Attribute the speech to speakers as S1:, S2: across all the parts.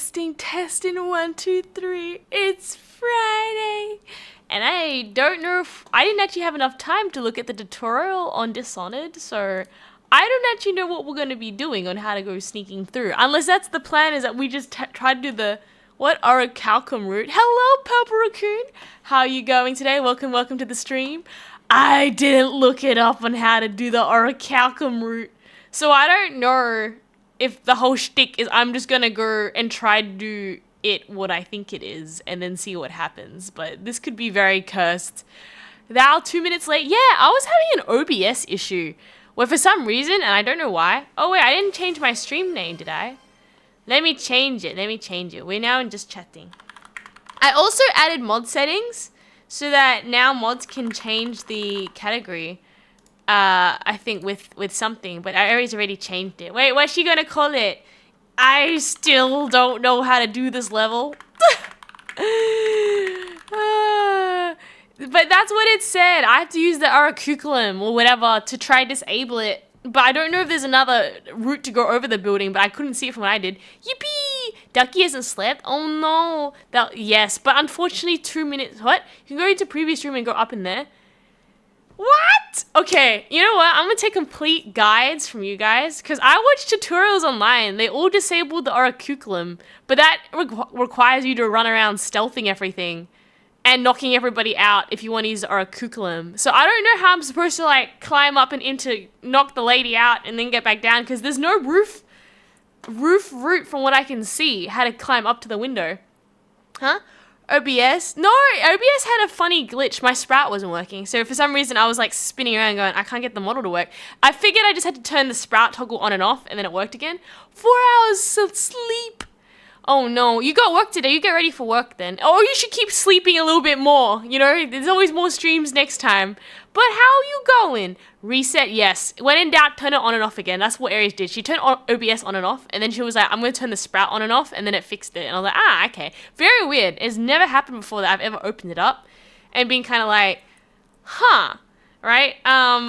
S1: Testing 1, 2, 3. It's Friday. And I don't know if I didn't actually have enough time to look at the tutorial on Dishonored, so I don't actually know what we're going to be doing on how to go sneaking through. Unless that's the plan, is that we just try to do the Orichalcum route. Hello, Purple Raccoon. How are you going today? Welcome to the stream. I didn't look it up on how to do the Orichalcum route, so I don't know if the whole shtick is I'm just gonna go and try to do it what I think it is and then see what happens. But this could be very cursed. Thou 2 minutes late. Yeah, I was having an OBS issue where for some reason, and I don't know why. Oh wait, I didn't change my stream name, did I? Let me change it. We're now in just chatting. I also added mod settings so that now mods can change the category. I think with something, but Aries already changed it. Wait, what's she gonna call it? I still don't know how to do this level. But that's what it said. I have to use the Orichalcum or whatever to try disable it. But I don't know if there's another route to go over the building, but I couldn't see it from what I did. Yippee! Ducky hasn't slept? Oh no. Yes, but unfortunately 2 minutes. What? You can go into previous room and go up in there. What? Okay, you know what? I'm gonna take complete guides from you guys because I watched tutorials online. They all disabled the Orichalcum, but that requires you to run around stealthing everything and knocking everybody out if you want to use the Orichalcum. So I don't know how I'm supposed to like climb up and into knock the lady out and then get back down because there's no roof route from what I can see how to climb up to the window. Huh? OBS? No, OBS had a funny glitch. My sprout wasn't working. So for some reason I was like spinning around going, I can't get the model to work. I figured I just had to turn the sprout toggle on and off and then it worked again. 4 hours of sleep. Oh no, you got work today. You get ready for work then. Oh, you should keep sleeping a little bit more. You know, there's always more streams next time. But how are you going? Reset, yes. When in doubt, turn it on and off again. That's what Aries did. She turned OBS on and off, and then she was like, I'm going to turn the sprout on and off, and then it fixed it. And I was like, okay. Very weird. It's never happened before that I've ever opened it up and been kind of like, huh. Right?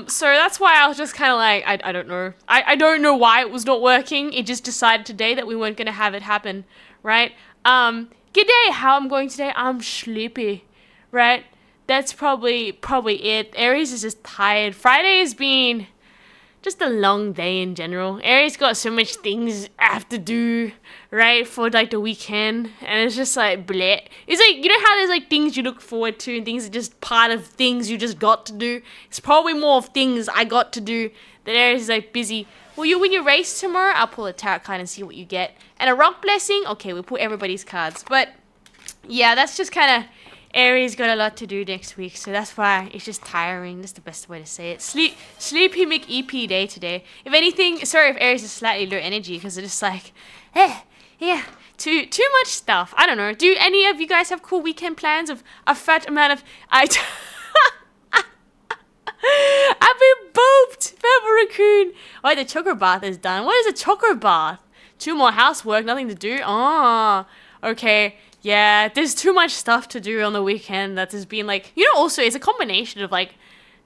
S1: So that's why I was just kind of like, I don't know. I don't know why it was not working. It just decided today that we weren't going to have it happen, right? Good day. How I'm going today? I'm sleepy, right? That's probably it. Aries is just tired. Friday has been just a long day in general. Aries got so much things I have to do, right, for like the weekend, and it's just like bleh. It's like, you know how there's like things you look forward to and things that just part of things you just got to do. It's probably more of things I got to do that Aries is like busy. Will you win your race tomorrow? I'll pull a tarot card and see what you get. And a rock blessing. Okay, we'll put everybody's cards, but yeah, that's just kind of. Aries got a lot to do next week, so that's why it's just tiring. That's the best way to say it. Sleepy McEP day today. If anything, sorry if Aries is slightly low energy because it's just like, yeah, too much stuff. I don't know. Do any of you guys have cool weekend plans of a fat amount of? I've been booped, Purple Raccoon. Oh, the choco bath is done. What is a choco bath? 2 more housework, nothing to do. Oh, okay. Yeah, there's too much stuff to do on the weekend that has been like, you know, also it's a combination of like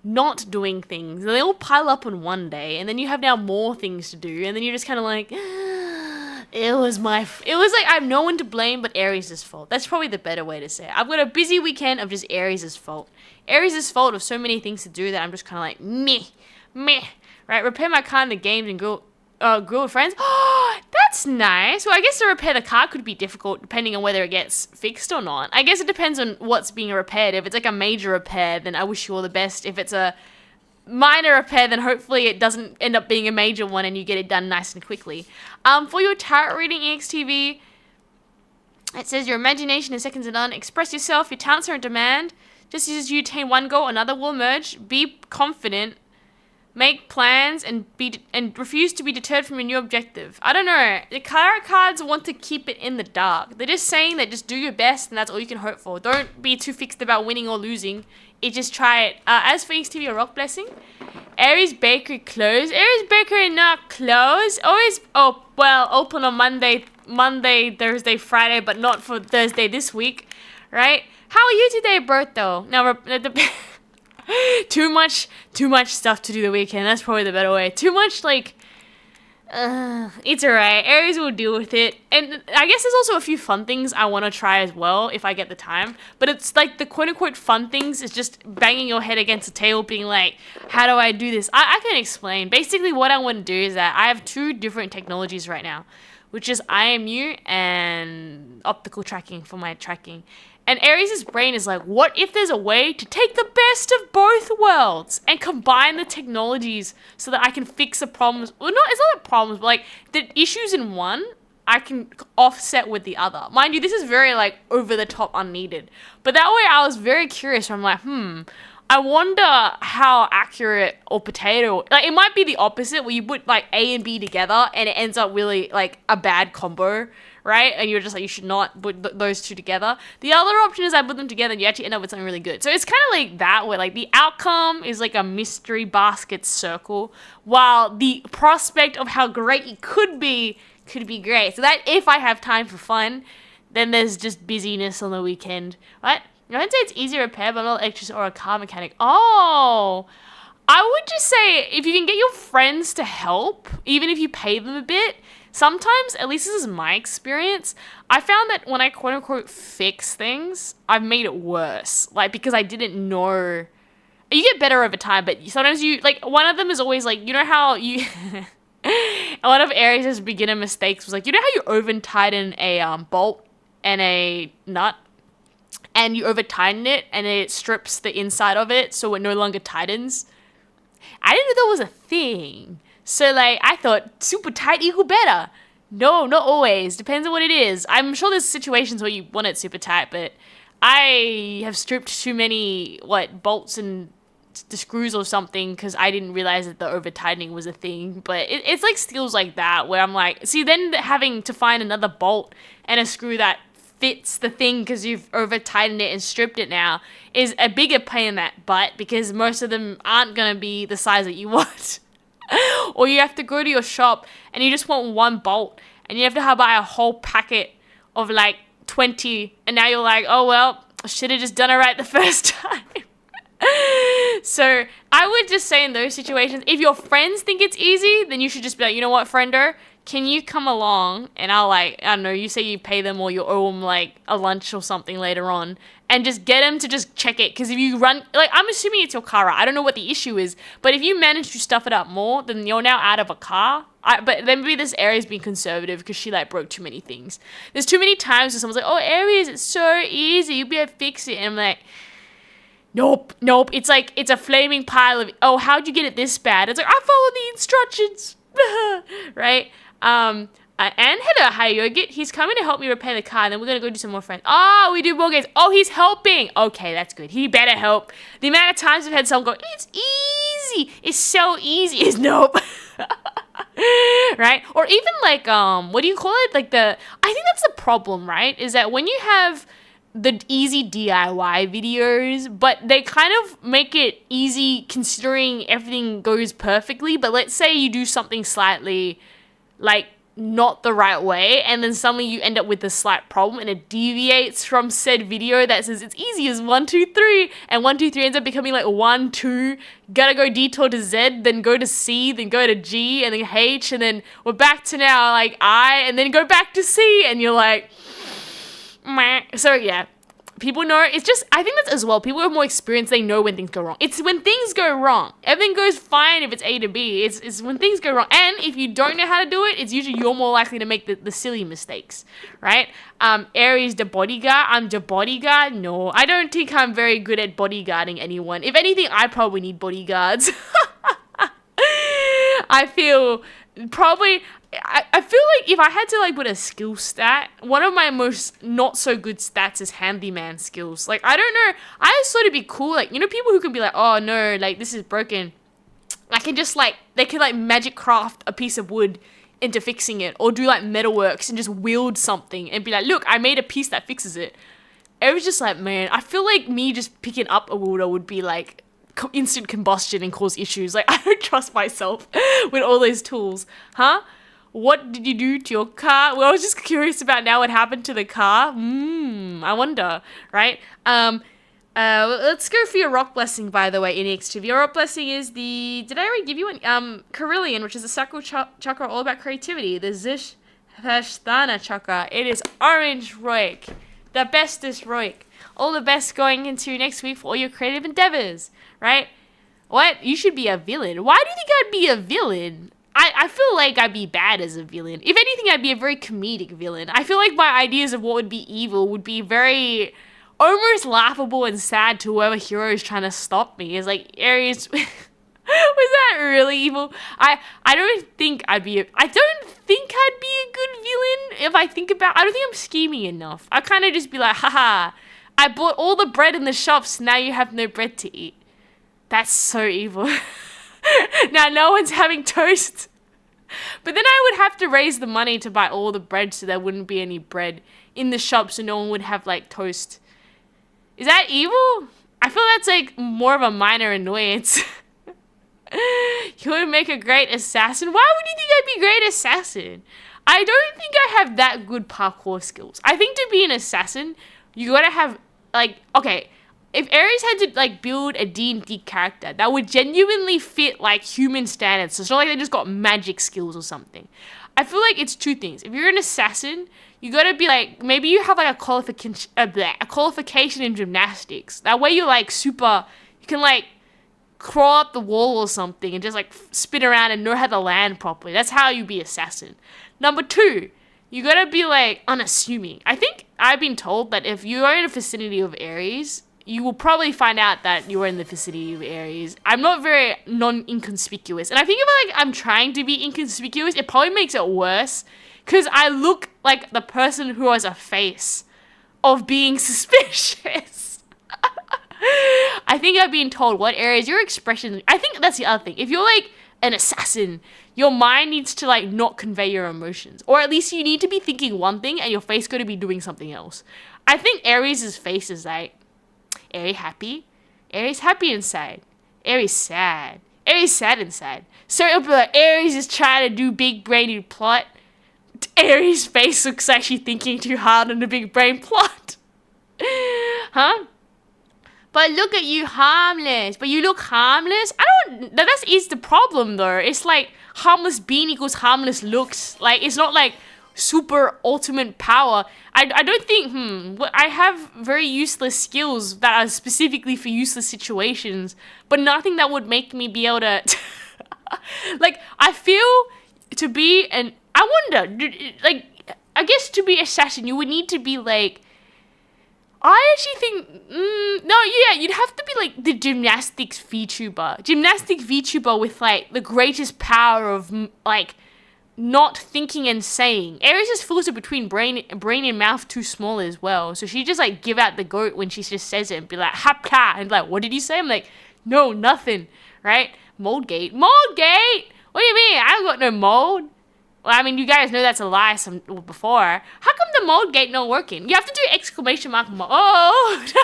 S1: not doing things. They all pile up on one day and then you have now more things to do and then you're just kind of like, it was like I have no one to blame but Aries' fault. That's probably the better way to say it. I've got a busy weekend of just Aries' fault. Aries' fault of so many things to do that I'm just kind of like, meh, right? Repair my car in the games and grill with friends. Oh, that's nice. Well, I guess to repair the car could be difficult depending on whether it gets fixed or not. I guess it depends on what's being repaired. If it's like a major repair, then I wish you all the best. If it's a minor repair, then hopefully it doesn't end up being a major one and you get it done nice and quickly. For your tarot reading, EXTV, it says your imagination is second to none. Express yourself. Your talents are in demand. Just as you attain one goal, another will emerge. Be confident. Make plans and refuse to be deterred from your new objective. I don't know. The tarot cards want to keep it in the dark. They're just saying that just do your best and that's all you can hope for. Don't be too fixed about winning or losing. Just try it. As for EXTV, a rock blessing. Aries Bakery closed. Aries Bakery not closed. Always, open on Monday, Thursday, Friday, but not for Thursday this week, right? How are you today, Berto? Now, too much stuff to do the weekend. That's probably the better way. Too much, like, It's alright. Aries will deal with it. And I guess there's also a few fun things I want to try as well if I get the time. But it's like the quote unquote fun things is just banging your head against the table being like, how do I do this? I can explain. Basically, what I want to do is that I have two different technologies right now, which is IMU and optical tracking for my tracking. And Aries' brain is like, what if there's a way to take the best of both worlds and combine the technologies so that I can fix the problems? Well, it's not the problems, but like the issues in one, I can offset with the other. Mind you, this is very like over the top, unneeded. But that way I was very curious. I'm like, I wonder how accurate or potato, like it might be the opposite where you put like A and B together and it ends up really like a bad combo, right? And you're just like, you should not put those two together. The other option is I put them together and you actually end up with something really good. So it's kind of like that where like the outcome is like a mystery basket circle while the prospect of how great it could be great. So that if I have time for fun, then there's just busyness on the weekend, right? I wouldn't say it's easy to repair, but I'm not an electrician or a car mechanic. Oh, I would just say if you can get your friends to help, even if you pay them a bit, sometimes, at least this is my experience, I found that when I quote unquote fix things, I've made it worse. Like, because I didn't know. You get better over time, but sometimes you, like, one of them is always like, you know how you. One of Aries' beginner mistakes was like, you know how you over tighten a bolt and a nut? And you over tighten it and it strips the inside of it so it no longer tightens. I didn't know that was a thing. So like I thought super tight equal better. No, not always. Depends on what it is. I'm sure there's situations where you want it super tight, but I have stripped too many bolts and the screws or something because I didn't realize that the over tightening was a thing. But it's like skills like that where I'm like, see, then having to find another bolt and a screw that fits the thing because you've over tightened it and stripped it now is a bigger pain in that butt because most of them aren't going to be the size that you want. Or you have to go to your shop and you just want one bolt and you have to buy a whole packet of like 20 and now you're like, oh well, I should have just done it right the first time. So I would just say in those situations, if your friends think it's easy, then you should just be like, you know what, friender, can you come along and I'll like, I don't know, you say you pay them or you owe them like a lunch or something later on and just get them to just check it. Because if you run, like I'm assuming it's your car, right? I don't know what the issue is, but if you manage to stuff it up more, then you're now out of a car. But then maybe this Aries being conservative because she like broke too many things. There's too many times where someone's like, oh, Aries, it's so easy. You'll be able to fix it. And I'm like, nope. It's like, it's a flaming pile of, oh, how'd you get it this bad? It's like, I followed the instructions, right? And hello, Hayogit. He's coming to help me repair the car, and then we're going to go do some more friends. Oh, we do more games. Oh, he's helping. Okay, that's good. He better help. The amount of times I've had someone go, it's easy. It's so easy. Is nope. Right? Or even like, what do you call it? Like I think that's the problem, right? Is that when you have the easy DIY videos, but they kind of make it easy considering everything goes perfectly. But let's say you do something slightly like not the right way and then suddenly you end up with a slight problem and it deviates from said video that says it's easy as 1 2 3 and 1 2 3 ends up becoming like 1 2, gotta go detour to Z, then go to C, then go to G and then H, and then we're back to now like I, and then go back to C, and you're like meh. So yeah, people know, it's just, I think that's as well, people who have more experience, they know when things go wrong. It's when things go wrong. Everything goes fine if it's A to B. It's when things go wrong. And if you don't know how to do it, it's usually you're more likely to make the silly mistakes, right? Aries, the bodyguard. I'm the bodyguard. No, I don't think I'm very good at bodyguarding anyone. If anything, I probably need bodyguards. I feel probably, I feel like if I had to like put a skill stat, one of my most not so good stats is handyman skills. Like, I don't know, I just thought it'd be cool, like, you know, people who can be like, oh no, like this is broken, I can just like, they can like magic craft a piece of wood into fixing it, or do like metalworks and just wield something and be like, look, I made a piece that fixes it. It was just like, man, I feel like me just picking up a welder would be like instant combustion and cause issues. Like, I don't trust myself with all those tools. Huh? What did you do to your car? Well, I was just curious about now what happened to the car. I wonder, right? Let's go for your rock blessing, by the way, inactive. Your rock blessing is the... Did I already give you one? Carillion, which is the sacral chakra all about creativity. The Zishthana chakra. It is orange Roik. The bestest Roik. All the best going into next week for all your creative endeavors, right? What? You should be a villain. Why do you think I'd be a villain? I feel like I'd be bad as a villain. If anything, I'd be a very comedic villain. I feel like my ideas of what would be evil would be very... almost laughable and sad to whoever hero is trying to stop me. It's like, Aries, was that really evil? I don't think I'd be a good villain if I think about, I don't think I'm scheming enough. I kind of just be like, haha, I bought all the bread in the shops, now you have no bread to eat. That's so evil. Now no one's having toast. But then I would have to raise the money to buy all the bread so there wouldn't be any bread in the shop so no one would have like toast. Is that evil? I feel that's like more of a minor annoyance. You would make a great assassin. Why would you think I'd be a great assassin? I don't think I have that good parkour skills. I think to be an assassin, you gotta have like, okay, if Aries had to like build a D&D character that would genuinely fit like human standards, so it's not like they just got magic skills or something. I feel like it's two things. If you're an assassin, you gotta be like, maybe you have like a qualification in gymnastics. That way you're like super, you can like crawl up the wall or something and just like spin around and know how to land properly. That's how you be assassin. Number two, you gotta be like unassuming. I think I've been told that if you are in a vicinity of Aries, you will probably find out that you are in the vicinity of Aries. I'm not very non-inconspicuous. And I think if like I'm trying to be inconspicuous, it probably makes it worse. Because I look like the person who has a face of being suspicious. I think I've been told what Aries, your expression... I think that's the other thing. If you're like an assassin, your mind needs to like not convey your emotions. Or at least you need to be thinking one thing and your face got to be doing something else. I think Aries' face is like... Aries happy. Aries happy inside. Aries sad. Aries sad inside. So it'll be like Aries is trying to do big brainy plot. Aries' face looks like she's thinking too hard on the big brain plot. Huh? But look at you harmless. But you look harmless. That is the problem though. It's like harmless being equals harmless looks. Like it's not like super ultimate power. I don't think, I have very useless skills that are specifically for useless situations, but nothing that would make me be able to, like, I feel to be I wonder, like, I guess to be assassin, you would need to be like, I actually think, no, yeah, you'd have to be like the gymnastics VTuber. Gymnastics VTuber with like the greatest power of like, not thinking and saying. Aries just filter between brain and mouth too small as well. So she just like give out the goat when she just says it and be like, hapka, and like, what did you say? I'm like, no, nothing, right? Moldgate. Moldgate! What do you mean? I got no mold. Well, I mean, you guys know that's a lie before. How come the mold gate not working? You have to do exclamation mark mold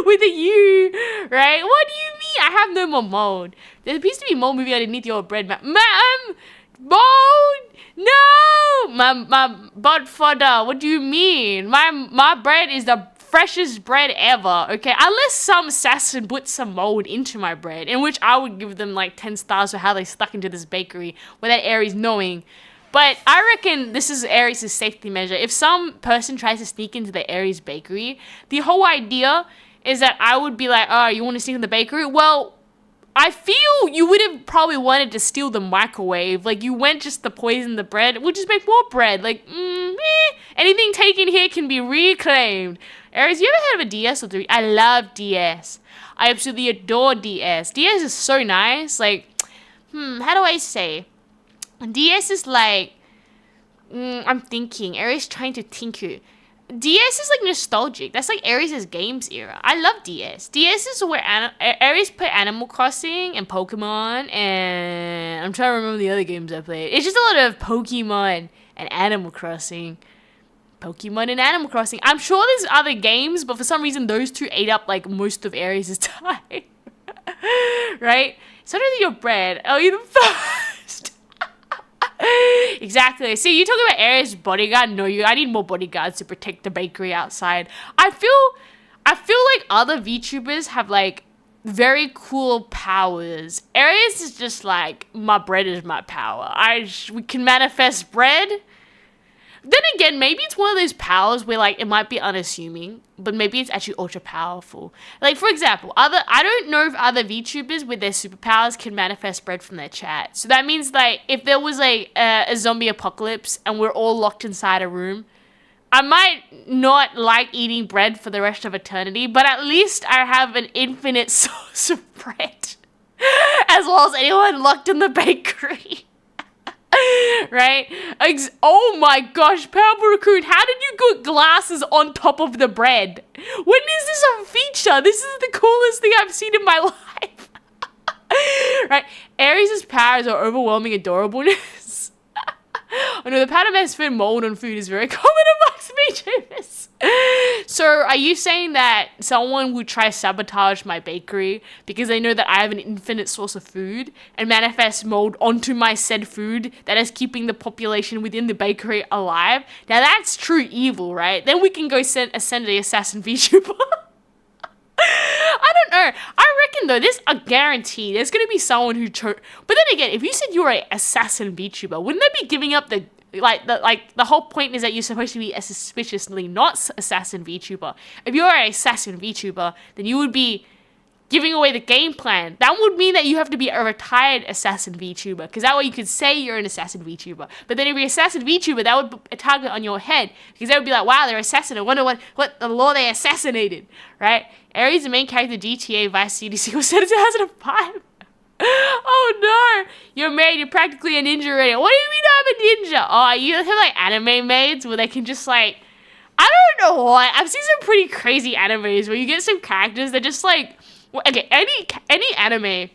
S1: with a U, right? What do you mean? I have no more mold. There appears to be mold moving underneath your bread, ma'am. Mold! No! My butt fodder. What do you mean? My bread is the freshest bread ever, okay? Unless some assassin put some mold into my bread, in which I would give them like 10 stars for how they stuck into this bakery without Aries knowing. But I reckon this is Aries' safety measure. If some person tries to sneak into the Aries bakery, the whole idea is that I would be like, oh, you want to sneak in the bakery? Well, I feel you would have probably wanted to steal the microwave. Like, you went just to poison the bread. We'll just make more bread. Like, anything taken here can be reclaimed. Aries, you ever heard of a DS or 3? I love DS. I absolutely adore DS. DS is so nice. Like, how do I say? DS is like, I'm thinking. Aries trying to tinker. DS is like nostalgic. That's like Aries' games era. I love DS. DS is where Aries put Animal Crossing and Pokemon, and I'm trying to remember the other games I played. It's just a lot of Pokemon and Animal Crossing. Pokemon and Animal Crossing. I'm sure there's other games, but for some reason those two ate up like most of Aries' time. Right? So do your bread. Oh, you're the first. Exactly. See, you talking about Aries' bodyguard? No, I need more bodyguards to protect the bakery outside. I I feel like other VTubers have like very cool powers. Aries is just like, my bread is my power. We can manifest bread. Then again, maybe it's one of those powers where like it might be unassuming, but maybe it's actually ultra powerful. Like for example, I don't know if other VTubers with their superpowers can manifest bread from their chat. So that means like if there was like a zombie apocalypse and we're all locked inside a room, I might not like eating bread for the rest of eternity, but at least I have an infinite source of bread, as well as anyone locked in the bakery. Right? Oh my gosh, Powerful Raccoon, how did you put glasses on top of the bread? When is this a feature? This is the coolest thing I've seen in my life. Right? Aries' powers are overwhelming adorableness. I know the pattern of food mold on food is very common amongst VTubers. So are you saying that someone would try sabotage my bakery because they know that I have an infinite source of food and manifest mold onto my said food that is keeping the population within the bakery alive? Now that's true evil, right? Then we can go ascend the assassin VTuber. I don't know. I reckon though, there's a guarantee there's gonna be someone who But then again, if you said you're an assassin VTuber, wouldn't they be giving up the whole point is that you're supposed to be a suspiciously not assassin VTuber. If you're an assassin VTuber, then you would be giving away the game plan. That would mean that you have to be a retired assassin VTuber, because that way you could say you're an assassin VTuber. But then if you're an assassin VTuber, that would put a target on your head, because they would be like, wow, they're assassin. I wonder what the law they assassinated, right? Aries, the main character, GTA Vice City was set in 2005. Oh no, you're married, you're practically a ninja already. What do you mean I'm a ninja? Oh, you have like anime maids where they can just like, I don't know what. I've seen some pretty crazy animes where you get some characters that just like, okay, any anime,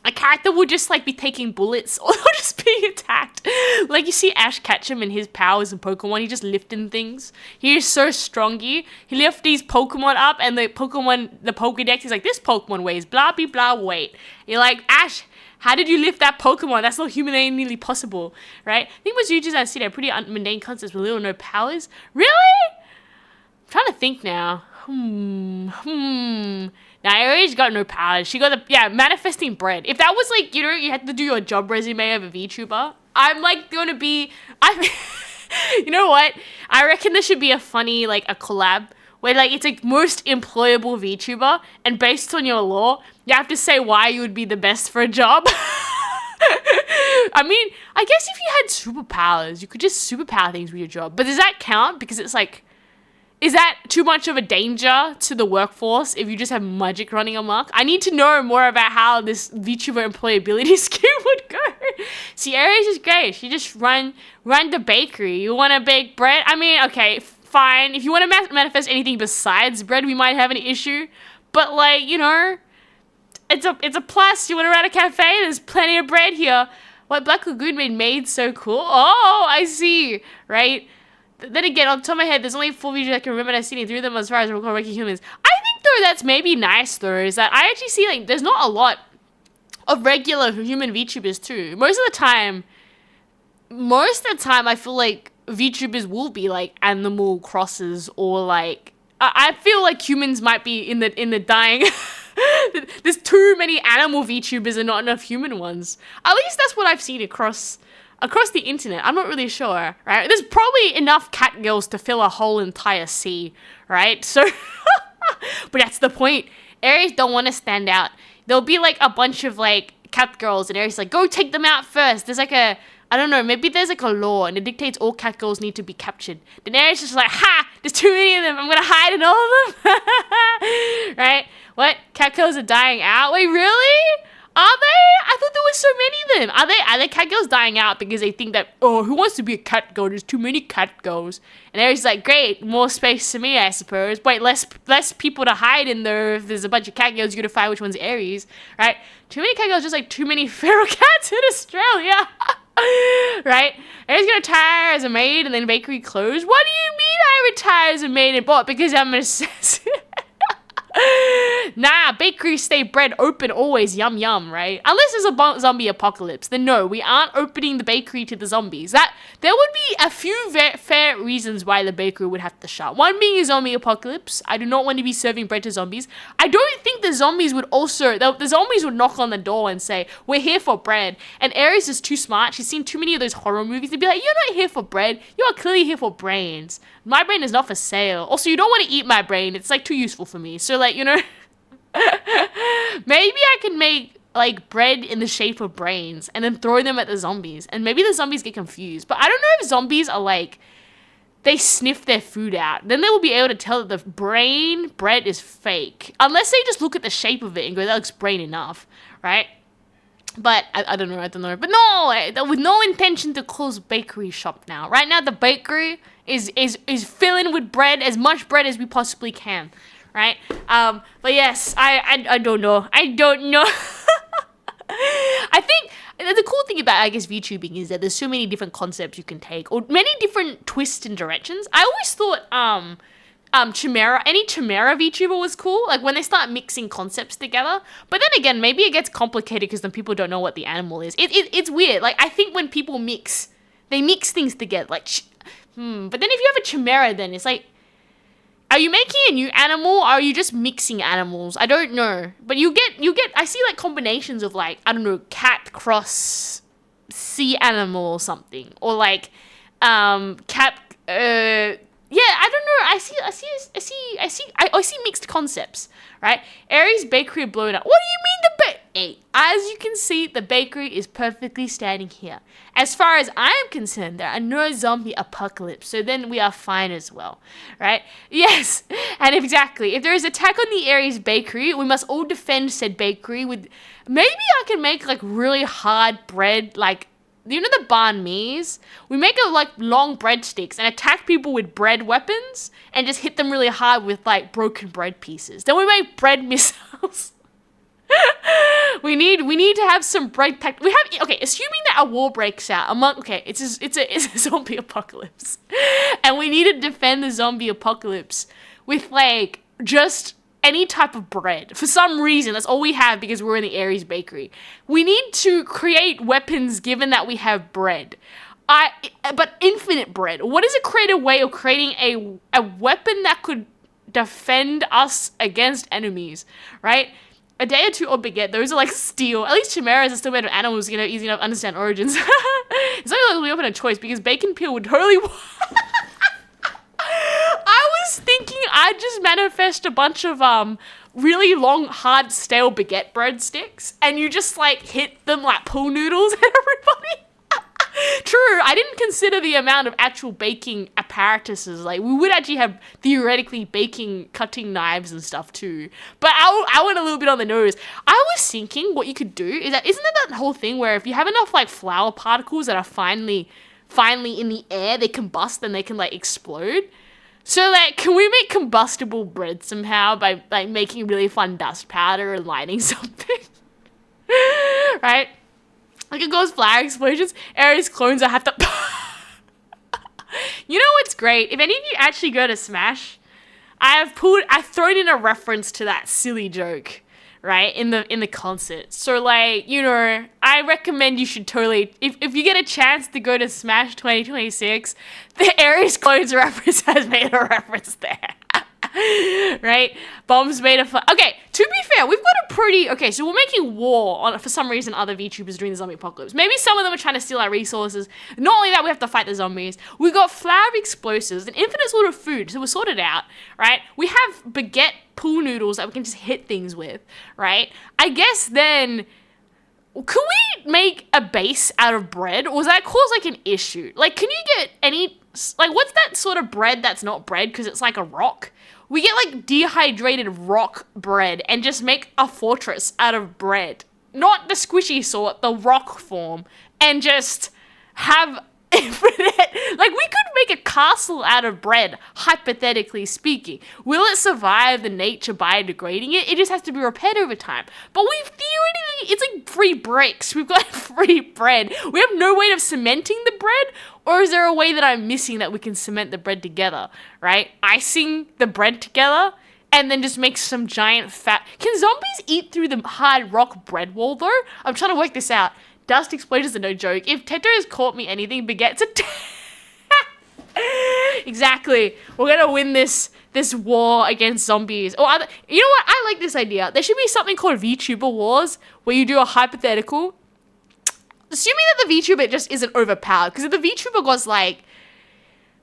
S1: a character will just like be taking bullets or just being attacked. Like you see Ash Ketchum and his powers in Pokemon, he's just lifting things. He is so strongy. He lifts these Pokemon up and the Pokedex is like, this Pokemon weighs blah blah blah weight. You're like, Ash, how did you lift that Pokemon? That's not humanly possible, right? I think most YouTubers I see they're pretty mundane concepts with little or no powers. Really? I'm trying to think now. Now, Aries got no powers. She got manifesting bread. If that was like, you had to do your job resume of a VTuber, I'm like going to be, you know what? I reckon there should be a funny, like a collab where like it's like most employable VTuber, and based on your law, you have to say why you would be the best for a job. I mean, I guess if you had superpowers, you could just superpower things with your job. But does that count? Because it's like, is that too much of a danger to the workforce if you just have magic running amok? I need to know more about how this VTuber employability scheme would go. See, Aries is great. She just run the bakery. You want to bake bread? I mean, okay, fine. If you want to manifest anything besides bread, we might have an issue. But like, it's a plus. You want to run a cafe? There's plenty of bread here. What Black Lagoon made so cool? Oh, I see. Right? Then again, on the top of my head, there's only 4 videos I can remember and I've seen 3 of them as far as we're ranking humans. I think, though, that's maybe nice, though, is that I actually see, like, there's not a lot of regular human VTubers, too. Most of the time, I feel like VTubers will be, like, animal crosses or, like, I feel like humans might be in the dying... There's too many animal VTubers and not enough human ones. At least that's what I've seen across the internet. I'm not really sure, right? There's probably enough cat girls to fill a whole entire sea, right? So, but that's the point. Aries don't want to stand out. There'll be like a bunch of like cat girls and Aries like, go take them out first. There's like I don't know, maybe there's like a law and it dictates all cat girls need to be captured. Then Aries is just like, ha, there's too many of them. I'm going to hide in all of them. Right? What? Cat girls are dying out? Wait, really? Are they? I thought there was so many of them. Are they cat girls dying out because they think that, oh, who wants to be a cat girl? There's too many cat girls. And Aries like, great, more space to me, I suppose. Wait, less people to hide in there. If there's a bunch of cat girls, you gotta find which one's Aries, right? Too many cat girls, just like too many feral cats in Australia. Right? Aries gonna retire as a maid and then bakery closed. What do you mean I retire as a maid and bought? Because I'm an assassin. Nah, bakeries stay bread open always, yum yum, right? Unless there's a zombie apocalypse, then no, we aren't opening the bakery to the zombies. That there would be a few fair reasons why the bakery would have to shut. One being a zombie apocalypse. I do not want to be serving bread to zombies. I don't think the zombies would also, the zombies would knock on the door and say, we're here for bread. And Aries is too smart. She's seen too many of those horror movies to be like, you're not here for bread. You are clearly here for brains. My brain is not for sale. Also, you don't want to eat my brain. It's like too useful for me. So like, you know, maybe I can make like bread in the shape of brains and then throw them at the zombies. And maybe the zombies get confused. But I don't know if zombies are like, they sniff their food out. Then they will be able to tell that the bread is fake. Unless they just look at the shape of it and go, that looks brain enough, right? But I don't know. But no, with no intention to close bakery shop now. Right now, the bakery is filling with bread, as much bread as we possibly can, right? But yes, I don't know. I don't know. I think the cool thing about, I guess, VTubing is that there's so many different concepts you can take, or many different twists and directions. I always thought, Chimera, any Chimera VTuber was cool, like when they start mixing concepts together. But then again, maybe it gets complicated because then people don't know what the animal is. It's weird. Like, I think when people they mix things together, like, but then if you have a Chimera, then it's like, are you making a new animal, or are you just mixing animals? I don't know. But you get, I see like combinations of like, I don't know, cat cross sea animal or something. Or like, cat, yeah, I don't know. I see mixed concepts, right? Aries bakery blown up. What do you mean Hey, as you can see, the bakery is perfectly standing here. As far as I am concerned, there are no zombie apocalypse, so then we are fine as well, right? Yes, and exactly. If there is attack on the Aries bakery, we must all defend said bakery with. Maybe I can make like really hard bread, like. You know the banh mi's? We make it like long breadsticks and attack people with bread weapons and just hit them really hard with like broken bread pieces. Then we make bread missiles. we need to have some bread tech. Assuming that a war breaks out it's a zombie apocalypse. And we need to defend the zombie apocalypse with like just any type of bread. For some reason, that's all we have because we're in the Aries bakery. We need to create weapons given that we have bread. But infinite bread. What is a creative way of creating a weapon that could defend us against enemies, right? A day or two or baguette, those are like steel. At least chimeras are still made of animals, you know, easy enough to understand origins. It's only like we open a choice because bacon peel would totally I was thinking I'd just manifest a bunch of really long, hard, stale baguette breadsticks, and you just like hit them like pool noodles at everybody. True, I didn't consider the amount of actual baking apparatuses. Like, we would actually have theoretically baking cutting knives and stuff too. But I went a little bit on the nose. I was thinking what you could do is that, isn't that whole thing where if you have enough like flour particles that are finally in the air, they combust and they can like explode? So, like, can we make combustible bread somehow by, like, making really fun dust powder and lighting something? Right? Like, it goes flower explosions. Aries clones will have to... You know what's great? If any of you actually go to Smash, I've thrown in a reference to that silly joke, right, in the concert. So, like, you know, I recommend you should totally, if you get a chance to go to Smash 2026, the Aries Clones reference has made a reference there. Right? Bombs made a okay, to be fair, we've got a pretty, okay, so we're making war on, for some reason, other VTubers during the zombie apocalypse. Maybe some of them are trying to steal our resources. Not only that, we have to fight the zombies. We got flour explosives, an infinite sort of food, so we're sorted out, right? We have baguette pool noodles that we can just hit things with, right? I guess then, can we make a base out of bread, or does that cause like an issue? Like, can you get any, like, what's that sort of bread that's not bread because it's like a rock? We get like dehydrated rock bread and just make a fortress out of bread. Not the squishy sort, the rock form, and just have infinite, like, we could make a castle out of bread, hypothetically speaking. Will it survive the nature biodegrading it? It just has to be repaired over time. But we've theoretically, it's like free bricks. We've got free bread. We have no way of cementing the bread, or is there a way that I'm missing that we can cement the bread together, right? Icing the bread together and then just make some giant fat. Can zombies eat through the hard rock bread wall though? I'm trying to work this out. Dust explosions are no joke. If Teto has caught me anything, begets a. Exactly. We're gonna win this war against zombies. Or other, you know what? I like this idea. There should be something called VTuber Wars, where you do a hypothetical. Assuming that the VTuber just isn't overpowered, because if the VTuber was like,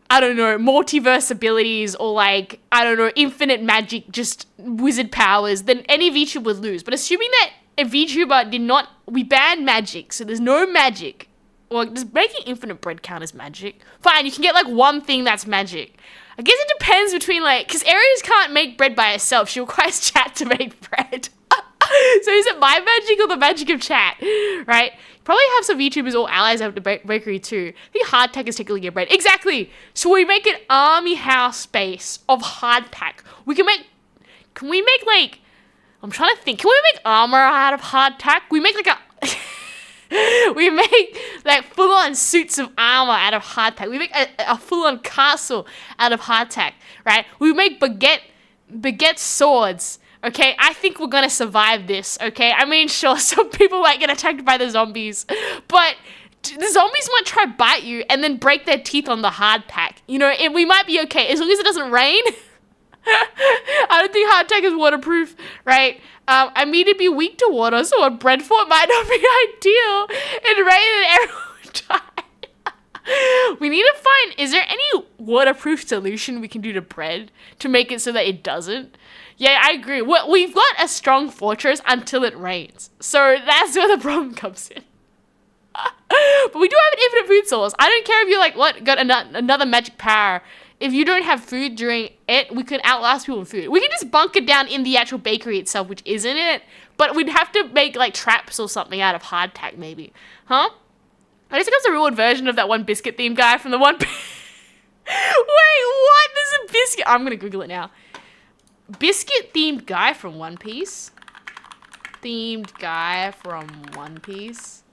S1: I don't know, multiverse abilities or like, I don't know, infinite magic, just wizard powers, then any VTuber would lose. But assuming that a VTuber did not, we banned magic, so there's no magic. Or does making infinite bread count as magic? Fine, you can get like one thing that's magic. I guess it depends between like, because Aries can't make bread by herself. She requires chat to make bread. So is it my magic or the magic of chat? Right? Probably have some VTubers or allies at the bakery too. I think hardtack is technically a bread. Exactly. So we make an army house base of hardtack. Can we make like, I'm trying to think. Can we make armor out of hardtack? We make like we make like full-on suits of armor out of hardtack. We make a full-on castle out of hardtack, right? We make baguette swords. Okay, I think we're gonna survive this, okay? I mean, sure, some people might get attacked by the zombies, but the zombies might try to bite you and then break their teeth on the hardtack. You know, we might be okay, as long as it doesn't rain. I don't think hardtack is waterproof, right? I mean to be weak to water, so a bread fort might not be ideal. It rain and everyone would die. We need to find, is there any waterproof solution we can do to bread to make it so that it doesn't? Yeah, I agree. We've got a strong fortress until it rains. So that's where the problem comes in. But we do have an infinite food source. I don't care if you're like, got another magic power. If you don't have food during it, we could outlast people with food. We can just bunker down in the actual bakery itself, which isn't it. But we'd have to make like traps or something out of hardtack maybe. Huh? I just think it's a real version of that one biscuit themed guy from the one... Wait, what? There's a biscuit... I'm going to Google it now. Biscuit themed guy from One Piece. Themed guy from One Piece.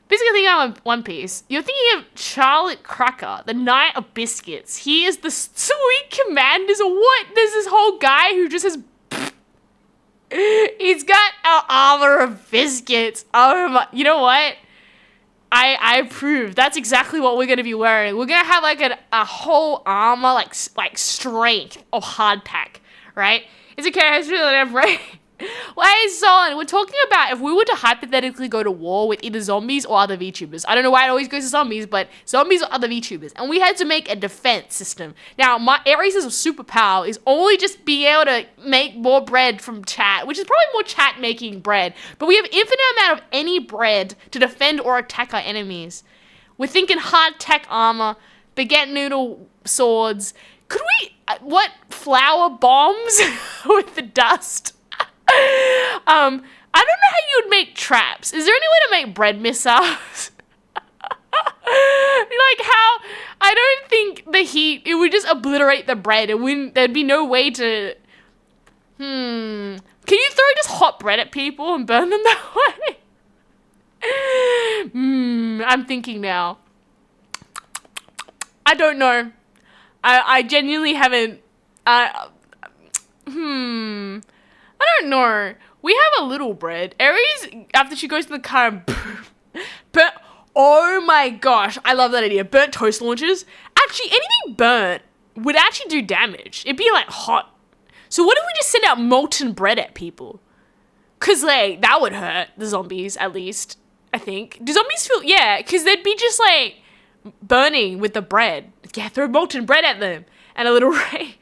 S1: Biscuit themed guy from One Piece. You're thinking of Charlotte Cracker, the Knight of Biscuits. He is the sweet commanders or what? There's this whole guy who just has... He's got an armor of biscuits. Oh my... You know what? I approve. That's exactly what we're going to be wearing. We're going to have like a whole armor, like strength of hardtack, right? It's okay. It's really not right. Wait, son, we're talking about if we were to hypothetically go to war with either zombies or other VTubers. I don't know why it always goes to zombies, but zombies or other VTubers. And we had to make a defense system. Now, my Ares' superpower is only just being able to make more bread from chat, which is probably more chat making bread. But we have infinite amount of any bread to defend or attack our enemies. We're thinking hardtack armor, baguette noodle swords. Could we, flour bombs with the dust? I don't know how you would make traps. Is there any way to make bread missiles? Like how, I don't think the heat, it would just obliterate the bread and there'd be no way to, can you throw just hot bread at people and burn them that way? I'm thinking now. I don't know. I genuinely haven't, I don't know. We have a little bread. Aries, after she goes to the car and but oh my gosh, I love that idea. Burnt toast launchers. Actually, anything burnt would actually do damage. It'd be like hot. So what if we just send out molten bread at people? Cause like that would hurt the zombies at least. I think. Do zombies feel? Yeah, because they'd be just like burning with the bread. Yeah, throw molten bread at them and a little rain.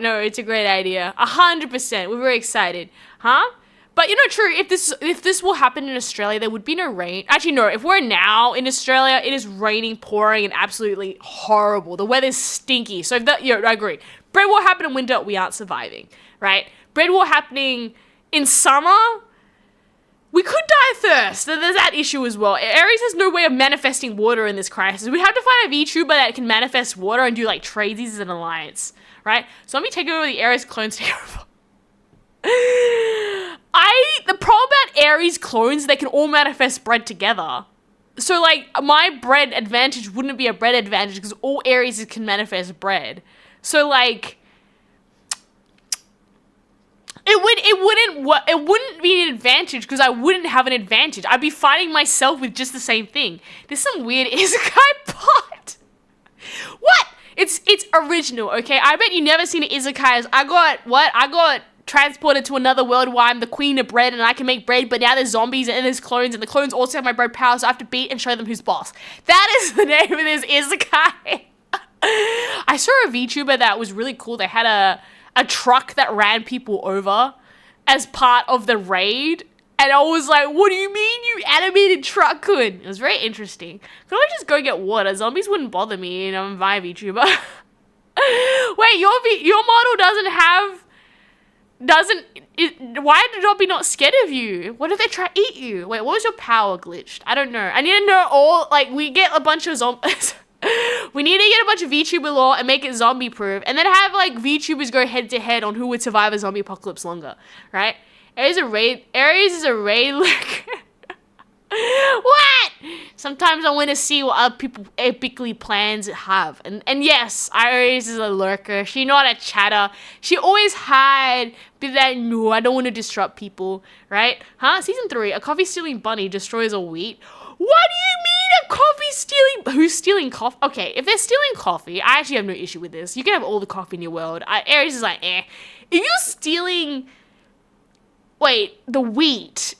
S1: No, it's a great idea. 100%. We're very excited. Huh? But you know, true, if this will happen in Australia, there would be no rain. Actually, no, if we're now in Australia, it is raining, pouring, and absolutely horrible. The weather's stinky. So I agree. Bread war happening in winter, we aren't surviving, right? Bread war happening in summer, we could die of thirst. There's that issue as well. Ares has no way of manifesting water in this crisis. We have to find a VTuber that can manifest water and do like tradesies as an alliance, right? So let me take over the Ares clones to take over. The problem about Ares clones, they can all manifest bread together. So like my bread advantage wouldn't be a bread advantage because all Ares can manifest bread. So like, it wouldn't be an advantage because I wouldn't have an advantage. I'd be fighting myself with just the same thing. There's some weird isekai pot. What? It's original, okay? I bet you never seen an isekai as I got transported to another world where I'm the queen of bread and I can make bread, but now there's zombies and there's clones and the clones also have my bread power, so I have to beat and show them who's boss. That is the name of this isekai. I saw a VTuber that was really cool. They had a truck that ran people over as part of the raid. And I was like, what do you mean, you animated truck could? It was very interesting. Could I just go get water? Zombies wouldn't bother me, and I'm via VTuber. Wait, your model why did Dobby not scared of you? What if they try to eat you? Wait, what was your power glitched? I don't know. I need to know we get a bunch of zombies. We need to get a bunch of VTuber lore and make it zombie proof, and then have like VTubers go head to head on who would survive a zombie apocalypse longer, right? Ares is a raid lurker. What? Sometimes I want to see what other people epically plans have. And yes, Ares is a lurker. She not a chatter. She always hide. Be like, no, I don't want to disrupt people. Right? Huh? Season 3, a coffee stealing bunny destroys a wheat. What do you mean a coffee stealing? Who's stealing coffee? Okay, if they're stealing coffee, I actually have no issue with this. You can have all the coffee in your world. Ares is like, eh. If you're stealing... Wait, the wheat...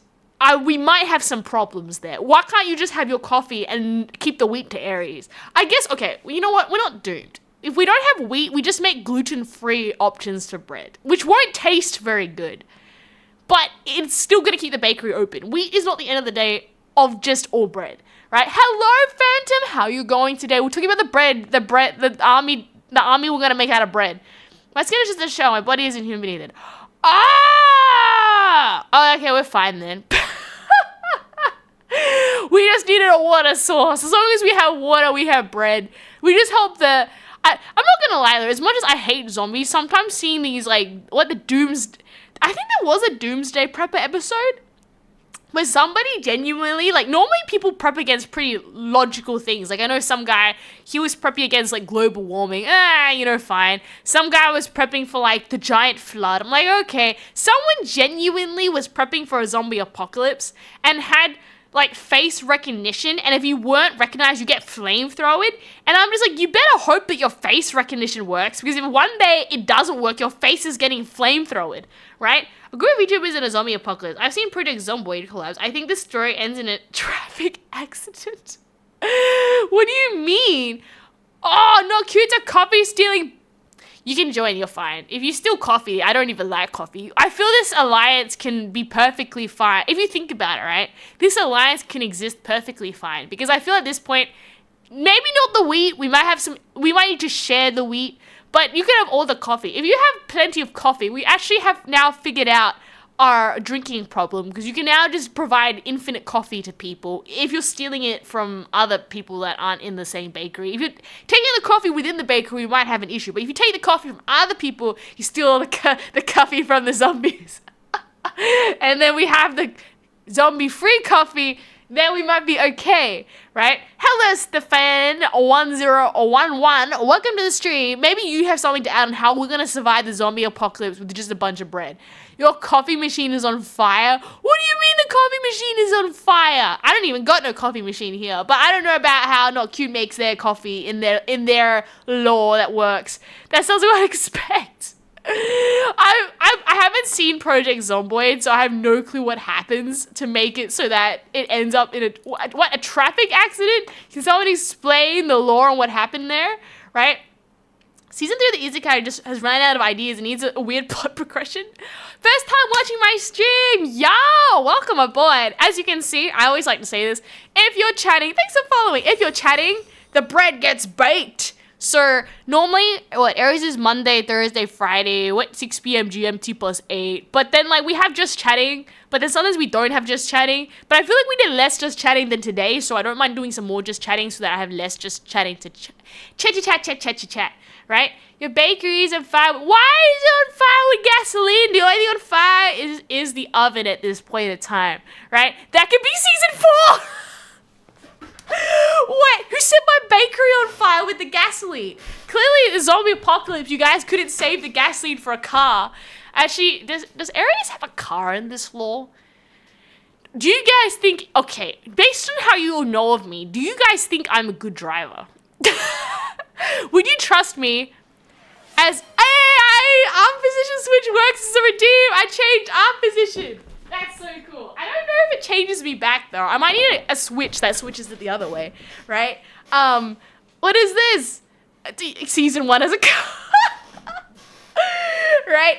S1: we might have some problems there. Why can't you just have your coffee and keep the wheat to Ares? I guess, okay, you know what? We're not doomed. If we don't have wheat, we just make gluten-free options to bread, which won't taste very good. But it's still going to keep the bakery open. Wheat is not the end of the day of just all bread, right? Hello, Phantom. How are you going today? We're talking about the army we're going to make out of bread. My skin is just a shell. My body is inhuminated. Ah! Oh, okay, we're fine then. We just needed a water source. As long as we have water, we have bread. We just hope I'm not gonna lie though, as much as I hate zombies, sometimes seeing these I think there was a Doomsday Prepper episode where somebody genuinely, normally people prep against pretty logical things. I know some guy, he was prepping against, global warming. Fine. Some guy was prepping for, the giant flood. I'm like, okay. Someone genuinely was prepping for a zombie apocalypse and had, face recognition, and if you weren't recognized, you get flamethrowered. And I'm just like, you better hope that your face recognition works, because if one day it doesn't work, your face is getting flamethrowered, right? A group of VTubers in a zombie apocalypse. I've seen Project Zomboid collapse. I think this story ends in a traffic accident. What do you mean? Oh, no, cute, a coffee stealing. You can join, you're fine. If you steal coffee, I don't even like coffee. I feel this alliance can be perfectly fine. If you think about it, right? This alliance can exist perfectly fine. Because I feel at this point, maybe not the wheat. We might need to share the wheat. But you can have all the coffee. If you have plenty of coffee, we actually have now figured out our drinking problem, because you can now just provide infinite coffee to people if you're stealing it from other people that aren't in the same bakery. If you're taking the coffee within the bakery, you might have an issue. But if you take the coffee from other people, you steal the coffee from the zombies. And then we have the zombie-free coffee, then we might be okay, right? Hello, Stefan1011. Welcome to the stream. Maybe you have something to add on how we're going to survive the zombie apocalypse with just a bunch of bread. Your coffee machine is on fire? What do you mean the coffee machine is on fire? I don't even got no coffee machine here, but I don't know about how Not Cute makes their coffee in their law that works. That sounds what I expect. I haven't seen Project Zomboid, so I have no clue what happens to make it so that it ends up in a traffic accident? Can someone explain the lore on what happened there, right? Season 3 of the Isekai just has run out of ideas and needs a weird plot progression. First time watching my stream! Yo! Welcome aboard! As you can see, I always like to say this, if you're chatting, thanks for following, if you're chatting, the bread gets baked! So, normally, Aries is Monday, Thursday, Friday, 6 p.m. GMT plus 8. But then, we have just chatting. But then sometimes we don't have just chatting. But I feel like we did less just chatting than today. So I don't mind doing some more just chatting so that I have less just chatting to chat. Right? Your bakery is on fire. Why is it on fire with gasoline? The only thing on fire is the oven at this point in time. Right? That could be season 4! Wait, who set my bakery on fire? car with the gasoline. Clearly, the zombie apocalypse, you guys couldn't save the gasoline for a car. Actually, does Ares have a car in this lore? Do you guys think, okay, based on how you know of me, do you guys think I'm a good driver? Would you trust me as, arm position switch works as a redeem. I changed arm position. That's so cool. I don't know if it changes me back though. I might need a switch that switches it the other way, right? What is this? Season 1 as a car. Right?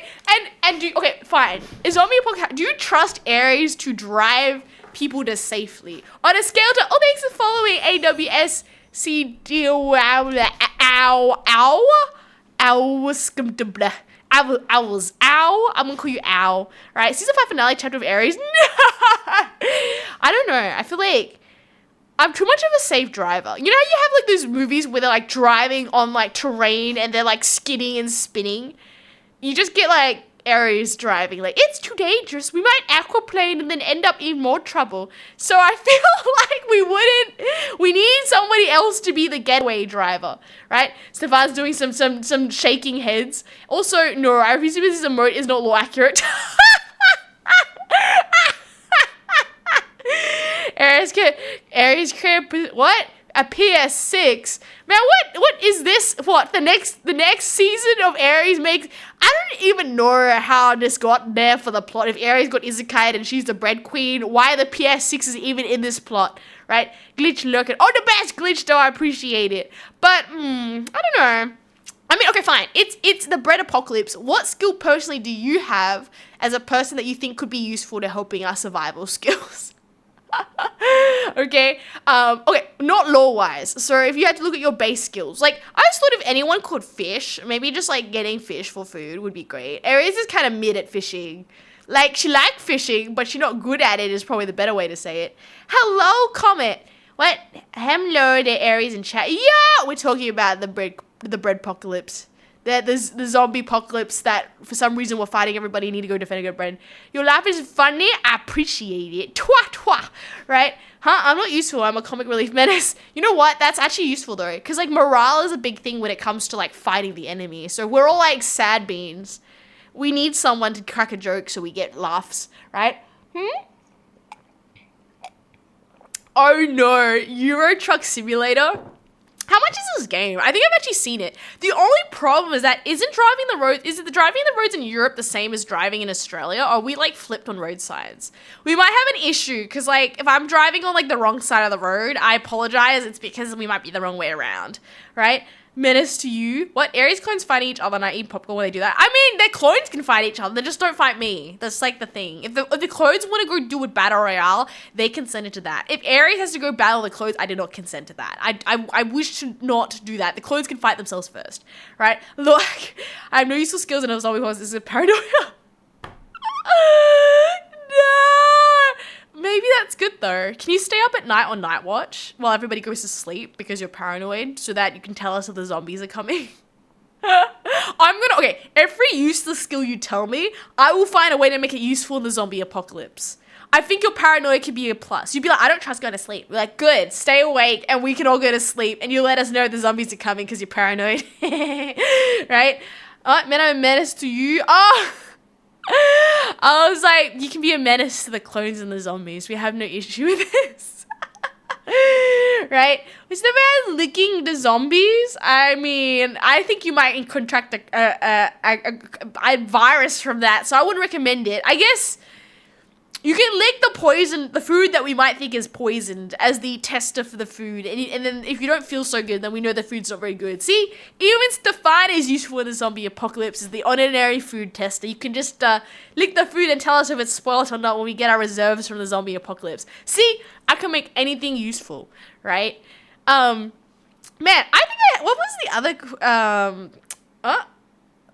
S1: And okay, fine. Is zombie apocalypse, do you trust Ares to drive people to safely? On a scale to, thanks for following AWS CD I'm gonna call you Ow. Right? Season 5 finale chapter of Ares. I don't know. I feel like I'm too much of a safe driver. You know how you have like those movies where they're like driving on like terrain and they're like skidding and spinning? You just get like Ares driving, like, it's too dangerous, we might aquaplane and then end up in more trouble. So I feel like we need somebody else to be the getaway driver, right? Stefan's doing some shaking heads. Also, no, I presume this emote is not law accurate. Ares crib, what? A PS6. Man, what is this? What, the next season of Ares makes? I don't even know how this got there for the plot. If Ares got isekai and she's the bread queen, why the PS6 is even in this plot, right? Glitch lurking. Oh, the best glitch though, I appreciate it. But, I don't know. I mean, okay, fine. It's the bread apocalypse. What skill personally do you have as a person that you think could be useful to helping our survival skills? Okay, not lore-wise. So if you had to look at your base skills, like, I just thought if anyone could fish, maybe just, like, getting fish for food would be great. Ares is kind of mid at fishing. Like, she likes fishing, but she's not good at it is probably the better way to say it. Hello, Comet. What? Hello there, Ares in chat. Yeah! We're talking about the bread apocalypse. The zombie apocalypse that for some reason we're fighting everybody, need to go defend a good friend. Your laugh is funny, I appreciate it. Twa twa, right? Huh? I'm not useful, I'm a comic relief menace. You know what? That's actually useful though, because like morale is a big thing when it comes to like fighting the enemy. So we're all like sad beans. We need someone to crack a joke so we get laughs, right? Oh no, Euro Truck Simulator? How much is this game? I think I've actually seen it. The only problem is that is it driving the roads in Europe the same as driving in Australia? Or are we like flipped on road sides? We might have an issue because like if I'm driving on like the wrong side of the road, I apologize. It's because we might be the wrong way around, right? Menace to you. What? Ares clones fighting each other and I eat popcorn when they do that? I mean, their clones can fight each other. They just don't fight me. That's like the thing. If the clones want to go do a battle royale, they consent to that. If Ares has to go battle the clones, I did not consent to that. I wish to not do that. The clones can fight themselves first, right? Look, I have no useful skills and I was always this is a paranoia. No. Maybe that's good though. Can you stay up at night on night watch while everybody goes to sleep because you're paranoid so that you can tell us if the zombies are coming? Every useless skill you tell me, I will find a way to make it useful in the zombie apocalypse. I think your paranoia could be a plus. You'd be like, I don't trust going to sleep. We're like, good, stay awake and we can all go to sleep and you let us know the zombies are coming because you're paranoid. Right? Oh, man, I'm a menace to you. Oh! I was like, you can be a menace to the clones and the zombies. We have no issue with this. Right? Was the man licking the zombies? I mean, I think you might contract a virus from that, so I wouldn't recommend it. I guess you can lick the food that we might think is poisoned as the tester for the food. And then if you don't feel so good, then we know the food's not very good. See, even Stefan is useful in the zombie apocalypse as the ordinary food tester. You can just lick the food and tell us if it's spoiled or not when we get our reserves from the zombie apocalypse. See, I can make anything useful, right? Man, I think what was the other,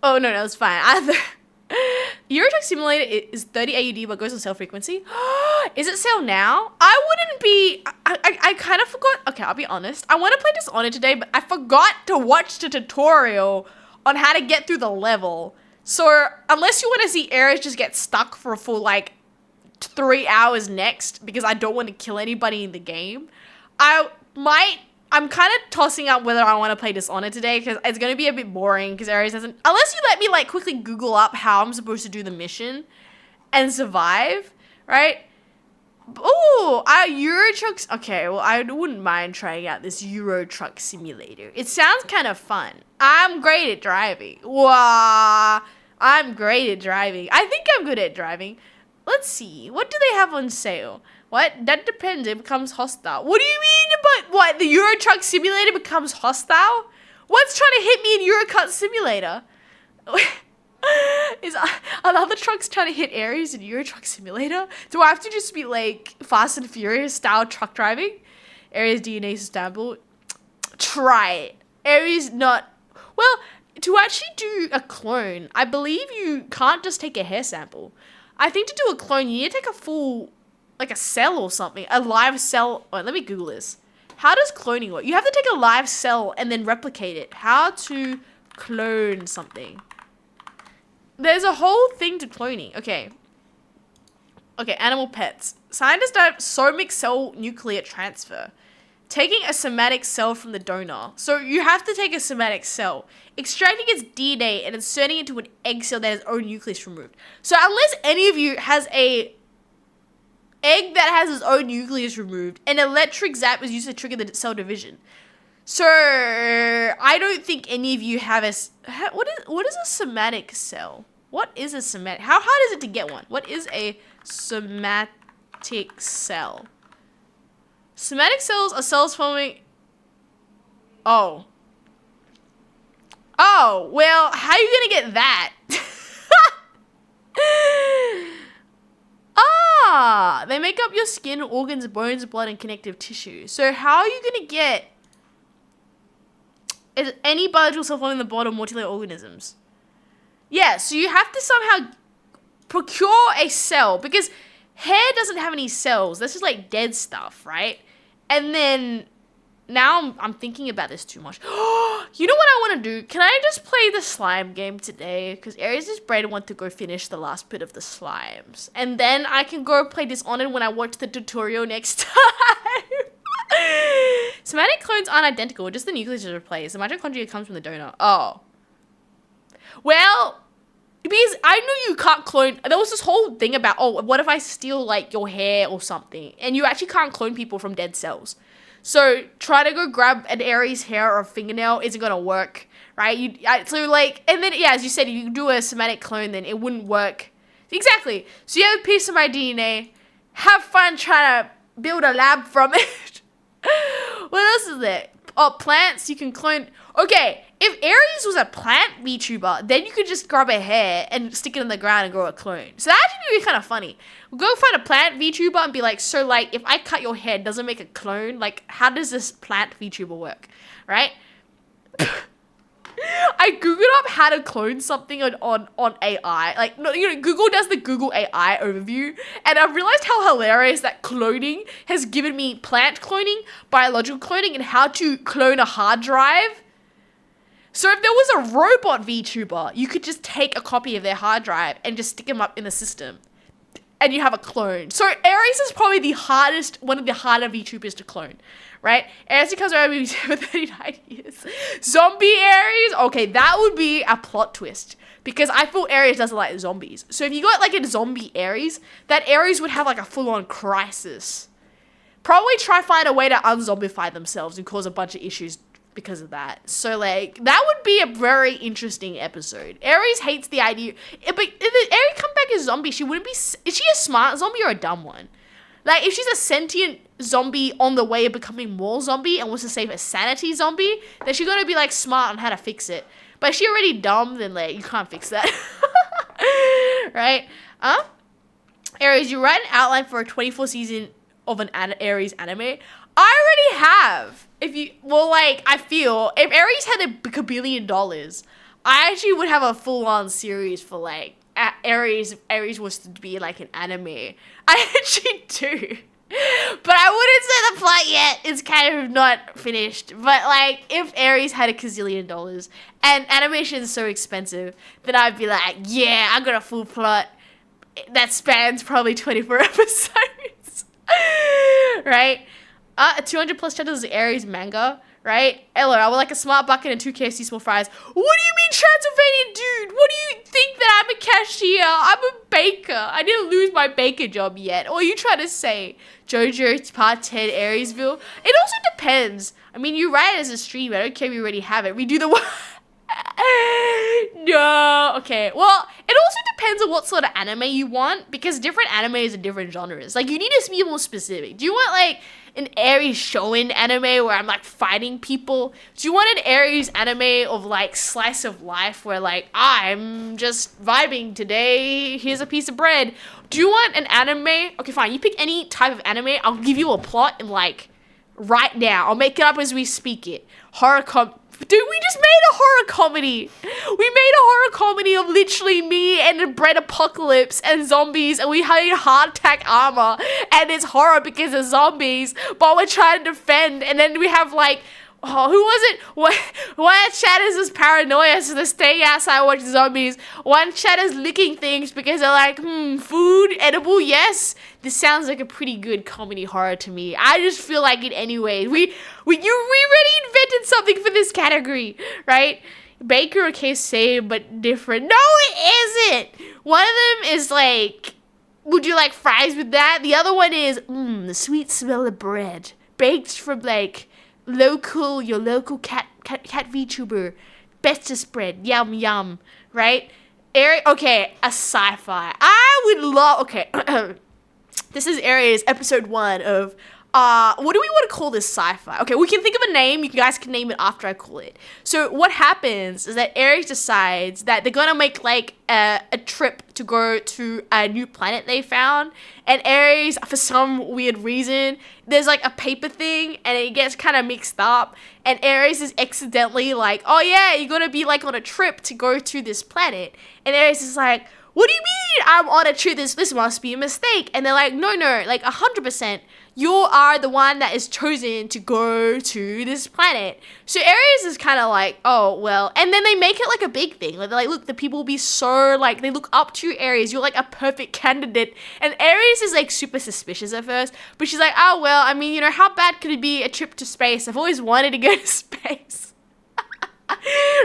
S1: oh no, it's fine. Euro Truck Simulator is 30 AUD but goes on sale frequency. Is it sale now? I wouldn't be, I kind of forgot. Okay, I'll be honest. I want to play Dishonored today, but I forgot to watch the tutorial on how to get through the level. So unless you want to see Ares just get stuck for a full like 3 hours next because I don't want to kill anybody in the game, I might I'm kind of tossing up whether I want to play Dishonored today because it's going to be a bit boring because Aries doesn't... Unless you let me, like, quickly Google up how I'm supposed to do the mission and survive, right? Ooh, Euro Trucks... Okay, well, I wouldn't mind trying out this Euro Truck Simulator. It sounds kind of fun. I'm great at driving. Wow. I'm great at driving. I think I'm good at driving. Let's see. What do they have on sale? What? That depends. It becomes hostile. What do you mean about what? The Euro Truck Simulator becomes hostile? What's trying to hit me in Euro Truck Simulator? Is another trucks trying to hit Aries in Euro Truck Simulator? Do I have to just be like Fast and Furious style truck driving? Aries DNA sample. Try it. Aries not... Well, to actually do a clone, I believe you can't just take a hair sample. I think to do a clone, you need to take a full... like a cell or something. A live cell. Wait, let me Google this. How does cloning work? You have to take a live cell and then replicate it. How to clone something. There's a whole thing to cloning. Okay. Okay, animal pets. Scientists have somatic cell nuclear transfer. Taking a somatic cell from the donor. So you have to take a somatic cell, extracting its DNA and inserting it into an egg cell that has its own nucleus removed. So unless any of you has a egg that has its own nucleus removed, an electric zap is used to trigger the cell division. So I don't think any of you have a... What is a somatic cell? What is a somatic... How hard is it to get one? What is a somatic cell? Somatic cells are cells forming... Oh. Oh, well, how are you going to get that? They make up your skin, organs, bones, blood, and connective tissue. So how are you going to get any biological cell forming the blood of multicellular organisms? Yeah, so you have to somehow procure a cell because hair doesn't have any cells. This is like dead stuff, right? And then now I'm thinking about this too much. You know what I want to do? Can I just play the slime game today? Because Aries' brain wants to go finish the last bit of the slimes. And then I can go play Dishonored when I watch the tutorial next time. Somatic clones aren't identical, just the nucleus is replaced. The mitochondria comes from the donor. Oh. Well, because I knew you can't clone. There was this whole thing about, oh, what if I steal like your hair or something? And you actually can't clone people from dead cells. So try to go grab an Aries hair or a fingernail isn't gonna work, right? So like, and then yeah, as you said, if you do a somatic clone, then it wouldn't work. Exactly. So you have a piece of my DNA. Have fun trying to build a lab from it. What else is there? Oh, plants. You can clone. Okay, if Aries was a plant VTuber, then you could just grab a hair and stick it in the ground and grow a clone. So that actually would be kind of funny. Go find a plant VTuber and be like, so like, if I cut your head, does it make a clone? Like, how does this plant VTuber work? Right? I googled up how to clone something on AI. Like, no, you know, Google does the Google AI overview, and I've realized how hilarious that cloning has given me plant cloning, biological cloning, and how to clone a hard drive. So if there was a robot VTuber, you could just take a copy of their hard drive and just stick them up in the system, and you have a clone. So Aries is probably one of the harder VTubers to clone, right? Aries comes around for 39 years. Zombie Aries? Okay, that would be a plot twist. Because I feel Aries doesn't like zombies. So if you got like a zombie Aries, that Aries would have like a full-on crisis. Probably try find a way to unzombify themselves and cause a bunch of issues because of that. So like, that would be a very interesting episode. Aries hates the idea. But if Aries come back as zombie, she wouldn't be... Is she a smart zombie or a dumb one? Like, if she's a sentient zombie on the way of becoming more zombie and wants to save a sanity zombie, then she's gonna be, like, smart on how to fix it. But if she's already dumb, then, like, you can't fix that. Right? Aries, you write an outline for a 24 season of an Aries anime. I already have. I feel, if Aries had $1 billion, I actually would have a full-on series for, like, Aries was to be like an anime. I actually do. But I wouldn't say the plot yet. It's kind of not finished. But like, if Aries had $1 gazillion and animation is so expensive, then I'd be like, yeah, I got a full plot that spans probably 24 episodes. Right? A 200 plus chapters of Aries manga, right? Hello, I would like a smart bucket and 2 KFC small fries. What do you mean Transylvanian dude? What do you think that I'm a cashier? I'm a baker. I didn't lose my baker job yet. Or are you trying to say JoJo Part 10 Ariesville? It also depends. I mean, you write it as a stream. I don't care if you already have it. Redo the one. No. Okay. Well, it also depends on what sort of anime you want, because different animes are different genres. Like, you need to be more specific. Do you want, like, an Aries shonen anime where I'm, like, fighting people? Do you want an Aries anime of, like, slice of life where, like, I'm just vibing today, here's a piece of bread? Do you want an anime? Okay, fine. You pick any type of anime. I'll give you a plot in, like, right now. I'll make it up as we speak it. Dude, we just made a horror comedy. We made a horror comedy of literally me and a bread apocalypse and zombies, and we had hardtack armor, and it's horror because of zombies, but we're trying to defend, and then we have like, oh, who was it? One chat is just paranoia, so they're staying outside watching zombies. One chat is licking things because they're like, food, edible, yes. This sounds like a pretty good comedy horror to me. I just feel like it anyway. We already invented something for this category, right? Baker, okay, same, but different. No, it isn't. One of them is like, would you like fries with that? The other one is, the sweet smell of bread. Baked from like, your local cat VTuber, bestest bread, yum yum, right? Okay, a sci-fi. I would love. Okay, this is Aries episode 1 of. What do we want to call this sci-fi? Okay, we can think of a name. You guys can name it after I call it. So what happens is that Aries decides that they're gonna make like a trip to go to a new planet they found. And Aries, for some weird reason, there's like a paper thing and it gets kind of mixed up. And Aries is accidentally like, oh yeah, you're gonna be like on a trip to go to this planet. And Aries is like, what do you mean I'm on a trip? This must be a mistake. And they're like, no, like 100%. You are the one that is chosen to go to this planet. So Aries is kind of like, oh, well. And then they make it like a big thing. Like, they're like, look, the people will be so, like, they look up to you, Aries. You're like a perfect candidate. And Aries is like super suspicious at first. But she's like, oh, well, I mean, how bad could it be a trip to space? I've always wanted to go to space.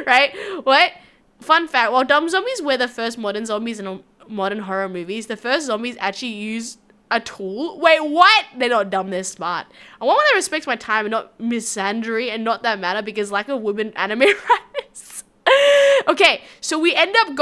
S1: Right? What? Fun fact, while dumb zombies were the first modern zombies in modern horror movies, the first zombies actually used a tool. Wait, what? They're not dumb, they're smart. I want to respect my time and not misandry and not that matter because like a woman anime writers. Okay, so we end up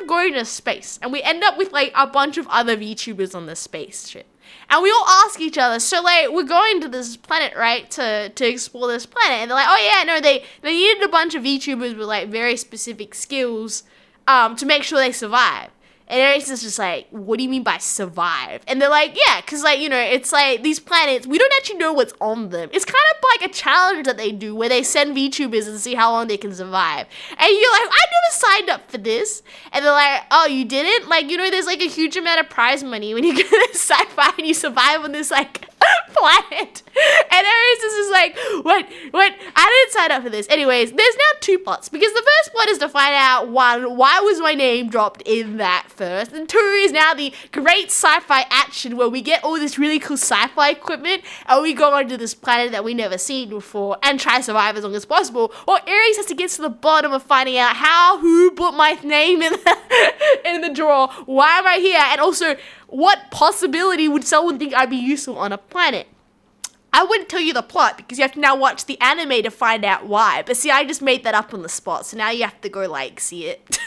S1: going to space and we end up with like a bunch of other VTubers on the spaceship. And we all ask each other, so like we're going to this planet, right, to explore this planet. And they're like, oh yeah, no, they needed a bunch of VTubers with like very specific skills to make sure they survive. And Aries is just like, what do you mean by survive? And they're like, yeah, because, like, it's like these planets, we don't actually know what's on them. It's kind of like a challenge that they do where they send VTubers and see how long they can survive. And you're like, I never signed up for this. And they're like, oh, you didn't? Like, there's, like, a huge amount of prize money when you get this sci-fi and you survive on this, like, planet. And Aries is just like, what? I didn't sign up for this. Anyways, there's now 2 plots. Because the first plot is to find out, 1, why was my name dropped in that first? And 2 is now the great sci-fi action where we get all this really cool sci-fi equipment and we go onto this planet that we never seen before and try to survive as long as possible. Or Aries has to get to the bottom of finding out who put my name in the drawer. Why am I here? And also, what possibility would someone think I'd be useful on a planet? I wouldn't tell you the plot because you have to now watch the anime to find out why. But see, I just made that up on the spot, so now you have to go like see it.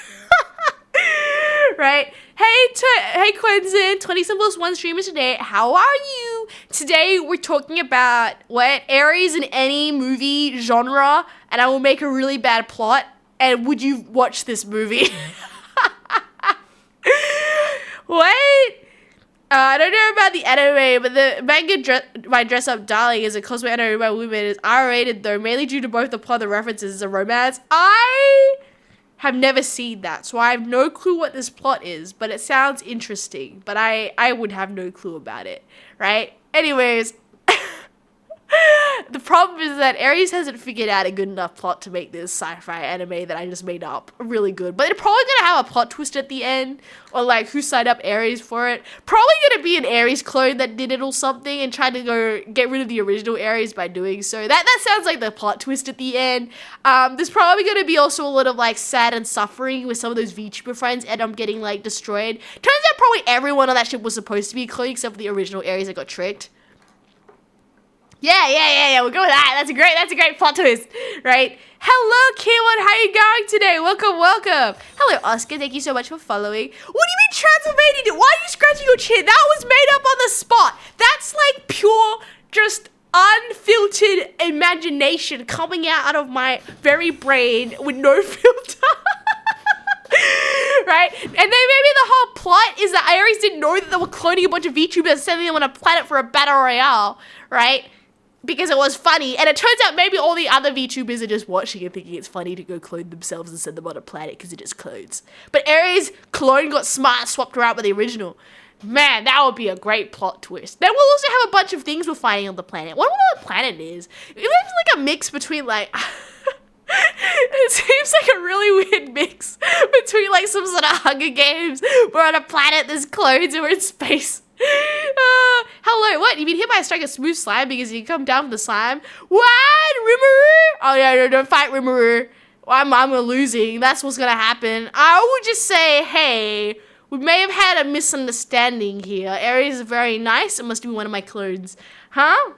S1: Right? Hey Quentin, 20 Symbols 1 streamer today. How are you? Today we're talking about what Aries in any movie genre, and I will make a really bad plot. And would you watch this movie? What? I don't know about the anime, but the manga My Dress Up Darling is a cosplay anime by women. It's R-rated though, mainly due to both the plot and references. It's a romance. I have never seen that, so I have no clue what this plot is, but it sounds interesting. But I would have no clue about it, right? Anyways, The problem is that Aries hasn't figured out a good enough plot to make this sci-fi anime that I just made up really good. But they're probably gonna have a plot twist at the end, or like who signed up Aries for it. Probably gonna be an Aries clone that did it or something and tried to go get rid of the original Aries by doing so. That sounds like the plot twist at the end. There's probably gonna be also a lot of like sad and suffering with some of those VTuber friends end up getting like destroyed. Turns out probably everyone on that ship was supposed to be a clone except for the original Aries that got tricked. Yeah. We'll go with that. That's a great plot twist, right? Hello, K1. How are you going today? Welcome. Hello, Oscar. Thank you so much for following. What do you mean Transylvania? Why are you scratching your chin? That was made up on the spot. That's like pure, just unfiltered imagination coming out of my very brain with no filter. Right? And then maybe the whole plot is that Aries didn't know that they were cloning a bunch of VTubers and sending them on a planet for a battle royale, right? Because it was funny, and it turns out maybe all the other VTubers are just watching and thinking it's funny to go clone themselves and send them on a planet because it just clones. But Aries' clone got smart and swapped her out with the original. Man, that would be a great plot twist. Then we'll also have a bunch of things we're finding on the planet. What the planet is? It's like a mix between like... It seems like a really weird mix between like some sort of Hunger Games. We're on a planet, there's clones, and we're in space. Hello, what? You've been hit by a strike of smooth slime because you come down from the slime? What? Rimuru? Oh yeah, no, don't fight Rimuru. I'm losing. That's what's gonna happen. I would just say, hey, we may have had a misunderstanding here. Aries is very nice. It must be one of my clones. Huh?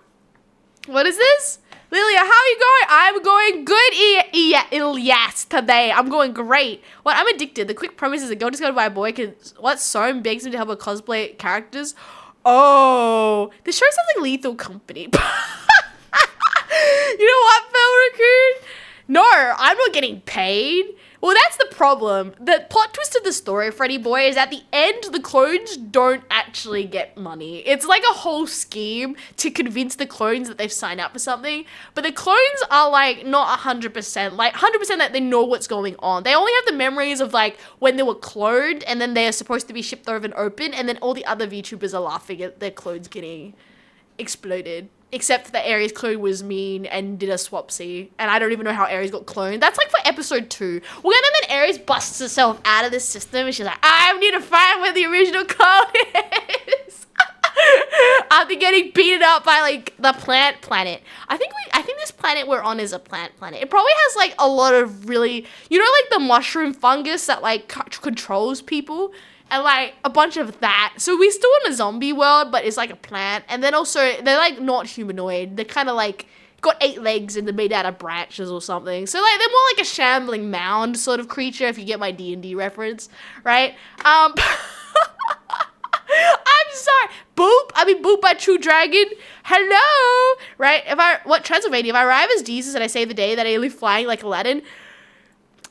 S1: What is this? Lilia, how are you going? I'm going good, Ilyas, today. I'm going great. What? I'm addicted. The quick premise is a girl discovered by a boy because what? Soam begs him to help her cosplay characters. Oh, this show sounds like Lethal Company. You know what, Phil Raccoon? No, I'm not getting paid. Well, that's the problem. The plot twist of the story, Freddy Boy, is at the end, the clones don't actually get money. It's like a whole scheme to convince the clones that they've signed up for something. But the clones are like not 100%, like 100% that they know what's going on. They only have the memories of like when they were cloned and then they're supposed to be shipped over and open, and then all the other VTubers are laughing at their clones getting exploded. Except that Aries' clone was mean and did a swapsy. And I don't even know how Aries got cloned. That's like for episode 2. Well, and then Aries busts herself out of the system and she's like, I need to find where the original clone is. After getting beaten up by like the plant planet. I think this planet we're on is a plant planet. It probably has like a lot of really, you know, like the mushroom fungus that like controls people. And, like, a bunch of that. So we're still in a zombie world, but it's like a plant. And then also, they're, like, not humanoid. They're kind of, like, got 8 legs and they're made out of branches or something. So, like, they're more like a shambling mound sort of creature, if you get my D&D reference, right? I'm sorry. Boop by True Dragon. Hello? Right? Transylvania, if I arrive as Jesus and I save the day that I live flying like Aladdin,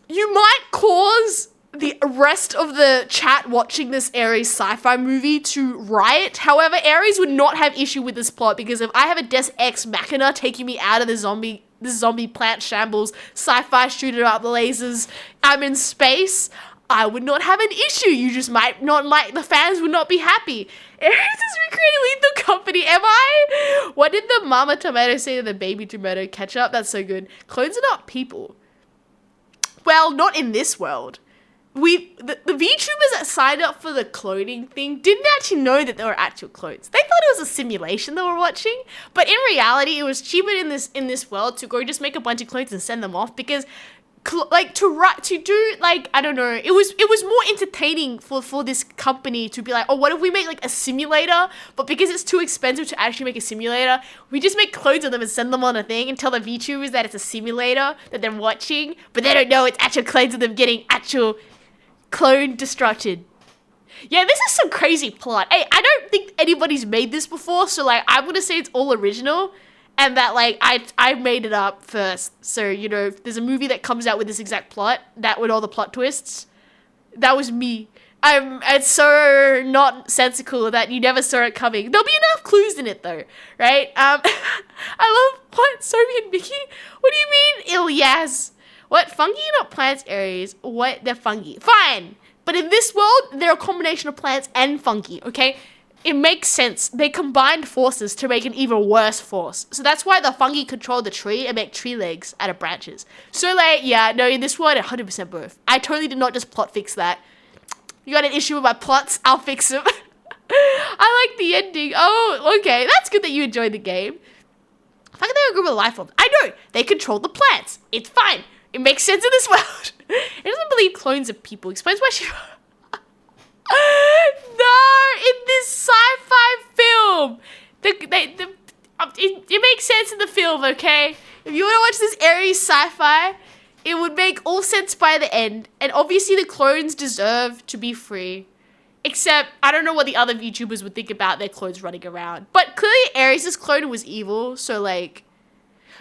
S1: you might cause the rest of the chat watching this Aries sci-fi movie to riot. However, Aries would not have issue with this plot because if I have a Deus Ex Machina taking me out of this zombie plant shambles, sci-fi shooting up the lasers, I'm in space, I would not have an issue. You just might not like, the fans would not be happy. Aries is recreating Lethal Company, am I? What did the mama tomato say to the baby tomato? Ketchup? That's so good. Clones are not people. Well, not in this world. The VTubers that signed up for the cloning thing didn't actually know that they were actual clones. They thought it was a simulation they were watching, but in reality, it was cheaper in this world to go just make a bunch of clones and send them off because, like, to do like, I don't know, it was more entertaining for this company to be like, oh, what if we make like a simulator, but because it's too expensive to actually make a simulator, we just make clones of them and send them on a thing and tell the VTubers that it's a simulator that they're watching, but they don't know it's actual clones of them getting actual clone destructed. Yeah, this is some crazy plot. Hey, I don't think anybody's made this before, so like I'm gonna say it's all original and that like I made it up first. So, you know, if there's a movie that comes out with this exact plot, that with all the plot twists, that was me. It's so not sensical that you never saw it coming. There'll be enough clues in it though, right? I love what Sophie and Mickey. What do you mean, Ilyas? What? Fungi are not plants, Aries. What? They're fungi. Fine. But in this world, they're a combination of plants and fungi, okay? it makes sense. They combined forces to make an even worse force. So that's why the fungi control the tree and make tree legs out of branches. So like, yeah, no, in this world, 100% both. I totally did not just plot fix that. You got an issue with my plots? I'll fix them. I like the ending. Oh, okay. That's good that you enjoyed the game. How can they agree with life forms? I know. They control the plants. It's fine. It makes sense in this world. It doesn't believe clones of people. Explains why she... No, in this sci-fi film, it makes sense in the film, okay? If you want to watch this Aries sci-fi, it would make all sense by the end. And obviously the clones deserve to be free. Except, I don't know what the other VTubers would think about their clones running around. But clearly Aries' clone was evil, so like...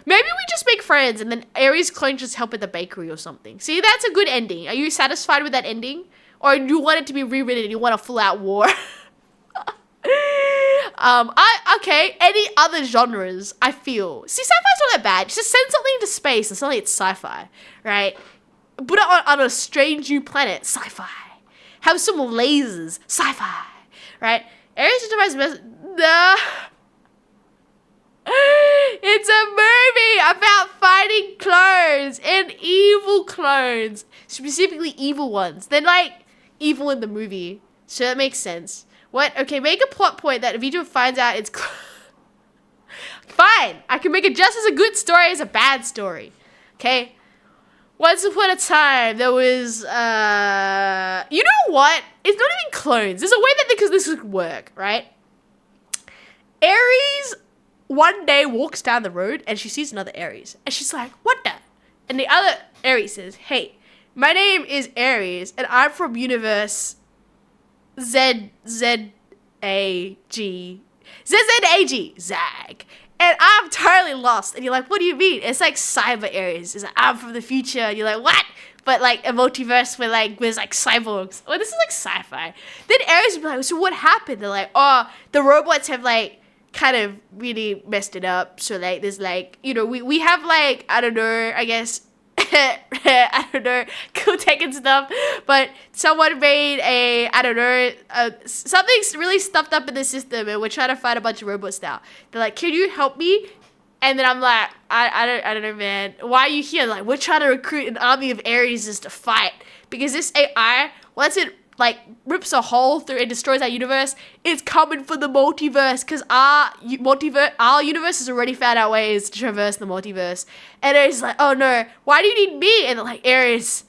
S1: Maybe we just make friends and then Aries' clone just help at the bakery or something. See, that's a good ending. Are you satisfied with that ending? Or you want it to be rewritten and you want a full-out war? Okay, any other genres, I feel. See, sci-fi's not that bad. Just send something into space and suddenly it's sci-fi, right? Put it on a strange new planet, sci-fi. Have some lasers, sci-fi, right? Aries device no. It's a movie about fighting clones and evil clones. Specifically evil ones. They're like evil in the movie. So that makes sense. What? Okay, make a plot point that if VTuber finds out it's... Fine. I can make it just as a good story as a bad story. Okay? Once upon a time, there was, you know what? It's not even clones. There's a way that this would work, right? Aries one day walks down the road and she sees another Aries. And she's like, what the? And the other Aries says, hey, my name is Aries and I'm from universe ZZAG. Zag. And I'm totally lost. And you're like, what do you mean? It's like cyber Aries. It's like, I'm from the future. And you're like, what? But like a multiverse where like there's like cyborgs. Oh, this is like sci-fi. Then Aries would be like, so what happened? They're like, oh, the robots have like kind of really messed it up. So like there's like, you know, we have like, I don't know, I guess I don't know, cool tech and stuff, but someone made something's really stuffed up in the system and we're trying to fight a bunch of robots now. They're like, can you help me? And then I'm like, I don't know, man. Why are you here? Like, we're trying to recruit an army of Aries to fight. Because this AI, once it like rips a hole through and destroys our universe, it's coming for the multiverse because our universe has already found out ways to traverse the multiverse. And Aries like, oh no, why do you need me? And they're like, Aries,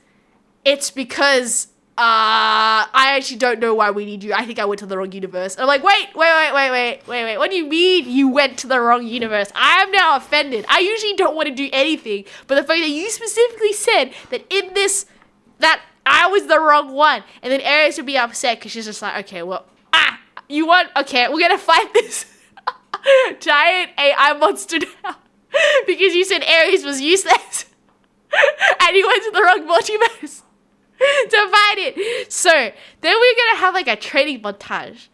S1: it's because I actually don't know why we need you. I think I went to the wrong universe. And I'm like, wait. What do you mean you went to the wrong universe? I am now offended. I usually don't want to do anything, but the fact that you specifically said that in this, that I was the wrong one. And then Aries would be upset because she's just like, okay, well, you want, okay, we're going to fight this giant AI monster now because you said Aries was useless and you went to the wrong multiverse to fight it. So then we're going to have like a training montage.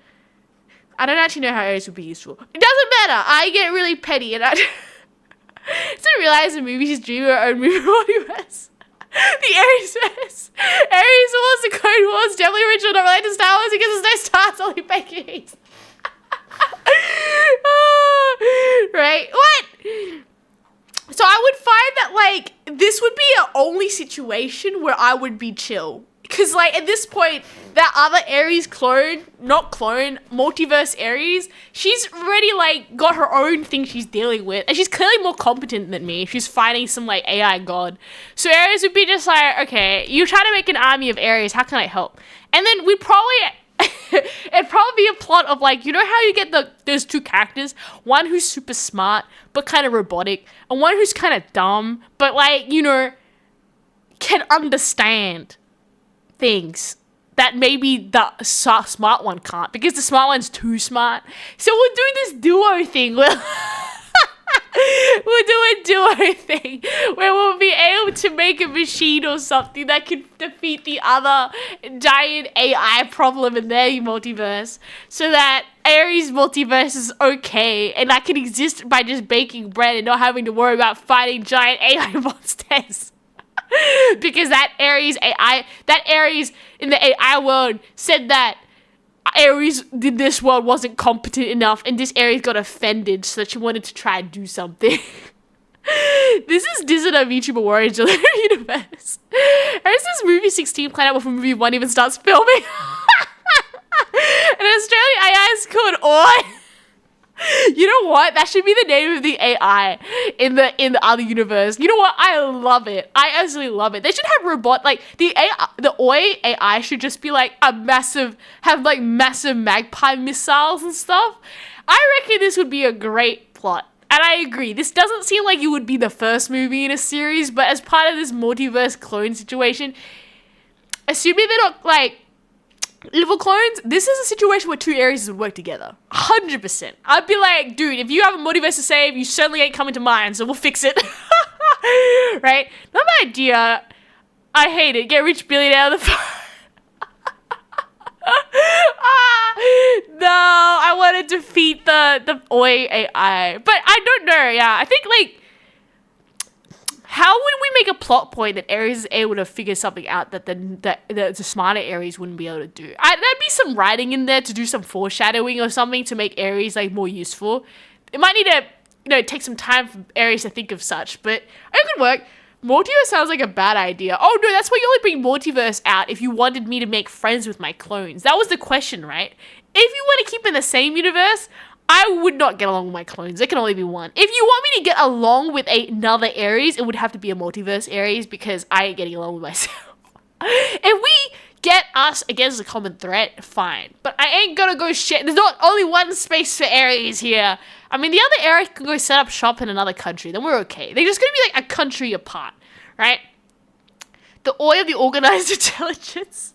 S1: I don't actually know how Aries would be useful. It doesn't matter. I get really petty and I didn't realize the movie she's dreaming her own movie multiverse. The Aries verse. Aries Wars, the Clone Wars, definitely original, not related to Star Wars because there's no stars, only bakeries. Right? What? So I would find that, like, this would be an only situation where I would be chill. Because, like, at this point, that other Aries clone, not clone, multiverse Aries, she's already, like, got her own thing she's dealing with. And she's clearly more competent than me. She's fighting some, like, AI god. So Aries would be just like, okay, you're trying to make an army of Aries. How can I help? And then we'd probably... it'd probably be a plot of, like, you know how you get there's two characters? One who's super smart, but kind of robotic. And one who's kind of dumb, but, like, you know, can understand things that maybe the smart one can't because the smart one's too smart. So we'll do this duo thing. We'll do a duo thing where we'll be able to make a machine or something that can defeat the other giant AI problem in their multiverse so that Aries multiverse is okay and I can exist by just baking bread and not having to worry about fighting giant AI monsters. Because that Aries in the AI world said that Aries in this world wasn't competent enough, and this Aries got offended, so that she wanted to try and do something. This is Disney of VTuber Warriors universe. As this movie 16 planned out before movie 1 even starts filming. An Australian AI is called Oi. You know what? That should be the name of the AI in the other universe. You know what? I love it. I absolutely love it. They should have the Oi AI should just be like massive magpie missiles and stuff. I reckon this would be a great plot. And I agree. This doesn't seem like it would be the first movie in a series, but as part of this multiverse clone situation, assuming they're not like evil clones, this is a situation where two Aries would work together. 100%. I'd be like, dude, if you have a multiverse to save, you certainly ain't coming to mine, so we'll fix it. Right? Not my idea. I hate it. Get rich billionaire of the no, I want to defeat the Oi AI. But I don't know, yeah. I think, like, how would we make a plot point that Aries is able to figure something out that the smarter Aries wouldn't be able to do? There'd be some writing in there to do some foreshadowing or something to make Aries, like, more useful. It might need to, take some time for Aries to think of such, but it could work. Multiverse sounds like a bad idea. Oh no, that's why you only bring Multiverse out if you wanted me to make friends with my clones. That was the question, right? If you want to keep in the same universe, I would not get along with my clones. There can only be one. If you want me to get along with another Aries, it would have to be a Multiverse Aries because I ain't getting along with myself. If we get us against a common threat, fine. But I ain't gonna go shit. There's not only one space for Aries here. I mean, the other Aries can go set up shop in another country. Then we're okay. They're just gonna be like a country apart, right? The Oi of the organized intelligence.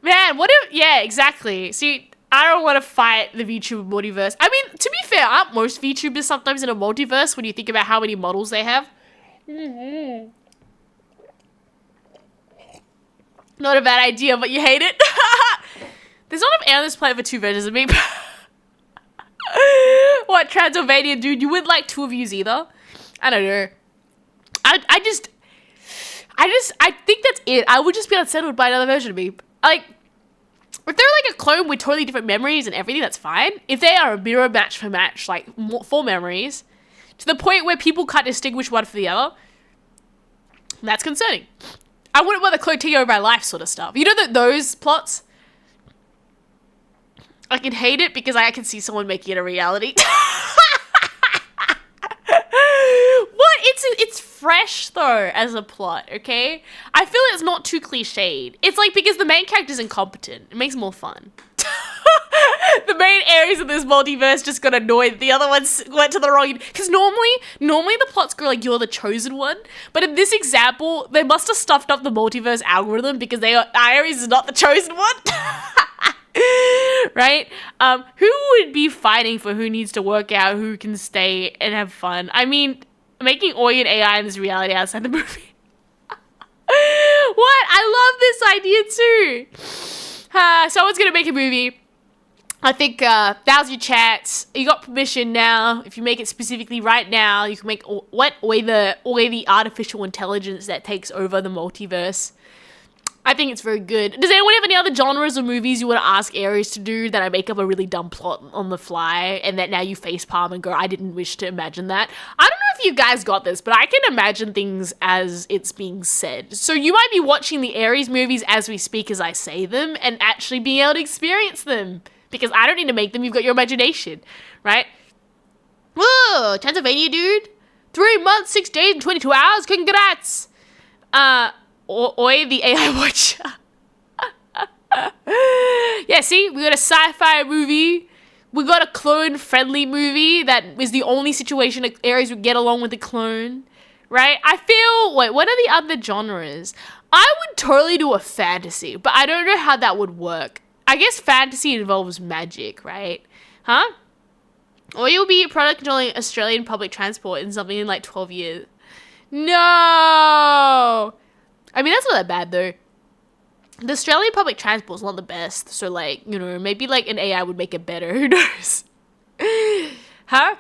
S1: Man, what if... Yeah, exactly. See, I don't want to fight the VTuber multiverse. I mean, to be fair, aren't most VTubers sometimes in a multiverse when you think about how many models they have? Mm-hmm. Not a bad idea, but you hate it. There's not enough air on this planet for two versions of me. What, Transylvania, dude? You wouldn't like two of yous either? I don't know. I think that's it. I would just be unsettled by another version of me. Like, if they're like a clone with totally different memories and everything, that's fine. If they are a mirror match for match, like full memories, to the point where people can't distinguish one from the other, that's concerning. I wouldn't want the clone taking over my life sort of stuff. You know that those plots? I can hate it because I can see someone making it a reality. What? It's fresh though as a plot, okay? I feel it's not too cliched. It's like because the main character's incompetent. It makes it more fun. The main Aries of this multiverse just got annoyed. The other ones went to the wrong... Because normally the plots go like, you're the chosen one. But in this example, they must have stuffed up the multiverse algorithm because Aries is not the chosen one. Right? Who would be fighting for who needs to work out, who can stay and have fun? I mean, making Oi and AI in this reality outside the movie. What? I love this idea too. Someone's gonna make a movie. I think now's your chance. You got permission now. If you make it specifically right now, you can make Oi the artificial intelligence that takes over the multiverse. I think it's very good. Does anyone have any other genres or movies you want to ask Aries to do that I make up a really dumb plot on the fly and that now you facepalm and go, I didn't wish to imagine that? I don't know if you guys got this, but I can imagine things as it's being said. So you might be watching the Aries movies as we speak as I say them and actually being able to experience them. Because I don't need to make them, you've got your imagination, right? Whoa, Transylvania, dude. 3 months, 6 days, and 22 hours, congrats! Oi, the AI watcher. Yeah, see? We got a sci-fi movie. We got a clone-friendly movie that is the only situation that Aries would get along with the clone. Right? I feel... Wait, what are the other genres? I would totally do a fantasy, but I don't know how that would work. I guess fantasy involves magic, right? Huh? Or you'll be product controlling Australian public transport in something in like 12 years. No! I mean, that's not that bad, though. The Australian public transport's not the best. So, like, you know, maybe, like, an AI would make it better. Who knows? Huh?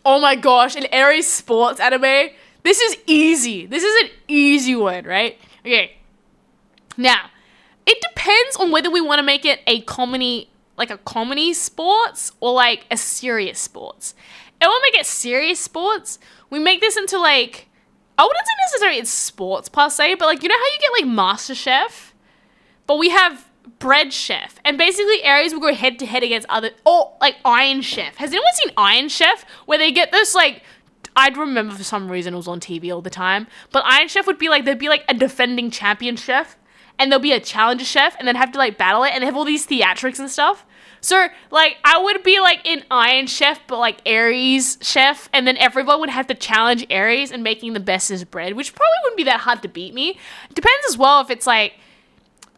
S1: Oh, my gosh. An Aries sports anime? This is easy. This is an easy one, right? Okay. Now, It depends on whether we want to make it a comedy, like a comedy sports, or like a serious sports. If we want to make it serious sports, we make this into like, I wouldn't say necessarily it's sports per se, but like, you know how you get like MasterChef? But we have Bread Chef, and basically Aries will go head to head against other, or like Iron Chef. Has anyone seen Iron Chef? Where they get this like, I'd remember for some reason it was on TV all the time, but Iron Chef would be like, there'd be like a defending champion chef, and there'll be a challenger chef, and then have to like battle it, and they have all these theatrics and stuff. So like, I would be like in Iron Chef, but like Aries Chef, and then everyone would have to challenge Aries in making the bestest bread, which probably wouldn't be that hard to beat me. It depends as well if it's like,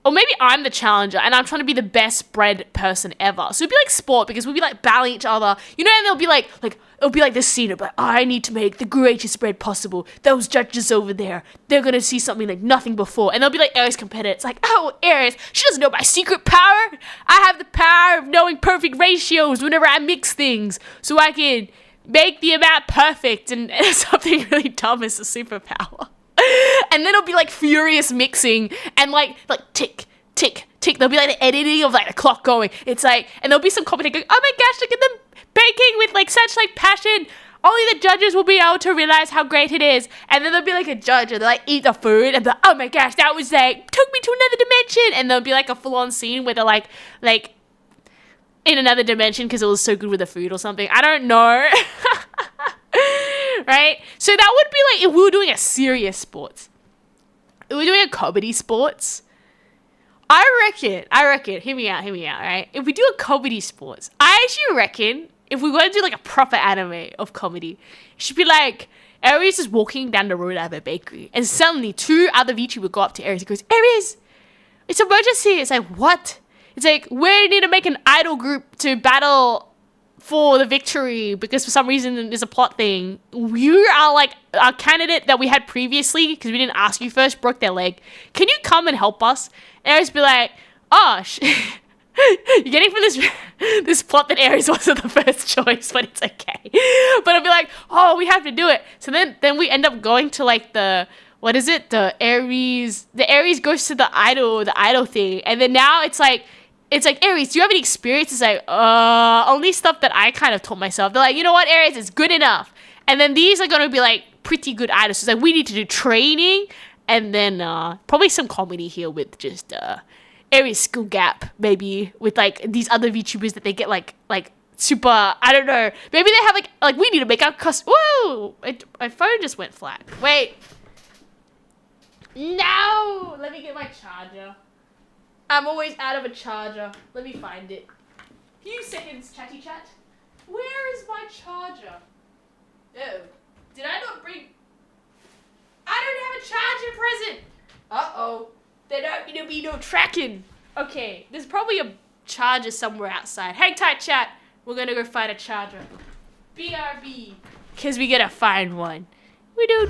S1: or maybe I'm the challenger and I'm trying to be the best bread person ever. So it'd be like sport, because we'd be like battling each other, you know, and they'll be like it'll be like this scene of like, I need to make the greatest bread possible. Those judges over there, they're gonna see something like nothing before. And they'll be like Aries competitors. It's like, oh, Aries, she doesn't know my secret power. I have the power of knowing perfect ratios whenever I mix things, so I can make the amount perfect, and something really dumb is a superpower. And then it'll be like furious mixing and like tick, tick, tick. There'll be like the editing of like the clock going. It's like, and there'll be some commentator going, oh my gosh, look at them baking with like such like passion. Only the judges will be able to realize how great it is. And then there'll be like a judge and they'll like eat the food and be like, oh my gosh, that was like, took me to another dimension. And there'll be like a full on scene where they're like in another dimension because it was so good with the food or something. I don't know. Right? So that would be like if we were doing a serious sports. If we were doing a comedy sports. I reckon, hear me out, right? If we do a comedy sports, I actually reckon if we were to do like a proper anime of comedy, it should be like Aries is walking down the road out of a bakery, and suddenly two other VTubers go up to Aries and goes, Aries, it's emergency. It's like, what? It's like, we need to make an idol group to battle for the victory because for some reason there's a plot thing. You are like our candidate that we had previously because we didn't ask you first, broke their leg. Can you come and help us? And Aries be like, oh, you're getting for this plot that Aries wasn't the first choice, but it's okay. But I'll be like, oh, we have to do it. So then we end up going to like the Aries goes to the idol thing, and then now it's like, Aries, do you have any experience? It's like, only stuff that I kind of taught myself. They're like, you know what, Aries, it's good enough. And then these are going to be like pretty good idols. So it's like, we need to do training and then probably some comedy here with just Aries skill gap, maybe with like these other VTubers that they get like super, I don't know. Maybe they have like we need to make our custom. Whoa! My phone just went flat. Wait. No! Let me get my charger. I'm always out of a charger. Let me find it. Few seconds, chatty chat. Where is my charger? Oh. Did I not bring... I don't have a charger present! Uh-oh. There don't need to be no tracking. Okay, there's probably a charger somewhere outside. Hang tight, chat. We're gonna go find a charger. BRB. Because we gotta find one. We do.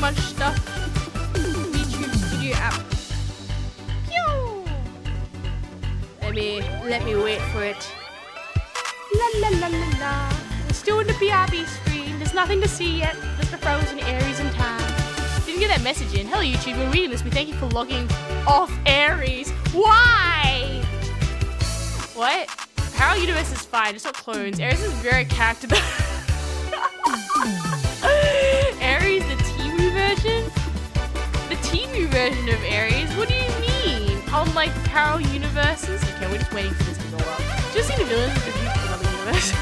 S1: Much stuff. YouTube Studio app. Pew! Let me wait for it. La la la la la. We're still in the BRB screen. There's nothing to see yet. Just the frozen Aries in time. Didn't get that message in. Hello YouTube, we're reading this. We thank you for logging off Aries. Why? What? Parallel Universe is fine. It's not clones. Aries is very character. Aries, the TV version of Aries? What do you mean? Unlike parallel universes? Okay, we're just waiting for this to go up. Just see the villains of another universe.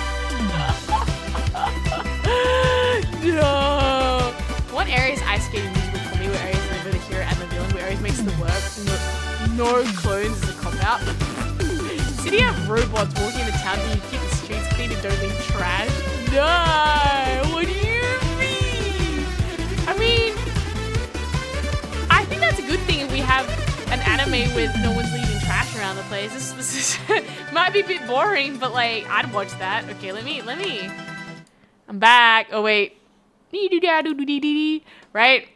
S1: No. One Aries ice skating musical comedy where Aries is never the hero and the villain, where Aries makes the work and no clones is a cop-out. City have robots walking in the town and you keep the streets clean and don't leave trash? No! What do you mean? I mean, anime with no one's leaving trash around the place. This is might be a bit boring, but like I'd watch that. Okay, let me. I'm back. Oh wait. Right?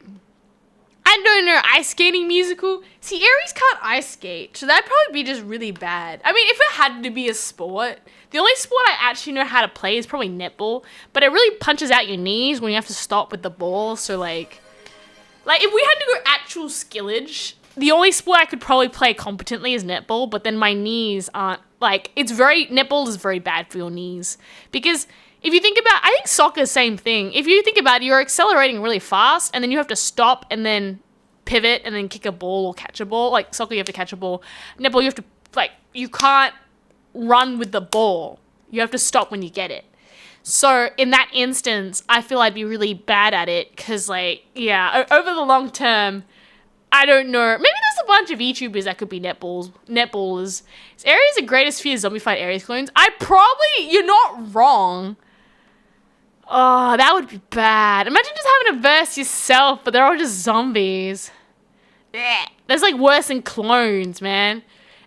S1: I don't know, ice skating musical. See, Aries can't ice skate, so that'd probably be just really bad. I mean, if it had to be a sport, the only sport I actually know how to play is probably netball, but it really punches out your knees when you have to stop with the ball, so like if we had to go actual skillage, the only sport I could probably play competently is netball, but then my knees aren't, like, netball is very bad for your knees, because if you think about, I think soccer is the same thing. If you think about it, you're accelerating really fast, and then you have to stop and then pivot and then kick a ball or catch a ball. Like soccer, you have to catch a ball. Netball, you have to, like, you can't run with the ball. You have to stop when you get it. So in that instance, I feel I'd be really bad at it because, like, yeah, over the long term, I don't know. Maybe there's a bunch of YouTubers that could be netballers. Is Aries the greatest fear zombified Aries clones? You're not wrong. Oh, that would be bad. Imagine just having to verse yourself, but they're all just zombies. That's like worse than clones, man.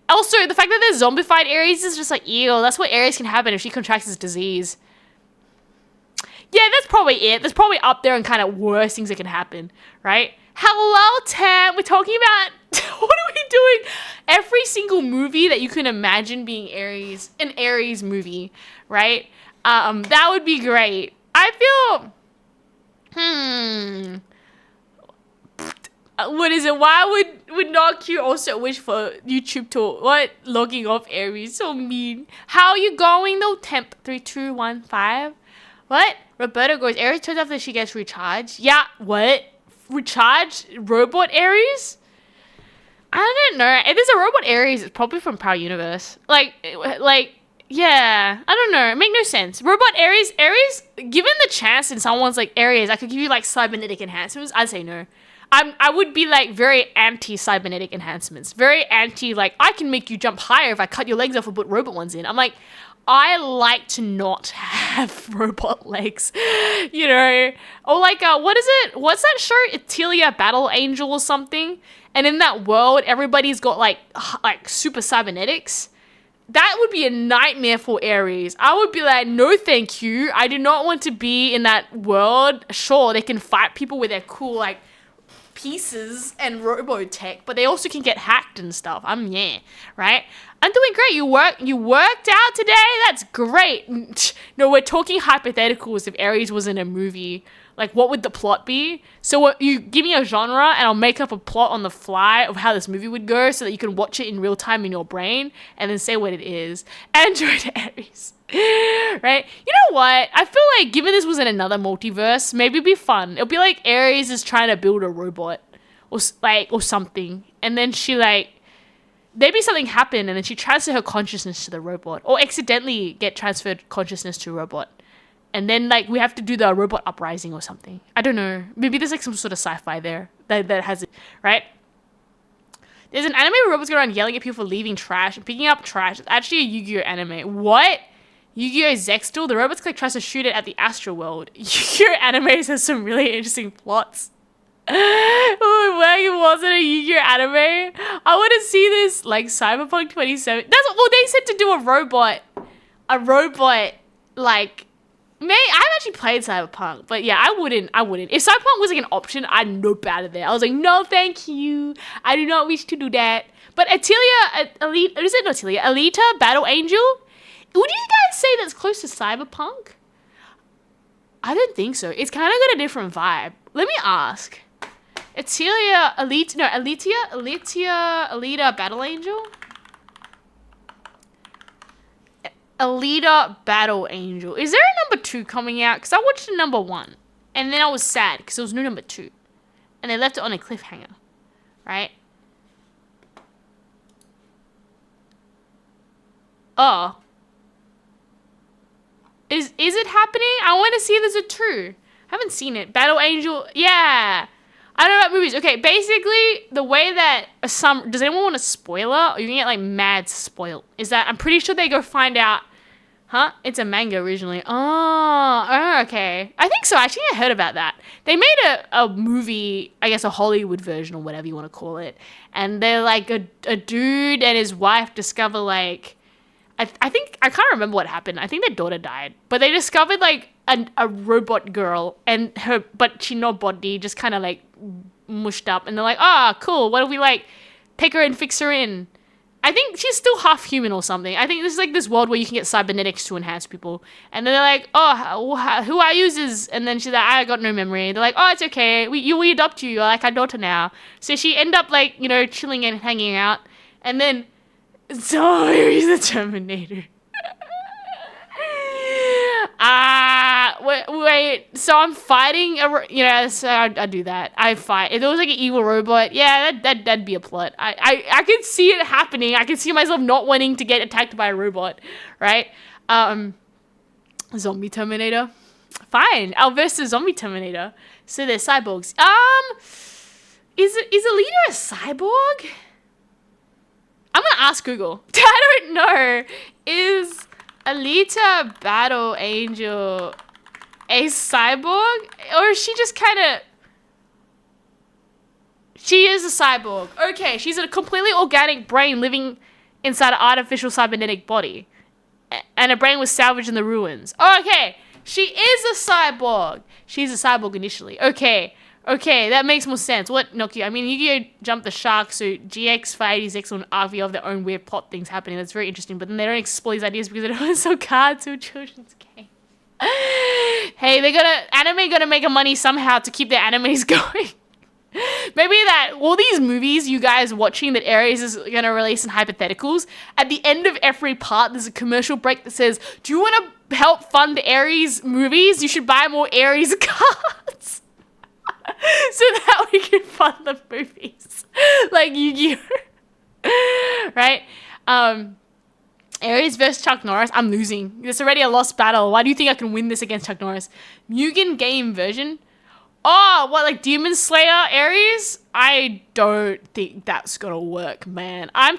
S1: Also, the fact that they're zombified Aries is just like, ew, that's what Aries can happen if she contracts this disease. Yeah, that's probably it. That's probably up there and kind of worst things that can happen, right? Hello, Tam. We're talking about, what are we doing? Every single movie that you can imagine being Aries, an Aries movie, right? That would be great. I feel, what is it? Why would not Q also wish for YouTube to, what? Logging off Aries, so mean. How are you going though? Temp 3215. What? Roberta goes, Aries turns off that she gets recharged. Yeah, what? Recharge robot Aries? I don't know. If there's a robot Aries, it's probably from Power Universe. Like, yeah, I don't know. It make no sense. Robot Aries, given the chance in someone's like Aries, I could give you like cybernetic enhancements. I'd say no. I would be like very anti cybernetic enhancements. Very anti, like, I can make you jump higher if I cut your legs off and put robot ones in. I'm like, I like to not have robot legs, you know? Or like, what is it? What's that show? Atelia Battle Angel or something? And in that world, everybody's got like super cybernetics. That would be a nightmare for Aries. I would be like, no thank you. I do not want to be in that world. Sure, they can fight people with their cool, like, pieces and robotech, but they also can get hacked and stuff. Right? I'm doing great. You worked out today? That's great. No, we're talking hypotheticals. If Aries was in a movie, like, what would the plot be? So what, you give me a genre and I'll make up a plot on the fly of how this movie would go so that you can watch it in real time in your brain and then say what it is. Android Aries. Right? You know what? I feel like given this was in another multiverse, maybe it'd be fun. It'll be like Aries is trying to build a robot or something. And then she, like, maybe something happened and then she transferred her consciousness to the robot, or accidentally get transferred consciousness to a robot. And then, like, we have to do the robot uprising or something. I don't know. Maybe there's, like, some sort of sci-fi there that has it, right? There's an anime where robots go around yelling at people for leaving trash and picking up trash. It's actually a Yu-Gi-Oh anime. What? Yu-Gi-Oh! Zextal? The robot's like tries to shoot it at the astral world. Yu-Gi-Oh! Animes has some really interesting plots. Oh, well, wasn't a Yu-Gi-Oh! Anime? I want to see this, like, Cyberpunk 27. Well, they said to do a robot, like, I've actually played Cyberpunk, but yeah, I wouldn't. If Cyberpunk was like an option, I'd nope out of there. I was like, no, thank you. I do not wish to do that. But Alita Battle Angel? Would you guys say that's close to Cyberpunk? I don't think so. It's kind of got a different vibe. Let me ask. Alita Battle Angel? Alita Battle Angel. Is there a number 2 coming out? Because I watched the number 1. And then I was sad because there was no number 2. And they left it on a cliffhanger. Right? Oh. Is it happening? I want to see if there's a 2. I haven't seen it. Battle Angel. Yeah. I don't know about movies. Okay, basically, the way that does anyone want a spoiler? Or you can get, like, mad spoiled. Is that I'm pretty sure they go find out. Huh? It's a manga originally. Oh, okay. I think so. Actually, I heard about that. They made a movie, I guess a Hollywood version or whatever you want to call it. And they're like a dude and his wife discover like, I think, I can't remember what happened. I think their daughter died. But they discovered like a robot girl and but she not body, just kind of like mushed up. And they're like, oh, cool. What if we like pick her and fix her in? I think she's still half human or something. I think this is like this world where you can get cybernetics to enhance people. And then they're like, oh, who are users? And then she's like, I got no memory. They're like, oh, it's okay. We adopt you. You're like our daughter now. So she end up like, chilling and hanging out. And then, so here's the Terminator. Wait. So I'm fighting so I do that. I fight. If there was like an evil robot, yeah, that'd be a plot. I could see it happening. I could see myself not wanting to get attacked by a robot, right? Zombie Terminator. Fine. I'll versus Zombie Terminator. So they're cyborgs. Is Alita a cyborg? I'm gonna ask Google. I don't know. Is Alita Battle Angel a cyborg? Or is she just kind of... She is a cyborg. Okay, she's a completely organic brain living inside an artificial cybernetic body. And her brain was salvaged in the ruins. Okay, she is a cyborg. She's a cyborg initially. Okay, that makes more sense. What, Nokia? I mean, Yu-Gi-Oh! Jumped the shark, so GX, 580X, and RV have their own weird plot things happening. That's very interesting, but then they don't explore these ideas because they don't want to sell cards to a children's game. Hey, anime gotta make a money somehow to keep their animes going. Maybe that all these movies you guys watching that Aries is gonna release in hypotheticals, at the end of every part there's a commercial break that says, do you want to help fund Aries movies? You should buy more Aries cards. So that we can fund the movies. Like Yu-Gi-Oh! Right? Aries versus Chuck Norris. I'm losing. It's already a lost battle. Why do you think I can win this against Chuck Norris? Mugen game version. Oh, what, like Demon Slayer Aries? I don't think that's gonna work, man. I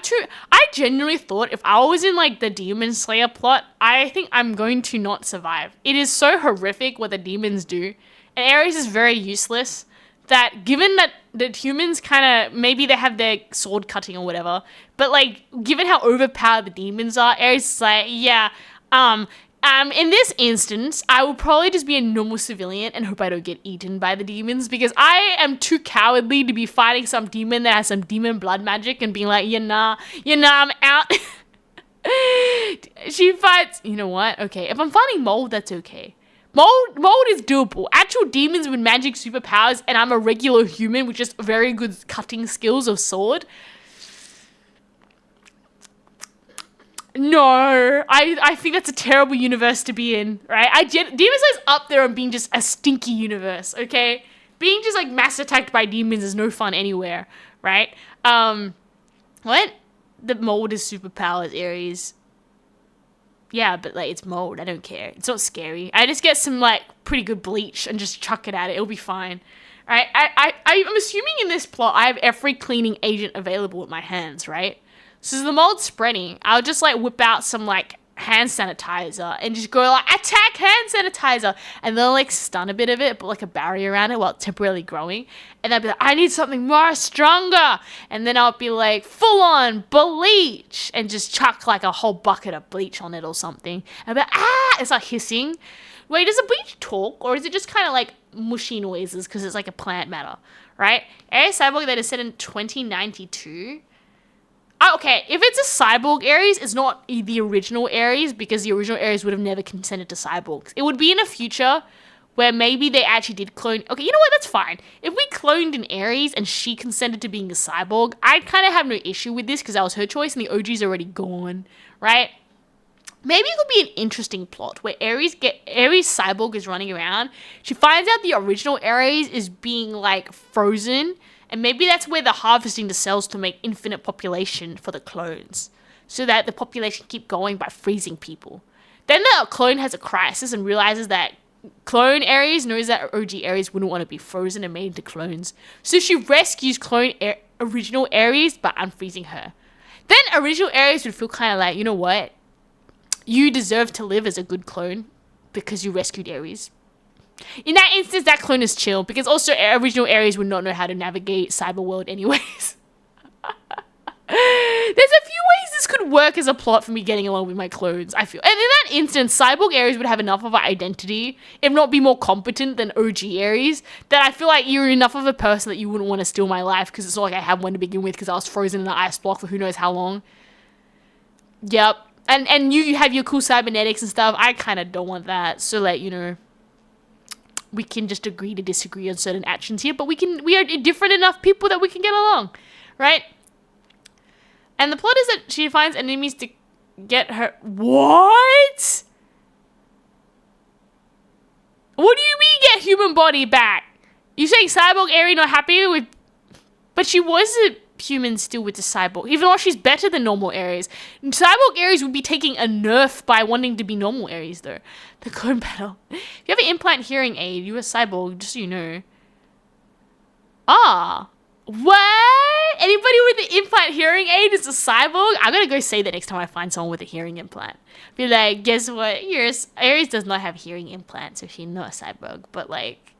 S1: genuinely thought if I was in like the Demon Slayer plot, I think I'm going to not survive. It is so horrific what the demons do. And Aries is very useless. That given that the humans kind of, maybe they have their sword cutting or whatever, but like, given how overpowered the demons are, Aries is like, yeah, in this instance, I will probably just be a normal civilian and hope I don't get eaten by the demons because I am too cowardly to be fighting some demon that has some demon blood magic and being like, nah, I'm out. She fights, you know what? Okay, if I'm fighting Mold, that's okay. Mold is doable. Actual demons with magic superpowers and I'm a regular human with just very good cutting skills of sword. No, I think that's a terrible universe to be in, right? Demon Slayer's up there on being just a stinky universe, okay? Being just like mass attacked by demons is no fun anywhere, right? What? The Mold is superpowers, Aries. Yeah, but like it's Mold. I don't care. It's not scary. I just get some like pretty good bleach and just chuck it at it. It'll be fine. Right? I'm assuming in this plot I have every cleaning agent available at my hands, right? So as the Mold's spreading, I'll just like whip out some like hand sanitizer and just go like attack hand sanitizer and they'll like stun a bit of it, but like a barrier around it while it's temporarily growing. And they'll be like, I need something more stronger. And then I'll be like full on bleach and just chuck like a whole bucket of bleach on it or something. And I'll be like, it's like hissing. Wait, does the bleach talk or is it just kind of like mushy noises because it's like a plant matter, right? Aries Cyborg that is set in 2092. Okay, if it's a cyborg Aries, it's not the original Aries because the original Aries would have never consented to cyborgs. It would be in a future where maybe they actually did clone... Okay, you know what? That's fine. If we cloned an Aries and she consented to being a cyborg, I'd kind of have no issue with this because that was her choice and the OG's already gone, right? Maybe it could be an interesting plot where Aries cyborg is running around. She finds out the original Aries is being like frozen. And maybe that's where they're harvesting the cells to make infinite population for the clones. So that the population keep going by freezing people. Then the clone has a crisis and realizes that clone Aries knows that OG Aries wouldn't want to be frozen and made into clones. So she rescues original Aries by unfreezing her. Then original Aries would feel kind of like, you know what? You deserve to live as a good clone because you rescued Aries. In that instance, that clone is chill because also original Ares would not know how to navigate cyber world anyways. There's a few ways this could work as a plot for me getting along with my clones, I feel. And in that instance, Cyborg Ares would have enough of an identity, if not be more competent than OG Ares, that I feel like you're enough of a person that you wouldn't want to steal my life because it's not like I had one to begin with because I was frozen in an ice block for who knows how long. Yep. And you have your cool cybernetics and stuff. I kind of don't want that. So, like, you know, we can just agree to disagree on certain actions here, but we are different enough people that we can get along, right? And the plot is that she finds enemies to get her... What? What do you mean get human body back? You saying Cyborg Ares not happy with... But she was a human still with the cyborg. Even though she's better than normal Ares. Cyborg Ares would be taking a nerf by wanting to be normal Ares, though. The clone battle. If you have an implant hearing aid, you're a cyborg, just so you know. Ah. What? Anybody with an implant hearing aid is a cyborg? I'm gonna go say that next time I find someone with a hearing implant. Be like, guess what? Ares does not have hearing implants, so she's not a cyborg. But like,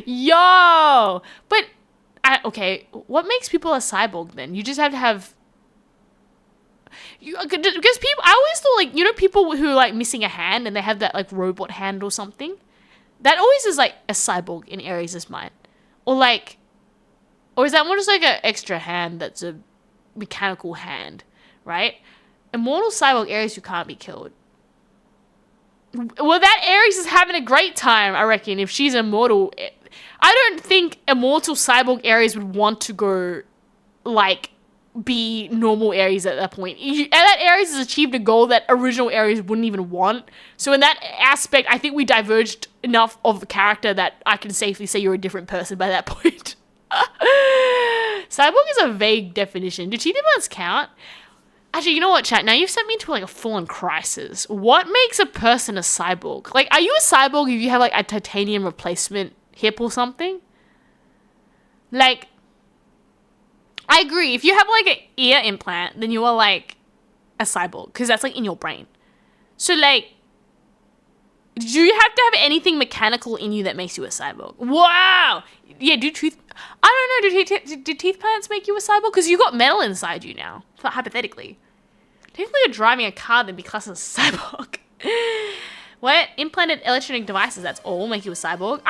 S1: yo! But, okay, what makes people a cyborg then? You just have to have... because people, I always thought, like, you know, people who are like missing a hand and they have that like robot hand or something? That always is like a cyborg in Ares' mind. Or like... Or is that more just like an extra hand that's a mechanical hand, right? Immortal cyborg Ares who can't be killed. Well, that Ares is having a great time, I reckon, if she's immortal. I don't think immortal cyborg Ares would want to go, like, be normal Ares at that point. And that Ares has achieved a goal that original Ares wouldn't even want. So in that aspect, I think we diverged enough of the character that I can safely say you're a different person by that point. Cyborg is a vague definition. Do teeth implants count? Actually, you know what, chat? Now you've sent me into like a full-on crisis. What makes a person a cyborg? Like, are you a cyborg if you have like a titanium replacement hip or something? Like, I agree. If you have like an ear implant, then you are like a cyborg because that's like in your brain. So like, do you have to have anything mechanical in you that makes you a cyborg? Wow. Yeah, I don't know, do teeth plants make you a cyborg? Because you got metal inside you now, hypothetically. Technically, you're driving a car, then be classed as a cyborg. What? Implanted electronic devices, that's all, make you a cyborg?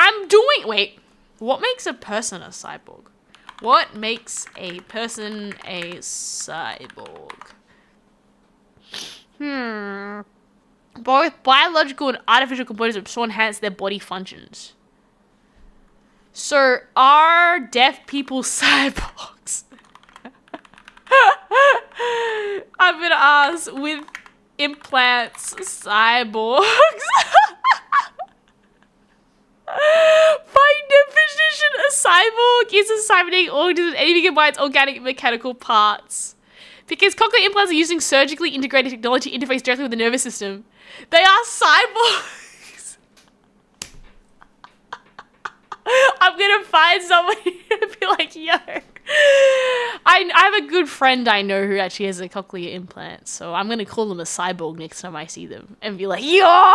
S1: Wait. What makes a person a cyborg? What makes a person a cyborg? Both biological and artificial components will enhance their body functions. So, are deaf people cyborgs? I'm gonna ask, with implants, cyborgs? By definition, a cyborg is a cybernetic organism, anything by its organic and mechanical parts. Because cochlear implants are using surgically integrated technology to interface directly with the nervous system. They are cyborgs. I'm gonna find somebody and be like, yo. I have a good friend I know who actually has a cochlear implant, so I'm gonna call them a cyborg next time I see them and be like, yo.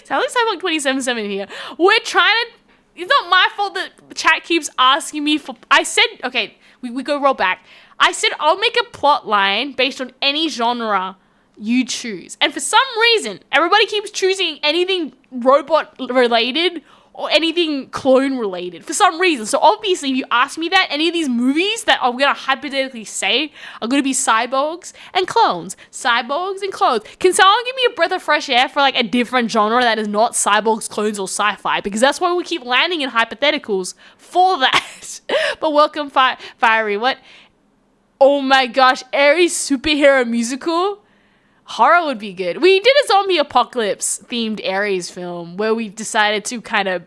S1: Sounds like Cyborg 277 here. We're trying to... It's not my fault that the chat keeps asking me for... I said... Okay, we go roll back. I said I'll make a plot line based on any genre you choose. And for some reason, everybody keeps choosing anything robot-related or anything clone-related. For some reason. So obviously, if you ask me that, any of these movies that I'm going to hypothetically say are going to be cyborgs and clones. Cyborgs and clones. Can someone give me a breath of fresh air for like a different genre that is not cyborgs, clones, or sci-fi? Because that's why we keep landing in hypotheticals for that. But welcome, Fiery. What? Oh my gosh, Ares superhero musical? Horror would be good. We did a zombie apocalypse themed Ares film where we decided to kind of...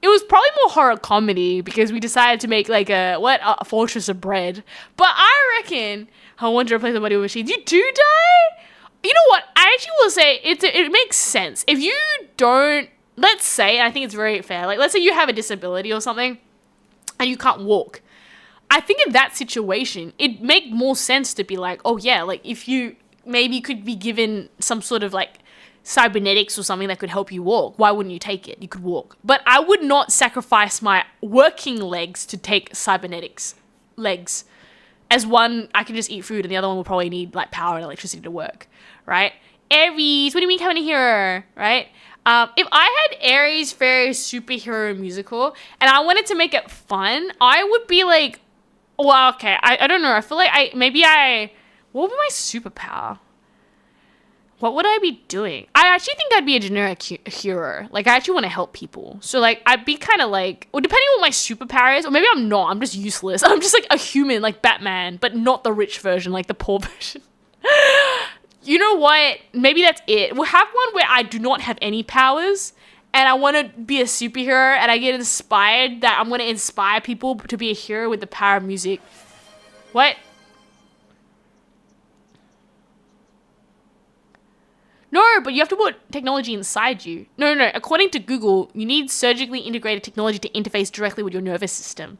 S1: It was probably more horror comedy because we decided to make like a Fortress of Bread. But I reckon I want to replace the body with machines. You do die? You know what? I actually will say it makes sense. If you don't... Let's say, and I think it's very fair, like let's say you have a disability or something and you can't walk. I think in that situation, it'd make more sense to be like, oh yeah, like if you... Maybe you could be given some sort of like cybernetics or something that could help you walk, why wouldn't you take it? You could walk. But I would not sacrifice my working legs to take cybernetics legs. As one, I can just eat food, and the other one will probably need like power and electricity to work, right? Aries, what do you mean coming here, right? If I had Aries Fairy superhero musical and I wanted to make it fun, I would be like, well, okay, I don't know. I feel like what would be my superpower? What would I be doing? I actually think I'd be a generic hero. Like, I actually want to help people. So, like, I'd be kind of like, well, depending on what my superpower is, or maybe I'm not. I'm just useless. I'm just like a human, like Batman, but not the rich version, like the poor version. You know what? Maybe that's it. We'll have one where I do not have any powers, and I want to be a superhero, and I get inspired that I'm going to inspire people to be a hero with the power of music. What? No, but you have to put technology inside you. No. According to Google, you need surgically integrated technology to interface directly with your nervous system.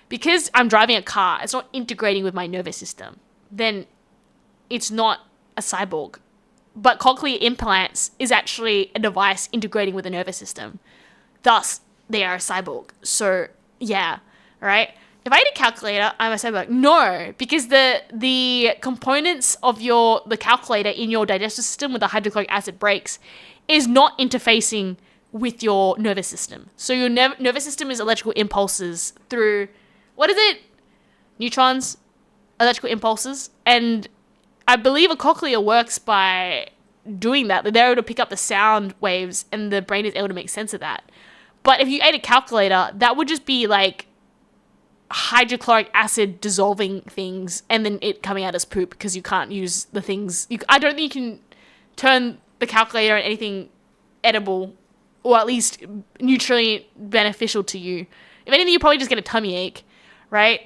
S1: Because I'm driving a car, it's not integrating with my nervous system. Then it's not a cyborg. But cochlear implants is actually a device integrating with the nervous system. Thus, they are a cyborg. So, yeah, right? If I had a calculator, I'm a cyborg. No, because the components of the calculator in your digestive system with the hydrochloric acid breaks is not interfacing with your nervous system. So your nervous system is electrical impulses through, what is it? Neutrons, electrical impulses. And I believe a cochlea works by doing that. They're able to pick up the sound waves and the brain is able to make sense of that. But if you ate a calculator, that would just be like hydrochloric acid dissolving things and then it coming out as poop because you can't use the things. I don't think you can turn the calculator into anything edible or at least nutrient beneficial to you. If anything, you probably just get a tummy ache, right?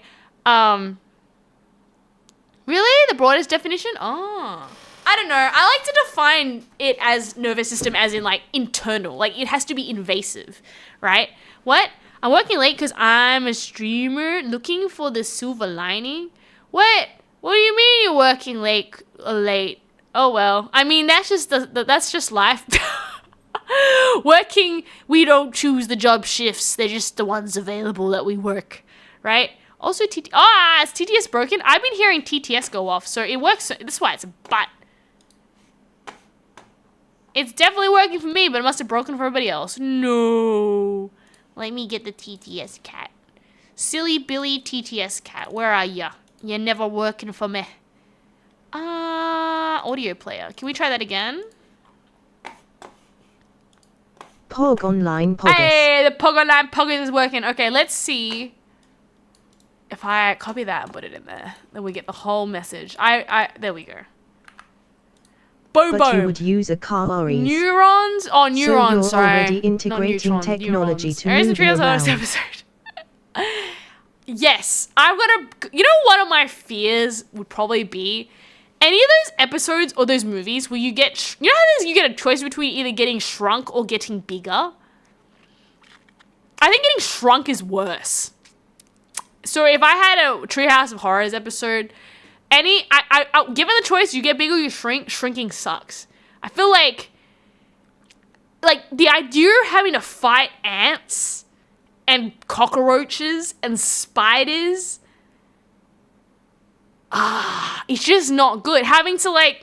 S1: Really? The broadest definition? Oh. I don't know. I like to define it as nervous system as in like internal. Like it has to be invasive, right? What? I'm working late because I'm a streamer looking for the silver lining. What? What do you mean you're working late? Oh well. I mean that's just that's just life. Working, we don't choose the job shifts. They're just the ones available that we work, right? Also, is TTS broken? I've been hearing TTS go off, so it works. That's why it's a butt. It's definitely working for me, but it must have broken for everybody else. No. Let me get the TTS cat. Silly Billy TTS cat, where are ya? You're never working for me. Audio player. Can we try that again?
S2: Pog Online Poggers.
S1: Hey, the Pog Online Poggers is working. Okay, let's see if I copy that and put it in there. Then we get the whole message. There we go. Bobo.
S2: But you would use a car
S1: Neurons? Oh, neurons,
S2: so you're
S1: sorry.
S2: already integrating technology to move you
S1: last
S2: around.
S1: episode. Yes, I've got a... You know, one of my fears would probably be any of those episodes or those movies where you get... You know how you get a choice between either getting shrunk or getting bigger? I think getting shrunk is worse. So if I had a Treehouse of Horrors episode... given the choice, you get bigger or you shrink, shrinking sucks. I feel like the idea of having to fight ants and cockroaches and spiders, it's just not good. Having to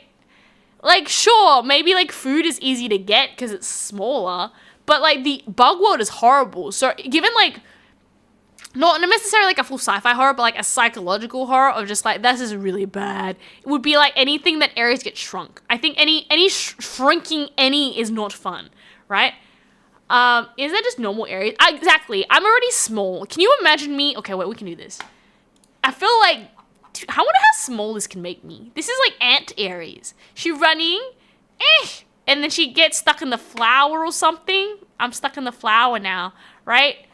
S1: sure, maybe food is easy to get because it's smaller, but the bug world is horrible. So given not necessarily a full sci-fi horror, but a psychological horror of just this is really bad. It would be anything that areas get shrunk. I think any shrinking is not fun, right? Is that just normal areas? Exactly. I'm already small. Can you imagine me? Okay, wait, we can do this. I feel I wonder how small this can make me. This is Aunt Aries. She running, and then she gets stuck in the flower or something. I'm stuck in the flower now, right?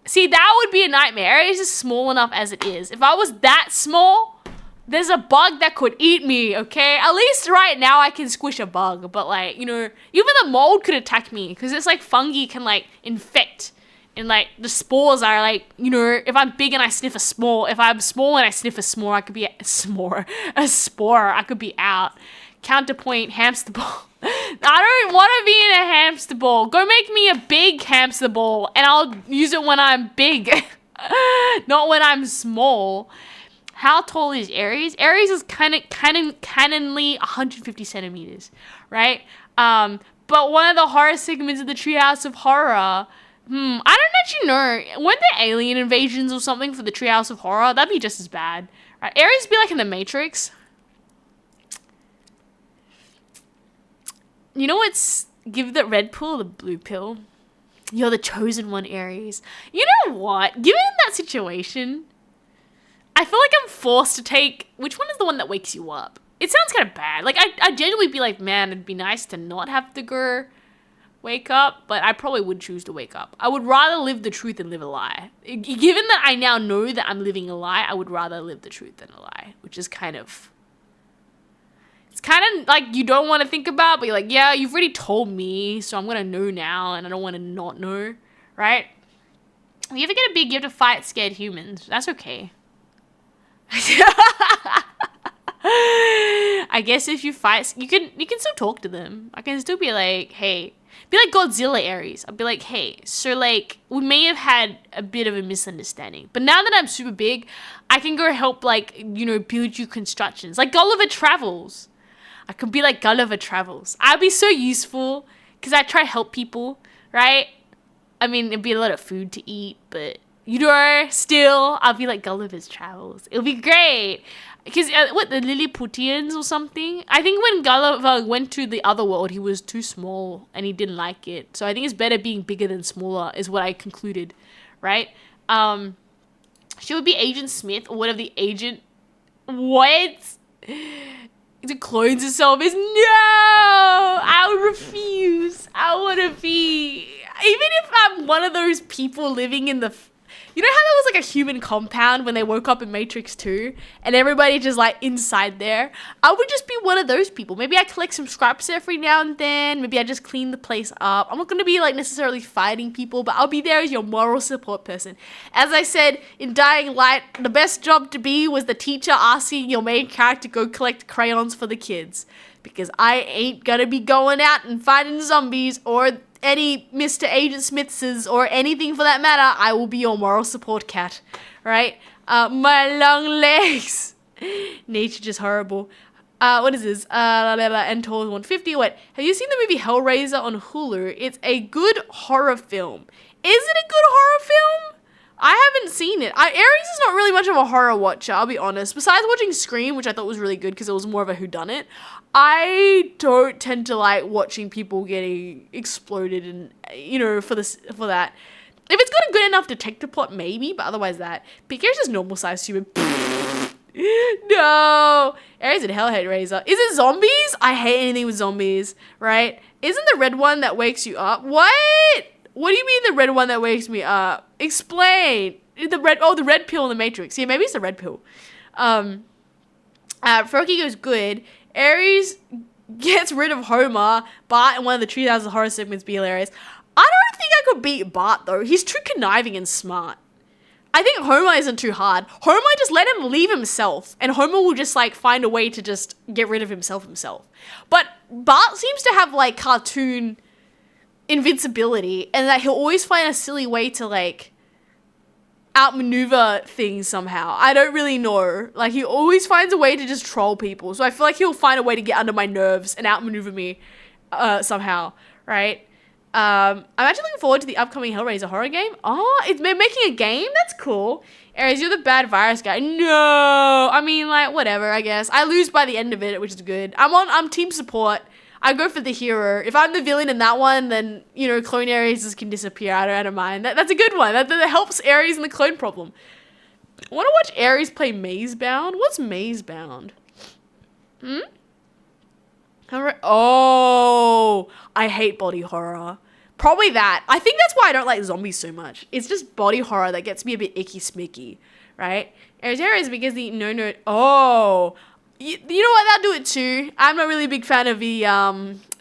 S1: See, that would be a nightmare. Aries is small enough as it is. If I was that small, there's a bug that could eat me, okay? At least right now I can squish a bug. But, even the mold could attack me. Because it's fungi can, infect. And, the spores are, if I'm big and I sniff a spore. If I'm small and I sniff a spore, I could be... A spore. I could be out. Counterpoint, hamster ball. I don't want to be in a hamster ball. Go make me a big hamster ball and I'll use it when I'm big. Not when I'm small. How tall is Aries? Aries is canonly 150 centimeters, right? But one of the horror segments of the Treehouse of Horror, I don't actually know. Weren't there alien invasions or something for the Treehouse of Horror? That'd be just as bad. Right? Aries be like in the Matrix. You know what's... Give the red pill or the blue pill? You're the chosen one, Aries. You know what? Given that situation, I feel like I'm forced to take... Which one is the one that wakes you up? It sounds kind of bad. Like, I'd genuinely be like, man, it'd be nice to not have to go wake up, but I probably would choose to wake up. I would rather live the truth than live a lie. Given that I now know that I'm living a lie, I would rather live the truth than a lie, which is kind of... It's kind of like you don't want to think about, but you're like, yeah, you've already told me, so I'm going to know now, and I don't want to not know, right? If you ever get a big, you have to fight scared humans. That's okay. I guess if you fight, you can still talk to them. I can still be like, hey, be like Godzilla Aries. I'll be like, hey, so like we may have had a bit of a misunderstanding, but now that I'm super big, I can go help like, you know, build you constructions. Like Gulliver Travels. I could be like Gulliver Travels. I'd be so useful because I try to help people, right? I mean, it'd be a lot of food to eat, but you know, still, I'll be like Gulliver's Travels. It'll be great. Because, the Lilliputians or something? I think when Gulliver went to the other world, he was too small and he didn't like it. So I think it's better being bigger than smaller is what I concluded, right? She would be Agent Smith or whatever the agent... What? It clones herself is... No! I would refuse. I want to be... Even if I'm one of those people living in the... You know how there was like a human compound when they woke up in Matrix 2 and everybody just like inside there? I would just be one of those people. Maybe I collect some scraps every now and then. Maybe I just clean the place up. I'm not going to be like necessarily fighting people, but I'll be there as your moral support person. As I said in Dying Light, the best job to be was the teacher asking your main character to go collect crayons for the kids. Because I ain't going to be going out and fighting zombies or any Mr. Agent Smiths or anything for that matter. I will be your moral support cat, right? My long legs. Nature just horrible. What is this? Entor 150. Wait, have you seen the movie Hellraiser on Hulu? It's a good horror film. Is it a good horror film? I haven't seen it. Aries is not really much of a horror watcher, I'll be honest. Besides watching Scream, which I thought was really good because it was more of a whodunit, I don't tend to like watching people getting exploded and, you know, for that. If it's got a good enough detective plot, maybe, but otherwise that. But Aries is normal sized human. No! Aries and Hellraiser. Is it zombies? I hate anything with zombies, right? Isn't the red one that wakes you up? What? What do you mean the red one that wakes me up? Explain. The red pill in the Matrix. Yeah, maybe it's the red pill. Froakie goes good. Aries gets rid of Homer. Bart in one of the Treehouse of Horror segments be hilarious. I don't think I could beat Bart though. He's too conniving and smart. I think Homer isn't too hard. Homer, just let him leave himself and Homer will just like find a way to just get rid of himself. But Bart seems to have like cartoon invincibility and that he'll always find a silly way to like outmaneuver things somehow. I don't really know. Like he always finds a way to just troll people. So I feel like he'll find a way to get under my nerves and outmaneuver me somehow, right? I'm actually looking forward to the upcoming Hellraiser horror game. Oh, they're making a game? That's cool. Aries, you're the bad virus guy. No! I mean, like, whatever, I guess. I lose by the end of it, which is good. I'm team support. I go for the hero. If I'm the villain in that one, then, you know, clone Aries can disappear. I don't mind. That's a good one. That helps Aries in the clone problem. I want to watch Aries play Mazebound. What's Mazebound? Oh, I hate body horror. Probably that. I think that's why I don't like zombies so much. It's just body horror that gets me a bit icky smicky, right? Aries because the no. Oh, you know what? That'll do it too. I'm not really a big fan of the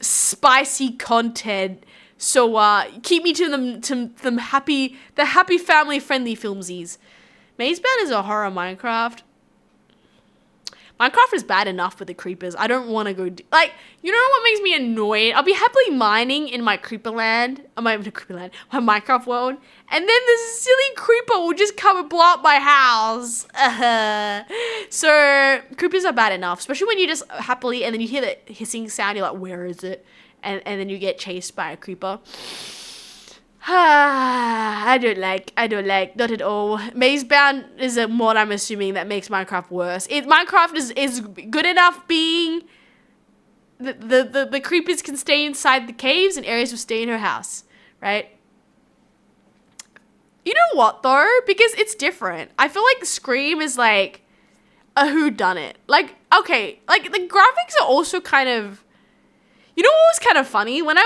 S1: spicy content. So keep me to the happy family friendly filmsies. Mazebound is a horror Minecraft. Minecraft is bad enough with the creepers. I don't want to go like, you know what makes me annoyed? I'll be happily mining in my my Minecraft world, and then this silly creeper will just come and blow up my house. So creepers are bad enough, especially when you just happily and then you hear the hissing sound. You're like, where is it? And then you get chased by a creeper. I don't like, not at all. Mazebound is a mod, I'm assuming, that makes Minecraft worse. Minecraft is good enough being the creepers can stay inside the caves and Aries will stay in her house, right? You know what though? Because it's different. I feel like Scream is like a whodunit. Like, okay, like the graphics are also kind of. You know what was kind of funny? When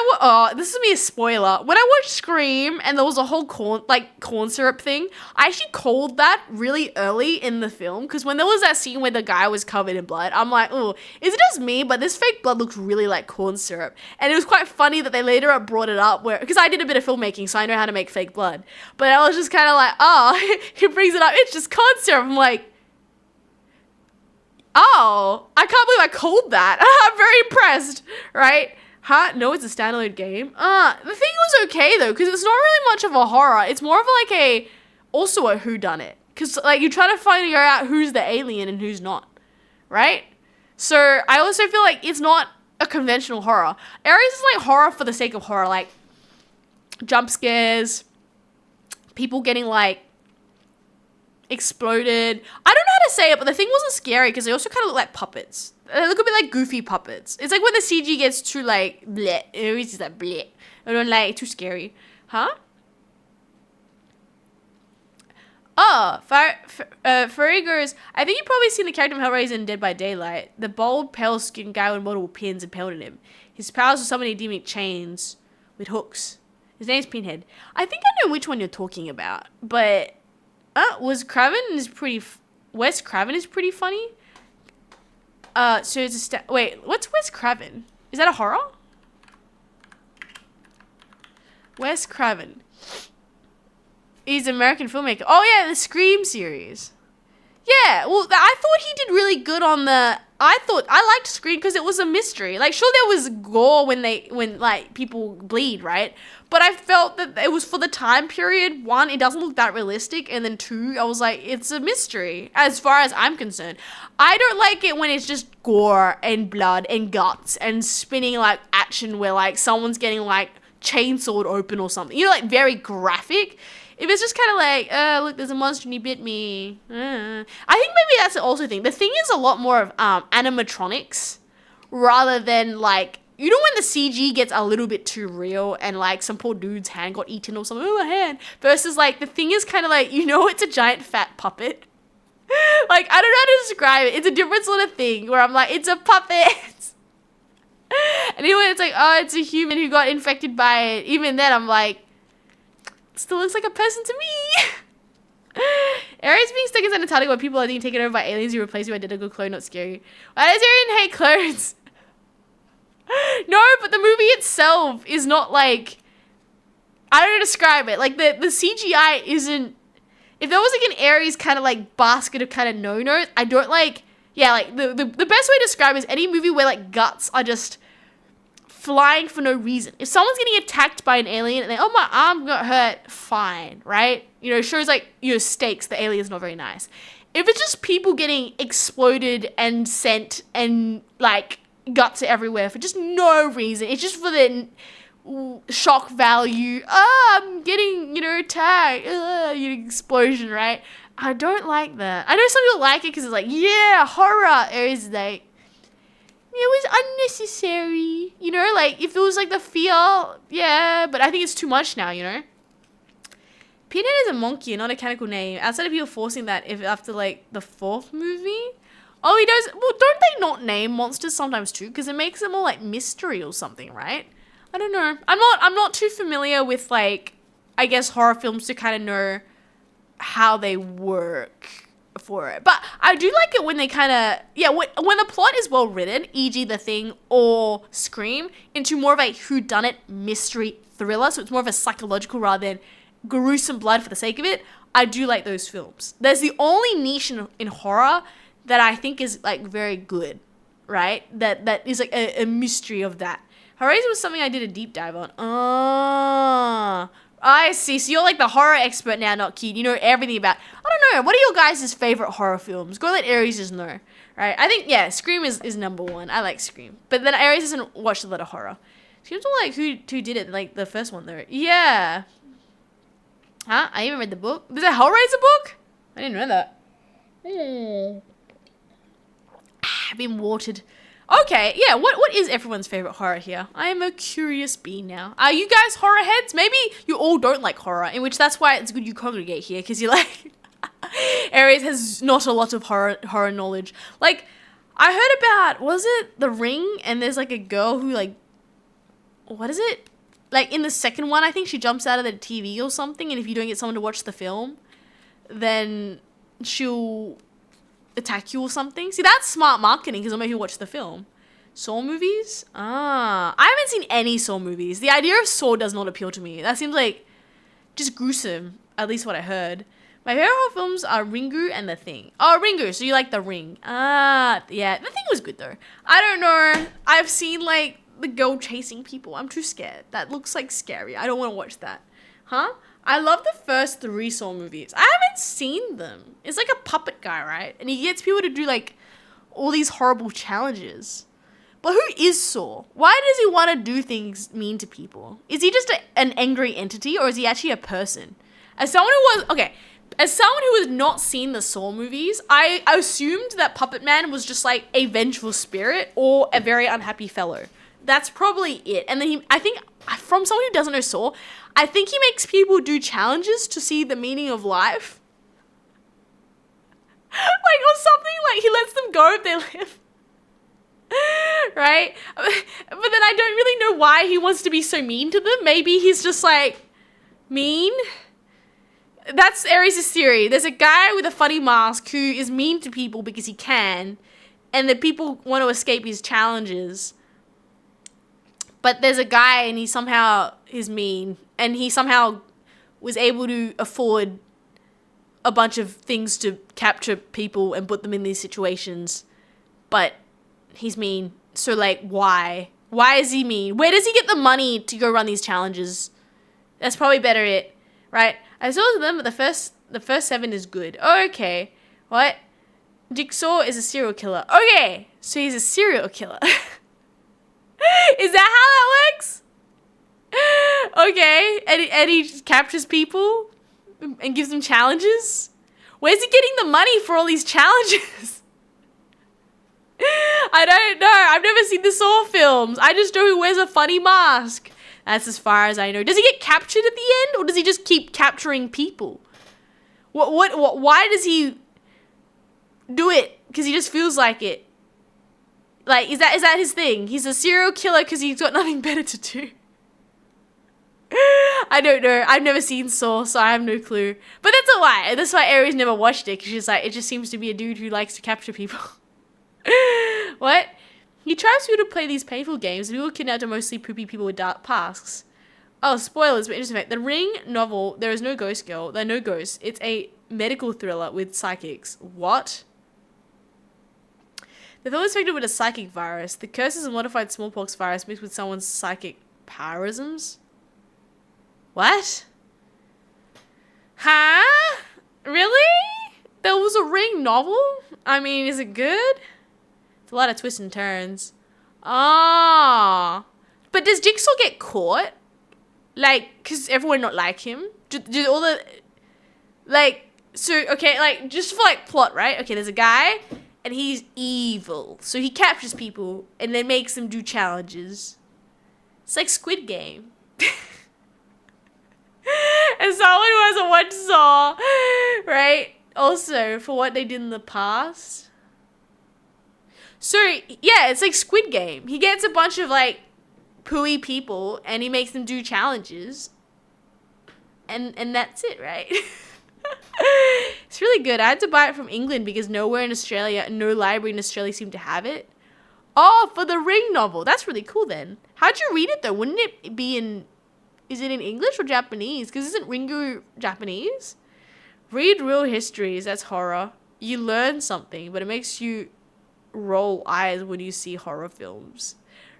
S1: this is me a spoiler. When I watched Scream and there was a whole corn syrup thing, I actually called that really early in the film because when there was that scene where the guy was covered in blood, I'm like, oh, is it just me? But this fake blood looks really like corn syrup. And it was quite funny that they later brought it up because I did a bit of filmmaking, so I know how to make fake blood. But I was just kind of like, oh, he brings it up. It's just corn syrup. I'm like, oh, I can't believe I called that. I'm very impressed, right? Huh? No, it's a standalone game. The thing was okay though, because it's not really much of a horror. It's more of like also a whodunit. Because like you're trying to figure out who's the alien and who's not, right? So I also feel like it's not a conventional horror. Aries is like horror for the sake of horror, like jump scares, people getting like exploded. I don't know how to say it, but the thing wasn't scary because they also kind of look like puppets. They look a bit like goofy puppets. It's like when the CG gets too like bleh. It's just like bleh. I don't like too scary. Huh? Oh, Furry goes, I think you've probably seen the character from Hellraiser in Dead by Daylight. The bold, pale-skinned guy with multiple pins impaled in him. His powers are summoning demonic chains with hooks. His name's Pinhead. I think I know which one you're talking about, but Wes Craven is pretty funny. So it's wait, what's Wes Craven? Is that a horror? Wes Craven. He's an American filmmaker. Oh yeah, the Scream series. Yeah, well, I thought he did really good on the. I liked Scream because it was a mystery. Like, sure, there was gore when like people bleed, right? But I felt that it was for the time period. One, it doesn't look that realistic, and then two, I was like, it's a mystery as far as I'm concerned. I don't like it when it's just gore and blood and guts and spinning like action where like someone's getting like chainsawed open or something. You know, like very graphic. If it's just kind of like, look, there's a monster and he bit me. I think maybe that's also the thing. The thing is a lot more of animatronics rather than like, you know when the CG gets a little bit too real and like some poor dude's hand got eaten or something, oh, a hand. Versus like, the thing is kind of like, you know, it's a giant fat puppet. Like, I don't know how to describe it. It's a different sort of thing where I'm like, it's a puppet. And even when it's like, oh, it's a human who got infected by it. Even then I'm like, still looks like a person to me. Aries being stuck inside Antarctica where people are being taken over by aliens who replace you by identical clone, not scary. Why does Arian hate clones? No, but the movie itself is not like, I don't know how to describe it. Like the CGI isn't, if there was like an Aries kind of like basket of kind of no-nos, I don't like, yeah, like the best way to describe it is any movie where like guts are just flying for no reason. If someone's getting attacked by an alien and they, oh, my arm got hurt, fine, right? You know, shows like, you know, stakes, the alien's not very nice. If it's just people getting exploded and sent and like guts everywhere for just no reason, it's just for the shock value. I'm getting, you know, attacked, you know, explosion, right? I don't like that. I know some people like it because it's like, yeah, horror. Aries is like, it was unnecessary, you know, like, if it was, like, the fear, yeah, but I think it's too much now, you know? Pinhead is a monkey, not a canonical name. Outside of people forcing that if after, like, the 4th movie? Oh, he does, well, don't they not name monsters sometimes, too? Because it makes it more, like, mystery or something, right? I don't know. I'm not too familiar with, like, I guess horror films to kind of know how they work for it, but I do like it when they kind of, yeah, when the plot is well written, e.g. The Thing or Scream, into more of a whodunit mystery thriller, so it's more of a psychological rather than gruesome blood for the sake of it. I do like those films. There's the only niche in horror that I think is like very good, right? That is like a mystery of that. Hellraiser was something I did a deep dive on. Oh, I see. So you're like the horror expert now, not Keith. You know everything about. I don't know. What are your guys' favorite horror films? Go let Aries just know. Right? I think Scream is number one. I like Scream, but then Aries hasn't watched a lot of horror. Seems like who did it? Like the first one though. Yeah. Huh? I even read the book. There's a Hellraiser book? I didn't know that. I've been watered. Okay, yeah, what is everyone's favorite horror here? I am a curious bee now. Are you guys horror heads? Maybe you all don't like horror, in which that's why it's good you congregate here, because you like... Aries has not a lot of horror knowledge. Like, I heard about, was it The Ring? And there's like a girl who like... What is it? Like in the second one, I think she jumps out of the TV or something, and if you don't get someone to watch the film, then she'll attack you or something. See, that's smart marketing because I'll make you watch the film. Saw movies? I haven't seen any Saw movies. The idea of Saw does not appeal to me. That seems like just gruesome, at least what I heard. My favorite horror films are Ringu and The Thing. Oh, Ringu, so you like The Ring. Yeah, The Thing was good though. I don't know. I've seen like the girl chasing people. I'm too scared. That looks like scary. I don't want to watch that. Huh? I love the first 3 Saw movies. I haven't seen them. It's like a puppet guy, right? And he gets people to do like all these horrible challenges. But who is Saw? Why does he want to do things mean to people? Is he just an angry entity, or is he actually a person? As someone who has not seen the Saw movies, I assumed that Puppet Man was just like a vengeful spirit or a very unhappy fellow. That's probably it. And then I think, from someone who doesn't know Saw, I think he makes people do challenges to see the meaning of life. Like, or something, like he lets them go if they live. Right? But then I don't really know why he wants to be so mean to them. Maybe he's just like, mean? That's Aries' theory. There's a guy with a funny mask who is mean to people because he can, and the people want to escape his challenges. But there's a guy and he somehow is mean, and he somehow was able to afford a bunch of things to capture people and put them in these situations. But he's mean. So like, why? Why is he mean? Where does he get the money to go run these challenges? That's probably better it, right? I saw them, but the first 7 is good. Oh, okay. What? Jigsaw is a serial killer. Okay, so he's a serial killer. Is that how that works? Okay, and he captures people and gives them challenges? Where's he getting the money for all these challenges? I don't know. I've never seen the Saw films. I just know he wears a funny mask. That's as far as I know. Does he get captured at the end, or does he just keep capturing people? What why does he do it? Because he just feels like it. Like, is that his thing? He's a serial killer because he's got nothing better to do. I don't know. I've never seen Saw, so I have no clue. But that's why. That's why Aries never watched it, because she's like, it just seems to be a dude who likes to capture people. What? He tries to play these painful games, and people kidnapped are mostly poopy people with dark pasts. Oh, spoilers, but interesting fact. The Ring novel, there is no ghost girl. There are no ghosts. It's a medical thriller with psychics. What? The film is infected with a psychic virus. The curse is a modified smallpox virus mixed with someone's psychic powerisms. What? Huh? Really? There was a Ring novel? I mean, is it good? It's a lot of twists and turns. Ah. But does Jigsaw get caught? Like, because everyone not like him? Do all the... Like, so, okay, like, just for, like, plot, right? Okay, there's a guy, and he's evil. So he captures people, and then makes them do challenges. It's like Squid Game. And someone who hasn't watched Saw, right? Also, for what they did in the past. So, yeah, it's like Squid Game. He gets a bunch of, like, pooey people, and he makes them do challenges. And that's it, right? It's really good. I had to buy it from England because nowhere in Australia, no library in Australia seemed to have it. Oh, for the Ring novel. That's really cool then. How'd you read it, though? Wouldn't it be in... Is it in English or Japanese? Because isn't Ringu Japanese? Read Real Histories. That's horror. you learn something, but it makes you roll eyes when you see horror films.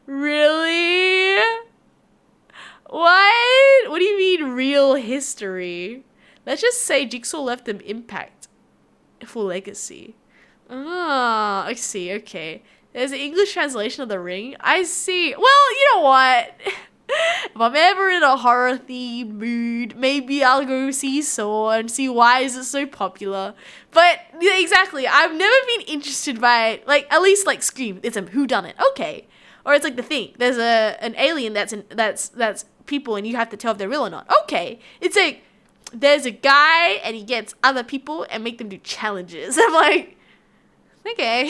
S1: Really? What? What do you mean real history? Let's just say Jigsaw left an impact for legacy. Ah, I see, okay. There's an English translation of The Ring. I see. Well, you know what? If I'm ever in a horror themed mood, maybe I'll go see Saw and see why is it so popular. But yeah, exactly, I've never been interested by, like, at least like Scream. It's a whodunit, okay. Or it's like The Thing. There's an alien that's people and you have to tell if they're real or not. Okay. It's like there's a guy and he gets other people and make them do challenges. I'm like, okay.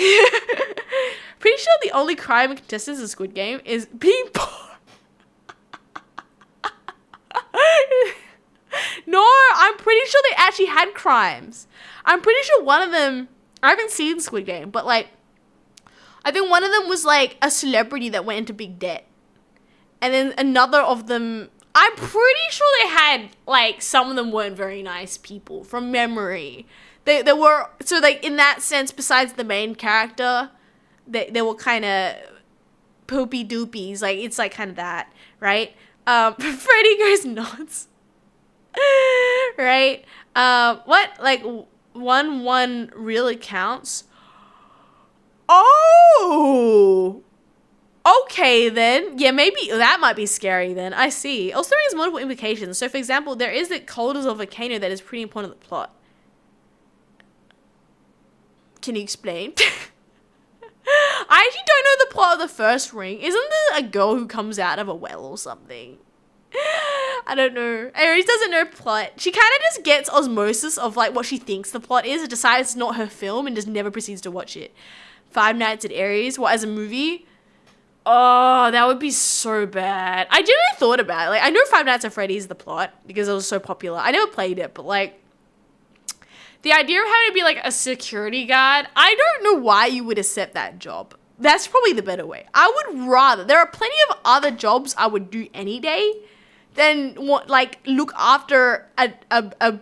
S1: Pretty sure the only crime in contestants in Squid Game is being poor. No, I'm pretty sure they actually had crimes. I'm pretty sure one of them, I haven't seen Squid Game, but like, I think one of them was like a celebrity that went into big debt. And then another of them, I'm pretty sure they had, like, some of them weren't very nice people from memory. They were, so like in that sense, besides the main character, they were kind of poopy doopies. Like, it's like kind of that, right? Freddy goes nuts. Right? What? Like, 1-1 really counts? Oh! Okay, then. Yeah, maybe that might be scary then. I see. Also, there is multiple implications. So, for example, there is the cold as a volcano that is pretty important to the plot. Can you explain? I actually don't know the plot of the first Ring. Isn't there a girl who comes out of a well or something? I don't know. Aries doesn't know plot. She kind of just gets osmosis of like what she thinks the plot is and decides it's not her film and just never proceeds to watch it. Five Nights at Aries, what, as a movie? Oh, that would be so bad. I genuinely thought about it. Like, I know Five Nights at Freddy's is the plot because it was so popular. I never played it, but like, the idea of having to be like a security guard, I don't know why you would accept that job. That's probably the better way. I would rather, there are plenty of other jobs I would do any day than what, like, look after a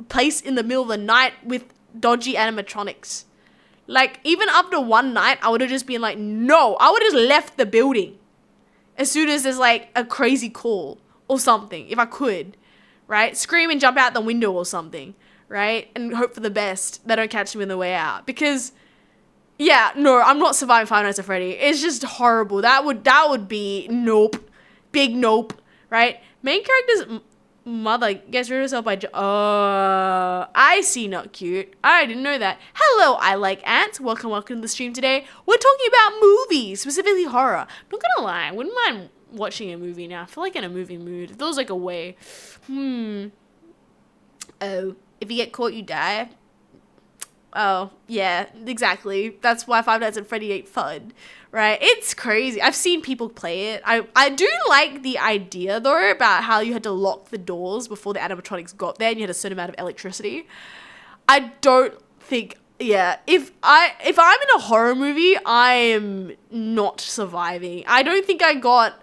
S1: place in the middle of the night with dodgy animatronics. Like, even after one night, I would have just been like, no, I would have just left the building as soon as there's like a crazy call or something, if I could, right? Scream and jump out the window or something, right? And hope for the best. They don't catch me on the way out. Because, yeah, no, I'm not surviving Five Nights at Freddy. It's just horrible. That would be nope. Big nope, right? Main character's mother gets rid of herself by... I see, not cute. I didn't know that. Hello, I like ants. Welcome to the stream today. We're talking about movies, specifically horror. Not gonna lie, I wouldn't mind watching a movie now. I feel like in a movie mood. It feels like a way. Oh, if you get caught, you die. Oh, yeah, exactly. That's why Five Nights at Freddy ain't fun, right? It's crazy. I've seen people play it. I do like the idea, though, about how you had to lock the doors before the animatronics got there and you had a certain amount of electricity. I don't think, yeah, if I'm in a horror movie, I am not surviving. I don't think I got...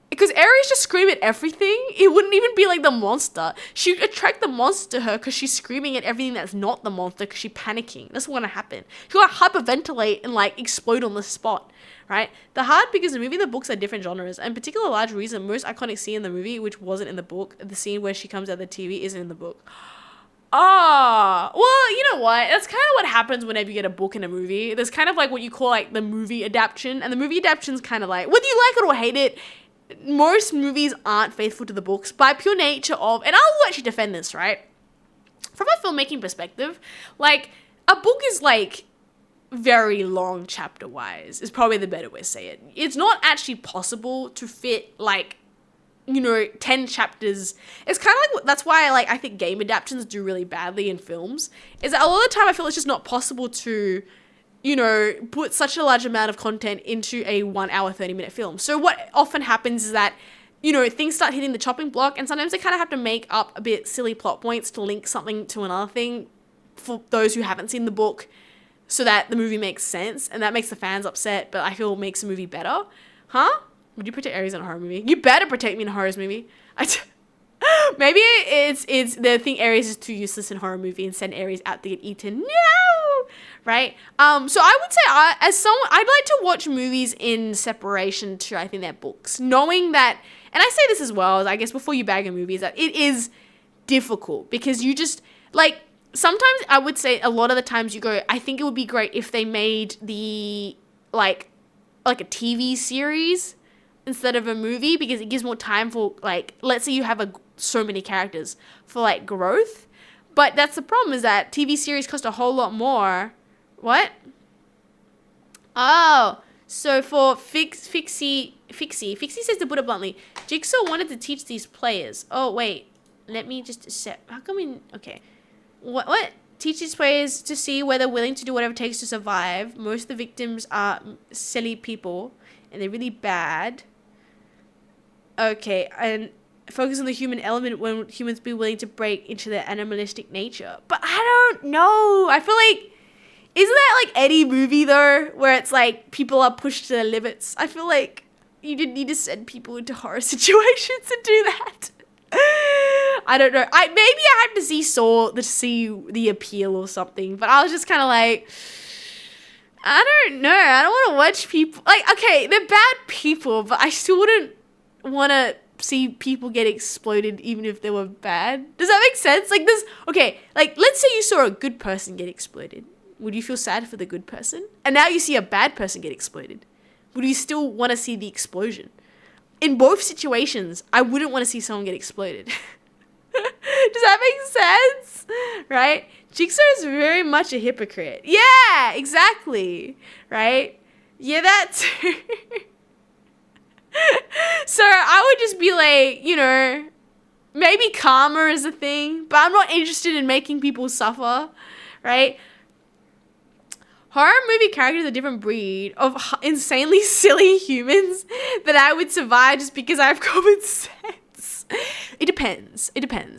S1: Because Aries just scream at everything. It wouldn't even be like the monster. She'd attract the monster to her because she's screaming at everything that's not the monster because she's panicking. That's what's going to happen. She'll like, hyperventilate and like explode on the spot, right? The hard because the movie and the books are different genres. And particular large reason, most iconic scene in the movie, which wasn't in the book, the scene where she comes out of the TV isn't in the book. Ah, well, you know what? That's kind of what happens whenever you get a book and a movie. There's kind of like what you call like the movie adaptation. And the movie adaptation's kind of like, whether you like it or hate it, most movies aren't faithful to the books by pure nature of, and I'll actually defend this, right? From a filmmaking perspective, like, a book is, like, very long chapter-wise, is probably the better way to say it. It's not actually possible to fit, like, you know, 10 chapters. It's kind of like, that's why, like, I think game adaptations do really badly in films, is that a lot of the time I feel it's just not possible to, you know, put such a large amount of content into a 1 hour, 30-minute film. So what often happens is that, you know, things start hitting the chopping block and sometimes they kind of have to make up a bit silly plot points to link something to another thing for those who haven't seen the book so that the movie makes sense, and that makes the fans upset, but I feel it makes the movie better. Huh? Would you protect Aries in a horror movie? You better protect me in a horror movie. Maybe it's the thing. Aries is too useless in horror movie and send Aries out to get eaten. No, right? So I would say, as someone, I'd like to watch movies in separation to, I think, their books, knowing that. And I say this as well, I guess, before you bag a movie, is that it is difficult because you just like. Sometimes I would say a lot of the times you go, I think it would be great if they made the like a TV series instead of a movie, because it gives more time for, like, let's say you have so many characters for like growth. But that's the problem, is that TV series cost a whole lot more. What? Oh, so for Fixie says, to put it bluntly, Jigsaw wanted to teach these players. Oh, wait. Let me just accept. How come in? Okay. What? Teach these players to see where they're willing to do whatever it takes to survive. Most of the victims are silly people, and they're really bad. Okay, and focus on the human element when humans be willing to break into their animalistic nature. But I don't know. I feel like, isn't that like any movie though, where it's like people are pushed to their limits? I feel like you didn't need to send people into horror situations to do that. I don't know. Maybe I had to see Saw to see the appeal or something, but I was just kind of like, I don't know. I don't want to watch people like, okay, they're bad people, but I still wouldn't want to see people get exploded even if they were bad. Does that make sense? Like this, okay, like let's say you saw a good person get exploded. Would you feel sad for the good person? And now you see a bad person get exploded. Would you still want to see the explosion? In both situations, I wouldn't want to see someone get exploded. Does that make sense? Right? Jigsaw is very much a hypocrite. Yeah, exactly. Right? Yeah, that too. So I would just be like, you know, maybe karma is a thing, but I'm not interested in making people suffer. Right? Horror movie characters are a different breed of insanely silly humans that I would survive just because I have common sense. It depends.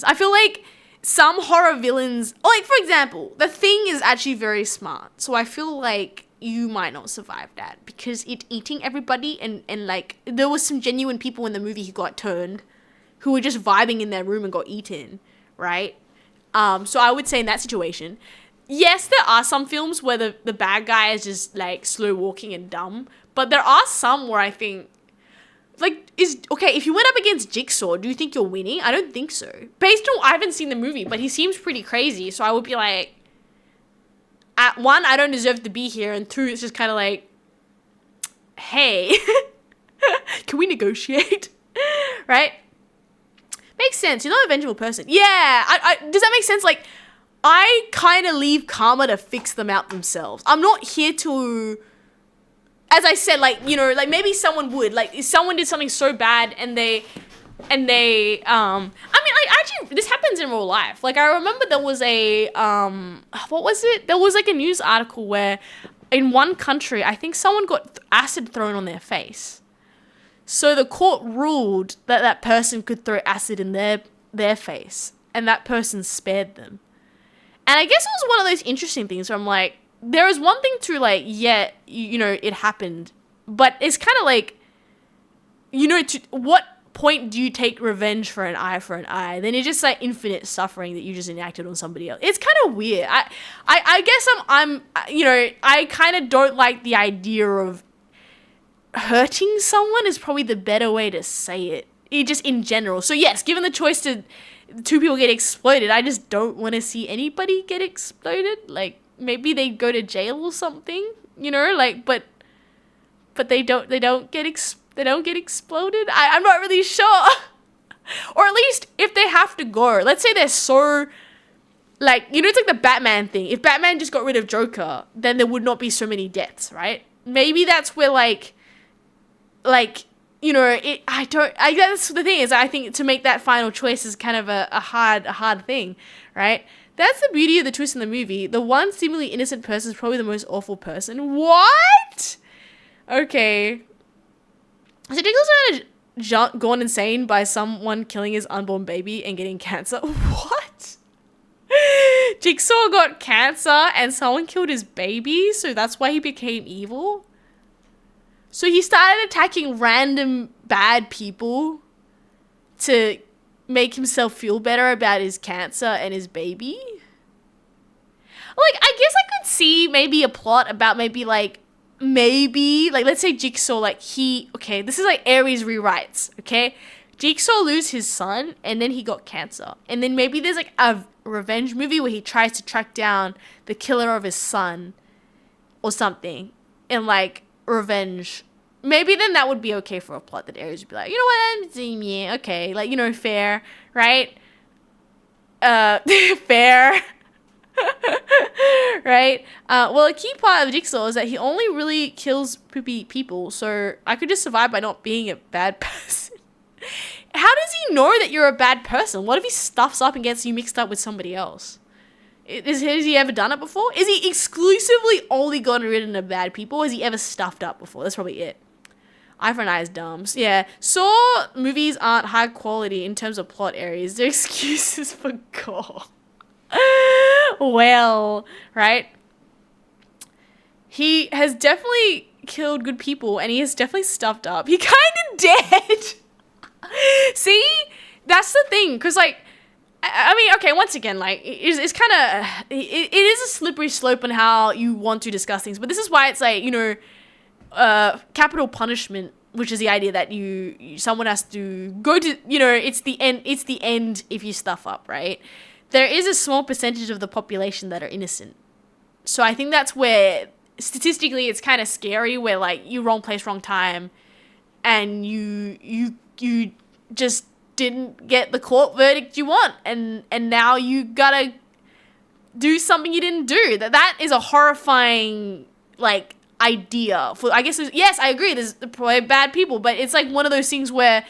S1: I feel like some horror villains, like for example, The Thing is actually very smart. So I feel like you might not survive that because it's eating everybody, and like there was some genuine people in the movie who got turned, who were just vibing in their room and got eaten, right? So I would say in that situation, yes, there are some films where the bad guy is just like slow walking and dumb, but there are some where I think, like, if you went up against Jigsaw, do you think you're winning? I don't think so. Based on, I haven't seen the movie, but he seems pretty crazy, so I would be like, at one, I don't deserve to be here, and two, it's just kind of like, hey, can we negotiate? Right? Makes sense. You're not a vengeful person. Yeah, does that make sense? Like, I kind of leave karma to fix them out themselves. I'm not here to, as I said, like, you know, like maybe someone would, like if someone did something so bad and they, I mean, like actually this happens in real life. Like I remember there was a, what was it? There was like a news article where in one country, I think someone got acid thrown on their face. So the court ruled that that person could throw acid in their face, and that person spared them. And I guess it was one of those interesting things where I'm like, there is one thing to like, yeah, you know, it happened, but it's kind of like, you know, to what point do you take revenge for an eye for an eye? Then it's just like infinite suffering that you just enacted on somebody else. It's kind of weird. I guess I'm, you know, I kind of don't like the idea of hurting someone is probably the better way to say it. It just in general. So yes, given the choice to two people get exploded, I just don't want to see anybody get exploded. Like maybe they go to jail or something, you know, like but they don't get exploded. I'm not really sure. Or at least if they have to go, let's say they're so, like, you know, it's like the Batman thing. If Batman just got rid of Joker, then there would not be so many deaths, right? Maybe that's where like you know, I guess the thing is, I think to make that final choice is kind of a hard thing, right? That's the beauty of the twist in the movie. The one seemingly innocent person is probably the most awful person. What? Okay. So Jigsaw had gone insane by someone killing his unborn baby and getting cancer. What? Jigsaw got cancer and someone killed his baby, so that's why he became evil? So he started attacking random bad people to make himself feel better about his cancer and his baby. Like, I guess I could see maybe a plot about maybe, like, let's say Jigsaw, like, okay, this is like Ares rewrites, okay? Jigsaw lose his son, and then he got cancer. And then maybe there's, like, a revenge movie where he tries to track down the killer of his son or something and, like, revenge. Maybe then that would be okay for a plot that Ares would be like, you know what, yeah, okay, like, you know, fair, right? Fair. Right? Well, a key part of Jigsaw is that he only really kills poopy people, so I could just survive by not being a bad person. How does he know that you're a bad person? What if he stuffs up and gets you mixed up with somebody else? Has he ever done it before? Is he exclusively only gotten rid of bad people? Or has he ever stuffed up before? That's probably it. Eye for an eye is dumb. Yeah, Saw movies aren't high quality in terms of plot areas. They're excuses for gore. Well, right? He has definitely killed good people, and he has definitely stuffed up. He kind of dead. See? That's the thing, because, like, I mean, okay, once again, like, it's kind of, it is a slippery slope on how you want to discuss things, but this is why it's, like, you know, capital punishment, which is the idea that someone has to go to, you know, it's the end if you stuff up, right? There is a small percentage of the population that are innocent. So I think that's where, statistically, it's kind of scary, where, like, you wrong place, wrong time, and you just didn't get the court verdict you want, and now you gotta do something you didn't do. That is a horrifying, like, idea. For, I guess, yes, I agree, there's probably bad people, but it's, like, one of those things where,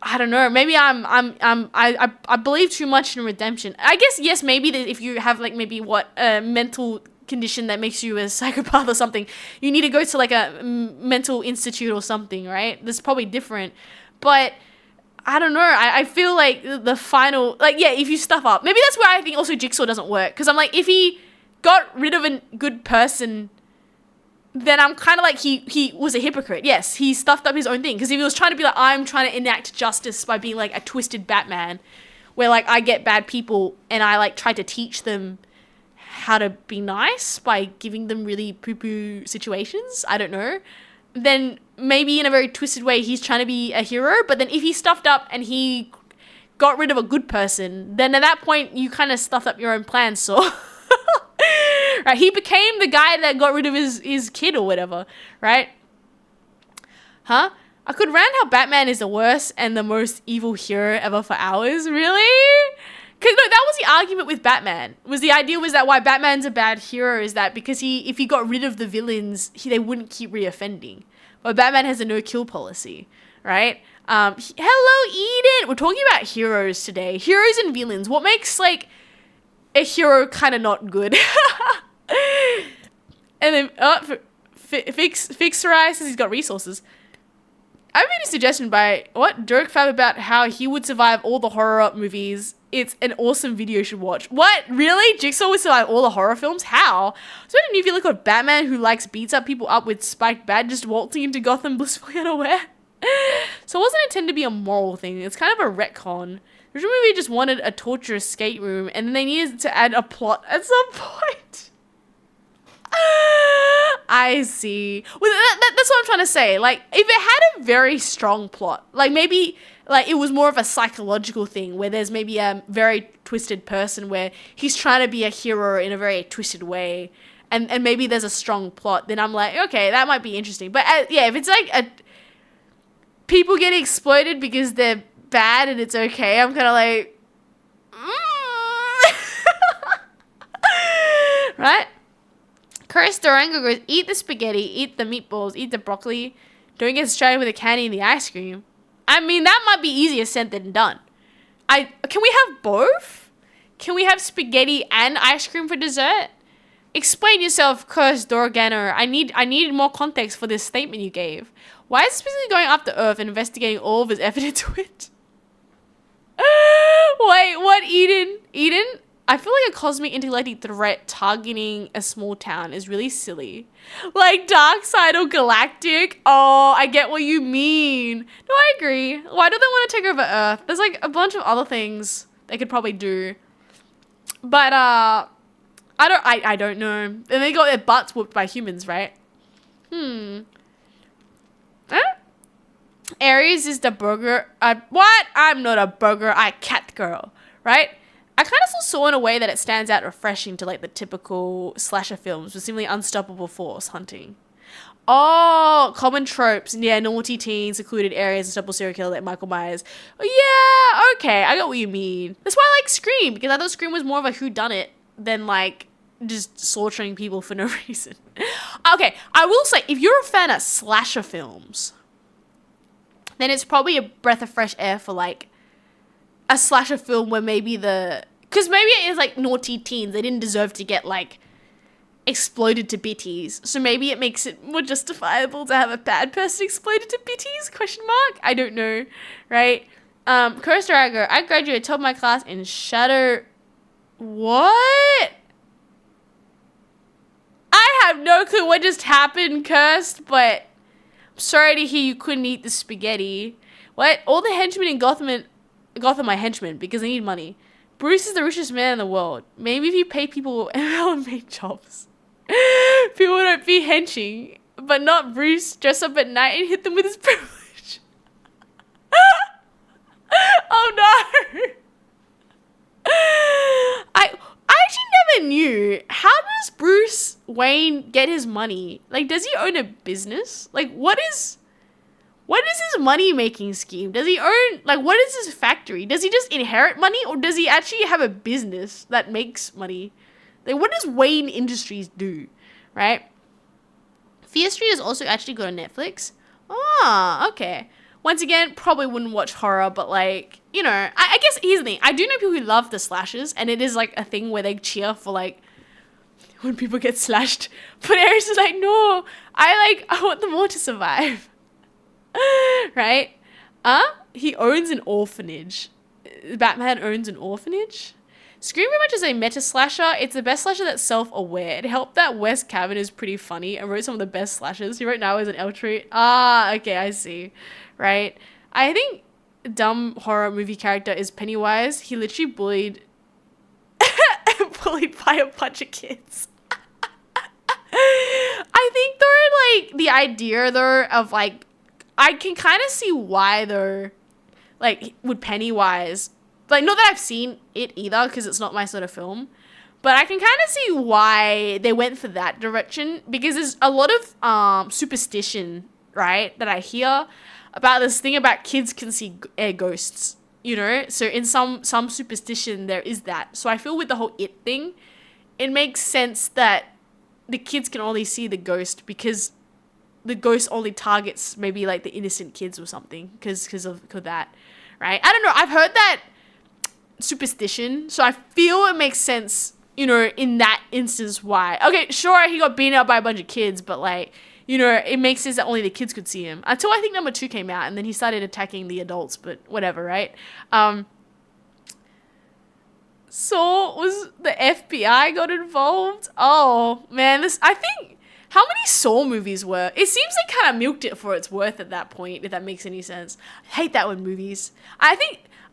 S1: I don't know, maybe I believe too much in redemption. I guess, yes, maybe if you have, like, maybe a mental condition that makes you a psychopath or something, you need to go to, like, a mental institute or something, right? That's probably different. But I don't know, I feel like the final, like, yeah, if you stuff up, maybe that's where I think also Jigsaw doesn't work, because I'm like, if he got rid of a good person, then I'm kind of like, he was a hypocrite. Yes, he stuffed up his own thing. Because if he was trying to be like, I'm trying to enact justice by being like a twisted Batman, where, like, I get bad people and I, like, try to teach them how to be nice by giving them really poo-poo situations, I don't know, then maybe in a very twisted way he's trying to be a hero. But then if he stuffed up and he got rid of a good person, then at that point you kind of stuffed up your own plans, so... Right, he became the guy that got rid of his kid or whatever, right? Huh? I could rant how Batman is the worst and the most evil hero ever for hours, really? Because no, that was the argument with Batman. The idea was that why Batman's a bad hero is that because if he got rid of the villains, they wouldn't keep reoffending. But Batman has a no-kill policy, right? Hello, Eden! We're talking about heroes today. Heroes and villains. What makes, like, a hero kind of not good? And then Fixerai says he's got resources. I made a suggestion by Dirk Fab about how he would survive all the horror movies. It's an awesome video you should watch. What? Really? Jigsaw would survive all the horror films? How? So if you look at Batman who beats up people up with spiked bat, just waltzing into Gotham blissfully unaware. So it wasn't intended to be a moral thing. It's kind of a retcon. The original movie just wanted a torture escape room, and then they needed to add a plot at some point. I see. Well, that's what I'm trying to say. Like, if it had a very strong plot, like maybe like it was more of a psychological thing where there's maybe a very twisted person where he's trying to be a hero in a very twisted way, and maybe there's a strong plot, then I'm like, okay, that might be interesting. But yeah, if it's like people getting exploited because they're bad and it's okay, I'm kind of like, right? Chris Durango goes, eat the spaghetti, eat the meatballs, eat the broccoli. Don't get distracted with the candy and the ice cream. I mean, that might be easier said than done. Can we have both? Can we have spaghetti and ice cream for dessert? Explain yourself, Chris Durango. I need more context for this statement you gave. Why is specifically going up to Earth and investigating all of his effort into it? Wait, what, Eden? Eden? I feel like a cosmic intergalactic threat targeting a small town is really silly. Like Dark Side or Galactic. Oh, I get what you mean. No, I agree. Why do they want to take over Earth? There's like a bunch of other things they could probably do. But I don't know. And they got their butts whooped by humans, right? Huh? Aries is the burger. What? I'm not a burger. I cat girl, right? I kind of saw in a way that it stands out refreshing to like the typical slasher films with seemingly unstoppable force hunting. Oh, common tropes. Yeah, naughty teens, secluded areas, unstoppable serial killer like Michael Myers. Oh, yeah, okay, I got what you mean. That's why I like Scream, because I thought Scream was more of a whodunit than like just slaughtering people for no reason. Okay, I will say, if you're a fan of slasher films, then it's probably a breath of fresh air for like a slasher film where maybe because maybe it is like naughty teens. They didn't deserve to get like exploded to bitties. So maybe it makes it more justifiable to have a bad person exploded to bitties? Question mark? I don't know. Right? Cursed Drago. I graduated top of my class in Shadow. What? I have no clue what just happened, Cursed, but I'm sorry to hear you couldn't eat the spaghetti. What? All the henchmen in Gotham are henchmen because they need money. Bruce is the richest man in the world. Maybe if you pay people ML-made jobs, people don't be henching, but not Bruce. Dress up at night and hit them with his privilege. Oh no! I actually never knew. How does Bruce Wayne get his money? Like, does he own a business? Like, what is his money-making scheme? Does he own, like, what is his factory? Does he just inherit money, or does he actually have a business that makes money? Like, what does Wayne Industries do, right? Fear Street is also actually good on Netflix. Ah, okay. Once again, probably wouldn't watch horror, but, like, you know, I guess here's the thing. I do know people who love the slashes, and it is, like, a thing where they cheer for, like, when people get slashed. But Aries is like, no, I want them all to survive. Right? He owns an orphanage. Batman owns an orphanage? Scream very much is a meta slasher. It's the best slasher that's self-aware. It helped that Wes Craven is pretty funny and wrote some of the best slashers. He wrote Now as an Eltree. Ah, okay, I see. Right? I think dumb horror movie character is Pennywise. He literally bullied by a bunch of kids. I think though, like, the idea though of like, I can kind of see why though, like, with Pennywise, like, not that I've seen it either because it's not my sort of film, but I can kind of see why they went for that direction, because there's a lot of superstition, right, that I hear about this thing about kids can see air ghosts, you know? So in some superstition there is that. So I feel with the whole It thing, it makes sense that the kids can only see the ghost because the ghost only targets maybe like the innocent kids or something because of that, right? I don't know. I've heard that superstition, so I feel it makes sense, you know, in that instance why. Okay, sure, he got beaten up by a bunch of kids, but like, you know, it makes sense that only the kids could see him until I think number 2 came out, and then he started attacking the adults. But whatever, right? Saw was the FBI got involved. Oh man, I think. How many Saw movies were? It seems they kind of milked it for its worth at that point, if that makes any sense. I hate that with movies. I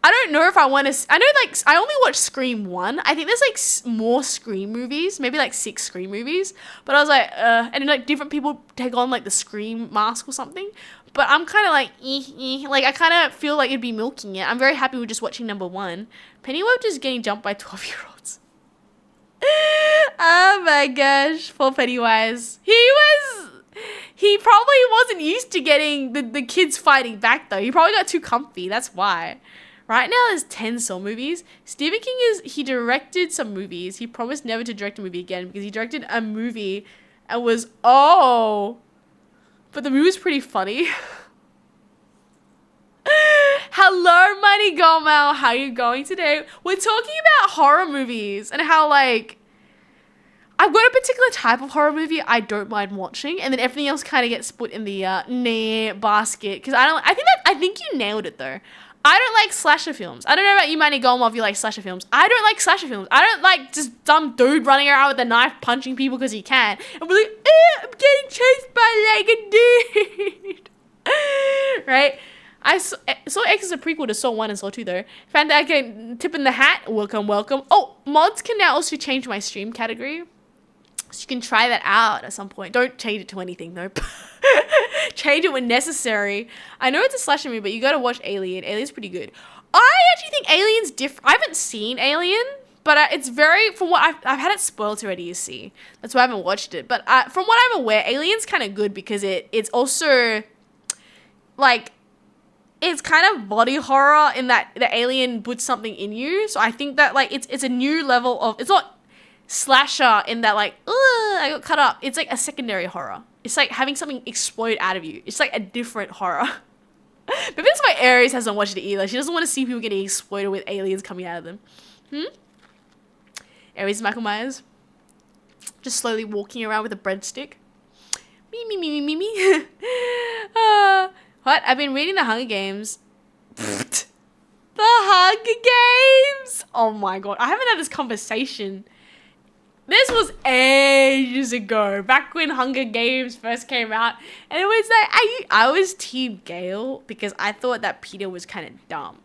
S1: don't know if I want to... I know, like, I only watched Scream 1. I think there's, like, more Scream movies. Maybe, like, 6 Scream movies. But I was like, and then, like, different people take on, like, the Scream mask or something. But I'm kind of like, Like, I kind of feel like it'd be milking it. I'm very happy with just watching number 1. Pennywise is getting jumped by 12-year-olds. Oh my gosh, poor Pennywise. He probably wasn't used to getting the kids fighting back though. He probably got too comfy, that's why. Right now there's 10 Saw movies. Stephen King he directed some movies. He promised never to direct a movie again because he directed a movie and was, but the movie was pretty funny. Hello, Money Gomel. How are you going today? We're talking about horror movies and how, like, I've got a particular type of horror movie I don't mind watching, and then everything else kind of gets put in the nah basket because I think you nailed it though. I don't like slasher films. I don't know about you, Manny Gomov, if you like slasher films. I don't like slasher films. I don't like just some dude running around with a knife punching people because he can. And we're like, I'm getting chased by like a dude. Right? I saw X is a prequel to Saw 1 and Saw 2 though. Found that I can tip in the hat. Welcome, welcome. Oh, mods can now also change my stream category. So you can try that out at some point. Don't change it to anything though. Change it when necessary. I know it's a slasher movie, but you gotta watch Alien. Alien's pretty good. I actually think Alien's different. I haven't seen Alien, but it's very, from what I've had it spoiled already, you see. That's why I haven't watched it. But from what I'm aware, Alien's kind of good because it's also, like, it's kind of body horror in that the alien puts something in you. So I think that, like, it's a new level of, it's not slasher in that, like, I got cut up. It's like a secondary horror. It's like having something explode out of you. It's like a different horror. Maybe that's why Aries hasn't watched it either. She doesn't want to see people getting exploded with aliens coming out of them. Aries Michael Myers. Just slowly walking around with a breadstick. Me. What? I've been reading The Hunger Games. The Hunger Games! Oh my god. I haven't had this conversation. This was ages ago, back when Hunger Games first came out, and it was like, I was Team Gale, because I thought that Peter was kind of dumb.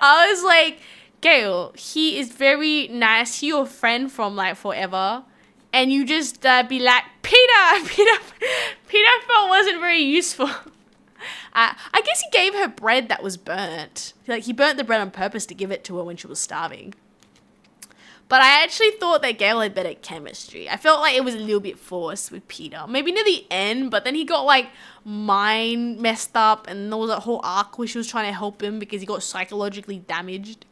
S1: I was like, Gale, he is very nice, he your friend from, like, forever, and you just be like, Peter wasn't very useful. I guess he gave her bread that was burnt. Like, he burnt the bread on purpose to give it to her when she was starving. But I actually thought that Gale had better chemistry. I felt like it was a little bit forced with Peter. Maybe near the end, but then he got, like, mind messed up, and there was that whole arc where she was trying to help him because he got psychologically damaged.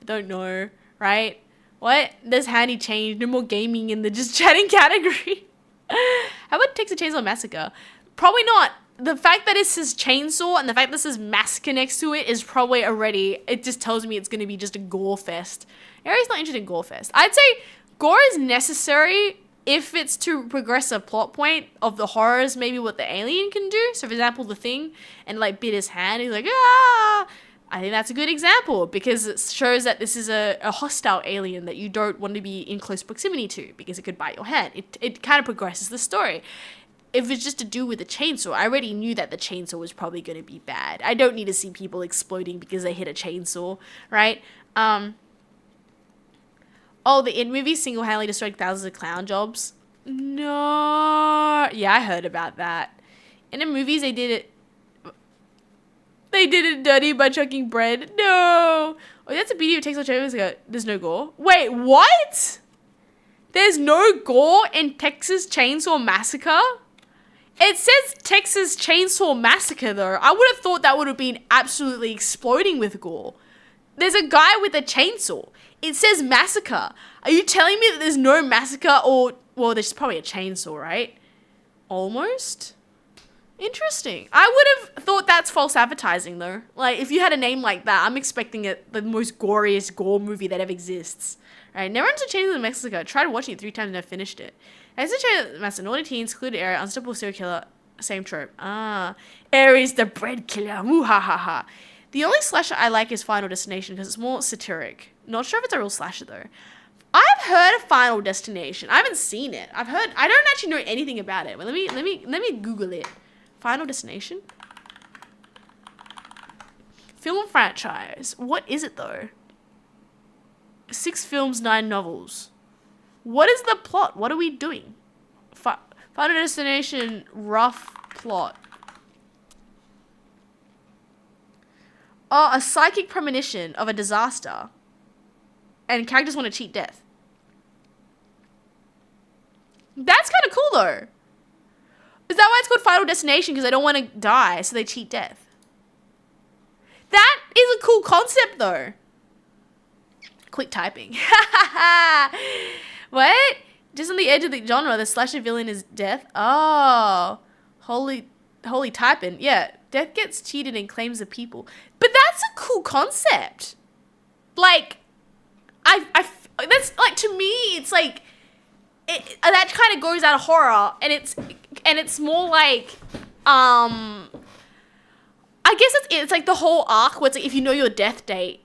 S1: I don't know, right? What? There's handy change. No more gaming in the just chatting category. How about Texas Chainsaw Massacre? Probably not. The fact that it says chainsaw and the fact that it says massacre next to it is probably already, it just tells me it's going to be just a gore fest. Aries not interested in gore fest. I'd say gore is necessary if it's to progress a plot point of the horrors, maybe what the alien can do. So for example, the Thing, and like bit his hand, he's like, ah! I think that's a good example because it shows that this is a hostile alien that you don't want to be in close proximity to because it could bite your hand. It kind of progresses the story. If it's just to do with the chainsaw, I already knew that the chainsaw was probably going to be bad. I don't need to see people exploding because they hit a chainsaw, right? Oh, the It movie single-handedly destroyed thousands of clown jobs. No. Yeah, I heard about that. In the movies, they did it dirty by chucking bread. No. Oh, that's a video of Texas Chainsaw Massacre. There's no gore. Wait, what? There's no gore in Texas Chainsaw Massacre? It says Texas Chainsaw Massacre, though. I would have thought that would have been absolutely exploding with gore. There's a guy with a chainsaw. It says massacre. Are you telling me that there's no massacre or... Well, there's probably a chainsaw, right? Almost? Interesting. I would have thought that's false advertising, though. Like, if you had a name like that, I'm expecting it the most goriest gore movie that ever exists. Right? Never Ends to Chainsaw Massacre. I tried watching it 3 times and I finished it. Texas Chainsaw Massacre, naughty teens, secluded area, unstoppable serial killer, same trope. Aries the bread killer. Woo ha ha ha. The only slasher I like is Final Destination because it's more satiric. Not sure if it's a real slasher though. I've heard of Final Destination. I haven't seen it. I don't actually know anything about it. But let me Google it. Final Destination. Film franchise. What is it though? 6 films, 9 novels. What is the plot? What are we doing? Final Destination rough plot. Oh, a psychic premonition of a disaster. And characters want to cheat death. That's kind of cool though. Is that why it's called Final Destination? Because they don't want to die, so they cheat death. That is a cool concept though. Quick typing. What? Just on the edge of the genre, the slasher villain is death. Oh. Holy typing. Yeah. Death gets cheated and claims the people. But that's a cool concept. Like, that's like, to me, it's like, that kind of goes out of horror, and it's more like, I I guess it's like the whole arc where it's like, if you know your death date,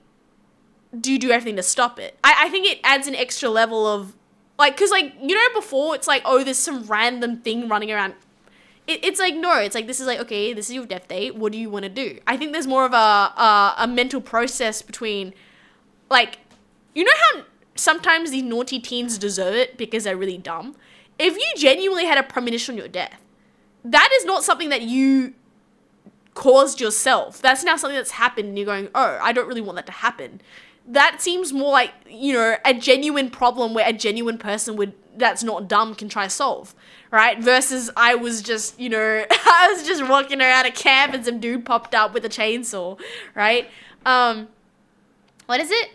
S1: do you do everything to stop it? I think it adds an extra level of, like, because, like, you know, before it's like, oh, there's some random thing running around. It's like, no, it's like, this is like, okay, this is your death date. What do you want to do? I think there's more of a mental process between, like, you know how sometimes these naughty teens deserve it because they're really dumb? If you genuinely had a premonition on your death, that is not something that you caused yourself. That's now something that's happened and you're going, oh, I don't really want that to happen. That seems more like, you know, a genuine problem where a genuine person that's not dumb can try to solve, right? Versus I was just, you know, I was just walking around a camp and some dude popped up with a chainsaw, right? What is it?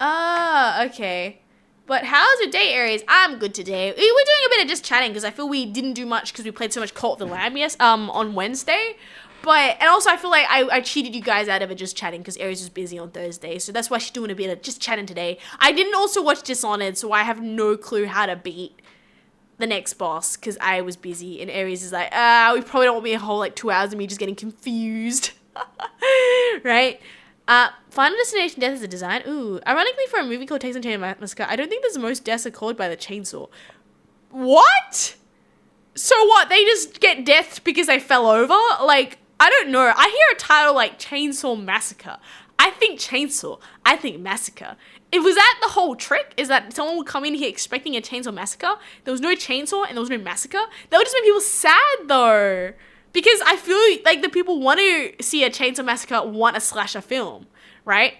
S1: Okay. But how's your day, Aries? I'm good today. We're doing a bit of just chatting because I feel we didn't do much because we played so much Cult of the Lamb on Wednesday. And also I feel like I cheated you guys out of it just chatting because Aries was busy on Thursday. So that's why she's doing a bit of just chatting today. I didn't also watch Dishonored, so I have no clue how to beat the next boss because I was busy. And Aries is like, we probably don't want me a whole like 2 hours of me just getting confused. Right? Final Destination Death is a design. Ooh. Ironically, for a movie called Texas Chainsaw Massacre, I don't think there's most deaths are caused by the chainsaw. What? So what? They just get death because they fell over? Like, I don't know. I hear a title like Chainsaw Massacre. I think chainsaw. I think massacre. Was that the whole trick? Is that someone would come in here expecting a chainsaw massacre? There was no chainsaw and there was no massacre? That would just make people sad though. Because I feel like the people want to see a Chainsaw Massacre, want a slasher film, right?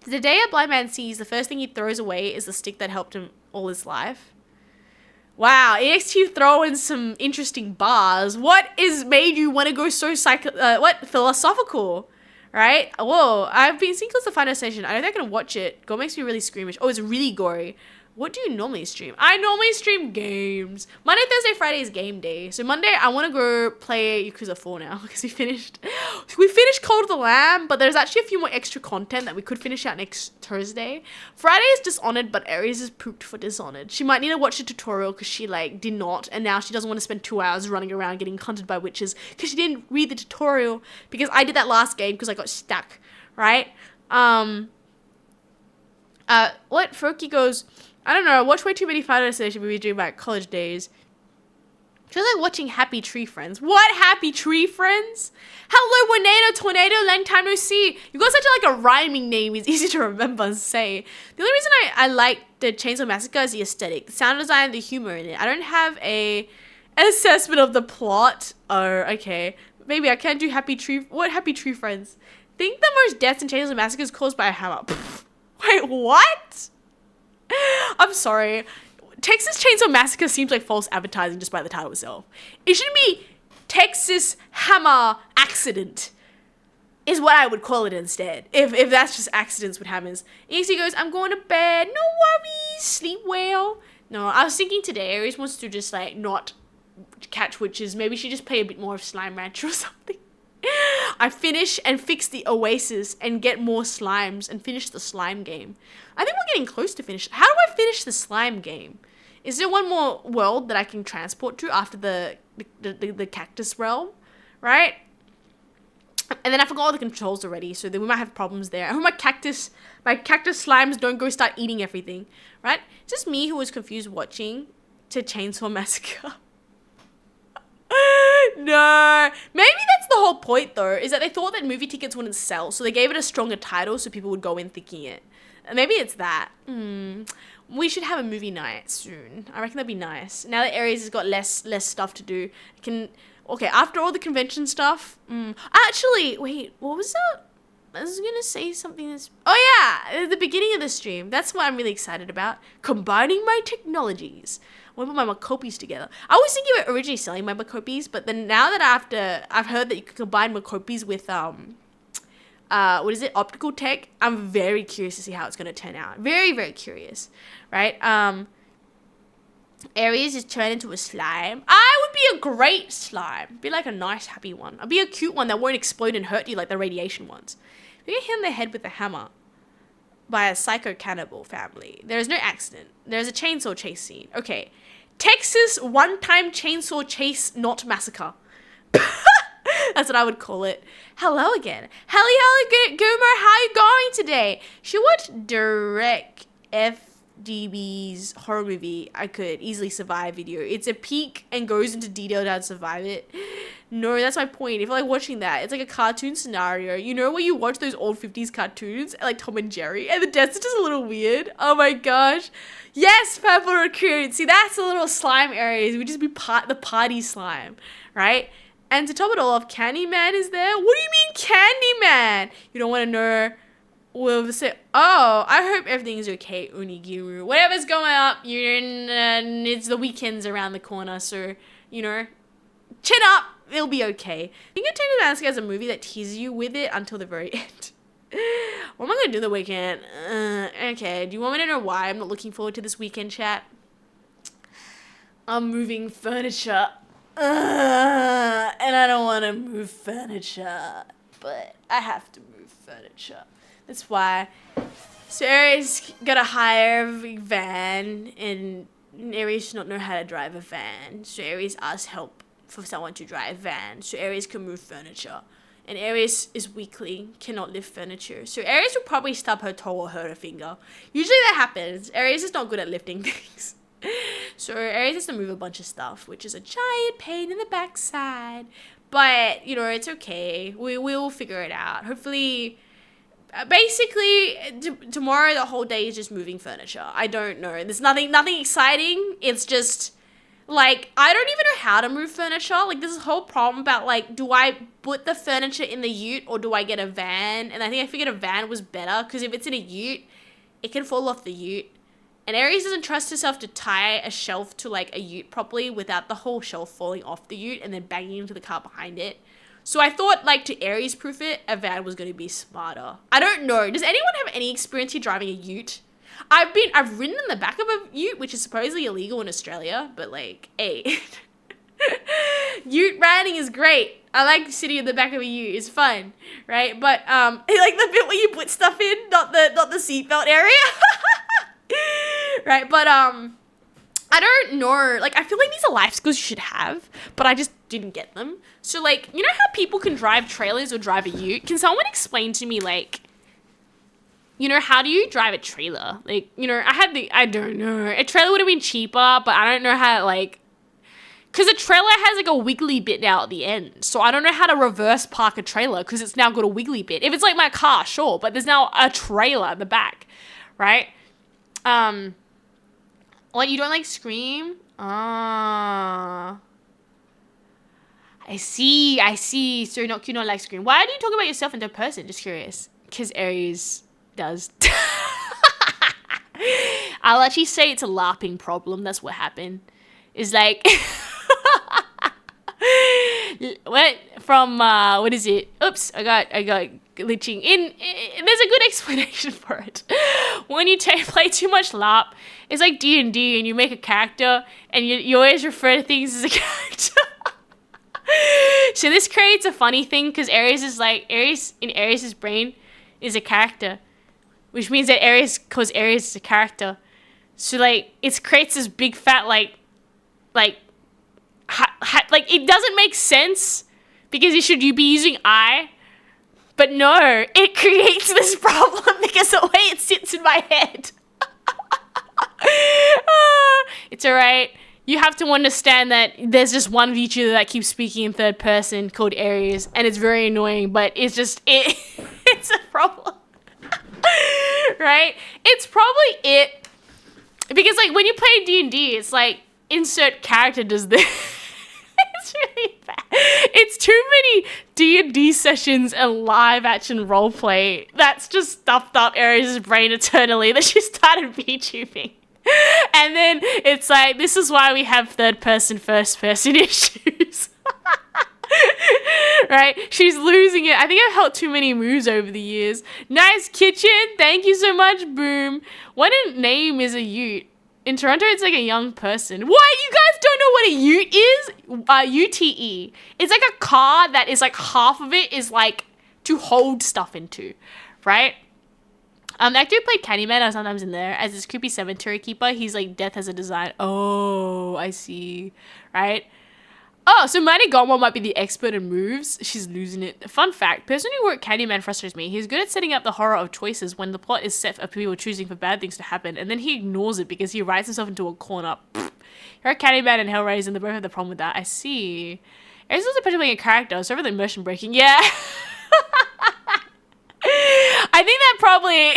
S1: The day a blind man sees, the first thing he throws away is the stick that helped him all his life. Wow, EXT throwing some interesting bars. What is made you want to go so philosophical, right? Whoa, I've been seeing Close to Final Destination. I don't think I can watch it. Gore makes me really squeamish. Oh, it's really gory. What do you normally stream? I normally stream games. Monday, Thursday, Friday is game day. So Monday, I want to go play Yakuza 4 now because we finished Cult of the Lamb, but there's actually a few more extra content that we could finish out next Thursday. Friday is Dishonored, but Aries is pooped for Dishonored. She might need to watch the tutorial because she like did not, and now she doesn't want to spend 2 hours running around getting hunted by witches because she didn't read the tutorial because I did that last game because I got stuck, right? What? Froki goes, I don't know, I watched way too many Final Destination movies during my college days. Feels like watching Happy Tree Friends. What? Happy Tree Friends? Hello, Tornado, long time no see. You got such a rhyming name. It's easy to remember and say. The only reason I like the Chainsaw Massacre is the aesthetic, the sound design, the humor in it. I don't have an assessment of the plot. Oh, okay. Maybe I can't do Happy Tree Friends? Think the most deaths in Chainsaw Massacre is caused by a hammer. Wait, what? I'm sorry. Texas Chainsaw Massacre seems like false advertising just by the title itself. It should be Texas Hammer Accident is what I would call it instead. If that's just accidents what happens. EXT goes, I'm going to bed. No worries. Sleep well. No, I was thinking today Aries wants to just like not catch witches. Maybe she just play a bit more of Slime Rancher or something. I finish and fix the Oasis and get more slimes and finish the slime game. I think we're getting close to finish. How do I finish the slime game? Is there one more world that I can transport to after the cactus realm, right? And then I forgot all the controls already, so then we might have problems there. I hope my cactus slimes don't go start eating everything, right? It's just me who was confused watching to Chainsaw Massacre. No, maybe that's the whole point though, is that they thought that movie tickets wouldn't sell, so they gave it a stronger title so people would go in thinking it. Maybe it's that. We should have a movie night soon. I reckon that'd be nice. Now that Aries has got less stuff to do, okay, after all the convention stuff. Actually, wait, what was that? I was gonna say something oh yeah, at the beginning of the stream. That's what I'm really excited about. Combining my technologies. I want to put my Macopis together. I was thinking about originally selling my Macopis, but then now that I've heard that you can combine Macopis with optical tech, I'm very curious to see how it's going to turn out. Very, very curious, right? Aries is turned into a slime. I would be a great slime. Be like a nice, happy one. I'd be a cute one that won't explode and hurt you like the radiation ones. You get hit in the head with a hammer by a psycho cannibal family. There is no accident. There is a chainsaw chase scene. Okay. Texas one-time chainsaw chase, not massacre. That's what I would call it. Hello again. Helly Goomer, how you going today? Should watch Direct FDB's horror movie I Could Easily Survive video. It's a peek and goes into detail how to survive it. No, that's my point. If I like watching that, it's like a cartoon scenario. You know where you watch those old 50s cartoons, like Tom and Jerry, and the deaths are just a little weird. Oh my gosh. Yes, Purple Raccoon. See, that's the little slime areas. We just be the party slime, right? And to top it all off, Candyman is there. What do you mean Candyman? You don't want to know. We'll say, oh, I hope everything's okay, Unigiru. Whatever's going up, it's the weekends around the corner, so, you know, chin up. It'll be okay. I think Turn to Mask as a movie that teases you with it until the very end. What am I going to do the weekend? Okay, do you want me to know why I'm not looking forward to this weekend, chat? I'm moving furniture. And I don't want to move furniture, but I have to move furniture. That's why. So Aries got to hire a van, and Aries does not know how to drive a van. So Aries asked help for someone to drive a van, so Aries can move furniture. And Aries is weakly, cannot lift furniture. So Aries will probably stub her toe or hurt her finger. Usually that happens. Aries is not good at lifting things. So Aries has to move a bunch of stuff, which is a giant pain in the backside. But, you know, it's okay. We will figure it out. Hopefully, basically, tomorrow the whole day is just moving furniture. I don't know. There's nothing exciting. It's just, like, I don't even know how to move furniture. Like, there's this whole problem about, like, do I put the furniture in the ute or do I get a van? And I think I figured a van was better because if it's in a ute, it can fall off the ute. And Aries doesn't trust herself to tie a shelf to, like, a ute properly without the whole shelf falling off the ute and then banging into the car behind it. So I thought, like, to Aries-proof it, a van was going to be smarter. I don't know. Does anyone have any experience here driving a ute? I've ridden in the back of a ute, which is supposedly illegal in Australia, but, like, hey. Ute riding is great. I like sitting in the back of a ute. It's fun, right? But, like the bit where you put stuff in, not the seatbelt area. Right, but I don't know, like, I feel like these are life skills you should have, but I just didn't get them. So, like, you know how people can drive trailers or drive a ute? Can someone explain to me, like, you know, how do you drive a trailer? Like, you know, I don't know, a trailer would have been cheaper, but I don't know how, like, because a trailer has, like, a wiggly bit now at the end, so I don't know how to reverse park a trailer, because it's now got a wiggly bit. If it's like my car, sure, but there's now a trailer at the back, right? What, you don't like Scream? I see. So you don't like Scream. Why do you talk about yourself in third person? Just curious. Because Aries does. I'll actually say it's a LARPing problem. That's what happened. It's like... what is it? Oops, I got glitching in. There's a good explanation for it. When you play too much LARP, it's like D&D, and you make a character, and you always refer to things as a character. So this creates a funny thing, because Aries in Aries' brain is a character, which means that Aries calls Aries a character. So, like, it creates this big fat, like it doesn't make sense, because you be using I, but no, it creates this problem because the way it sits in my head. It's alright. You have to understand that there's just one of each other that keeps speaking in third person called Aries, and it's very annoying, but it's a problem. Right? It's probably it. Because, like, when you play D&D, it's like, insert character does this. It's really bad. It's too many D&D sessions and live action roleplay that's just stuffed up Aries' brain eternally that she started VTubing. And then it's like, this is why we have third person, first person issues. Right? She's losing it. I think I've held too many moves over the years. Nice kitchen. Thank you so much, Boom. What a name is a ute? In Toronto, it's like a young person. What? You guys don't know what a ute is? UTE. It's like a car that is like half of it is like to hold stuff into, right? The actor who played Candyman, I was sometimes in there as this creepy cemetery keeper. He's like, death has a design. Oh, I see. Right? Oh, so Manny Gomo might be the expert in moves. She's losing it. Fun fact, person who wrote Candyman frustrates me. He's good at setting up the horror of choices when the plot is set for people choosing for bad things to happen, and then he ignores it because he writes himself into a corner. Pfft. Her Candyman and Hellraiser, and they both have the problem with that. I see. Aries was a particularly a character, so really immersion breaking. Yeah. I think that probably...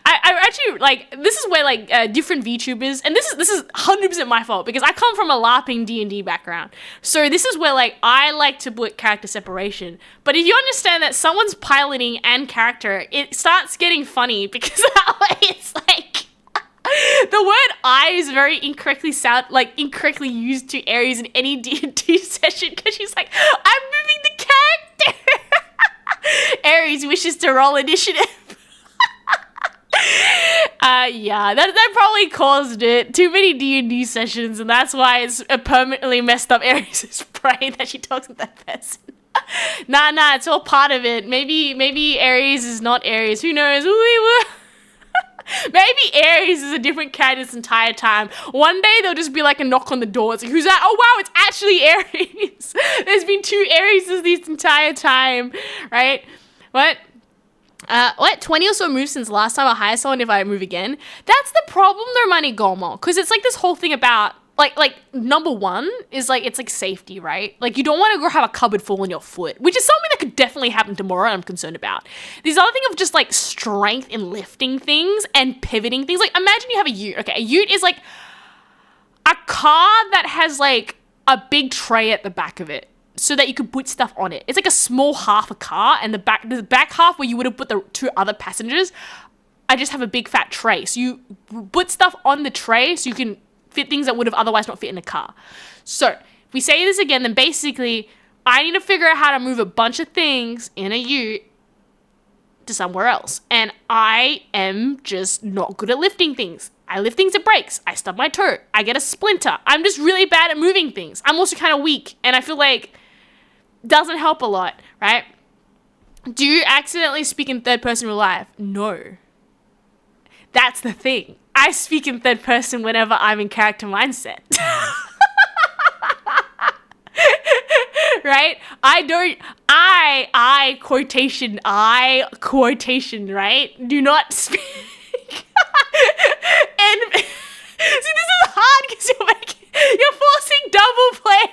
S1: I actually, like, this is where, like, different VTubers, and this is 100% my fault, because I come from a LARPing D&D background, so this is where, like, I like to put character separation, but if you understand that someone's piloting and character, it starts getting funny, because that way it's, like, the word I is very incorrectly used to Aries in any D&D session, because she's like, I'm moving the character! Aries wishes to roll initiative. Yeah, that probably caused it. Too many D&D sessions, and that's why it's permanently messed up Aries' brain that she talks in that person. Nah, it's all part of it. Maybe Aries is not Aries. Who knows? Maybe Aries is a different cat this entire time. One day there'll just be like a knock on the door. It's like, who's that? Oh wow, it's actually Aries. There's been 2 Arieses this entire time, right? What? 20 or so moves since last time I hire someone if I move again. That's the problem though, Manny Gomo. Because it's like this whole thing about, like, number one is like, it's like safety, right? Like, you don't want to go have a cupboard fall on your foot, which is something that could definitely happen tomorrow I'm concerned about. There's other thing of just like strength in lifting things and pivoting things. Like, imagine you have a ute. Okay, a ute is like a car that has like a big tray at the back of it, so that you could put stuff on it. It's like a small half a car, and the back half where you would have put the 2 other passengers, I just have a big fat tray. So you put stuff on the tray so you can fit things that would have otherwise not fit in a car. So if we say this again, then basically I need to figure out how to move a bunch of things in a ute to somewhere else. And I am just not good at lifting things. I lift things, it breaks. I stub my toe. I get a splinter. I'm just really bad at moving things. I'm also kind of weak, and I feel like doesn't help a lot, right? Do you accidentally speak in third person in real life? No. That's the thing. I speak in third person whenever I'm in character mindset. Right? I quotation, right? Do not speak. And see, this is hard because you're forcing double play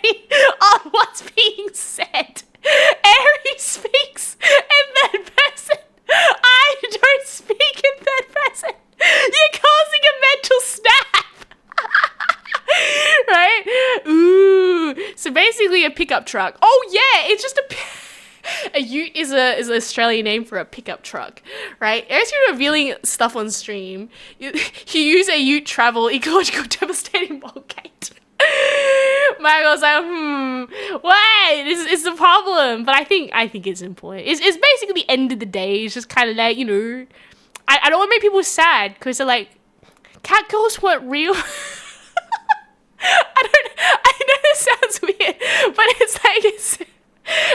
S1: on what's being said. Aries speaks in third person. I don't speak in third person. You're causing a mental snap. Right? Ooh. So basically a pickup truck. Oh yeah, it's just a ute is an Australian name for a pickup truck, right? As you're revealing stuff on stream, you use a ute travel ecological devastating bulkgate. Michael's like, what? It's the problem. But I think it's important. It's basically the end of the day. It's just kind of like, you know, I don't want to make people sad because they're like, cat girls weren't real. I know this sounds weird, but it's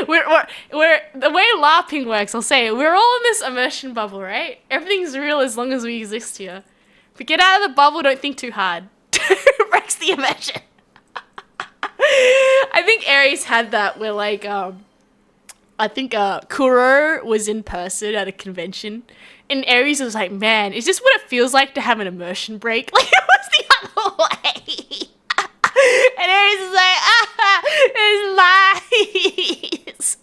S1: we're the way LARPing works, I'll say it, we're all in this immersion bubble, right? Everything's real as long as we exist here. If we get out of the bubble, don't think too hard. It breaks the immersion. I think Aries had that where like I think Kuro was in person at a convention, and Aries was like, man, is this what it feels like to have an immersion break? Like, it was the other way. And Aries is like, it's lies.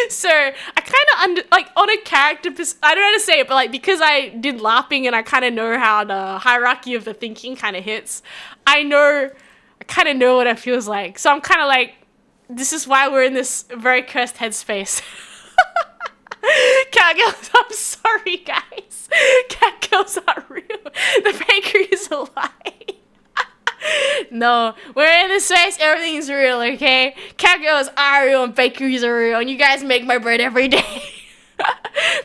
S1: So I kind of on a character, I don't know how to say it, but like because I did LARPing and I kind of know how the hierarchy of the thinking kind of hits, I kind of know what it feels like. So I'm kind of like, this is why we're in this very cursed headspace. Cat girls, I'm sorry guys. Cat girls aren't real. The bakery is a lie. No, we're in this space, everything's real, okay? Cat girls are real and bakeries are real, and you guys make my bread every day.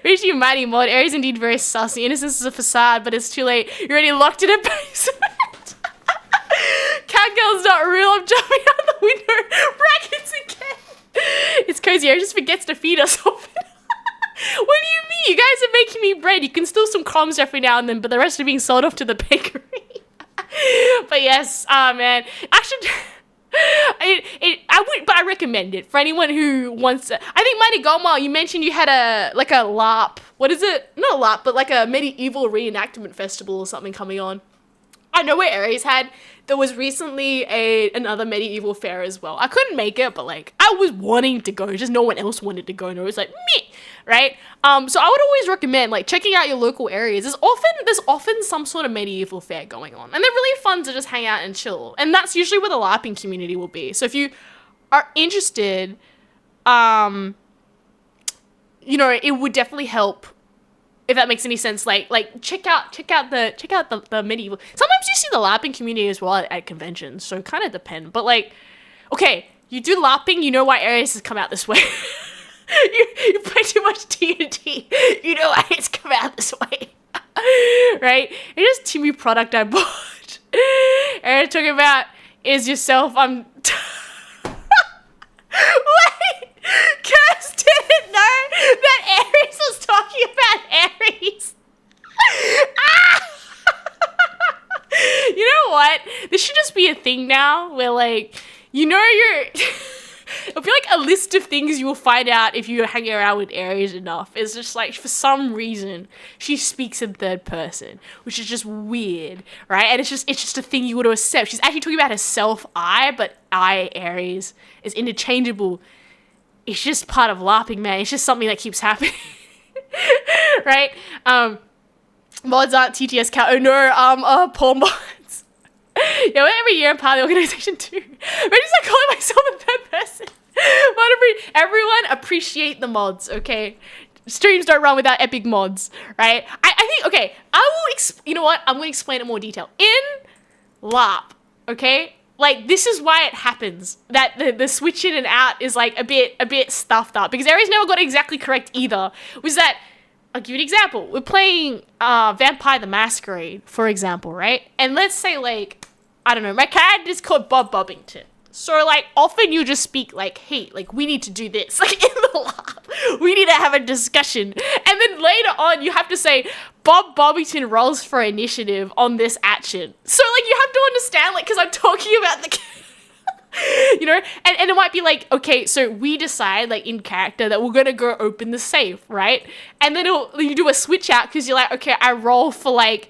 S1: Basically, mighty mod. Aries indeed very sussy. Innocence is a facade, but it's too late. You're already locked in a basement. Cat girl's not real. I'm jumping out the window. Brackets again. It's crazy. Aries just forgets to feed us often. What do you mean? You guys are making me bread. You can steal some crumbs every now and then, but the rest are being sold off to the bakery. But yes, man, I should. I recommend it for anyone who wants to. I think Mighty Goma, you mentioned you had a LARP. What is it? Not a LARP, but like a medieval reenactment festival or something coming on. I know where Aries had. There was recently another medieval fair as well. I couldn't make it, but like I was wanting to go, just no one else wanted to go, and it was like me, right? So I would always recommend like checking out your local areas. There's often some sort of medieval fair going on, and they're really fun to just hang out and chill. And that's usually where the LARPing community will be. So if you are interested, it would definitely help. If that makes any sense, like check out the medieval. Sometimes you see the LARPing community as well at conventions, so kind of depend. But like, okay, you do LARPing, you know why Aries has come out this way. you play too much D&D, you know why it's come out this way, right? It's just TV product I bought. Aries talking about is yourself. Wait, Curse didn't know that Aries was talking about Aries. You know what? This should just be a thing now where like, it'll be like a list of things you will find out if you hang around with Aries enough. It's just like, for some reason, she speaks in third person, which is just weird, right? And it's just a thing you want to accept. She's actually talking about herself, but Aries is interchangeable. It's just part of LARPing, man. It's just something that keeps happening. Right? Mods aren't TTS count. Oh no, poor mods. Yeah, every year I'm part of the organization too. But just like calling myself in third person. Everyone appreciate the mods, okay? Streams don't run without epic mods, right? I think, okay, I will, you know what? I'm going to explain it in more detail. In LARP, okay? Like, this is why it happens, that the switch in and out is, like, a bit stuffed up. Because Aries never got it exactly correct either. Was that, I'll give you an example. We're playing Vampire the Masquerade, for example, right? And let's say, like, I don't know, my character is called Bob Bobbington. So, like, often you just speak, like, hey, like, we need to do this. Like, in the LARP, we need to have a discussion. And then later on, you have to say, Bob Bobbington rolls for initiative on this action. So, like, you have to understand, like, because I'm talking about the... you know? And it might be like, okay, so we decide, like, in character that we're going to go open the safe, right? And then you do a switch out because you're like, okay, I roll for, like...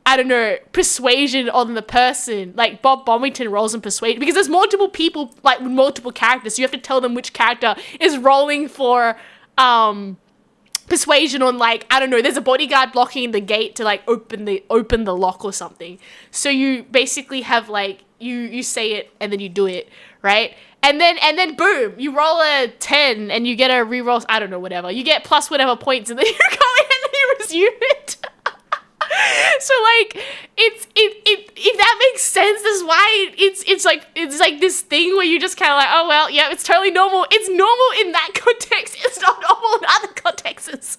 S1: I don't know, persuasion on the person. Like, Bob Bobbington rolls in persuasion. Because there's multiple people, like, with multiple characters. So you have to tell them which character is rolling for persuasion on, like, I don't know, there's a bodyguard blocking the gate to, like, open the lock or something. So you basically have, like, you say it and then you do it, right? And then boom, you roll a 10 and you get a reroll, I don't know, whatever. You get plus whatever points and then you go in and then you resume it. So like if that makes sense, that's why it's like this thing where you just kind of like, oh well, yeah, it's totally normal. It's normal in that context. It's not normal in other contexts.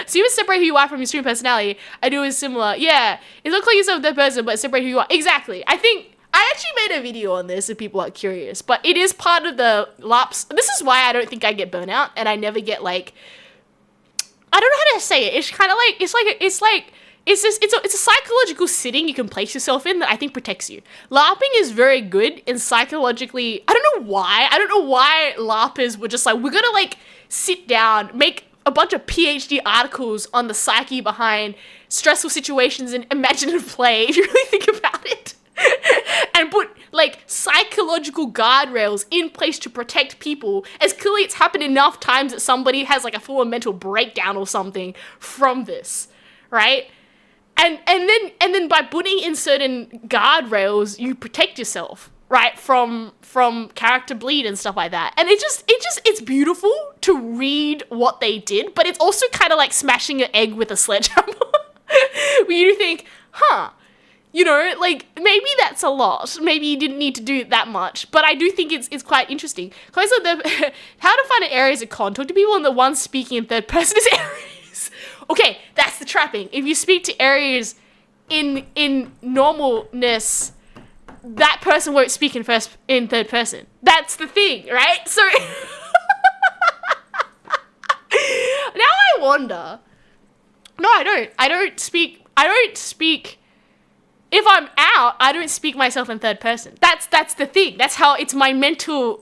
S1: So you separate who you are from your stream personality. I do is similar. Yeah, it looks like yourself that person, but separate who you are. Exactly. I think I actually made a video on this if people are curious, but it is part of the LARPs. This is why I don't think I get burnout and I never get like, I don't know how to say it. It's kind of like it's a psychological setting you can place yourself in that I think protects you. LARPing is very good in psychologically, I don't know why LARPers were just like, we're gonna like sit down, make a bunch of PhD articles on the psyche behind stressful situations and imaginative play, if you really think about it. And put like psychological guardrails in place to protect people, as clearly it's happened enough times that somebody has like a full mental breakdown or something from this, right? And then by putting in certain guardrails, you protect yourself, right, from character bleed and stuff like that. And it's beautiful to read what they did, but it's also kind of like smashing an egg with a sledgehammer. Where you think, you know, like, maybe that's a lot. Maybe you didn't need to do that much. But I do think it's quite interesting. How to find an Aries at con. Talk to people and the one speaking in third person is Aries. Okay, that's the trapping. If you speak to Aries in normalness, that person won't speak in third person. That's the thing, right? So now I wonder. No, I don't. I don't speak if I'm out, I don't speak myself in third person. That's the thing. That's how it's my mental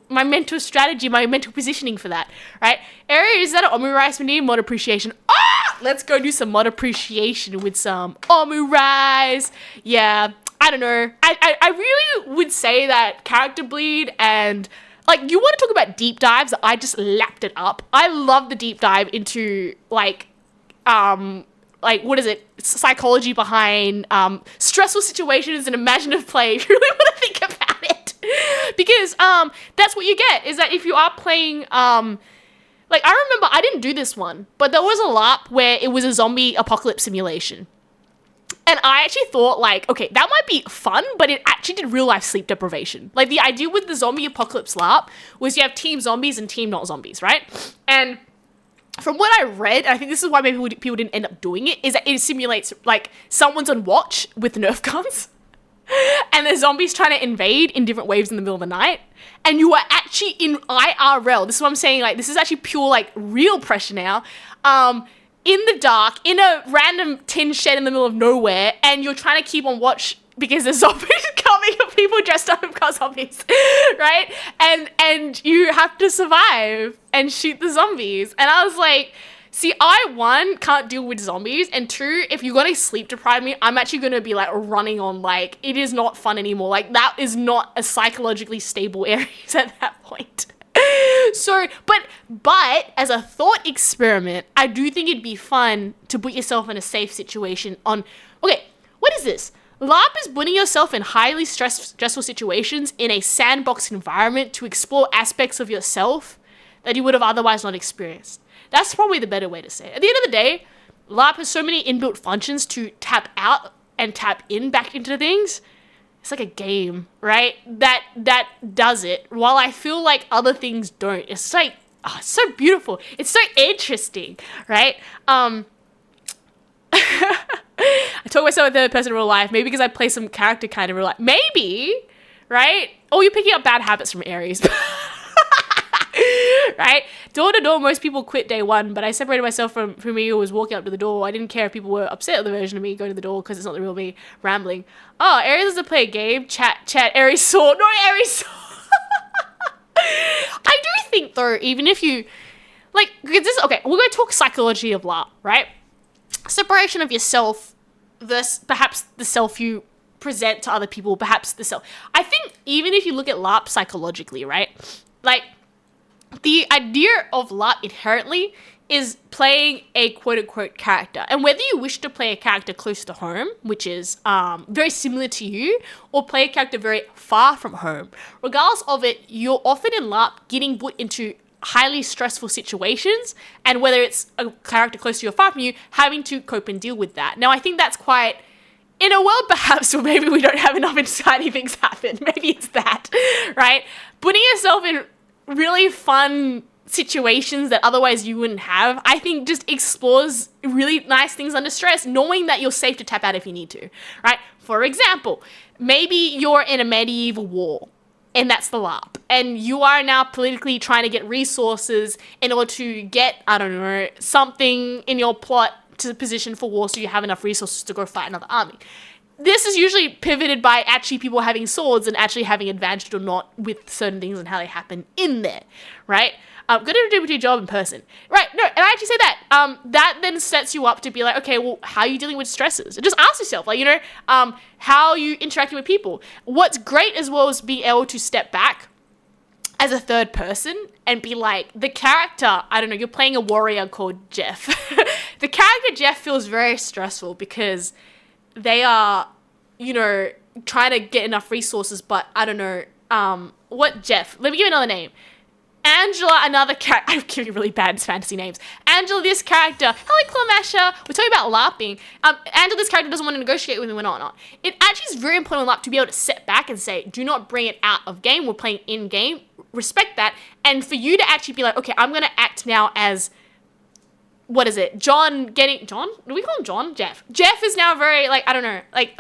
S1: strategy, my mental positioning for that, right? Aries, is that an Omurai? We need mod appreciation. Let's go do some mod appreciation with some Omurais. Yeah, I don't know. I really would say that character bleed and like you want to talk about deep dives. I just lapped it up. I love the deep dive into like what is it? Psychology behind stressful situations and imaginative play. If you really want to think about it, because that's what you get. Is that if you are playing like I remember I didn't do this one, but there was a LARP where it was a zombie apocalypse simulation. And I actually thought, like, okay, that might be fun, but it actually did real life sleep deprivation. Like, the idea with the zombie apocalypse LARP was you have team zombies and team not zombies, right? And from what I read, I think this is why maybe people didn't end up doing it, is that it simulates, like, someone's on watch with Nerf guns, and the zombies trying to invade in different waves in the middle of the night, and you are actually in IRL. This is what I'm saying, like, this is actually pure, like, real pressure now. In the dark, in a random tin shed in the middle of nowhere, and you're trying to keep on watch because there's zombies coming of people dressed up as zombies, right? And you have to survive and shoot the zombies. And I was like, see, I, one, can't deal with zombies, and two, if you're gonna sleep deprive me, I'm actually gonna be, like, running on, like, it is not fun anymore. Like, that is not a psychologically stable area at that point. So, but as a thought experiment, I do think it'd be fun to put yourself in a safe situation on, okay, what is this? LARP is putting yourself in highly stressful situations in a sandbox environment to explore aspects of yourself that you would have otherwise not experienced. That's probably the better way to say it. At the end of the day, LARP has so many inbuilt functions to tap out and tap in back into things. It's like a game, right? That does it, while I feel like other things don't. It's like, it's so beautiful. It's so interesting, right? I talk myself in third person in real life, maybe because I play some character kind of real life. Maybe, right? Oh, you're picking up bad habits from Aries. Right? Door to door, most people quit day one, but I separated myself from me who was walking up to the door. I didn't care if people were upset with the version of me going to the door because it's not the real me rambling. Oh, Aries doesn't play a game. Chat, Aries saw. No, Aries saw. I do think, though, even if you, like, this, okay, we're going to talk psychology of LARP, right? Separation of yourself versus perhaps the self you present to other people, perhaps the self. I think even if you look at LARP psychologically, right? Like, the idea of LARP inherently is playing a quote-unquote character. And whether you wish to play a character close to home, which is very similar to you, or play a character very far from home, regardless of it, you're often in LARP getting put into highly stressful situations, and whether it's a character close to you or far from you, having to cope and deal with that. Now, I think that's quite... in a world perhaps where maybe we don't have enough exciting things happen, maybe it's that, right? Putting yourself in really fun situations that otherwise you wouldn't have, I think just explores really nice things under stress, knowing that you're safe to tap out if you need to, right? For example, maybe you're in a medieval war, and that's the LARP, and you are now politically trying to get resources in order to get, I don't know, something in your plot to position for war so you have enough resources to go fight another army. This is usually pivoted by actually people having swords and actually having advantage or not with certain things and how they happen in there, right? Go to do your job in person. Right, no, and I actually say that. That then sets you up to be like, okay, well, how are you dealing with stresses? And just ask yourself, like, how are you interacting with people? What's great as well is being able to step back as a third person and be like, the character, I don't know, you're playing a warrior called Jeff. The character Jeff feels very stressful because they are, trying to get enough resources, but I don't know, what Jeff? Let me give you another name. Angela, another character. I'm giving you really bad fantasy names. Angela, this character. Hello, Clamasha. We're talking about LARPing. Angela, this character doesn't want to negotiate with me when not. It actually is very important in LARP to be able to sit back and say, do not bring it out of game. We're playing in game. Respect that. And for you to actually be like, okay, I'm going to act now as what is it? John? Do we call him John? Jeff. Jeff is now very, like, I don't know, like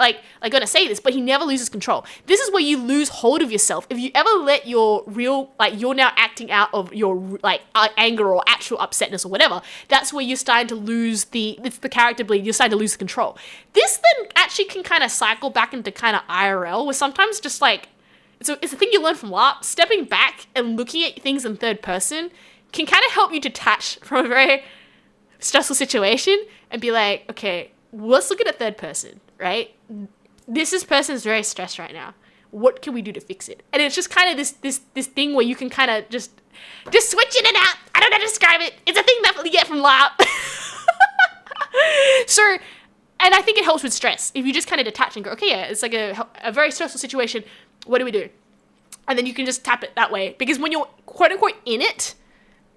S1: gonna say this, but he never loses control. This is where you lose hold of yourself. If you ever let your real, like, you're now acting out of your, like, anger or actual upsetness or whatever, that's where you're starting to lose it's the character bleed, you're starting to lose the control. This then actually can kind of cycle back into kind of IRL, where sometimes just, like, it's a thing you learn from LARP, stepping back and looking at things in third person can kind of help you detach from a very stressful situation and be like, okay, let's look at a third person, right? This person is very stressed right now. What can we do to fix it? And it's just kind of this thing where you can kind of just switch in and out. I don't know how to describe it. It's a thing that you get from LARP. So, and I think it helps with stress. If you just kind of detach and go, okay, yeah, it's like a very stressful situation. What do we do? And then you can just tap it that way. Because when you're quote unquote in it,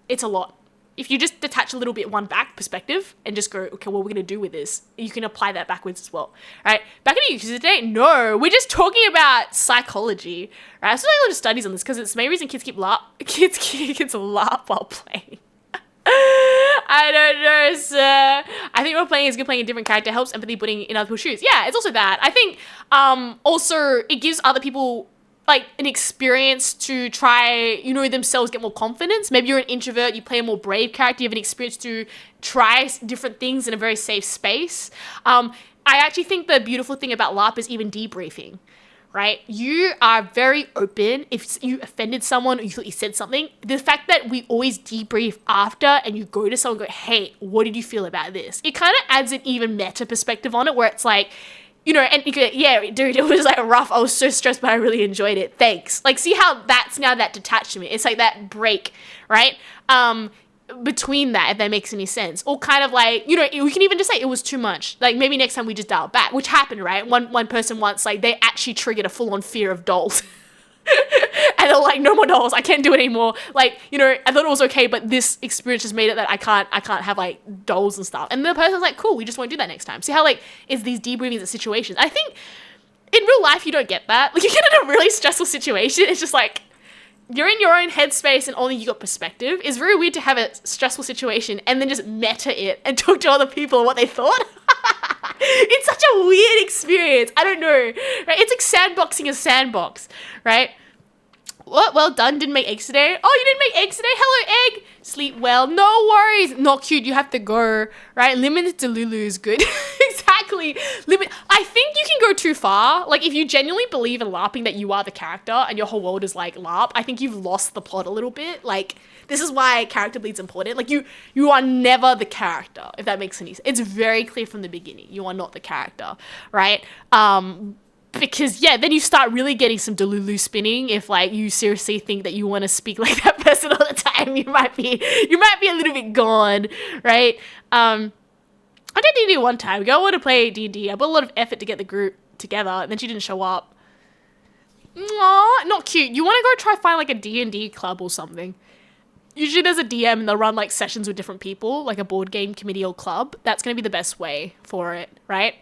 S1: it's a lot. If you just detach a little bit one back perspective and just go, okay, what are we going to do with this? You can apply that backwards as well, right? Back in the today, no, we're just talking about psychology, right? I've done a lot of studies on this because it's the main reason kids laugh while playing. I don't know, sir. I think we're playing is good. Playing a different character helps empathy, putting in other people's shoes. Yeah, it's also that. I think also it gives other people like an experience to try, themselves get more confidence. Maybe you're an introvert, you play a more brave character, you have an experience to try different things in a very safe space. I actually think the beautiful thing about LARP is even debriefing, right? You are very open. If you offended someone or you thought you said something, the fact that we always debrief after and you go to someone and go, hey, what did you feel about this? It kind of adds an even meta perspective on it where it's like, and you go, yeah, dude, it was like rough. I was so stressed, but I really enjoyed it. Thanks. Like, see how that's now that detachment. It's like that break, right? Between that, if that makes any sense. Or kind of like, we can even just say it was too much. Like, maybe next time we just dial back, which happened, right? One person once, like, they actually triggered a full-on fear of dolls. And they're like, no more dolls, I can't do it anymore. Like, I thought it was okay, but this experience has made it that I can't have like dolls and stuff. And the person's like, cool, we just won't do that next time. See how like it's these debriefings of situations. I think in real life you don't get that. Like, you get in a really stressful situation, it's just like you're in your own headspace and only you got perspective. It's very weird to have a stressful situation and then just meta it and talk to other people and what they thought. It's such a weird experience. I don't know, right? It's like sandboxing a sandbox, right? What? Well done. Didn't make eggs today. Oh, you didn't make eggs today? Hello, egg. Sleep well. No worries. Not cute. You have to go, right? Limited to Lulu is good. Exactly. I think you can go too far. Like, if you genuinely believe in LARPing that you are the character and your whole world is like LARP, I think you've lost the plot a little bit. Like, this is why character bleed's important. Like, you are never the character, if that makes any sense. It's very clear from the beginning. You are not the character, right? Because, yeah, then you start really getting some Delulu spinning if, like, you seriously think that you want to speak like that person all the time. You might be a little bit gone, right? I did D&D one time. A girl wanted to play D&D. I put a lot of effort to get the group together, and then she didn't show up. Aww, not cute. You want to go try find, like, a D&D club or something. Usually there's a DM and they'll run, like, sessions with different people, like a board game committee or club. That's going to be the best way for it, right?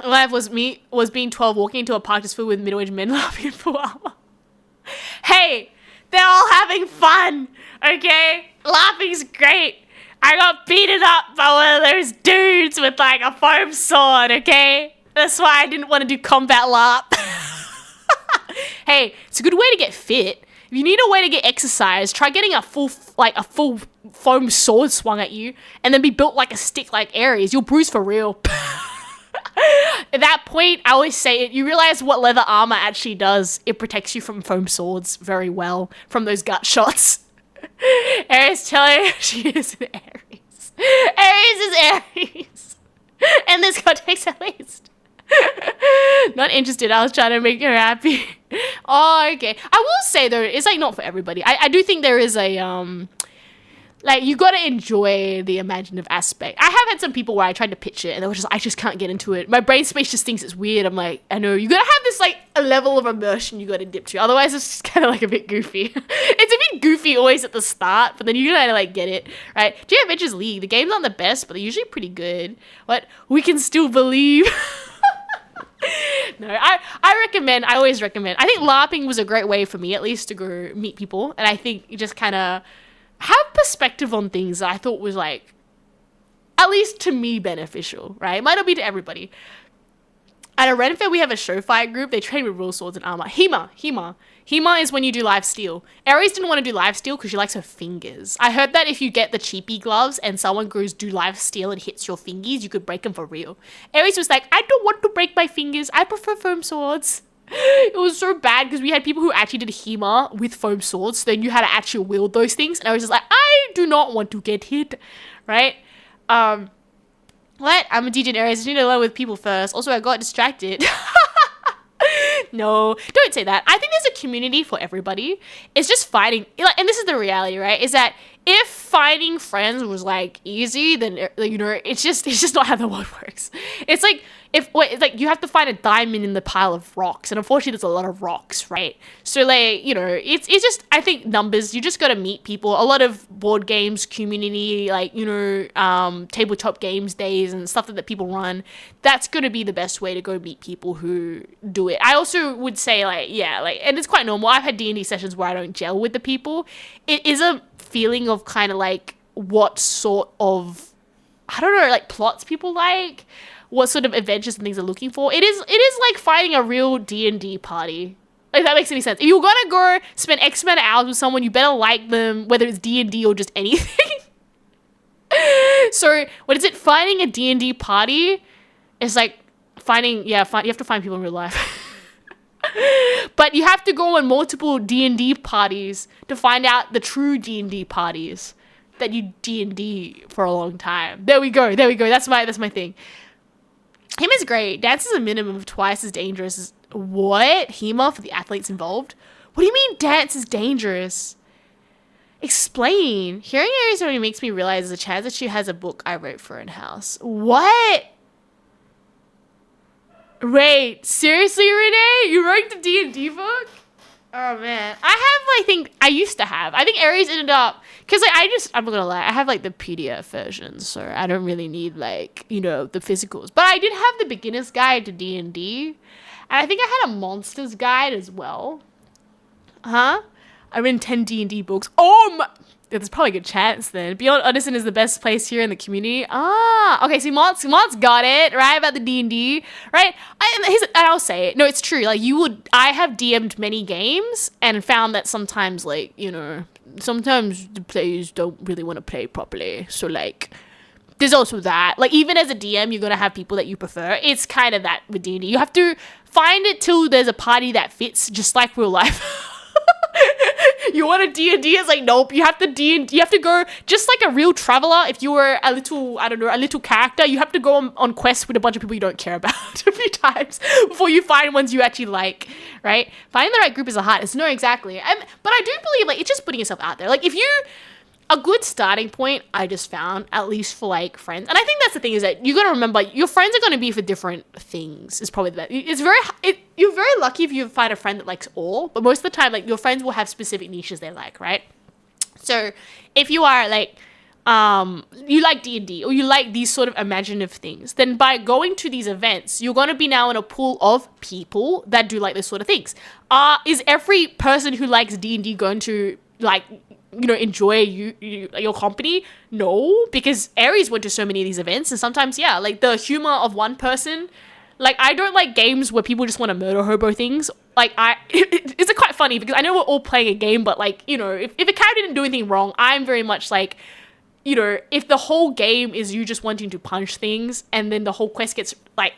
S1: Life was being 12, walking into a park just filled with middle-aged men laughing for armor. Hey, they're all having fun, okay? Laughing's great. I got beaten up by one of those dudes with like a foam sword, okay? That's why I didn't want to do combat LARP. Hey, it's a good way to get fit. If you need a way to get exercise, try getting a full foam sword swung at you and then be built like a stick like Ares. You'll bruise for real. At that point, I always say it, you realize what leather armor actually does. It protects you from foam swords very well, from those gut shots. Ares telling her she is an Ares. Ares is Ares. In this context, at least. Not interested. I was trying to make her happy. Oh, okay. I will say, though, it's like not for everybody. I do think there is a... Like, you gotta enjoy the imaginative aspect. I have had some people where I tried to pitch it and they were just, I just can't get into it. My brain space just thinks it's weird. I'm like, I know, you gotta have this, like, a level of immersion you gotta dip to. Otherwise, it's just kind of, like, a bit goofy. It's a bit goofy always at the start, but then you gotta, like, get it, right? Jam Adventures League, the games aren't the best, but they're usually pretty good. But we can still believe. No, I always recommend. I think LARPing was a great way for me, at least, to go meet people. And I think you just kind of have perspective on things that I thought was like least to me, beneficial, right? It might not be to everybody. At a Ren Fair, we have a show fight group. They train with real swords and armor. Hema is when you do live steel. Aries didn't want to do live steel because she likes her fingers. I heard that if you get the cheapy gloves and someone goes do live steel and hits your fingers, you could break them for real. Aries was like, I don't want to break my fingers. I prefer foam swords. It was so bad because we had people who actually did Hema with foam swords. So they knew how to actually wield those things. And I was just like, I do not want to get hit, right? What? I'm a DJ in Aries. I need to learn with people first. Also, I got distracted. No, don't say that. I think there's a community for everybody. It's just finding, and this is the reality, right? Is that if finding friends was like easy, then you know, it's just not how the world works. It's like you have to find a diamond in the pile of rocks, and unfortunately, there's a lot of rocks, right? So like, you know, it's just, I think numbers. You just got to meet people. A lot of board games community, like, you know, tabletop games days and stuff that people run. That's gonna be the best way to go meet people who do it. I also would say like, yeah, like, and it's quite normal. I've had D&D sessions where I don't gel with the people. It is a feeling of kind of like what sort of, I don't know, like plots people like, what sort of adventures and things they're looking for. It is like finding a real D&D party, if that makes any sense. If you're gonna go spend X amount of hours with someone, you better like them, whether it's D&D or just anything. So what is it, finding a D&D party is like finding, you have to find people in real life. But you have to go on multiple D&D parties to find out the true D&D parties that you D&D for a long time. There we go. That's my thing. Him is great. Dance is a minimum of twice as dangerous as what? HEMA for the athletes involved? What do you mean dance is dangerous? Explain. Hearing Aries already makes me realize there's a chance that she has a book I wrote for in house. What? Wait, seriously, Renee? You wrote the D&D book? Oh, man. I think Aries ended up, because like, I'm not gonna lie, I have like the PDF version, so I don't really need like, you know, the physicals. But I did have the beginner's guide to D&D, and I think I had a monsters guide as well. Huh? I read 10 D&D books. Oh my... There's probably a good chance then. Beyond Odysseus is the best place here in the community. Okay, see, Mott's got it, right, about the D&D, right? And I'll say it. No, it's true. Like, I have DM'd many games and found that sometimes, like, you know, sometimes the players don't really want to play properly. So, like, there's also that. Like, even as a DM, you're going to have people that you prefer. It's kind of that with D&D. You have to find it till there's a party that fits, just like real life. You want a D&D? It's like, nope. You have to go just like a real traveler. If you were a little character, you have to go on quests with a bunch of people you don't care about a few times before you find ones you actually like, right? Finding the right group is a hard. It's no, exactly. But I do believe like it's just putting yourself out there. Like if you, a good starting point, I just found, at least for like friends, and I think that's the thing, is that you got to remember your friends are going to be for different things. Is probably the best. You're very lucky if you find a friend that likes all, but most of the time, like your friends will have specific niches they like, right? So if you are like, you like D&D or you like these sort of imaginative things, then by going to these events, you're going to be now in a pool of people that do like this sort of things. Is every person who likes D&D going to like, you know, enjoy your company? No, because Aries went to so many of these events, and sometimes, yeah, like the humor of one person, like I don't like games where people just want to murder hobo things. Like it's quite funny because I know we're all playing a game, but like, you know, if a character didn't do anything wrong, I'm very much like, you know, if the whole game is you just wanting to punch things and then the whole quest gets like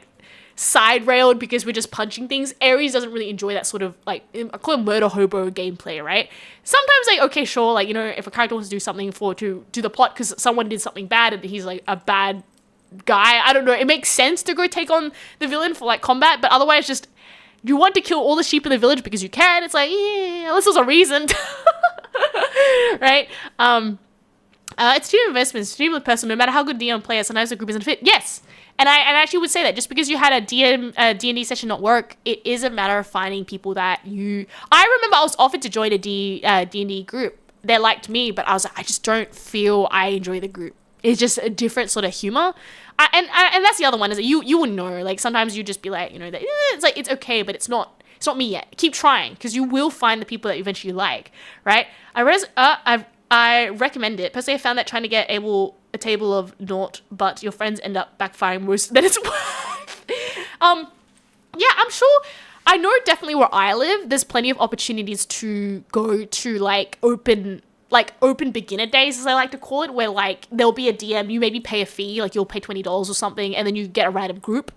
S1: side railed because we're just punching things, Aries doesn't really enjoy that sort of like, I call it murder hobo gameplay, right? Sometimes like, okay, sure, like, you know, if a character wants to do something to the plot because someone did something bad and he's like a bad guy, I don't know, it makes sense to go take on the villain for like combat, but otherwise just you want to kill all the sheep in the village because you can. It's like, yeah, this was a reason. Right? It's team investments, team with person, no matter how good DM player, sometimes the group isn't fit. Yes. And I actually would say that just because you had a D&D session not work, it is a matter of finding people that you... I remember I was offered to join a D&D group. They liked me, but I was like, I just don't feel I enjoy the group. It's just a different sort of humor. And that's the other one, is that you will know. Like, sometimes you just be like, you know, that it's like, it's okay, but it's not me yet. Keep trying, because you will find the people that you eventually like, right? I recommend it. Personally, I found that trying to get a table of naught, but your friends end up backfiring most than it's worth. Yeah, I'm sure. I know definitely where I live, there's plenty of opportunities to go to like open beginner days, as I like to call it, where like there'll be a DM, you maybe pay a fee, like you'll pay $20 or something, and then you get a random group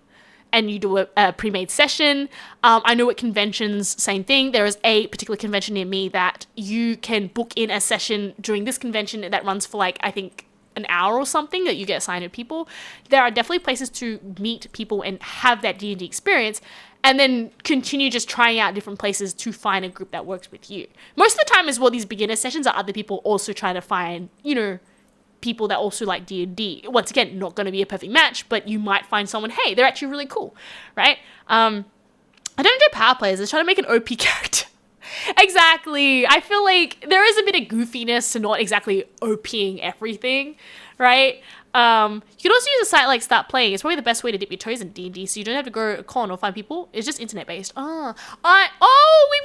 S1: and you do a pre-made session. I know at conventions, same thing. There is a particular convention near me that you can book in a session during this convention that runs for like, I think, an hour or something, that you get assigned to people. There are definitely places to meet people and have that D&D experience, and then continue just trying out different places to find a group that works with you. Most of the time as well, these beginner sessions are other people also trying to find, you know, people that also like D&D. Once again, not going to be a perfect match, but you might find someone, hey, they're actually really cool, right? I don't do power players. I was trying to make an OP character. Exactly. I feel like there is a bit of goofiness to not exactly OPing everything, right? You can also use a site like Start Playing. It's probably the best way to dip your toes in D&D, so you don't have to go con or find people. It's just internet based. We've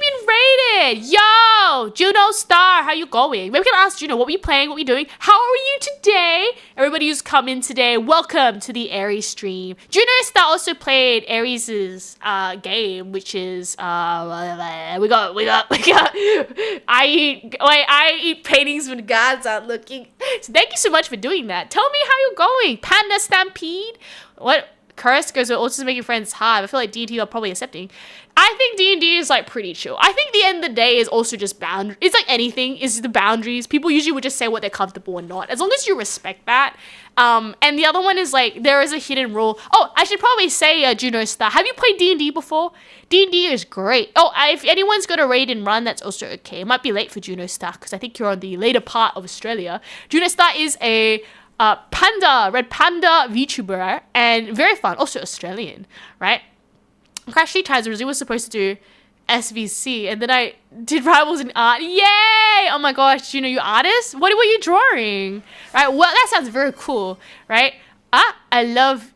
S1: been raided. Yo, Juno Star, how you going? Maybe we can ask Juno, what were you playing? What were you doing? How are you today? Everybody who's come in today, welcome to the Aries stream. Juno Star also played Aries' game, which is we got I eat paintings when gods aren't looking. So thank you so much for doing that. Tell me how you're going. Panda Stampede. What? Curse goes with also making friends hard. I feel like D&D are probably accepting. I think D&D is like pretty chill. I think the end of the day is also just boundaries. It's like anything, is the boundaries. People usually would just say what they're comfortable and not, as long as you respect that. And the other one is like, there is a hidden rule. Oh, I should probably say, Juno Star, have you played D&D before? D&D is great. Oh, if anyone's got a raid and run, that's also okay. It might be late for Juno Star because I think you're on the later part of Australia. Juno Star is a red panda VTuber, and very fun, also Australian, right? Crash Three Times originally was supposed to do SVC, and then I did Rivals in Art. Yay! Oh my gosh, you artist? What were you drawing? Right, well, that sounds very cool, right? I love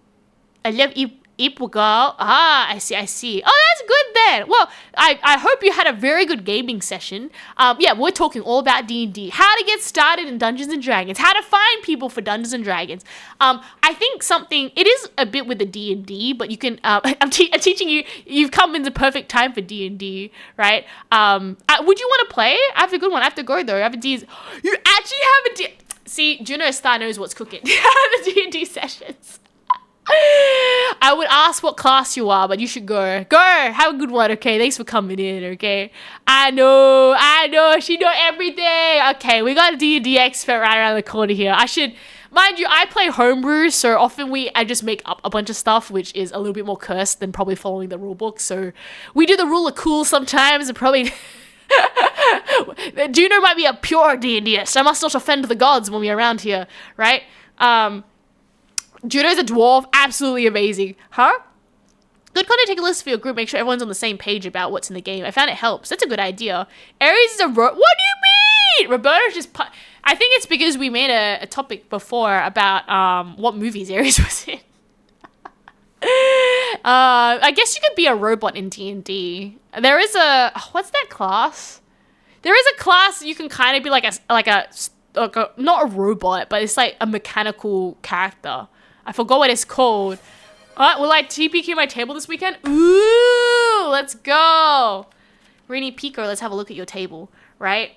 S1: Ipugal. I see. Oh, that's good then. Well, I hope you had a very good gaming session. Yeah, we're talking all about D&D. How to get started in Dungeons & Dragons. How to find people for Dungeons & Dragons. I think it is a bit with the D&D, but you can, I'm teaching you, you've come in the perfect time for D&D, right? Would you want to play? I have a good one. I have to go though. I have a D. You actually have a D. See, Juno Star knows what's cooking. The D&D sessions. I would ask what class you are, but you should go. Go! Have a good one, okay? Thanks for coming in, okay? I know. She know everything. Okay, we got a D&D expert right around the corner here. Mind you, I play homebrew, so often I just make up a bunch of stuff, which is a little bit more cursed than probably following the rulebook. So we do the rule of cool sometimes, and probably Juno might be a pure D&Dist. I must not offend the gods when we're around here, right? Juno's a dwarf, absolutely amazing. Huh? Good content, take a list for your group, make sure everyone's on the same page about what's in the game. I found it helps. That's a good idea. Aries is a what do you mean? Roberta's just I think it's because we made a topic before about what movies Aries was in. I guess you could be a robot in D&D. There is what's that class? There is a class you can kind of be like a not a robot, but it's like a mechanical character. I forgot what it's called. Alright, will I TPQ my table this weekend? Ooh, let's go. Rainy Pico, let's have a look at your table, right?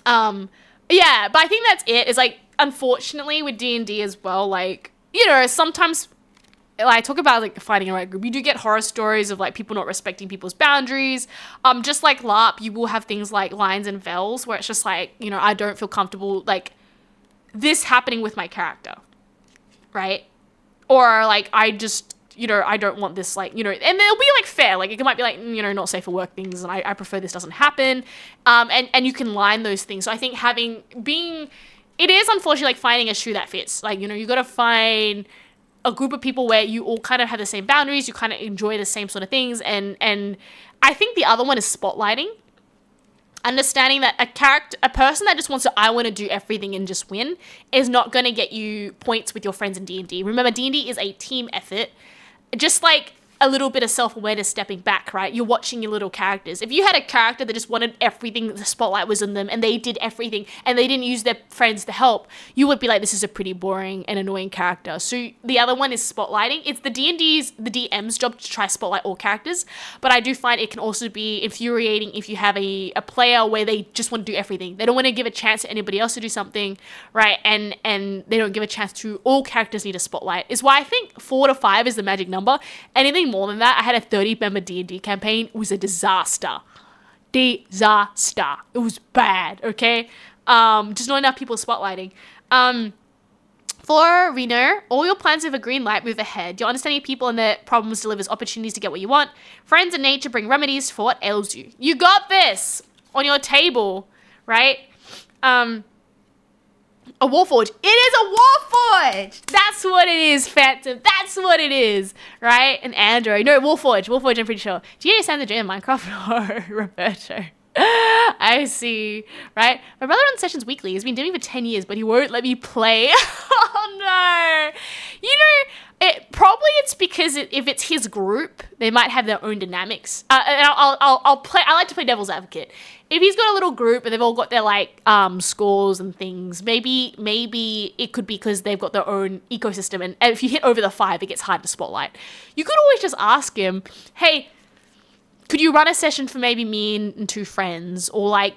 S1: Yeah, but I think that's it. It's like, unfortunately with D&D as well, like, sometimes I talk about like finding a right group. You do get horror stories of like people not respecting people's boundaries. Just like LARP, you will have things like lines and veils where it's just like, I don't feel comfortable like this happening with my character, right? Or like I just, I don't want this like, and they'll be like fair, like it might be like, not safe for work things, and I prefer this doesn't happen. And you can line those things. So I think it is unfortunately like finding a shoe that fits. Like, you got to find a group of people where you all kind of have the same boundaries, you kind of enjoy the same sort of things, and I think the other one is spotlighting. Understanding that a person that just wants to, I want to do everything and just win, is not going to get you points with your friends in D&D. Remember, D&D is a team effort. Just like a little bit of self-awareness stepping back, right? You're watching your little characters. If you had a character that just wanted everything, the spotlight was on them, and they did everything, and they didn't use their friends to help, you would be like, this is a pretty boring and annoying character. So the other one is spotlighting. It's the DM's job to try spotlight all characters, but I do find it can also be infuriating if you have a player where they just want to do everything. They don't want to give a chance to anybody else to do something, right? And they don't give a chance to all characters need a spotlight. Is why I think 4 to 5 is the magic number. Anything more than that, I had a 30-member D&D campaign. It was a disaster. It was bad, okay? Just not enough people spotlighting. For Reno, all your plans with a green light move ahead. Your understanding of people and their problems delivers opportunities to get what you want. Friends and nature bring remedies for what ails you. You got this on your table, right? A Warforge. It is a Warforge! That's what it is, Phantom. That's what it is, right? An Android. No, Warforge. Warforge, I'm pretty sure. Do you understand the dream of Minecraft? No, Roberto. I see, right? My brother runs sessions weekly. He's been doing it for 10 years, but he won't let me play. Oh, no. You know, it's because if it's his group, they might have their own dynamics. And I'll play. I like to play devil's advocate. If he's got a little group and they've all got their like scores and things, maybe it could be because they've got their own ecosystem. And if you hit over the 5, it gets hard to spotlight. You could always just ask him, hey, could you run a session for maybe me and 2 friends, or I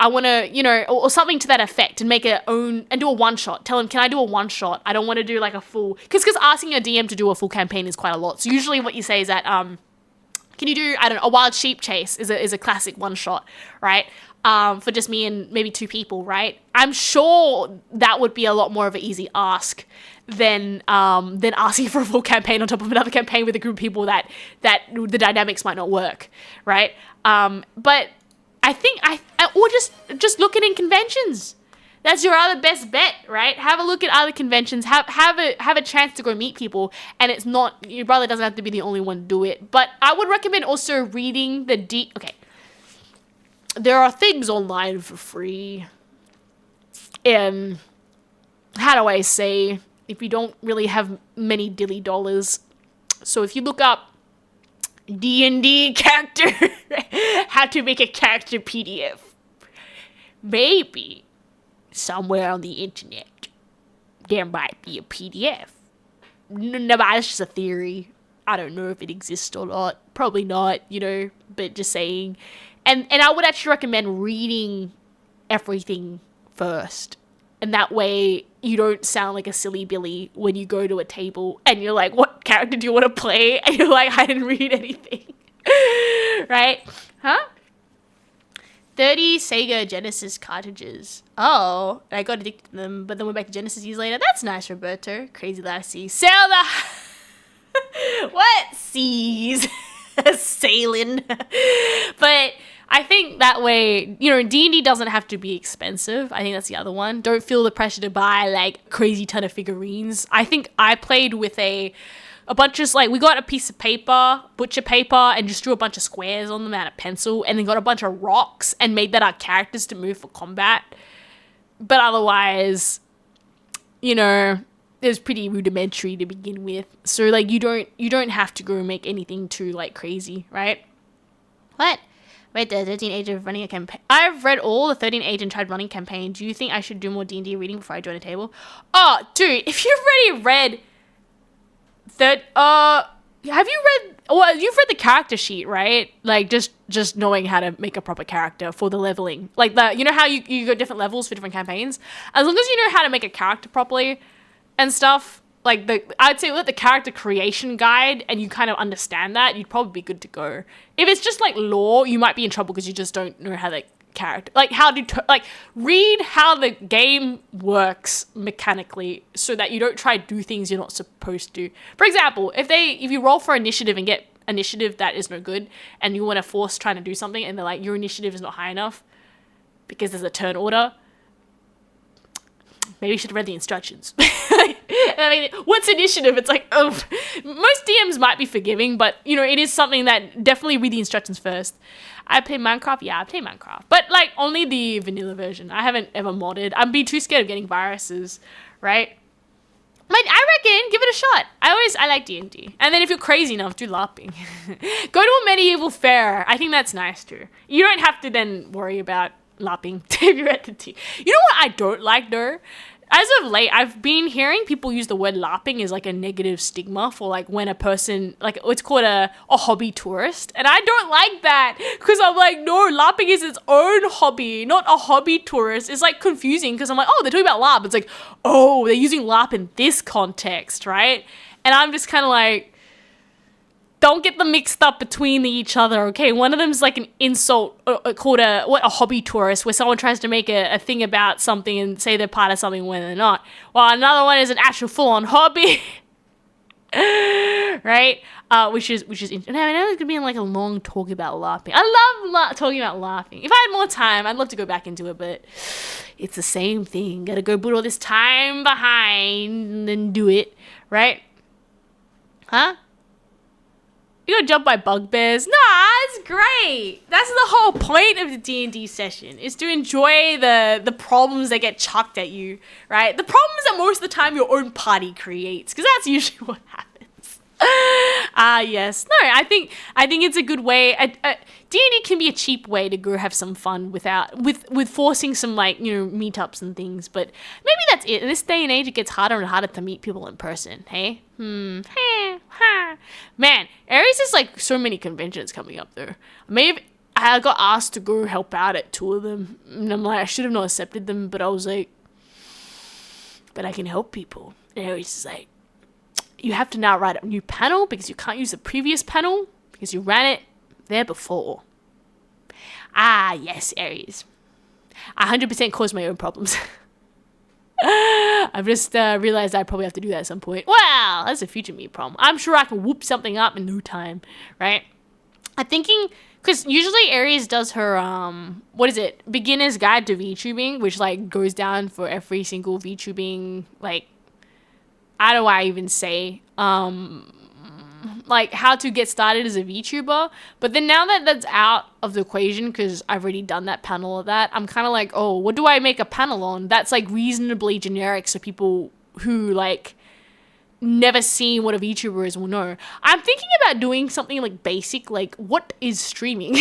S1: want to, you know, or something to that effect, and make it own and do a one shot. Tell him, can I do a one shot? I don't want to do like a full, because asking a DM to do a full campaign is quite a lot. So usually what you say is that can you do, I don't know, a wild sheep chase is a classic one shot, right? For just me and maybe 2 people, right? I'm sure that would be a lot more of an easy ask than asking for a full campaign on top of another campaign with a group of people that the dynamics might not work, right? But I think or just looking in conventions. That's your other best bet, right? Have a look at other conventions. Have a chance to go meet people, and it's not, your brother doesn't have to be the only one to do it. But I would recommend also reading okay. There are things online for free. How do I say, if you don't really have many dilly dollars. So if you look up D&D character, how to make a character PDF, maybe somewhere on the internet there might be a PDF. No, but that's just a theory. I don't know if it exists or not. Probably not, you know, but just saying. And I would actually recommend reading everything first. And that way you don't sound like a silly Billy when you go to a table and you're like, what character do you want to play? And you're like, I didn't read anything. Right? Huh? 30 Sega Genesis cartridges. Oh, I got addicted to them, but then went back to Genesis years later. That's nice, Roberto. Crazy lassie. Sail the... What? Seas. Sailing. But I think that way, you know, D&D doesn't have to be expensive. I think that's the other one. Don't feel the pressure to buy like crazy ton of figurines. I think I played with a bunch of, like, we got a piece of paper, butcher paper, and just drew a bunch of squares on them out of pencil, and then got a bunch of rocks and made that our characters to move for combat. But otherwise, you know, it was pretty rudimentary to begin with. So like you don't have to go make anything too like crazy, right? What? Read the 13 Age of running a campaign. I've read all the 13 Age and tried running campaign. Do you think I should do more D&D reading before I join a table? Oh, dude, if you've already read that, have you read, well, you've read the character sheet, right? Like just knowing how to make a proper character for the leveling. Like you know how you go different levels for different campaigns? As long as you know how to make a character properly and stuff, like I'd say with the character creation guide and you kind of understand that, you'd probably be good to go. If it's just like lore, you might be in trouble because you just don't know how the character, like read how the game works mechanically so that you don't try to do things you're not supposed to. For example, if you roll for initiative and get initiative that is no good and you want to force trying to do something and they're like, your initiative is not high enough because there's a turn order, maybe you should have read the instructions. I mean, what's initiative? It's like, oh, most DMs might be forgiving, but, you know, it is something that definitely read the instructions first. I play Minecraft? Yeah, I play Minecraft. But, like, only the vanilla version. I haven't ever modded. I'd be too scared of getting viruses, right? I reckon, give it a shot. I I like D&D. And then if you're crazy enough, do LARPing. Go to a medieval fair. I think that's nice too. You don't have to then worry about LARPing if you're at the tea. You know what I don't like though? As of late, I've been hearing people use the word LARPing as like a negative stigma for like when a person, like it's called a hobby tourist. And I don't like that because I'm like, no, LARPing is its own hobby, not a hobby tourist. It's like confusing because I'm like, oh, they're talking about LARP. It's like, oh, they're using LARP in this context, right? And I'm just kind of like, don't get them mixed up between each other, okay? One of them is like an insult called a hobby tourist, where someone tries to make a thing about something and say they're part of something when they're not. While another one is an actual full-on hobby, right? Which is interesting. And I know it's gonna be like a long talk about LARPing. I love talking about LARPing. If I had more time, I'd love to go back into it, but it's the same thing. Gotta go put all this time behind and then do it, right? Huh? You got jumped by bugbears? Nah, it's great. That's the whole point of the D&D session, is to enjoy the problems that get chucked at you, right? The problems that most of the time your own party creates, because that's usually what happens. Yes. No, I think it's a good way. D&D can be a cheap way to go have some fun with forcing some, like, you know, meetups and things. But maybe that's it. In this day and age, it gets harder and harder to meet people in person. Hey? Man, Aries is like so many conventions coming up though. Maybe I got asked to go help out at 2 of them, and I'm like, I should have not accepted them, but I was like, but I can help people. And Aries is like, you have to now write a new panel because you can't use the previous panel because you ran it there before. Yes, Aries. I 100% caused my own problems. I've just realized I probably have to do that at some point. Well, that's a future me problem. I'm sure I can whoop something up in no time, right? I'm thinking, because usually Aries does her, Beginner's Guide to VTubing, which, like, goes down for every single VTubing, like, how do I even say, like, how to get started as a VTuber. But then now that that's out of the equation, because I've already done that panel of that, I'm kind of like, oh, what do I make a panel on that's, like, reasonably generic so people who, like, never seen what a VTuber is will know. I'm thinking about doing something, like, basic, like, what is streaming?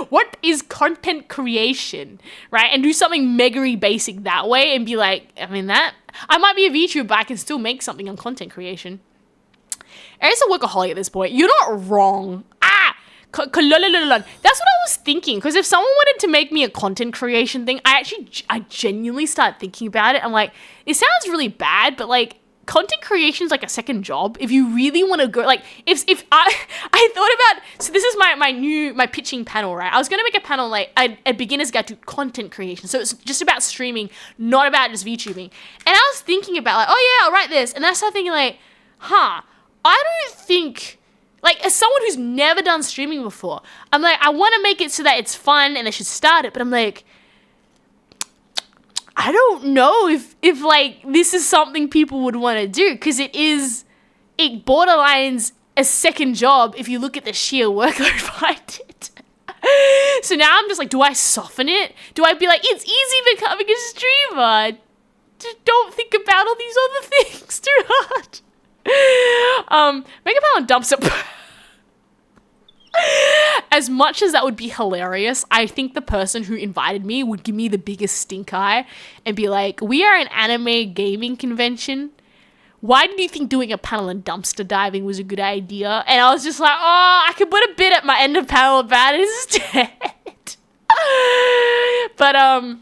S1: What is content creation, right? And do something mega basic that way and be like, I mean, that I might be a VTuber, but I can still make something on content creation. Aries a workaholic at this point. You're not wrong. That's what I was thinking. Because if someone wanted to make me a content creation thing, I genuinely start thinking about it. I'm like, it sounds really bad, but like, content creation is like a second job. If you really want to go, like, if I thought about, so this is my pitching panel, right? I was going to make a panel like a beginner's guide to content creation. So it's just about streaming, not about just VTubing. And I was thinking about like, oh yeah, I'll write this. And then I started thinking like, I don't think, like, as someone who's never done streaming before, I'm like, I want to make it so that it's fun and they should start it. But I'm like, I don't know if like this is something people would want to do, because it borderlines a second job if you look at the sheer workload behind it. So now I'm just like, do I soften it? Do I be like, it's easy becoming a streamer? Just don't think about all these other things too hard. Make a pound dumps it. As much as that would be hilarious, I think the person who invited me would give me the biggest stink eye and be like, we are an anime gaming convention. Why did you think doing a panel on dumpster diving was a good idea? And I was just like, oh, I could put a bit at my end of panel about it instead. But, how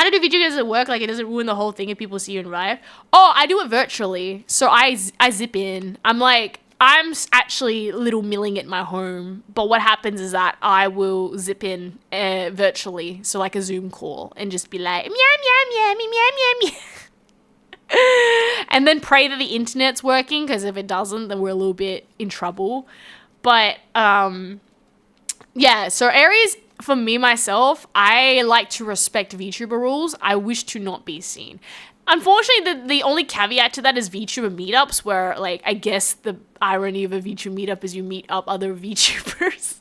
S1: to do video games at work, like, it doesn't ruin the whole thing if people see you in real life. Oh, I do it virtually. So I zip in. I'm actually little milling at my home, but what happens is that I will zip in virtually, so like a Zoom call, and just be like, meow, meow, meow, meow, meow, meow, meow. And then pray that the internet's working, because if it doesn't, then we're a little bit in trouble. But, yeah, so Aries, for me, myself, I like to respect VTuber rules. I wish to not be seen. Unfortunately, the only caveat to that is VTuber meetups, where, like, I guess the irony of a VTuber meetup is you meet up other VTubers.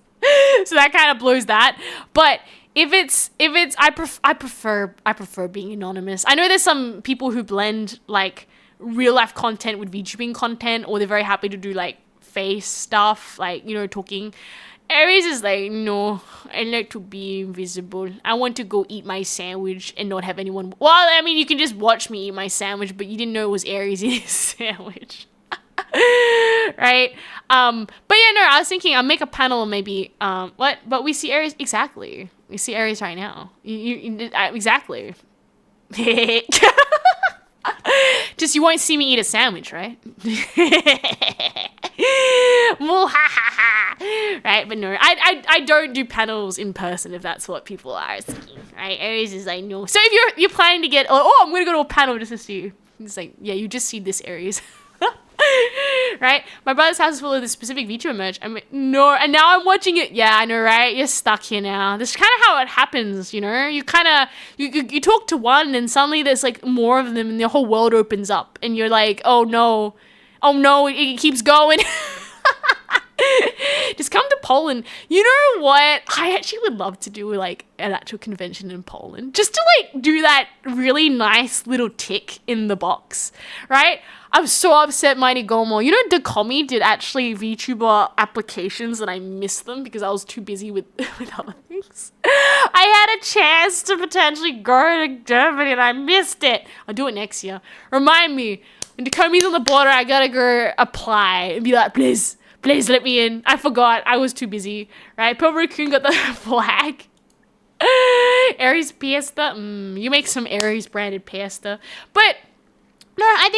S1: So that kind of blows that. But if it's I prefer being anonymous. I know there's some people who blend, like, real life content with VTubing content, or they're very happy to do like face stuff, like, you know, talking. Aries is like, no, I like to be invisible. I want to go eat my sandwich and not have anyone. Well, I mean, you can just watch me eat my sandwich, but you didn't know it was Aries eating his sandwich. Right? But yeah, no, I was thinking I'll make a panel maybe. What? But we see Aries, exactly. We see Aries right now. Exactly. Just you won't see me eat a sandwich, right? Right, but no, I don't do panels in person if that's what people are asking. Right, Aries is like, no. So if you're planning to get, oh, I'm gonna go to a panel just to see you. It's like, yeah, you just see this Aries. Right, my brother's house is full of this specific VTuber merch. I'm like, no, and now I'm watching it. Yeah, I know, right? You're stuck here now. This is kind of how it happens, you know. You kind of you talk to one, and suddenly there's like more of them, and the whole world opens up, and you're like, oh no, it keeps going. Just come to Poland. You know what? I actually would love to do like an actual convention in Poland. Just to like do that really nice little tick in the box, right? I'm so upset Mighty Gomo. You know, Dakomi did actually VTuber applications and I missed them because I was too busy with other things. I had a chance to potentially go to Germany and I missed it. I'll do it next year. Remind me, when Dakomi's on the border, I gotta go apply and be like, please let me in. I forgot. I was too busy. Right? Pobru-kun got the flag. Aries Fiesta. You make some Aries branded pasta. But no, I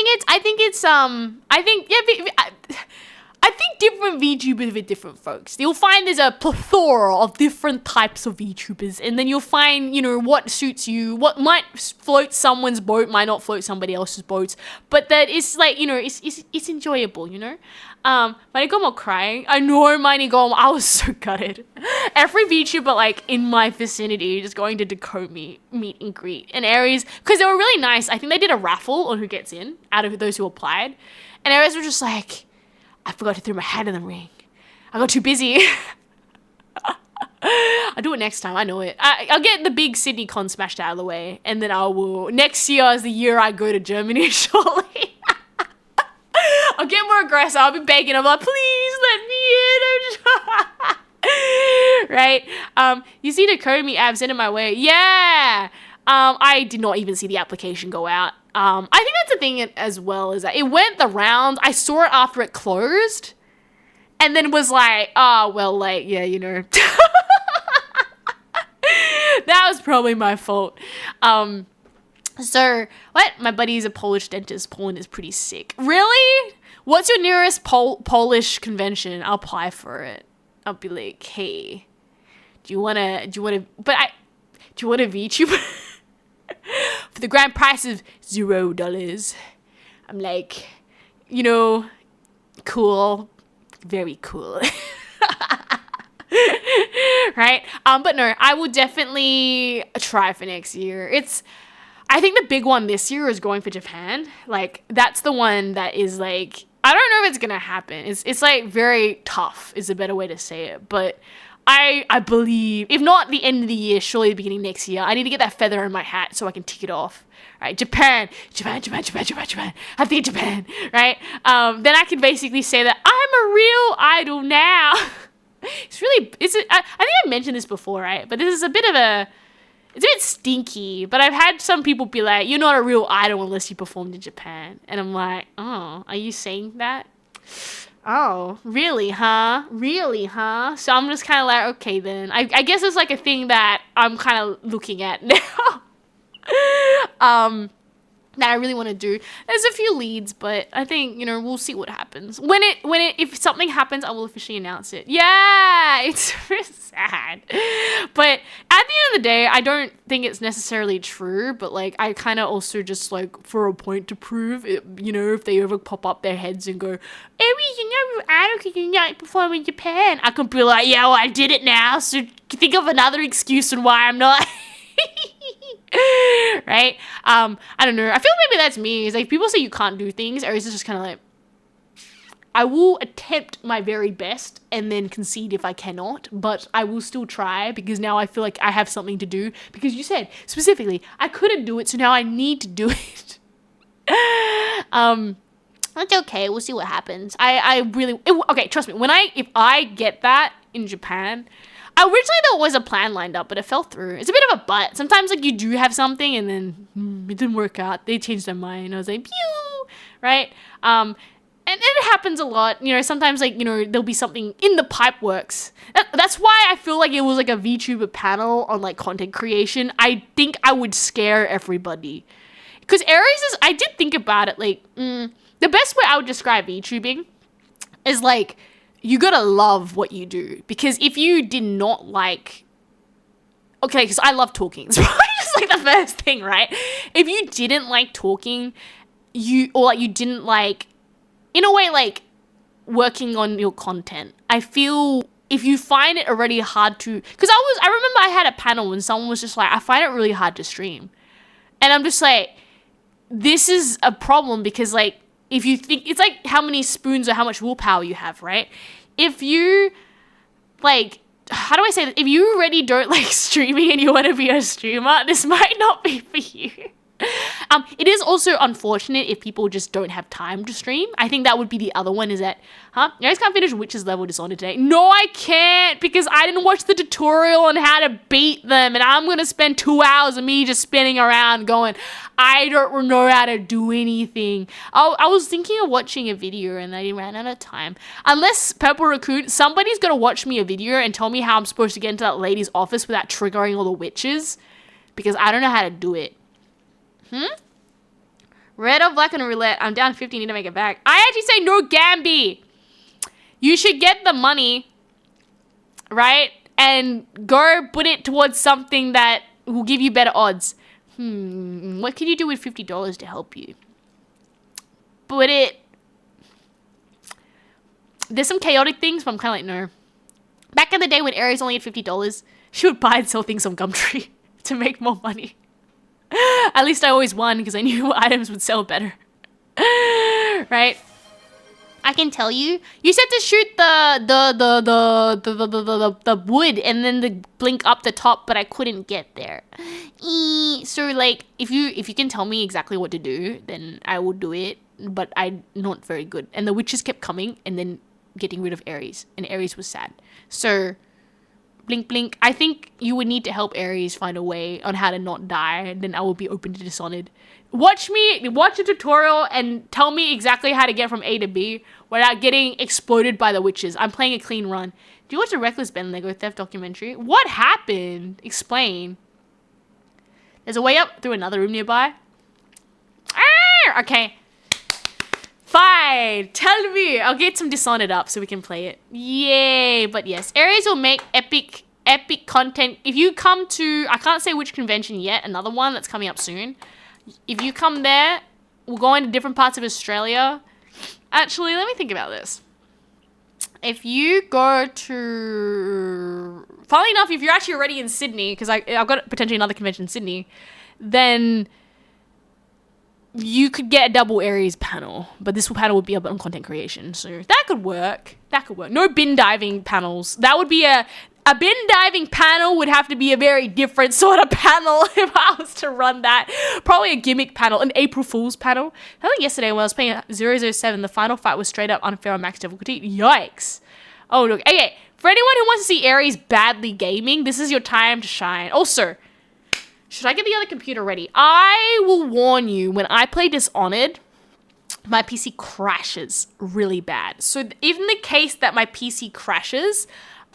S1: think different VTubers with different folks. You'll find there's a plethora of different types of VTubers, and then you'll find, you know, what suits you, what might float someone's boat, might not float somebody else's boats, but that it's like, you know, it's enjoyable, you know. Mighty Gomo crying. I know, Mighty Gomo. I was so gutted. Every VTuber like in my vicinity just going to Dakomi meet and greet, and Aries, because they were really nice. I think they did a raffle on who gets in out of those who applied, and Aries were just like, I forgot to throw my hat in the ring. I got too busy. I'll do it next time. I know it. I'll get the big Sydney con smashed out of the way, and then I will. Next year is the year I go to Germany. Surely, I'll get more aggressive. I'll be begging. I'm like, please let me in. Right? You see Dakomi abs in my way. Yeah. I did not even see the application go out. I think that's the thing as well, is that it went the rounds. I saw it after it closed, and then was like, oh, well, like, yeah, you know. That was probably my fault. So, what? My buddy's a Polish dentist. Poland is pretty sick. Really? What's your nearest Polish convention? I'll apply for it. I'll be like, hey, do you wanna VTuber? For the grand price of $0. I'm like, you know, cool. Very cool. Right? But no, I will definitely try for next year. I think the big one this year is going for Japan. Like, that's the one that is like, I don't know if it's gonna happen. It's like very tough is a better way to say it. But I believe, if not the end of the year, surely the beginning of next year, I need to get that feather in my hat so I can tick it off. Right? Japan. I have to get Japan. Right? Then I can basically say that I'm a real idol now. I think I mentioned this before, right? But this is it's a bit stinky, but I've had some people be like, you're not a real idol unless you performed in Japan. And I'm like, oh, are you saying that? Oh, really, huh? So I'm just kind of like, okay, then. I guess it's like a thing that I'm kind of looking at now. That I really want to do. There's a few leads, but I think, you know, we'll see what happens. If something happens, I will officially announce it. Yeah, it's very sad. But at the end of the day, I don't think it's necessarily true, but like, I kind of also just like, for a point to prove it, you know, if they ever pop up their heads and go, Aries, you know, I don't think you're not performing in Japan. I can be like, yeah, well, I did it now, so think of another excuse on why I'm not. Right? I don't know. I feel maybe that's me. It's like people say you can't do things, or is it just kind of like, I will attempt my very best and then concede if I cannot, but I will still try because now I feel like I have something to do, because you said specifically I couldn't do it, so now I need to do it. That's okay. We'll see what happens. Okay, trust me. If I get that in Japan, originally there was a plan lined up, but it fell through. It's a bit of a butt. Sometimes like you do have something and then it didn't work out. They changed their mind. I was like, pew, right? And it happens a lot. You know, sometimes like, you know, there'll be something in the pipe works. That's why I feel like it was like a VTuber panel on like content creation. I think I would scare everybody. Because I did think about it, like, the best way I would describe VTubing is like, you gotta love what you do. Because if you did not like, okay, because I love talking. It's probably just like the first thing, right? If you didn't like talking, you didn't like, in a way, like, working on your content. I feel if you find it already hard to, because I remember I had a panel when someone was just like, I find it really hard to stream. And I'm just like, this is a problem because, like, if you think, it's like how many spoons or how much willpower you have, right? If you, like, how do I say that? If you already don't like streaming and you want to be a streamer, this might not be for you. It is also unfortunate if people just don't have time to stream. I think that would be the other one is that, you guys can't finish Witch's level Dishonored today. No, I can't because I didn't watch the tutorial on how to beat them and I'm going to spend 2 hours of me just spinning around going, I don't know how to do anything. I was thinking of watching a video and I ran out of time. Unless Purple Raccoon, somebody's going to watch me a video and tell me how I'm supposed to get into that lady's office without triggering all the witches because I don't know how to do it. Red or black on roulette. I'm down 50. Need to make it back. I actually say no Gamby. You should get the money, right? And go put it towards something that will give you better odds. What can you do with $50 to help you? Put it. There's some chaotic things, but I'm kind of like, no. Back in the day when Aries only had $50, she would buy and sell things on Gumtree to make more money. At least I always won because I knew what items would sell better. Right? I can tell you. You said to shoot the wood and then the blink up the top, but I couldn't get there. So like if you can tell me exactly what to do, then I will do it. But I'm not very good. And the witches kept coming and then getting rid of Aries. And Aries was sad. So blink, blink. I think you would need to help Aries find a way on how to not die, and then I will be open to Dishonored. Watch a tutorial and tell me exactly how to get from A to B without getting exploded by the witches. I'm playing a clean run. Do you watch the Reckless Ben Lego theft documentary? What happened? Explain. There's a way up through another room nearby. Okay. Fine. Tell me. I'll get some Dishonored up so we can play it. Yay. But yes, Aries will make epic content. If you come to, I can't say which convention yet, another one that's coming up soon. If you come there, we'll go into different parts of Australia. Actually, let me think about this. If you go to, funnily enough, if you're actually already in Sydney, because I've got potentially another convention in Sydney, then you could get a double Aries panel, but this panel would be up on content creation, so that could work. No bin diving panels. That would be a bin diving panel would have to be a very different sort of panel if I was to run that. Probably a gimmick panel, an April Fool's panel. I think yesterday when I was playing 007, the final fight was straight up unfair on max difficulty. Yikes. Oh, look. Okay, for anyone who wants to see Aries badly gaming, this is your time to shine. Also, should I get the other computer ready? I will warn you, when I play Dishonored, my PC crashes really bad. So even the case that my PC crashes,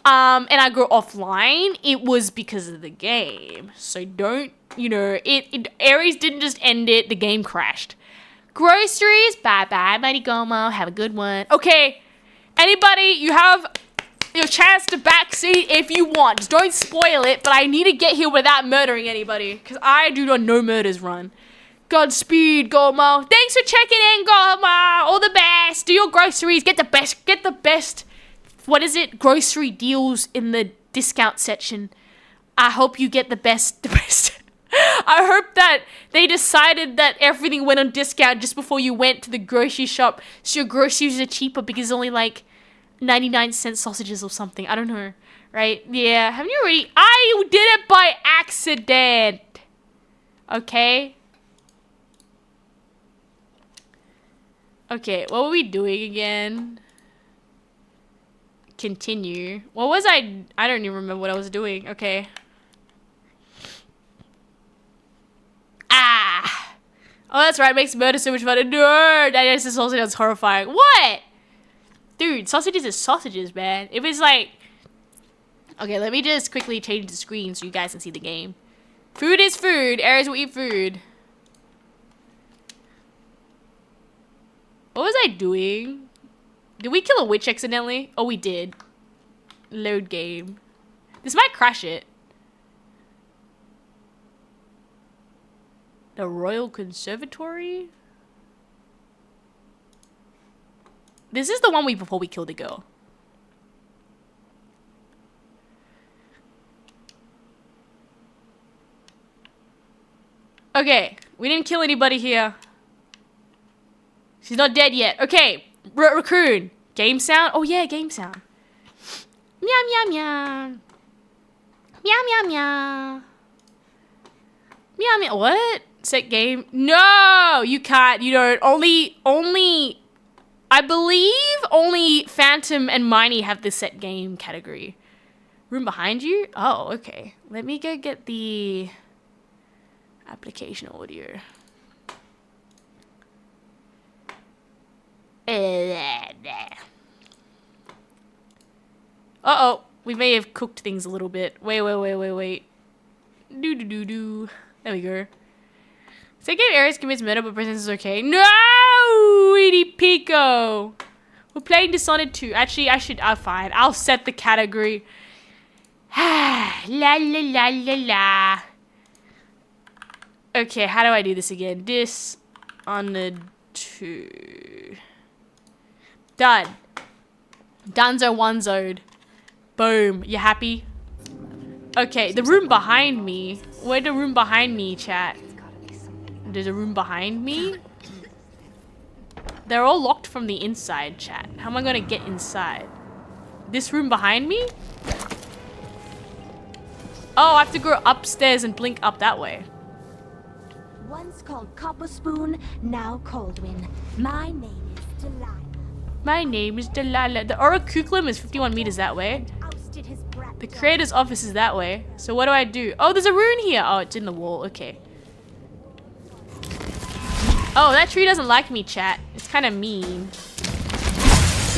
S1: and I go offline, it was because of the game. So don't, Aries didn't just end it, the game crashed. Groceries, bye-bye, Mighty Gomo, have a good one. Okay, anybody, you have your chance to backseat if you want. Just don't spoil it, but I need to get here without murdering anybody, because I do not no murders run. Godspeed, Gomo. Thanks for checking in, Gomo. All the best. Do your groceries. Get the best. What is it? Grocery deals in the discount section. I hope you get the best. I hope that they decided that everything went on discount just before you went to the grocery shop, so your groceries are cheaper because it's only like 99-cent sausages or something. I don't know. Right? Yeah. Haven't you already? I did it by accident. Okay? Okay, what were we doing again? Continue. What was I don't even remember what I was doing. Okay. Ah! Oh, that's right. It makes murder so much fun. No! That is the sausage. That's horrifying. What? Dude, sausages are sausages, man. If it's like... Okay, let me just quickly change the screen so you guys can see the game. Food is food. Aries will eat food. What was I doing? Did we kill a witch accidentally? Oh, we did. Load game. This might crash it. The Royal Conservatory? This is the one before we killed the girl. Okay, we didn't kill anybody here. She's not dead yet. Okay, raccoon. Game sound? Oh yeah, game sound. Meow meow meow. Meow meow meow. Meow meow. What? Set game? No, you can't. You don't. Only. I believe only Phantom and Miney have the set game category. Room behind you? Oh, okay. Let me go get the application audio. Uh-oh. We may have cooked things a little bit. Wait. Do. There we go. Second Aries commits murder, but presence is okay. No! Edie Pico! We're playing Dishonored 2. Actually, fine. I'll set the category. La. Okay, how do I do this again? Dishonored 2. Done. Dunzo onezoed. Boom. You happy? Okay, the room behind me. Where's the room behind me, chat? There's a room behind me? They're all locked from the inside, chat. How am I gonna get inside? This room behind me? Oh, I have to go upstairs and blink up that way.
S3: Once called Copper Spoon, now Coldwin. My name is Delilah.
S1: My name is Delilah. The Oracuculum is 51 meters that way. The creator's office is that way. So what do I do? Oh, there's a rune here. Oh, it's in the wall. Okay. Oh, that tree doesn't like me, chat. It's kind of mean.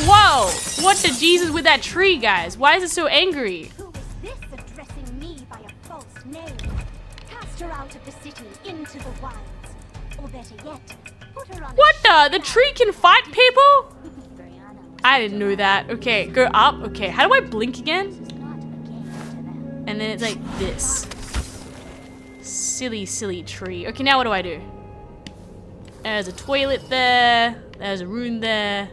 S1: Whoa! What the Jesus with that tree, guys? Why is it so angry?
S3: Who is this addressing me by a false name? Cast her out of the city into the wilds. Or better yet, put her on
S1: What the? The tree can fight people? I didn't know that. Okay, go up. Okay, how do I blink again? And then it's like this. Silly tree. Okay, now what do I do? There's a toilet there. There's a rune there.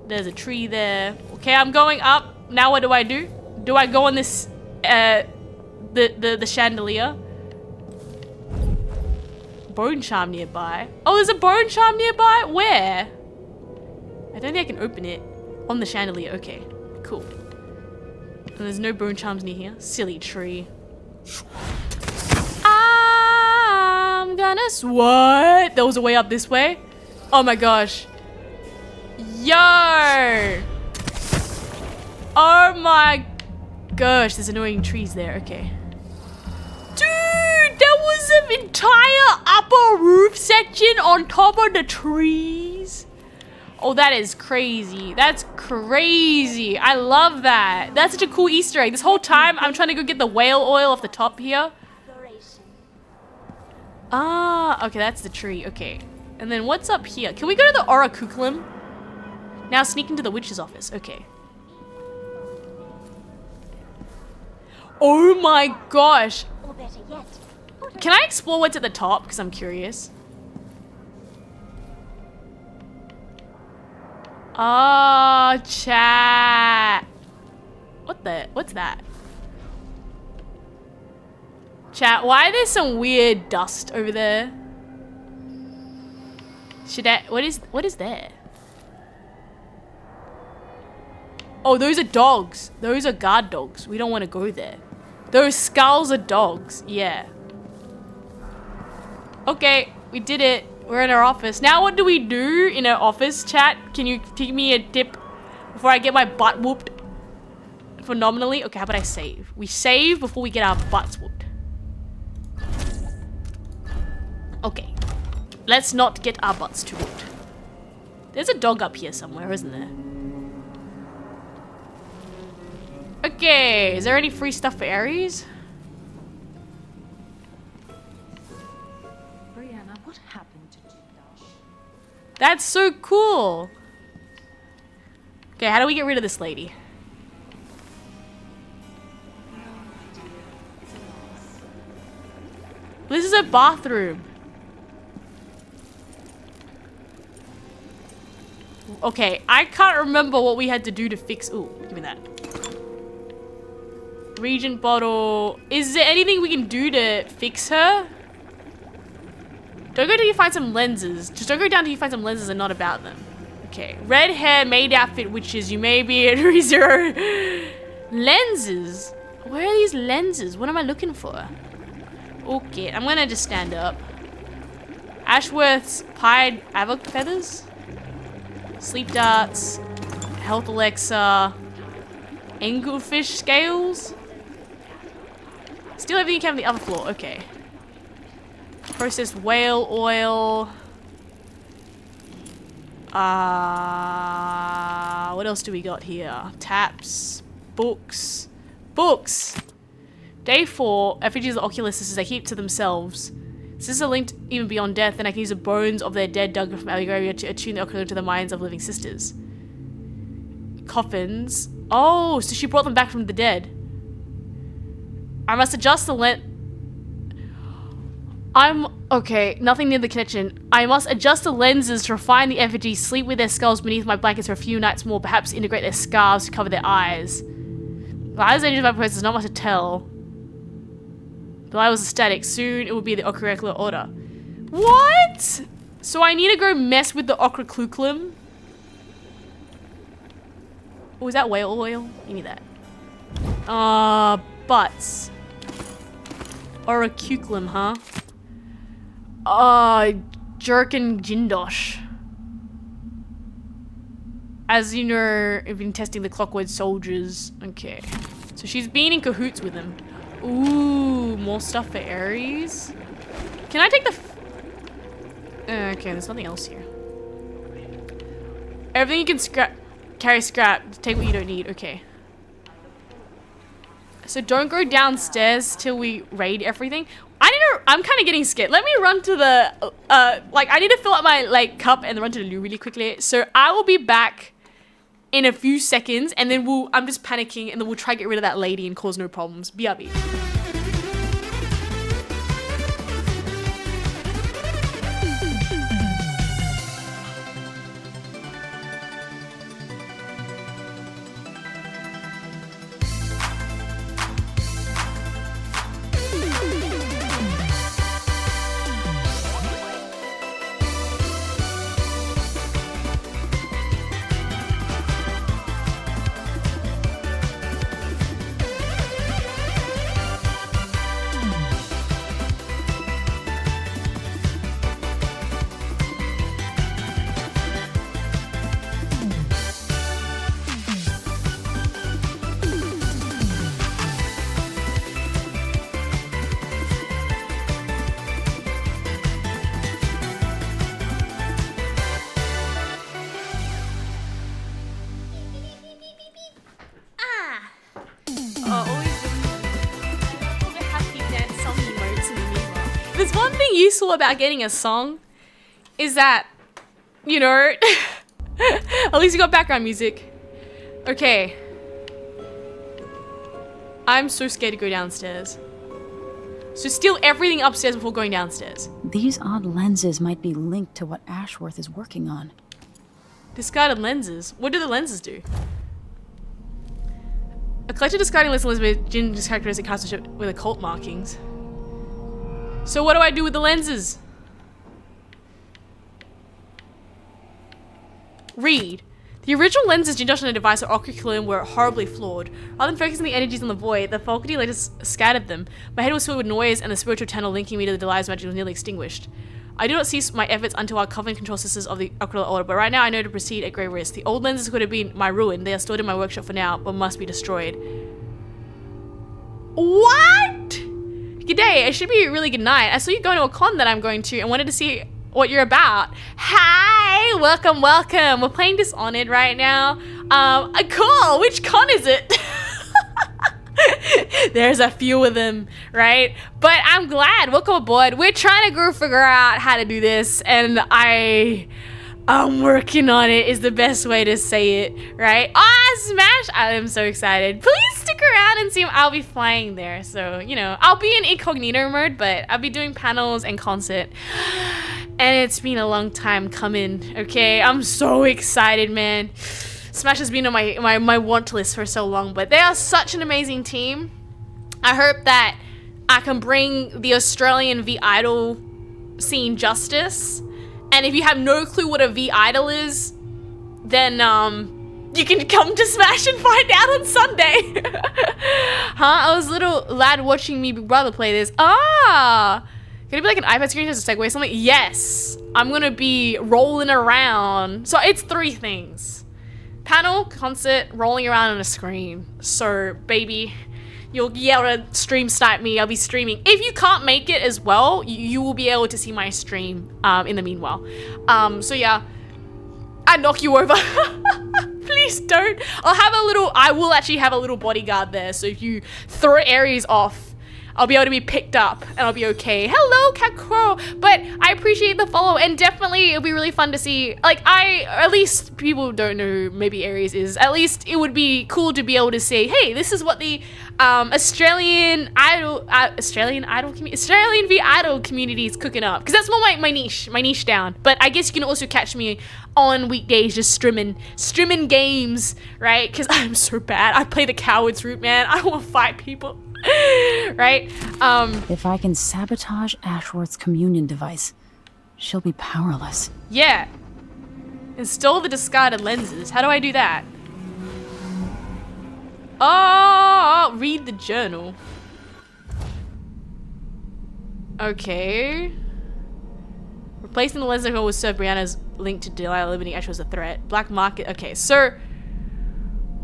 S1: There's a tree there. Okay, I'm going up. Now what do I do? Do I go on this, the chandelier? Bone charm nearby. Oh, there's a bone charm nearby? Where? I don't think I can open it. On the chandelier. Okay, cool. And there's no bone charms near here. Silly tree. I'm gonna what? There was a way up this way? Oh my gosh. Yo! Oh my gosh, there's annoying trees there. Okay. Dude, there was an entire upper roof section on top of the trees. Oh, that is crazy. That's crazy. I love that. That's such a cool Easter egg. This whole time, I'm trying to go get the whale oil off the top here. Ah, okay, that's the tree. Okay. And then what's up here? Can we go to the Oracuculum? Now sneak into the witch's office. Okay. Oh my gosh. Can I explore what's at the top? Because I'm curious. Oh, chat. What's that? Chat, why there's some weird dust over there? What is there? Oh, those are dogs. Those are guard dogs. We don't want to go there. Those skulls are dogs. Yeah. Okay, we did it. We're in our office. Now what do we do in our office, chat? Can you give me a tip before I get my butt whooped? Phenomenally? Okay, how about I save? We save before we get our butts whooped. Okay. Let's not get our butts too whooped. There's a dog up here somewhere, isn't there? Okay, is there any free stuff for Ares?
S4: Brianna, what happened to Jindosh?
S1: That's so cool. Okay, how do we get rid of this lady? This is a bathroom. Okay, I can't remember what we had to do to fix. Ooh, give me that. Regent bottle. Is there anything we can do to fix her? Don't go till you find some lenses. Just don't go down till you find some lenses and not about them. Okay. Red hair, maid outfit, witches. You may be at ReZero. Lenses? Where are these lenses? What am I looking for? Okay, I'm gonna just stand up. Ashworth's pied avok feathers. Sleep darts. Health elixir. Anglefish scales. Steal everything you can from the other floor. Okay. Processed whale oil. What else do we got here? Taps. Books. Books! Day 4. Effigies of Oculists they keep to themselves. Since these are linked even beyond death, then I can use the bones of their dead dug from Algeria to attune the oculus to the minds of living sisters. Coffins. Oh, so she brought them back from the dead. I must adjust the okay, nothing near the connection. I must adjust the lenses to refine the effigies, sleep with their skulls beneath my blankets for a few nights more, perhaps integrate their scarves to cover their eyes. The eyes of my process, not much to tell. The eye was ecstatic. Soon it will be the Ochracluclum order. What? So I need to go mess with the Ochracluclum? Oh, is that whale oil? Give me that. Butts. Ochracluclum, huh? Jerkin Jindosh. As you know, I've been testing the Clockwork Soldiers. Okay. So she's been in cahoots with them. Ooh, more stuff for Ares. Can I take the... okay, there's nothing else here. Everything you can carry scrap. Take what you don't need. Okay. So don't go downstairs till we raid everything. I'm kind of getting scared. Let me run to the... I need to fill up my, cup and run to the loo really quickly. So I will be back in a few seconds, and then I'm just panicking, and then we'll try to get rid of that lady and cause no problems. BRB. There's one thing useful about getting a song is that, you know, at least you got background music. Okay. I'm so scared to go downstairs. So steal everything upstairs before going downstairs.
S4: These odd lenses might be linked to what Ashworth is working on.
S1: Discarded lenses? What do the lenses do? A collector discarding list of Elizabeth Jin's characteristic craftsmanship with occult markings. So what do I do with the lenses? Read. The original lenses Jindosh and the device of Ochracluclum were horribly flawed. Rather than focusing the energies on the void, the faculty later scattered them. My head was filled with noise, and the spiritual channel linking me to the Delilah's magic was nearly extinguished. I do not cease my efforts until our covenant control systems of the Ocular Order, but right now I know to proceed at great risk. The old lenses could have been my ruin. They are stored in my workshop for now, but must be destroyed. What? Good day. It should be a really good night. I saw you going to a con that I'm going to and wanted to see what you're about. Hi! Welcome, welcome. We're playing Dishonored right now. Cool. Which con is it? There's a few of them, right? But I'm glad. Welcome aboard. We're trying to go figure out how to do this, and I'm working on it is the best way to say it, right? Smash! I am so excited. Please stick around and see I'll be flying there. So, you know, I'll be in incognito mode, but I'll be doing panels and concert. And it's been a long time coming, okay? I'm so excited, man. Smash has been on my want list for so long, but they are such an amazing team. I hope that I can bring the Australian V-Idol scene justice. And if you have no clue what a V-Idol is, then you can come to Smash and find out on Sunday. Huh? I was a little lad watching me big brother play this. Could it be like an iPad screen as a segue or something? Yes. I'm gonna be rolling around. So it's 3 things. Panel, concert, rolling around on a screen. So, baby, you'll be able to stream snipe me. I'll be streaming. If you can't make it as well, you will be able to see my stream in the meanwhile. So yeah, I knock you over. Please don't. I will actually have a little bodyguard there. So if you throw Aries off, I'll be able to be picked up and I'll be okay. Hello, Cat Crow. But I appreciate the follow, and definitely it'll be really fun to see. Like, at least people don't know who maybe Aries is. At least it would be cool to be able to say, hey, this is what the Australian V-Idol community is cooking up. Because that's more my niche down. But I guess you can also catch me on weekdays just streaming games, right? Because I'm so bad. I play the coward's route, man. I don't want to fight people. Right?
S4: If I can sabotage Ashworth's communion device, she'll be powerless.
S1: Yeah. Install the discarded lenses. How do I do that? Oh, read the journal. Okay. Replacing the lens with Sir Brianna's link to Delilah limiting Ashworth as a threat. Black market. Okay, so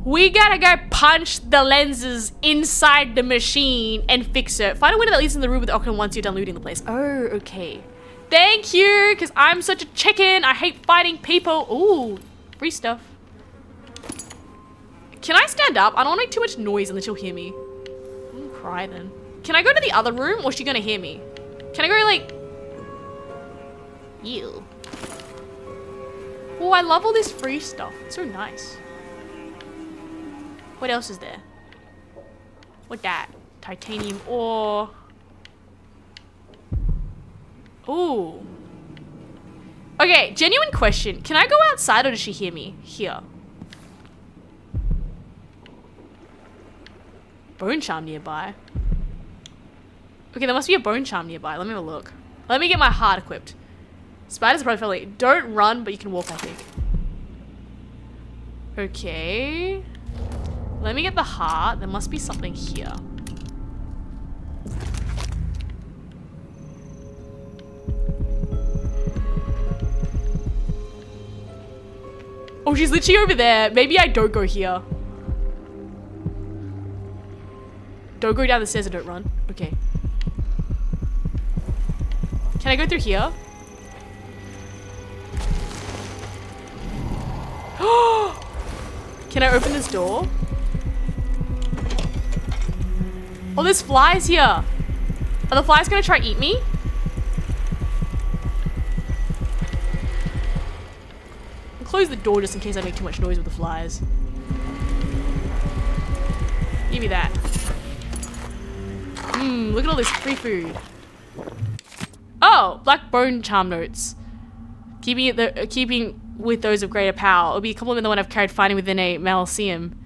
S1: we gotta go punch the lenses inside the machine and fix it. Find a window that leads in the room with the Oculus once you're done looting the place. Oh, okay. Thank you, because I'm such a chicken. I hate fighting people. Ooh, free stuff. Can I stand up? I don't want to make too much noise unless she'll hear me. I'll cry then. Can I go to the other room or is she gonna hear me? Can I go like... Ew. Oh, I love all this free stuff. It's so nice. What else is there? What that? Titanium ore. Ooh. Okay, genuine question. Can I go outside or does she hear me? Here. Bone charm nearby. Okay, there must be a bone charm nearby. Let me have a look. Let me get my heart equipped. Spiders are probably don't run, but you can walk, I think. Okay. Let me get the heart. There must be something here. Oh, she's literally over there. Maybe I don't go here. Don't go down the stairs and don't run. Okay. Can I go through here? Can I open this door? Oh, there's flies here. Are the flies gonna try eat me? I'll close the door just in case I make too much noise with the flies. Give me that. Look at all this free food. Oh, black bone charm notes. Keeping with those of greater power. It'll be a compliment the one I've carried finding within a Malseum.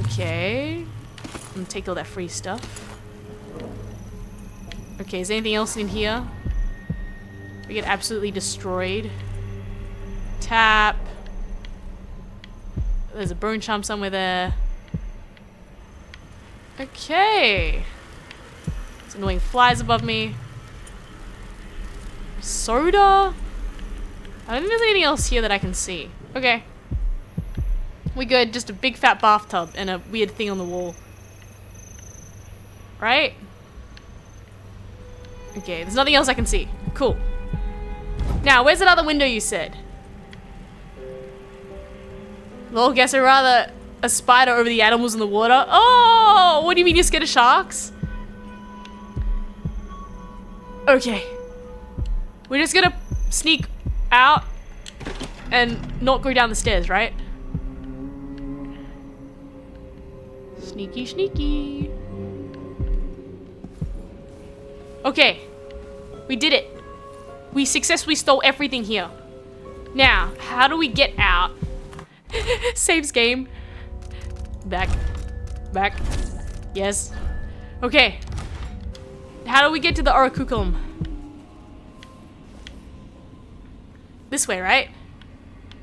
S1: Okay. I'm gonna take all that free stuff. Okay, is there anything else in here? We get absolutely destroyed. Tap. There's a bone charm somewhere there. Okay. There's annoying flies above me. Soda. I don't think there's anything else here that I can see. Okay. We good. Just a big fat bathtub and a weird thing on the wall. Right? Okay, there's nothing else I can see. Cool. Now, where's that other window you said? Lol, guess I'd rather a spider over the animals in the water. Oh, what do you mean you're scared of sharks? Okay. We're just gonna sneak out and not go down the stairs, right? Sneaky, sneaky. Okay. We did it. We successfully stole everything here. Now, how do we get out? Saves game. Back. Back. Yes. Okay. How do we get to the Oracuculum? This way, right?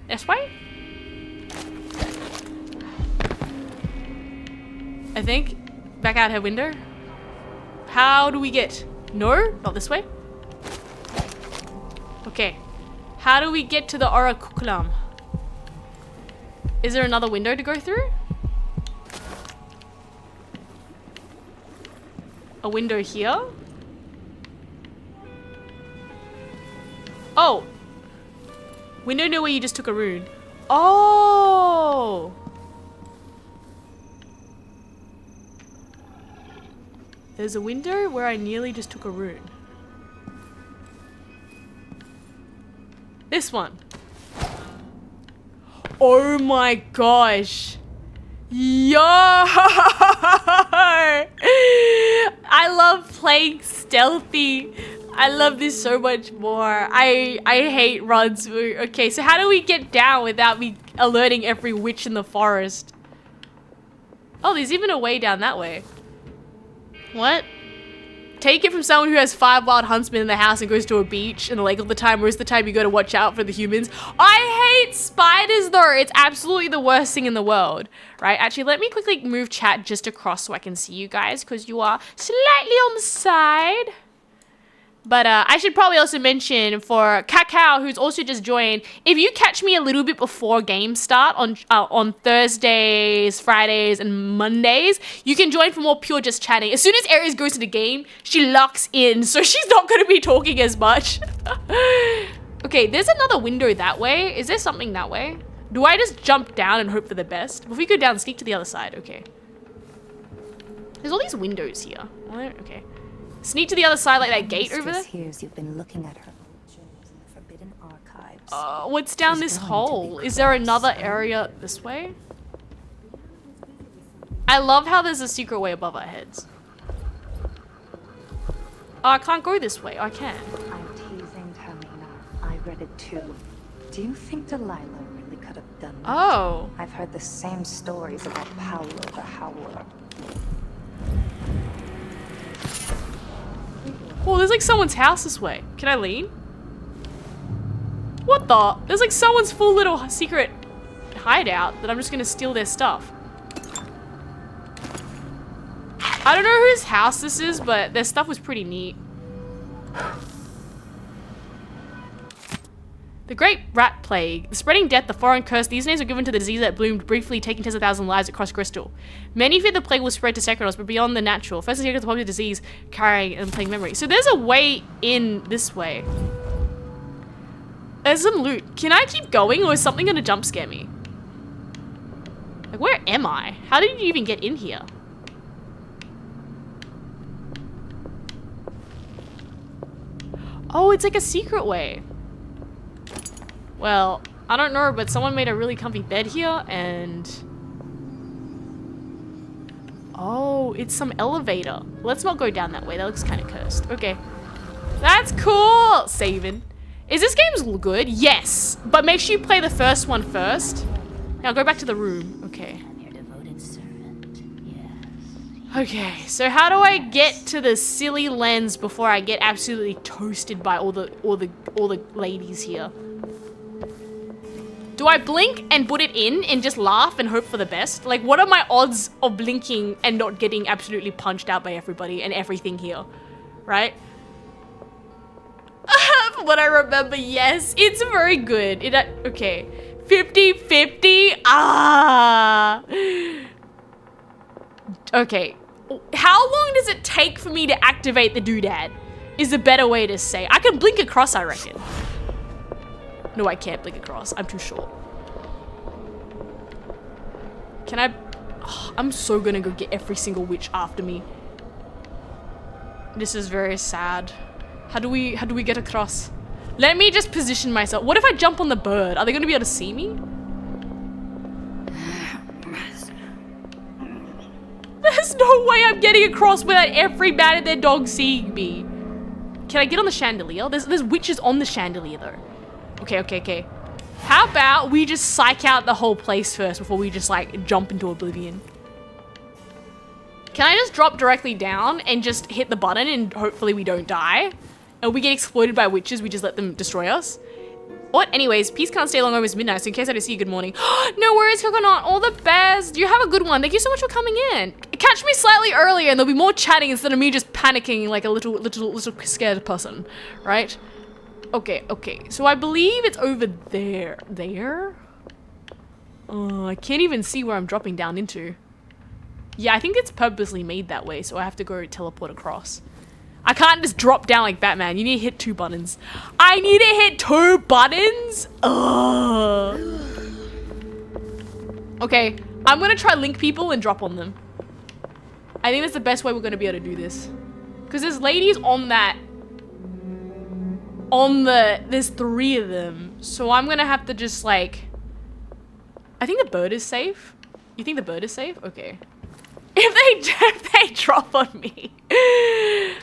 S1: This way? I think. Back out her window. How do we get? No? Not this way? Okay. How do we get to the Oracuculum? Is there another window to go through? A window here? Oh! Window near where you just took a rune. Oh! There's a window where I nearly just took a rune. This one. Oh my gosh. Yo! I love playing stealthy. I love this so much more. I hate runs. Okay, so how do we get down without me alerting every witch in the forest? Oh, there's even a way down that way. What? Take it from someone who has 5 wild huntsmen in the house and goes to a beach and the lake all the time, whereas the time you gotta watch out for the humans. I hate spiders though. It's absolutely the worst thing in the world. Right? Actually, let me quickly move chat just across so I can see you guys because you are slightly on the side. But I should probably also mention for Cacao, who's also just joined, if you catch me a little bit before game start on Thursdays, Fridays, and Mondays, you can join for more pure just chatting. As soon as Aries goes to the game, she locks in, so she's not going to be talking as much. Okay, there's another window that way. Is there something that way? Do I just jump down and hope for the best? If we go down, sneak to the other side. Okay. There's all these windows here. Okay. Sneak to the other side like that gate over there.
S5: Hears you've been looking at her in the forbidden archives.
S1: What's down this hole? Is there another area this way? I love how there's a secret way above our heads. Oh, I can't go this way. Oh, I can.
S5: I'm teasing Tamina. I read it too. Do you think Delilah really could have done that?
S1: Oh.
S5: I've heard the same stories about Paolo the Howler.
S1: Oh, there's like someone's house this way. Can I lean? What the? There's like someone's full little secret hideout that I'm just gonna steal their stuff. I don't know whose house this is, but their stuff was pretty neat. The Great Rat Plague. The spreading death, the foreign curse, these names were given to the disease that bloomed briefly, taking tens of thousands of lives across Crystal. Many feared the plague will spread to Sekrenos, but beyond the natural. First associated with the popular disease, carrying and plague memory. So there's a way in this way. There's some loot. Can I keep going, or is something gonna jump scare me? Like, where am I? How did you even get in here? Oh, it's like a secret way. Well, I don't know, but someone made a really comfy bed here, and... Oh, it's some elevator. Let's not go down that way. That looks kind of cursed. Okay. That's cool! Saving. Is this game good? Yes. But make sure you play the first one first. Now go back to the room. Okay.
S4: I'm your devoted servant. Yes.
S1: Okay, so how do I get to the silly lens before I get absolutely toasted by all the ladies here? Do I blink and put it in and just laugh and hope for the best? Like, what are my odds of blinking and not getting absolutely punched out by everybody and everything here? Right? From what I remember, yes. It's very good. Okay. 50-50? Ah. Okay. How long does it take for me to activate the doodad? Is a better way to say. I can blink across, I reckon. No, I can't blink across. I'm too short. Can I? Oh, I'm so gonna go get every single witch after me. This is very sad. How do we get across? Let me just position myself. What if I jump on the bird? Are they gonna be able to see me? There's no way I'm getting across without every man and their dog seeing me. Can I get on the chandelier? There's witches on the chandelier though. Okay. How about we just psych out the whole place first before we just like jump into oblivion? Can I just drop directly down and just hit the button and hopefully we don't die? And we get exploded by witches, we just let them destroy us? What? Anyways, peace can't stay long over midnight, so in case I don't see you, good morning. No worries, Coconut. All the best. You have a good one. Thank you so much for coming in. Catch me slightly earlier and there'll be more chatting instead of me just panicking like a little scared person, right? Okay. So I believe it's over there. There? I can't even see where I'm dropping down into. Yeah, I think it's purposely made that way, so I have to go teleport across. I can't just drop down like Batman. You need to hit 2 buttons. I need to hit 2 buttons? Ugh. Okay, I'm gonna try link people and drop on them. I think that's the best way we're gonna be able to do this. Because there's ladies on that. There's 3 of them. So I'm gonna have to just like, I think the bird is safe. You think the bird is safe? Okay. If they drop on me.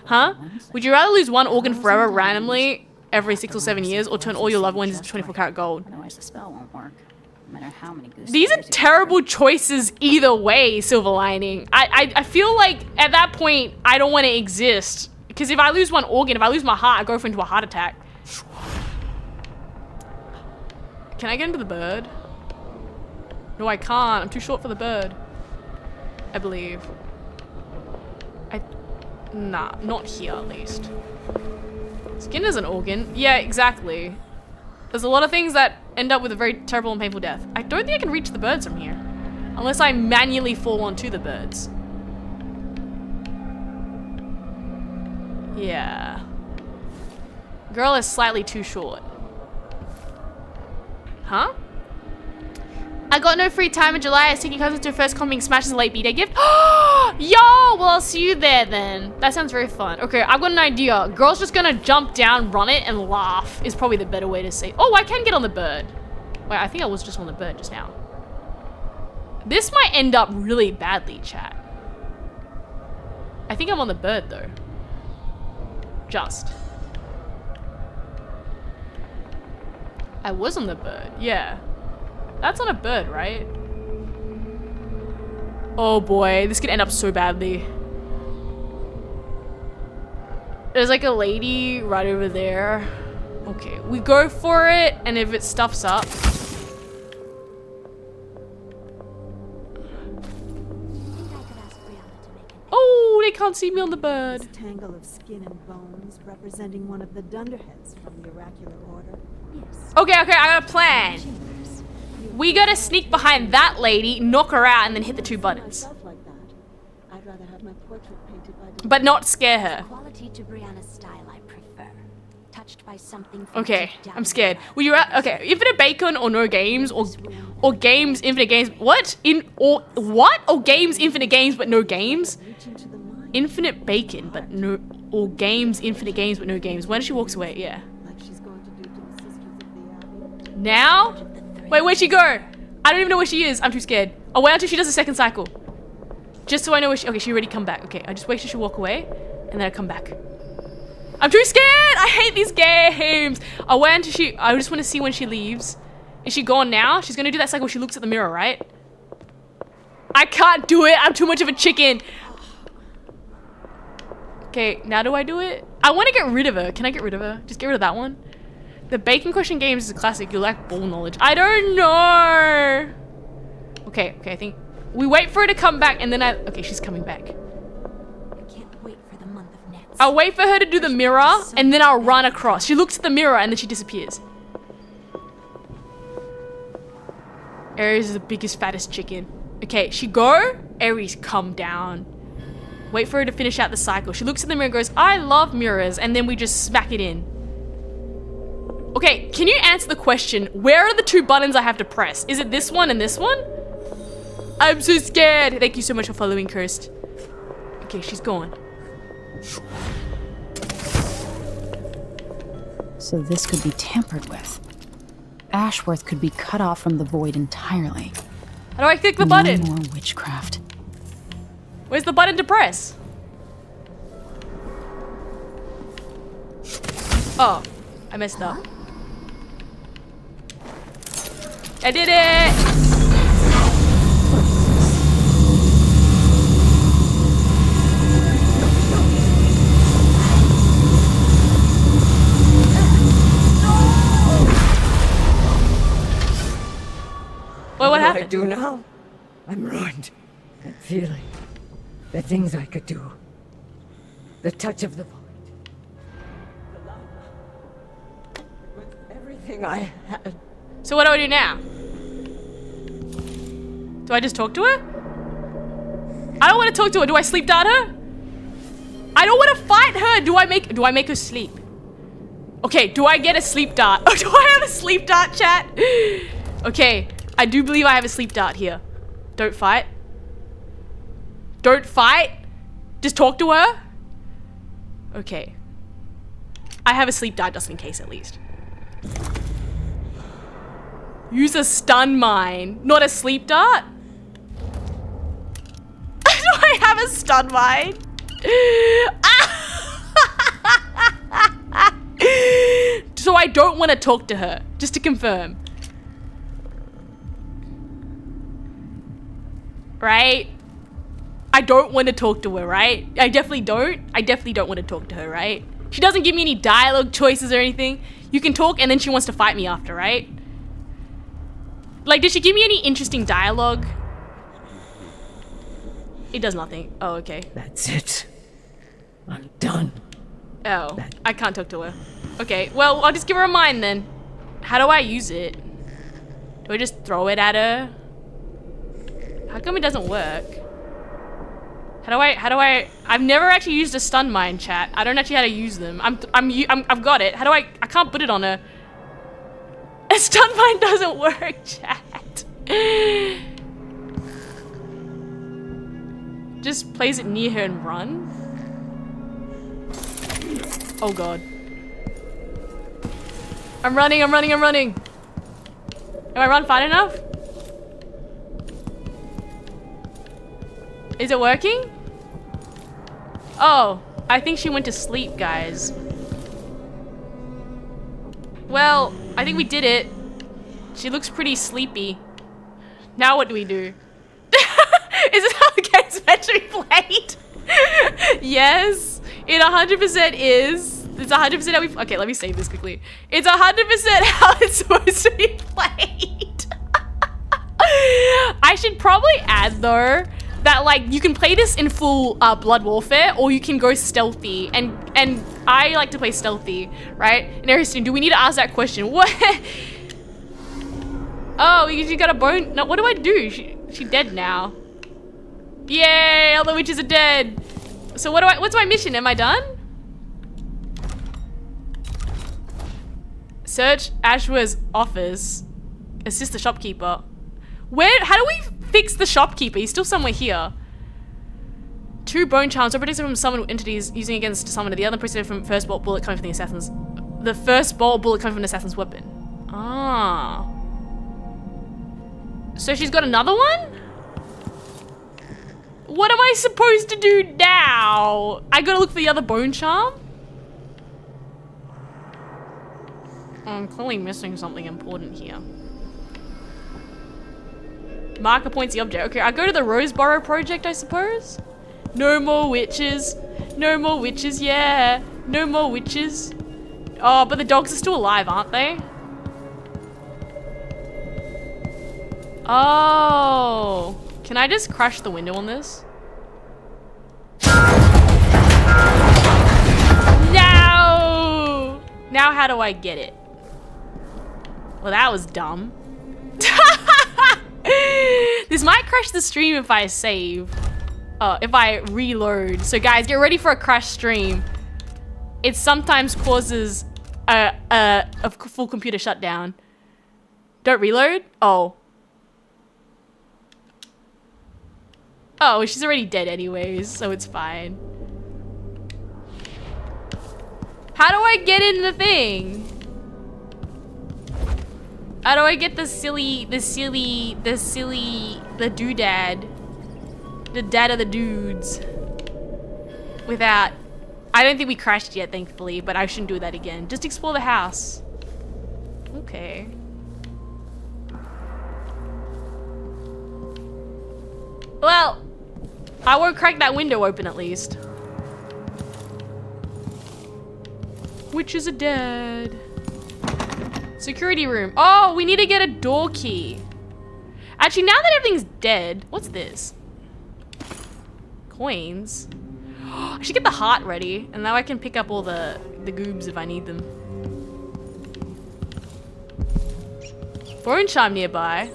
S1: Huh? Would you rather lose 1 organ forever randomly every 6 or 7 years or turn all your loved ones into 24 karat gold?
S4: Otherwise the spell won't work. No matter how many goose
S1: These are
S4: eggs you
S1: terrible choices either way, Silver Lining. I feel like at that point, I don't want to exist. Because if I lose 1 organ, if I lose my heart, I go into a heart attack. Can I get into the bird? No, I can't. I'm too short for the bird. I believe. Nah, not here at least. Skin is an organ. Yeah, exactly. There's a lot of things that end up with a very terrible and painful death. I don't think I can reach the birds from here. Unless I manually fall onto the birds. Yeah. Girl is slightly too short. Huh? I got no free time in July. I was taking cousins to her first coming Smash as a late B-Day gift. Yo! Well, I'll see you there then. That sounds very fun. Okay, I've got an idea. Girl's just gonna jump down, run it, and laugh is probably the better way to say. Oh, I can get on the bird. Wait, I think I was just on the bird just now. This might end up really badly, chat. I think I'm on the bird, though. Just. I was on the bird, yeah. That's not a bird, right? Oh boy, this could end up so badly. There's like a lady right over there. Okay, we go for it, and if it stuffs up. Oh, they can't see me on the bird.
S6: This tangle of skin and bones representing one of the Dunderheads from the Oracular Order. Yes.
S1: Okay, I got a plan. We gotta sneak behind that lady, knock her out, and then hit the 2 buttons.
S6: Like that. I'd rather have my portrait painted by
S1: But not scare her.
S3: Quality to Brianna's style I prefer. Touched by something from
S1: Okay,
S3: deep down
S1: I'm scared.
S3: inside.
S1: Will you okay, Infinite Bacon or no games or games Infinite Games. What? Or games Infinite Games but no games?
S6: reaching to the mind,
S1: Infinite Bacon but no or games Infinite Games but no games. When she walks away, yeah.
S6: like she's going to do to the Sisters of the Abbey.
S1: Now? Wait, where'd she go? I don't even know where she is. I'm too scared. I'll wait until she does the 2nd cycle. Just so I know where she... Okay, she already come back. Okay, I just wait till she walk away, and then I come back. I'm too scared! I hate these games! I'll wait until she... I just want to see when she leaves. Is she gone now? She's gonna do that cycle where she looks at the mirror, right? I can't do it! I'm too much of a chicken! Okay, now do I do it? I want to get rid of her. Can I get rid of her? Just get rid of that one. The Bacon Question Games is a classic. You lack ball knowledge. I don't know. Okay, I think we wait for her to come back and then okay, she's coming back.
S3: I can't wait for the month of nets.
S1: I'll wait for her to do the mirror and then I'll run across. She looks at the mirror and then she disappears. Aries is the biggest, fattest chicken. Okay, she go. Aries, come down. Wait for her to finish out the cycle. She looks in the mirror and goes, I love mirrors. And then we just smack it in. Okay, can you answer the question? Where are the 2 buttons I have to press? Is it this one and this one? I'm so scared. Thank you so much for following, Cursed. Okay, she's gone.
S4: So this could be tampered with. Ashworth could be cut off from the void entirely.
S1: How do I click the button?
S4: No more witchcraft.
S1: Where's the button to press? Oh, I messed up. I did it! Well, what happened?
S7: I do now? I'm ruined. That feeling. The things I could do. The touch of the void. The love. With everything I had.
S1: So what do I do now? Do I just talk to her? I don't want to talk to her. Do I sleep dart her? I don't want to fight her. Do I make her sleep? Okay, do I get a sleep dart? Oh, do I have a sleep dart, chat? Okay, I do believe I have a sleep dart here. Don't fight. Don't fight. Just talk to her. Okay. I have a sleep dart just in case at least. Use a stun mine, not a sleep dart. Do I have a stun mine? So I don't want to talk to her, just to confirm. Right? I don't want to talk to her, right? I definitely don't. I definitely don't want to talk to her, right? She doesn't give me any dialogue choices or anything. You can talk and then she wants to fight me after, right? Like, did she give me any interesting dialogue? It does nothing. Oh, okay.
S7: That's it. I'm done.
S1: Oh, I can't talk to her. Okay, well, I'll just give her a mine then. How do I use it? Do I just throw it at her? How come it doesn't work? How do I, I've never actually used a stun mine, chat. I don't actually know how to use them. I've got it. How do I can't put it on her. A stun mine doesn't work, chat. Just plays it near her and run. Oh god. I'm running. Am I run fast enough? Is it working? Oh, I think she went to sleep, guys. Well, I think we did it. She looks pretty sleepy. Now what do we do? Is this how the game's meant to be played? Yes, it 100% is. It's 100% how we... Okay, let me save this quickly. It's 100% how it's supposed to be played. I should probably add, though, that, like, you can play this in full Blood Warfare, or you can go stealthy, and I like to play stealthy, right? And Ariston, do we need to ask that question? What? Oh, you got a bone? No, what do I do? She's dead now. Yay, all the witches are dead. So what's my mission? Am I done? Search Ashworth's office. Assist the shopkeeper. How do we fix the shopkeeper? He's still somewhere here. 2 bone charms. Protected from summoned entities using against summoner. The other protected from first bolt bullet coming from the assassin's. The first bolt bullet coming from the assassin's weapon. Ah. So she's got another one? What am I supposed to do now? I gotta look for the other bone charm? I'm clearly missing something important here. Marker points the object. Okay, I go to the Roseboro project, I suppose? No more witches. No more witches, yeah. No more witches. Oh, but the dogs are still alive, aren't they? Oh. Can I just crash the window on this? Now how do I get it? Well, that was dumb. This might crash the stream if I save. Oh, if I reload. So guys, get ready for a crash stream. It sometimes causes a full computer shutdown. Don't reload? Oh. Oh, she's already dead anyways, so it's fine. How do I get in the thing? How do I get the doodad? The dad of the dudes. Without... I don't think we crashed yet, thankfully, but I shouldn't do that again. Just explore the house. Okay. Well, I won't crack that window open at least. Witches are dead. Security room. Oh, we need to get a door key. Actually, now that everything's dead, what's this? Coins. I should get the heart ready, and now I can pick up all the goobs if I need them. Bone charm nearby.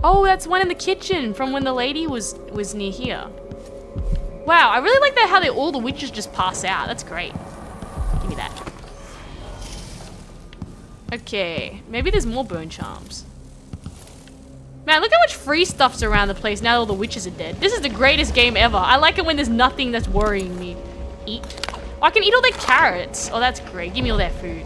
S1: Oh, that's one in the kitchen from when the lady was near here. Wow, I really like that how all the witches just pass out. That's great. Give me that. Okay, maybe there's more bone charms. Man, look how much free stuff's around the place now that all the witches are dead. This is the greatest game ever. I like it when there's nothing that's worrying me. Eat. Oh, I can eat all their carrots. Oh, that's great. Give me all their food.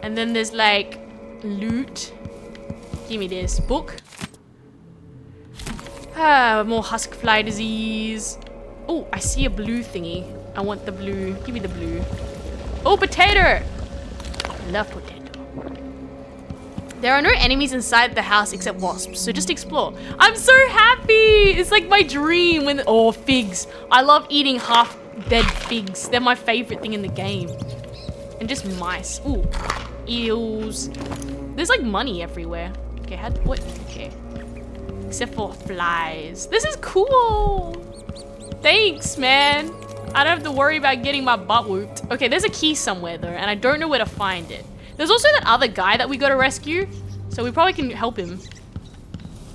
S1: And then there's like loot. Give me this book. Ah, more husk fly disease. Oh, I see a blue thingy. I want the blue. Give me the blue. Oh, potato. Love potato. There are no enemies inside the house except wasps, so just explore. I'm so happy! It's like my dream when... Oh, figs. I love eating half-dead figs. They're my favorite thing in the game. And just mice. Ooh. Eels. There's like money everywhere. Okay, what? Okay. Except for flies. This is cool! Thanks, man. I don't have to worry about getting my butt whooped. Okay, there's a key somewhere though, and I don't know where to find it. There's also that other guy that we gotta rescue, so we probably can help him.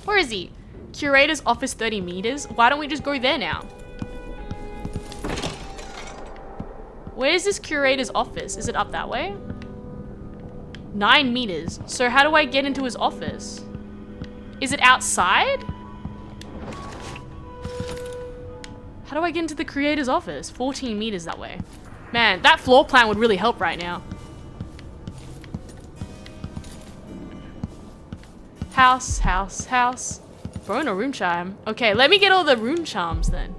S1: Where is he? Curator's office 30 meters. Why don't we just go there now? Where's this curator's office? Is it up that way? 9 meters. So how do I get into his office? Is it outside? How do I get into the creator's office? 14 meters that way. Man, that floor plan would really help right now. House, house, house. Bone or room chime? Okay, let me get all the room charms then.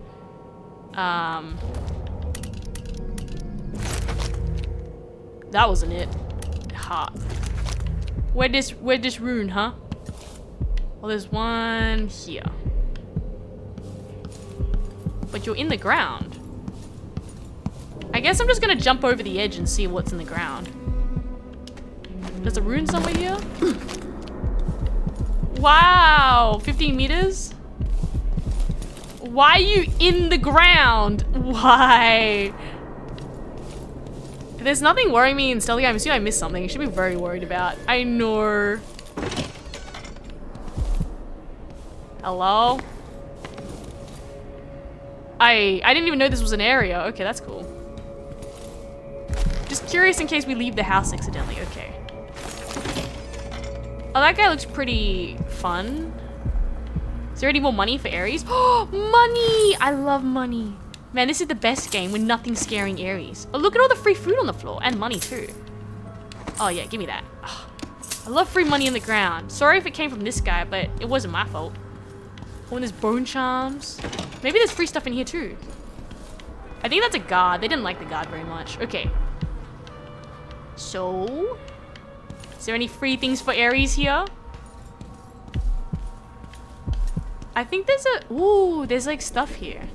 S1: That wasn't it. Heart. Where'd this rune, huh? Well, there's one here. But you're in the ground. I guess I'm just gonna jump over the edge and see what's in the ground. There's a rune somewhere here? Wow, 15 meters? Why are you in the ground? Why? There's nothing worrying me in Stealthy. I'm assuming I missed something. I should be very worried about. I know. Hello? I didn't even know this was an area. Okay, that's cool. Just curious in case we leave the house accidentally. Okay. Oh, that guy looks pretty fun. Is there any more money for Ares? Oh, money! I love money. Man, this is the best game with nothing scaring Ares. Oh, look at all the free food on the floor. And money, too. Oh, yeah, give me that. Oh, I love free money on the ground. Sorry if it came from this guy, but it wasn't my fault. Oh, and there's bone charms. Maybe there's free stuff in here, too. I think that's a guard. They didn't like the guard very much. Okay. So... is there any free things for Ares here? I think there's a... ooh, there's like stuff here.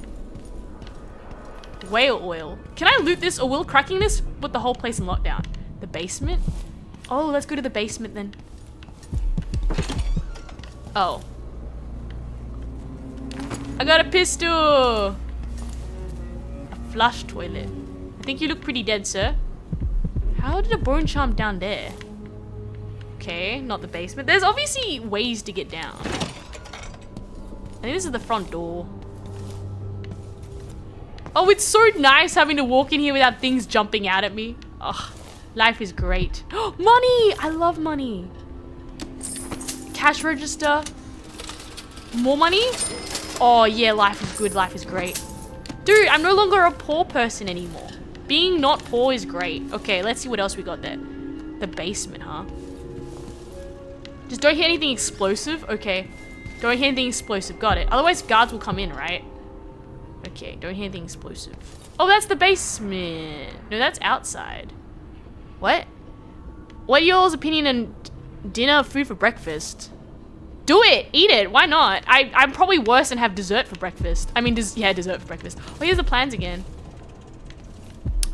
S1: Whale oil. Can I loot this or will cracking this put the whole place in lockdown? The basement? Oh, let's go to the basement then. Oh. I got a pistol! A Flush toilet. I think you look pretty dead, sir. How did a bone charm down there? Okay, not the basement. There's obviously ways to get down. I think this is the front door. Oh, it's so nice having to walk in here without things jumping out at me. Ugh, life is great. Money! I love money. Cash register. More money? Oh yeah, life is good, life is great. Dude, I'm no longer a poor person anymore. Being not poor is great. Okay, let's see what else we got there. The basement, huh? Just don't hit anything explosive. Okay. Don't hit anything explosive. Got it. Otherwise, guards will come in, right? Okay, don't hit anything explosive. Oh, that's the basement. No, that's outside. What? What are y'all's opinion on dinner food for breakfast? Do it! Eat it! Why not? I'm probably worse and have dessert for breakfast. I mean, yeah, dessert for breakfast. Oh, here's the plans again.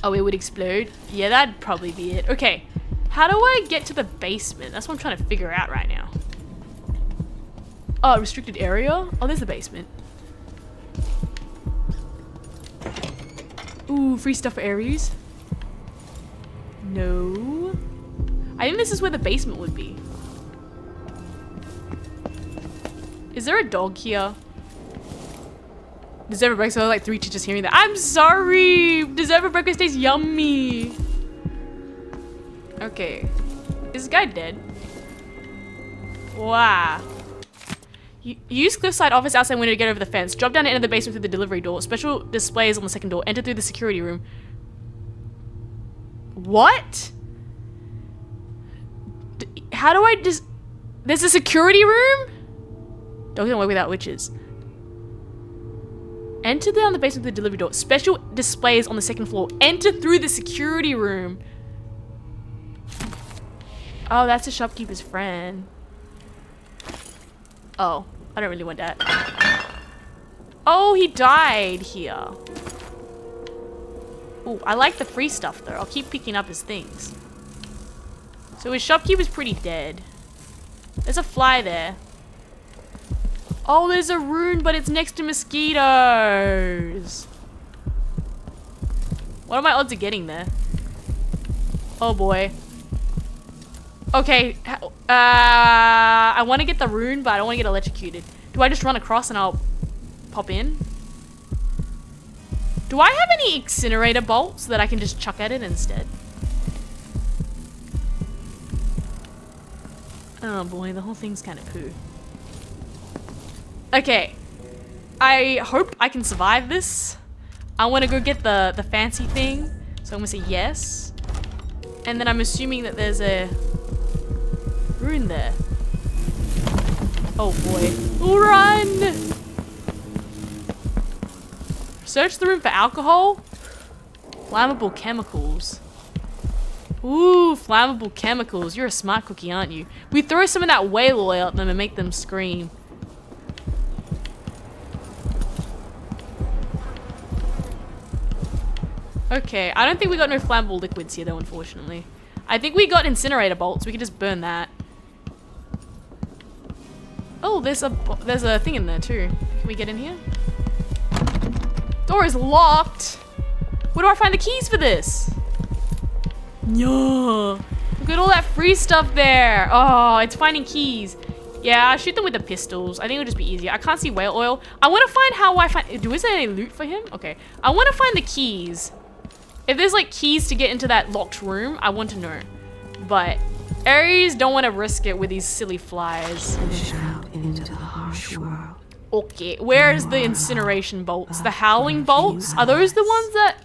S1: Oh, it would explode? Yeah, that'd probably be it. Okay. How do I get to the basement? That's what I'm trying to figure out right now. Oh, restricted area? Oh, there's the basement. Ooh, free stuff for Ares. No. I think this is where the basement would be. Is there a dog here? Dessert for breakfast. I like 3 teachers hearing that. I'm sorry. Dessert for breakfast tastes yummy. Okay. Is this guy dead? Wow. Use Cliffside office outside window to get over the fence. Drop down and enter the basement through the delivery door. Special displays on the second door. Enter through the security room. What? How do I just... There's a security room? Dogs don't work without witches. Enter down the basement through the delivery door. Special displays on the second floor. Enter through the security room. Oh, that's the shopkeeper's friend. Oh, I don't really want that. Oh, he died here. Ooh, I like the free stuff though. I'll keep picking up his things. So his shopkeeper's pretty dead. There's a fly there. Oh, there's a rune, but it's next to mosquitoes. What are my odds of getting there? Oh boy. Okay, I want to get the rune, but I don't want to get electrocuted. Do I just run across and I'll pop in? Do I have any incinerator bolts that I can just chuck at it instead? Oh boy, the whole thing's kind of poo. Okay, I hope I can survive this. I want to go get the fancy thing, so I'm gonna say yes. And then I'm assuming that there's a rune there. Oh boy. Run! Search the room for alcohol. Flammable chemicals. Ooh, flammable chemicals. You're a smart cookie, aren't you? We throw some of that whale oil at them and make them scream. Okay, I don't think we got no flammable liquids here though, unfortunately. I think we got incinerator bolts. We can just burn that. Oh, there's a thing in there too. Can we get in here? Door is locked. Where do I find the keys for this? No. Look at all that free stuff there. Oh, it's finding keys. Yeah, I'll shoot them with the pistols. I think it'll just be easier. I can't see whale oil. I want to find how I find... Is there any loot for him? Okay. I want to find the keys. If there's like keys to get into that locked room, I want to know. But Ares don't want to risk it with these silly flies.
S4: Into the harsh world.
S1: Okay, where's the incineration bolts? The howling bolts? Are those the ones that...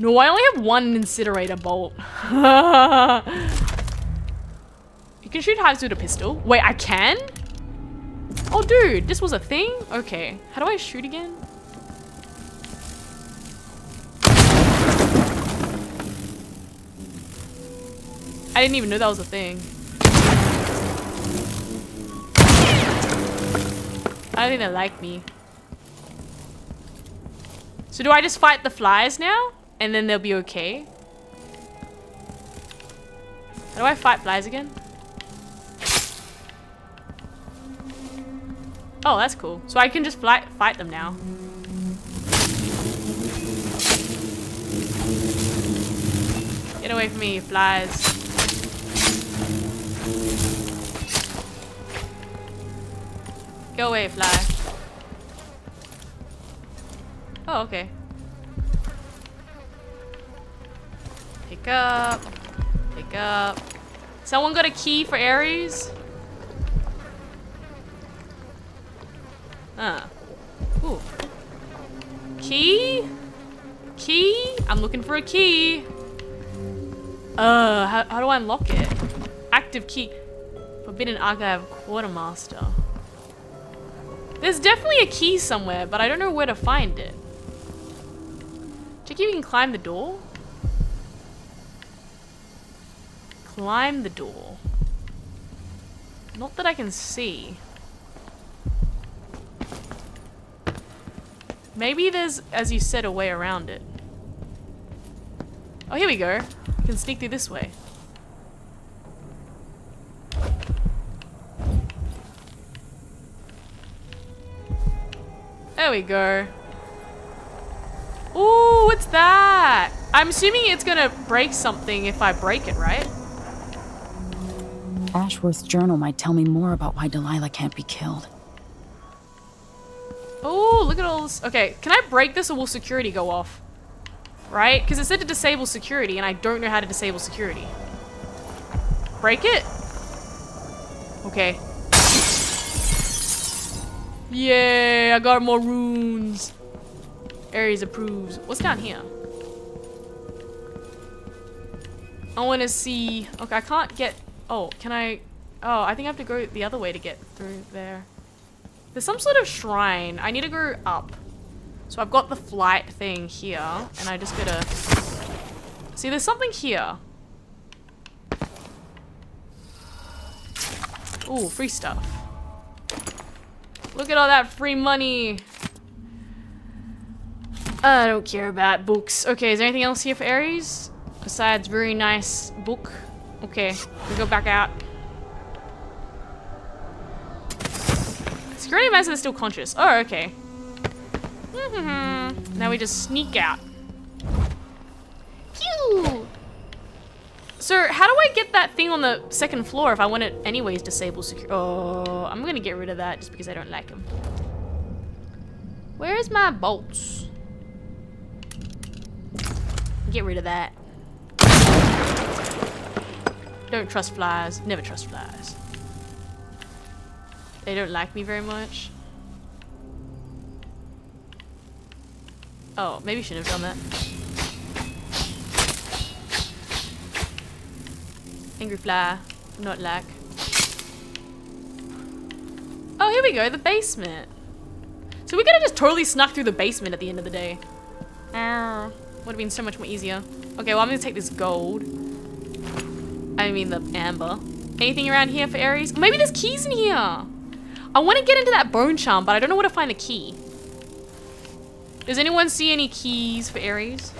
S1: No, I only have one incinerator bolt. You can shoot hives with a pistol. Wait, I can? Oh, dude, this was a thing? Okay. How do I shoot again? I didn't even know that was a thing. I don't think they like me. So do I just fight the flies now? And then they'll be okay? How do I fight flies again? Oh, that's cool. So I can just fight them now. Get away from me, you flies. Go away, fly. Oh, okay. Pick up. Pick up. Someone got a key for Ares? Ooh. Key? Key? I'm looking for a key. How do I unlock it? Active key. Forbidden Archive Quartermaster. There's definitely a key somewhere, but I don't know where to find it. Check if you can climb the door. Climb the door. Not that I can see. Maybe there's, as you said, a way around it. Oh, here we go. I can sneak through this way. There we go. Ooh, what's that? I'm assuming it's gonna break something if I break it, right?
S4: Ashworth's journal might tell me more about why Delilah can't be killed.
S1: Oh, look at all this. Okay, can I break this or will security go off? Right? Because it said to disable security and I don't know how to disable security. Break it? Okay. Yay, I got more runes. Ares approves. What's down here? I want to see. Okay, I can't get. Oh, can I? Oh, I think I have to go the other way to get through there. There's some sort of shrine. I need to go up. So I've got the flight thing here, and I just gotta. See, there's something here. Ooh, free stuff. Look at all that free money. I don't care about books. Okay, is there anything else here for Ares? Besides very nice book. Okay, we go back out. Security advisor is still conscious. Oh, okay. Now we just sneak out. Phew! So, how do I get that thing on the second floor if I want it anyways disable security? Oh, I'm gonna get rid of that just because I don't like them. Where's my bolts? Get rid of that. Don't trust flies. Never trust flies. They don't like me very much. Oh, maybe shouldn't have done that. Angry fly. Not like. Oh, here we go. The basement. So we could have just totally snuck through the basement at the end of the day. Would have been so much more easier. Okay, well, I'm gonna take this gold. I mean the amber. Anything around here for Ares? Maybe there's keys in here. I want to get into that bone charm, but I don't know where to find the key. Does anyone see any keys for Ares?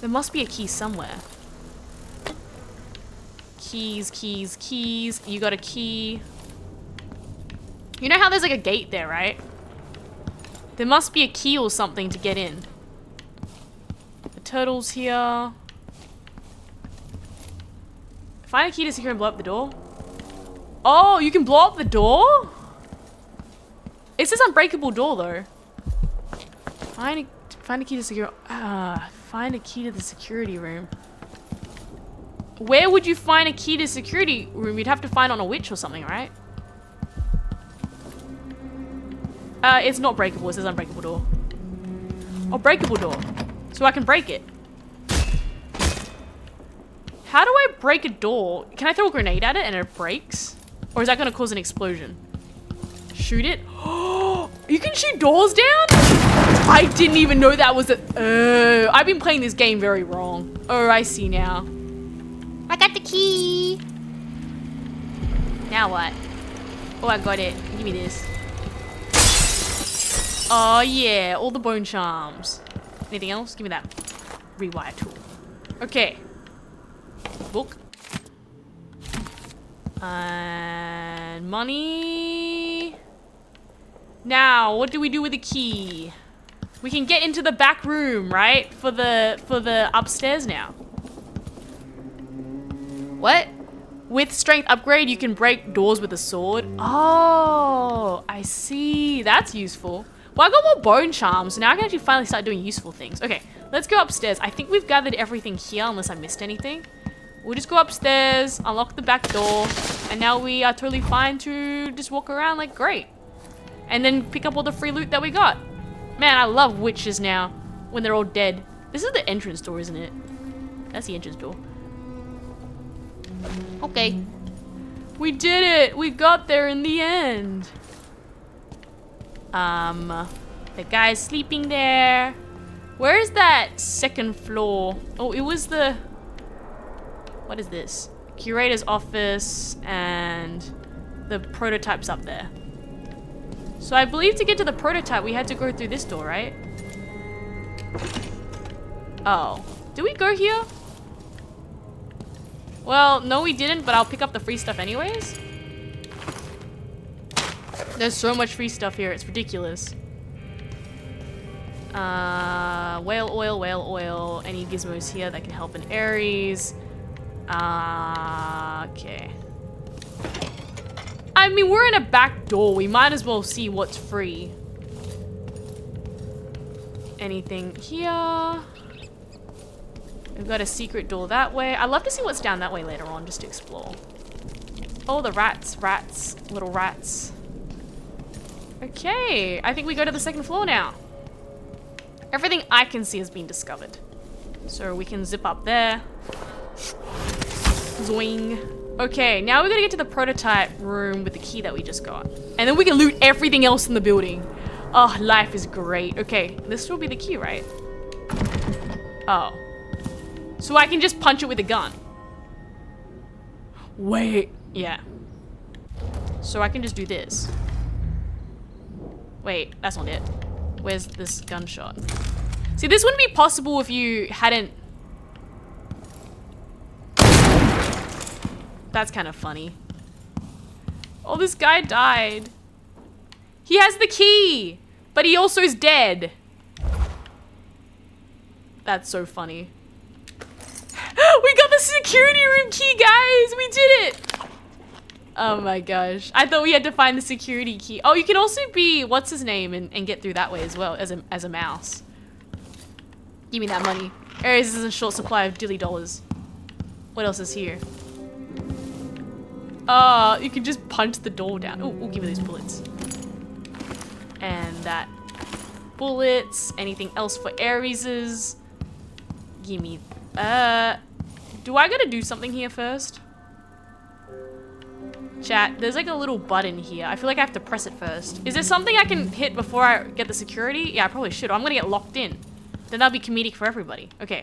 S1: There must be a key somewhere. Keys, keys, keys. You got a key. You know how there's like a gate there, right? There must be a key or something to get in. The turtle's here. Find a key to secure and blow up the door. Oh, you can blow up the door? It says unbreakable door though. Find a key to secure. Find a key to the security room. Where would you find a key to security room? You'd have to find on a witch or something, right? It's not breakable. It says unbreakable door. Oh, breakable door. So I can break it. How do I break a door? Can I throw a grenade at it and it breaks? Or is that going to cause an explosion? Shoot it? Oh, you can shoot doors down? I didn't even know that was a... I've been playing this game very wrong. Oh, I see now. I got the key. Now what? Oh, I got it. Give me this. Oh, yeah. All the bone charms. Anything else? Give me that rewire tool. Okay. Book. And money. Now, what do we do with the key? We can get into the back room, right? For the upstairs now. What? With strength upgrade, you can break doors with a sword. Oh, I see. That's useful. Well, I got more bone charms, so now I can actually finally start doing useful things. Okay, let's go upstairs. I think we've gathered everything here, unless I missed anything. We'll just go upstairs, unlock the back door, and now we are totally fine to just walk around like great. And then pick up all the free loot that we got. Man, I love witches now, when they're all dead. This is the entrance door, isn't it? That's the entrance door. Okay. We did it! We got there in the end. The guy's sleeping there. Where is that second floor? Oh, it was the... What is this? Curator's office and the prototype's up there. So I believe to get to the prototype, we had to go through this door, right? Oh. Did we go here? Well, no we didn't, but I'll pick up the free stuff anyways. There's so much free stuff here, it's ridiculous. Whale oil. Any gizmos here that can help in Ares. Okay. I mean, we're in a back door. We might as well see what's free. Anything here? We've got a secret door that way. I'd love to see what's down that way later on, just to explore. Oh, the rats, little rats. Okay, I think we go to the second floor now. Everything I can see has been discovered. So we can zip up there. Zoing. Okay, now we're gonna get to the prototype room with the key that we just got. And then we can loot everything else in the building. Oh, life is great. Okay, this will be the key, right? Oh. So I can just punch it with a gun. Wait, yeah. So I can just do this. Wait, that's not it. Where's this gunshot? See, this wouldn't be possible if you hadn't... That's kind of funny. Oh, this guy died. He has the key, but he also is dead. That's so funny. We got the security room key, guys! We did it! Oh my gosh. I thought we had to find the security key. Oh, you can also be, what's his name, and get through that way as well, as a mouse. Give me that money. Ares is in short supply of dilly dollars. What else is here? You can just punch the door down. Oh, we'll give me these bullets. And that. Bullets. Anything else for Ares's? Give me... do I gotta do something here first? Chat, there's like a little button here. I feel like I have to press it first. Is there something I can hit before I get the security? Yeah, I probably should. I'm gonna get locked in. Then that'll be comedic for everybody. Okay.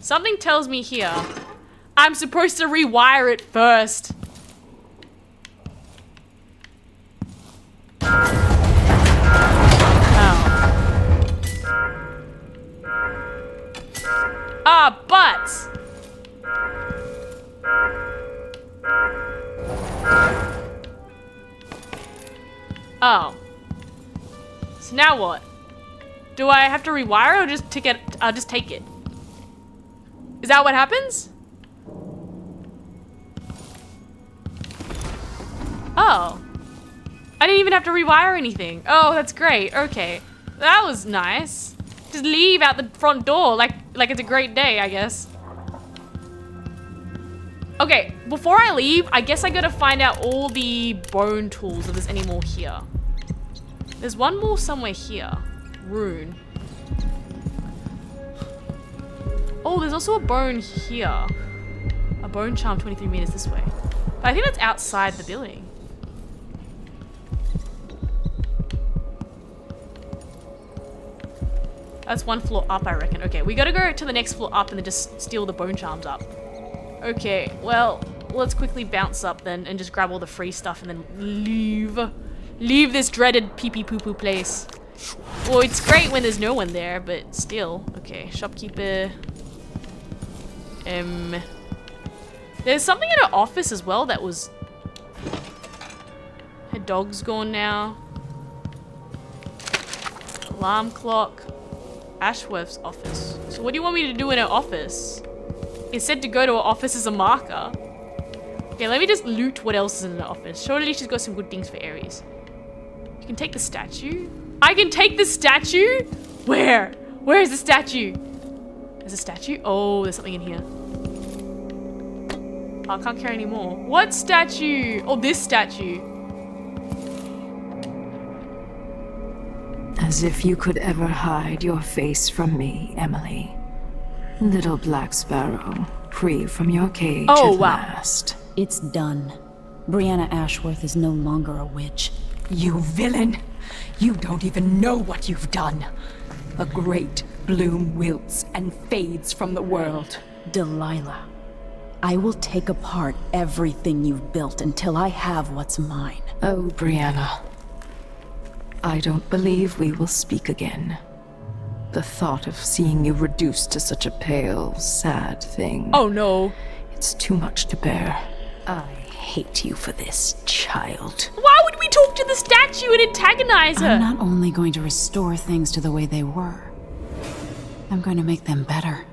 S1: Something tells me here I'm supposed to rewire it first. Ah, but... Oh. So now what? Do I have to rewire or just take it? I'll just take it. Is that what happens? Oh. I didn't even have to rewire anything. Oh, that's great. Okay. That was nice. Just leave out the front door like it's a great day, I guess. Okay, before I leave, I guess I gotta find out all the bone tools if there's any more here. There's one more somewhere here. Rune. Oh, there's also a bone here. A bone charm 23 meters this way. But I think that's outside the building. That's one floor up, I reckon. Okay, we gotta go to the next floor up and then just steal the bone charms up. Okay, well, let's quickly bounce up then and just grab all the free stuff and then leave. Leave this dreaded pee-pee-poo-poo place. Well, it's great when there's no one there, but still. Okay, shopkeeper. There's something in her office as well that was... Her dog's gone now. Alarm clock. Ashworth's office. So what do you want me to do in her office? It said to go to her office as a marker. Okay, let me just loot what else is in the office. Surely she's got some good things for Ares. You can take the statue. I can take the statue? Where? Where is the statue? There's a statue? Oh, there's something in here. Oh, I can't carry any more. What statue? Oh, this statue.
S5: As if you could ever hide your face from me, Emily. Little Black Sparrow, free from your cage
S1: Oh,
S5: at
S1: wow.
S5: last.
S4: It's done. Brianna Ashworth is no longer a witch.
S8: You villain! You don't even know what you've done. A great bloom wilts and fades from the world.
S4: Delilah, I will take apart everything you've built until I have what's mine.
S5: Oh, Brianna. I don't believe we will speak again. The thought of seeing you reduced to such a pale, sad thing.
S1: Oh no.
S5: It's too much to bear. I hate you for this, child.
S1: Why would we talk to the statue and antagonize her?
S4: I'm not only going to restore things to the way they were, I'm going to make them better.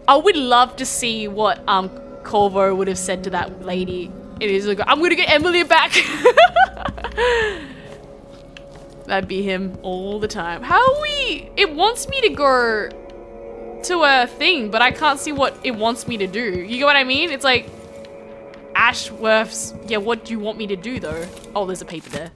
S1: I would love to see what Corvo would have said to that lady. It is like, I'm gonna get Emily back. That'd be him all the time. How are we? It wants me to go to a thing, but I can't see what it wants me to do. You get what I mean? It's like Ashworth's. Yeah, what do you want me to do though? Oh, there's a paper there.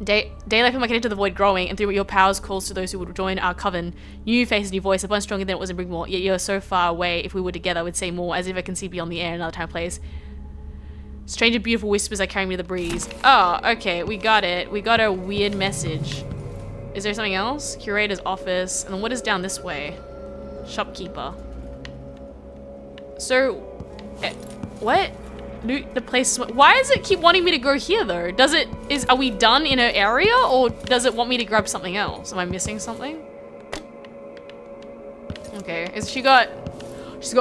S1: Daylight from my connected to the void growing, and through your powers calls to those who would join our coven. New face, new voice, a bunch stronger than it was in Brigmore. Yet you're so far away. If we were together, I would say more, as if I can see beyond the air, another time place. Strange and beautiful whispers are carrying me to the breeze. Oh, okay, we got it. We got a weird message. Is there something else? Curator's office. And then what is down this way? Shopkeeper. So, what? Loot the place. Why does it keep wanting me to go here though? Are we done in her area, or does it want me to grab something else? Am I missing something? Okay, she's got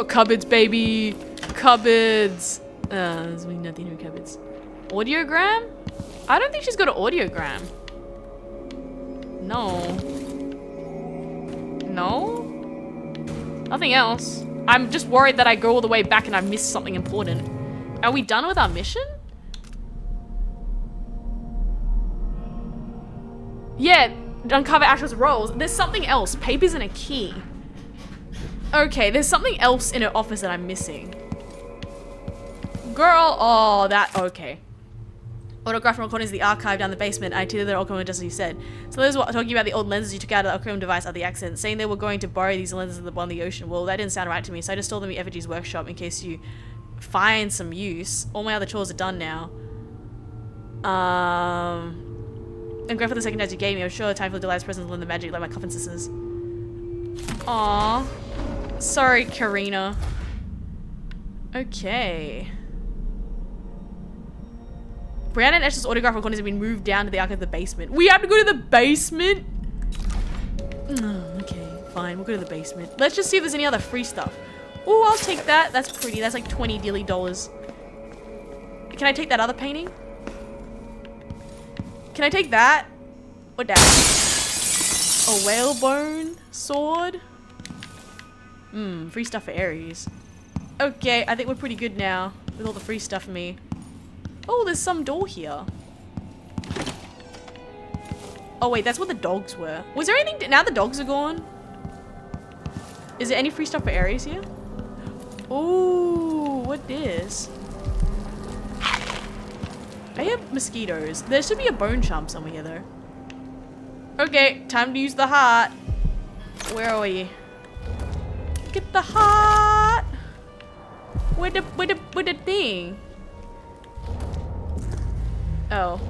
S1: cupboards, baby. Cupboards. There's really nothing in her cupboards. Audiogram? I don't think she's got an audiogram. No. No? Nothing else. I'm just worried that I go all the way back and I missed something important. Are we done with our mission? Yeah, uncover Ashworth's rolls. There's something else. Papers and a key. Okay, there's something else in her office that I'm missing. Girl, oh, okay. Autograph and recordings of the archive down the basement. I tweeted that Occam just as you said. So there's what talking about the old lenses you took out of the Occam device at the accident, saying they were going to borrow these lenses at the bottom of the ocean. Well, that didn't sound right to me, so I just stole them at Effigy's workshop in case you find some use. All my other chores are done now. I'm grateful for the second chance you gave me. I'm sure time for the Delilah's presence will learn the magic like my coffin sisters. Aww. Sorry, Karina. Okay. Brianna and Ash's autograph recordings have been moved down to the archive of the basement. We have to go to the basement? Okay, fine. We'll go to the basement. Let's just see if there's any other free stuff. Oh, I'll take that. That's pretty. That's like $20 dilly dollars. Can I take that other painting? Can I take that? What that? A whalebone sword? Free stuff for Ares. Okay, I think we're pretty good now with all the free stuff for me. Oh, there's some door here. Oh wait, that's what the dogs were. Was there anything? Now the dogs are gone. Is there any free stuff for Ares here? Oh, what is? I have mosquitoes. There should be a bone charm somewhere here though. Okay, time to use the heart. Where are we? Get the heart. Where the thing? Oh.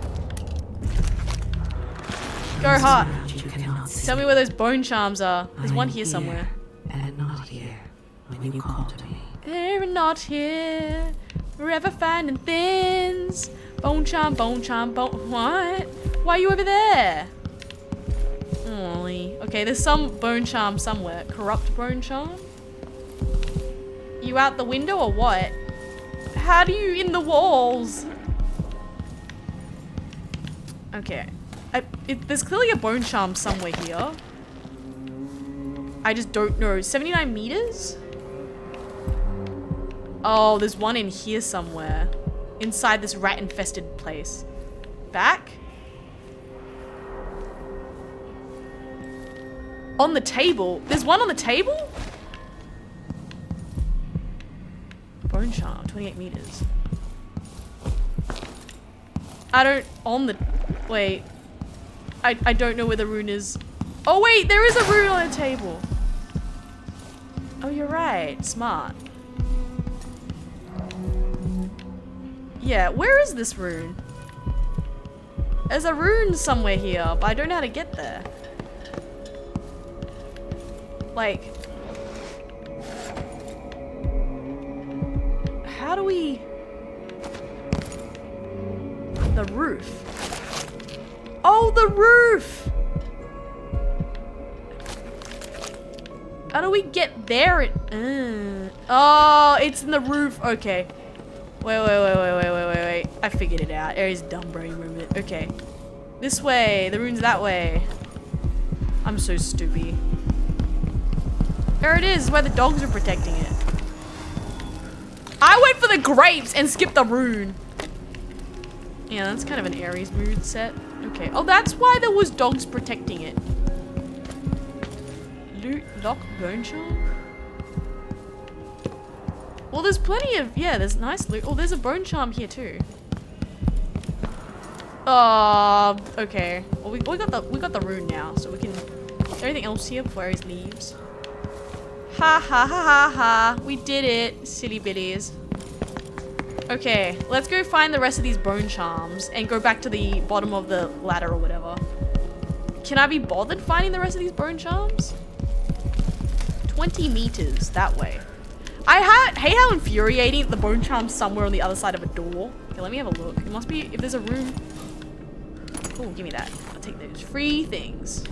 S1: Go heart. Tell me where those bone charms are. There's one here somewhere.
S9: And not here when you call to me.
S1: They're not here. Forever finding things. Bone charm, bone charm, bone. What? Why are you over there? Ollie. Okay, there's some bone charm somewhere. Corrupt bone charm? You out the window or what? How do you in the walls? Okay. There's clearly a bone charm somewhere here. I just don't know. 79 meters? Oh, there's one in here somewhere. Inside this rat-infested place. Back? On the table? There's one on the table? Bone charm, 28 meters. I don't... On the... Wait. I don't know where the rune is. Oh wait, there is a rune on the table. Oh, you're right. Smart. Yeah, where is this rune? There's a rune somewhere here, but I don't know how to get there. Like... How do we... The roof. Oh, the roof! How do we get there? Oh, it's in the roof. Okay. Wait. I figured it out. Aries dumb brain movement. Okay. This way. The rune's that way. I'm so stupid. There it is, where the dogs are protecting it. I went for the grapes and skipped the rune. Yeah, that's kind of an Aries mood set. Okay. Oh, that's why there was dogs protecting it. Loot, lock, bone charm? Well, there's plenty of... Yeah, there's nice loot. Oh, there's a bone charm here too. Oh, okay. Well, we got the rune now, so we can... Is there anything else here before Aries leaves? Ha ha ha ha ha. We did it, silly bitties. Okay, let's go find the rest of these bone charms and go back to the bottom of the ladder or whatever. Can I be bothered finding the rest of these bone charms? 20 meters that way. I hate how infuriating the bone charm's somewhere on the other side of a door. Okay, let me have a look. It must be, if there's a room. Oh, give me that. I'll take those free things.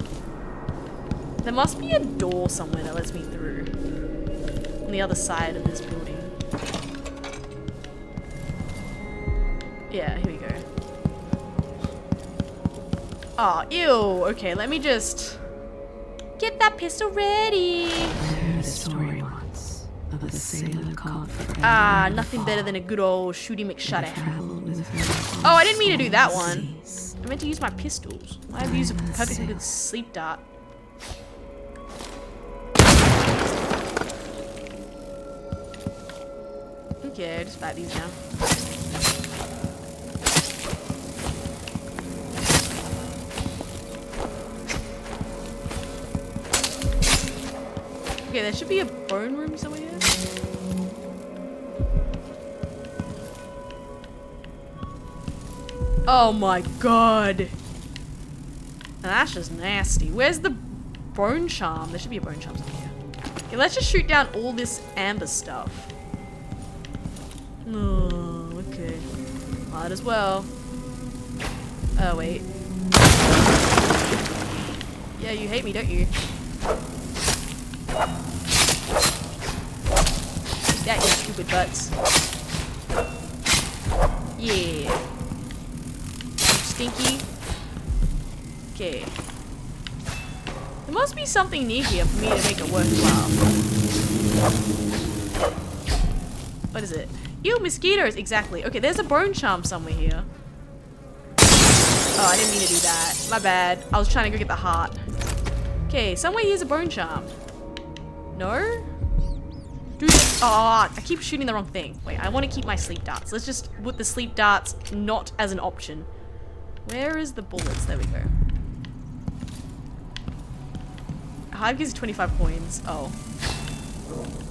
S1: There must be a door somewhere that lets me through. On the other side of this building. Yeah, here we go. Oh, ew. Okay, let me just get that pistol ready.
S9: There's a story once of a sailor called Fred.
S1: Ah, nothing better than a good old shooty McShutty. Oh, I didn't mean to do that one. I meant to use my pistols. I have used a perfectly good sleep dart. Okay, just bat these down. Okay, there should be a bone room somewhere here. Oh my god. Now that's just nasty. Where's the bone charm? There should be a bone charm somewhere here. Okay, let's just shoot down all this amber stuff. Oh, okay. Might as well. Oh, wait. Yeah, you hate me, don't you? That, you stupid butts. Yeah. Stinky. Okay. There must be something near here for me to make it worthwhile. What is it? Ew, mosquitoes! Exactly. Okay, there's a bone charm somewhere here. Oh, I didn't mean to do that. My bad. I was trying to go get the heart. Okay, somewhere here's a bone charm. No? Dude, oh, I keep shooting the wrong thing. Wait, I want to keep my sleep darts. Let's just put the sleep darts not as an option. Where is the bullets? There we go. Hive gives 25 coins. Oh.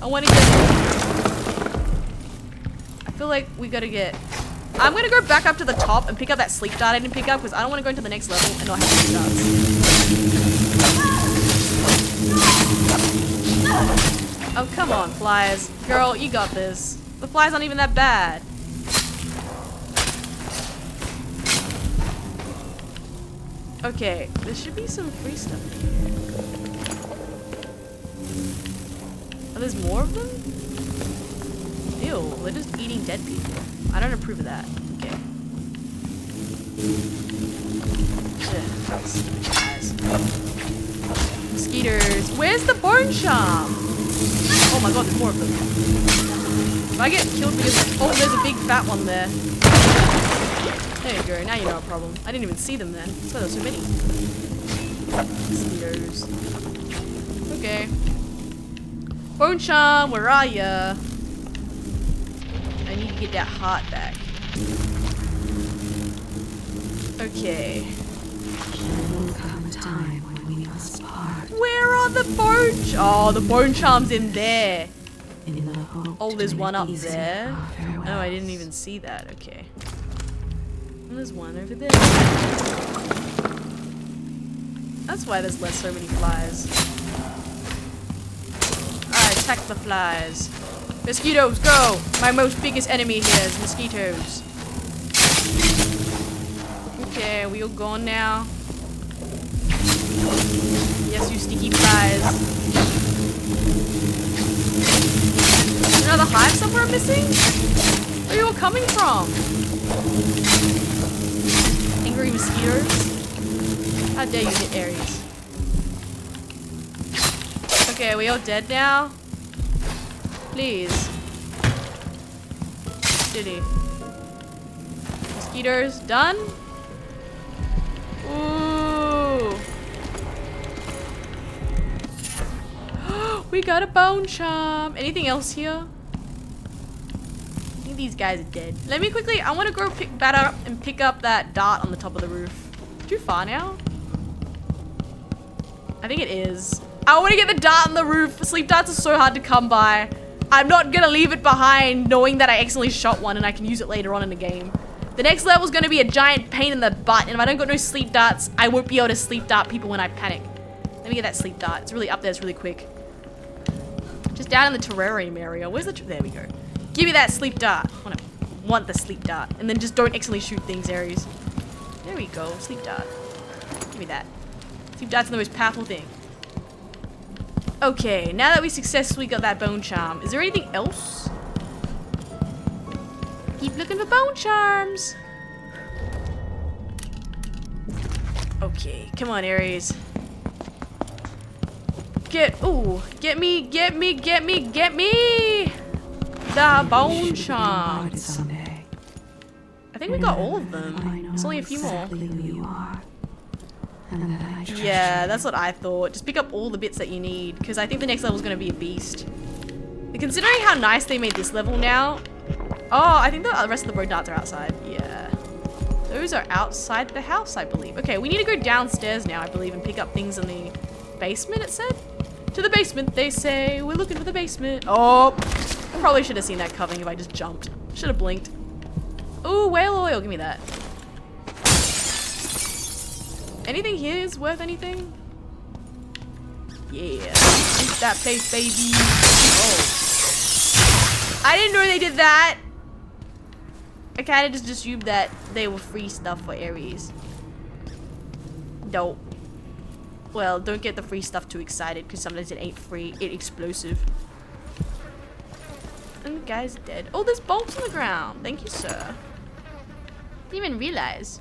S1: I want to get... I feel like we gotta get... I'm gonna go back up to the top and pick up that sleep dart I didn't pick up because I don't want to go into the next level and not have sleep darts. Oh, come on, flies. Girl, you got this. The flies aren't even that bad. Okay, there should be some free stuff here. Oh, there's more of them? Ew, they're just eating dead people. I don't approve of that. Okay. Ugh, stupid guys. Mosquitoes. Where's the bone charm? Oh my god, there's more of them. If I get killed because... Oh, there's a big fat one there. There you go. Now you know a problem. I didn't even see them then. That's why there were so many. Mosquitoes. Okay. Bone Charm, where are ya? I need to get that heart back. Okay.
S9: Will come a time when we must part.
S1: Where are the bone? Oh, the bone charm's in there.
S9: In the hope
S1: Oh, there's
S9: to
S1: one up
S9: make easy
S1: there.
S9: our farewells.
S1: No, I didn't even see that. Okay. And there's one over there. That's why there's so many flies. Alright, attack the flies. Mosquitoes, go! My most biggest enemy here is mosquitoes. Okay, we all gone now. Yes, you sticky flies. Another hive somewhere I'm missing? Where are you all coming from? Angry mosquitoes? How dare you hit Ares? Okay, are we all dead now? Please. City. Mosquitoes done? Ooh. We got a bone charm. Anything else here? I think these guys are dead. Let me quickly, I want to go pick that up and pick up that dart on the top of the roof. Too far now? I think it is. I want to get the dart on the roof. Sleep darts are so hard to come by. I'm not gonna leave it behind knowing that I accidentally shot one and I can use it later on in the game. The next level is gonna be a giant pain in the butt, and if I don't got no sleep darts, I won't be able to sleep dart people when I panic. Let me get that sleep dart. It's really up there, it's really quick. Just down in the terrarium area. Where's the, there we go. Give me that sleep dart. I want the sleep dart. And then just don't accidentally shoot things, Ares. There we go, sleep dart. Give me that. Sleep dart's the most powerful thing. Okay, now that we successfully got that bone charm, is there anything else? Keep looking for bone charms. Okay, come on, Ares. Get me the bone charms.
S9: Someday.
S1: I think we got all of them. There's only a few more.
S9: Exactly who you are. And that I treasure
S1: Yeah, that's what I thought. Just pick up all the bits that you need, because I think the next level is going to be a beast. And considering how nice they made this level now. Oh, I think the rest of the road darts are outside. Yeah. Those are outside the house, I believe. Okay, we need to go downstairs now, I believe, and pick up things in the basement, it said? To the basement, they say. We're looking for the basement. Oh, I probably should have seen that coming if I just jumped. Should have blinked. Ooh, whale oil. Give me that. Anything here is worth anything? Yeah. Eat that place, baby. Oh. I didn't know they did that. I kind of just assumed that they were free stuff for Ares. Nope. Well, don't get the free stuff too excited, because sometimes it ain't free. It's explosive. And the guy's dead. Oh, there's bolts on the ground. Thank you, sir. Didn't even realize.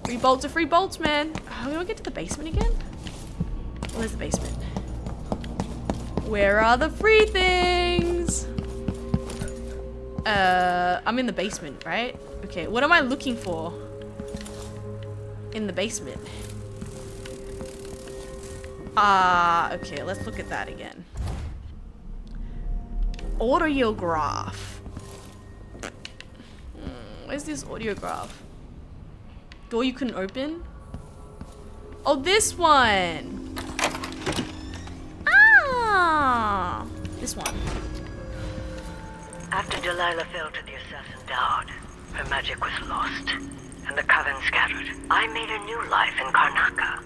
S1: Free bolts are free bolts, man. Oh, we want to get to the basement again? Where's the basement? Where are the free things? I'm in the basement, right? Okay, what am I looking for? In the basement. Okay, let's look at that again. Audiograph. Where's this audiograph? Door you couldn't open? Oh, this one! Ah! This one.
S10: After Delilah fell to the assassin Daud, her magic was lost, and the coven scattered. I made a new life in Karnaca.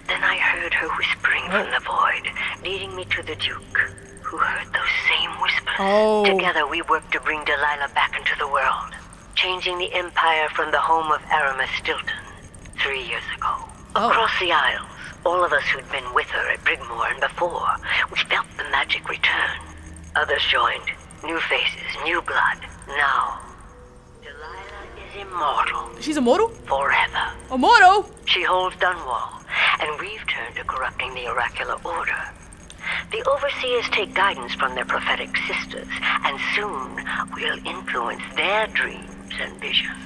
S10: Then I heard her whispering from the void, leading me to the Duke, who heard those same whispers.
S1: Oh.
S10: Together we worked to bring Delilah back into the world, changing the Empire from the home of Aramis Stilton 3 years ago.
S1: Oh.
S10: Across the Isles, all of us who'd been with her at Brigmore and before, we felt the magic return. Others joined. New faces, new blood. Now, Delilah is immortal.
S1: She's immortal?
S10: Forever.
S1: Immortal?
S10: She holds Dunwall, and we've turned to corrupting the oracular order. The Overseers take guidance from their prophetic sisters, and soon we'll influence their dreams and visions.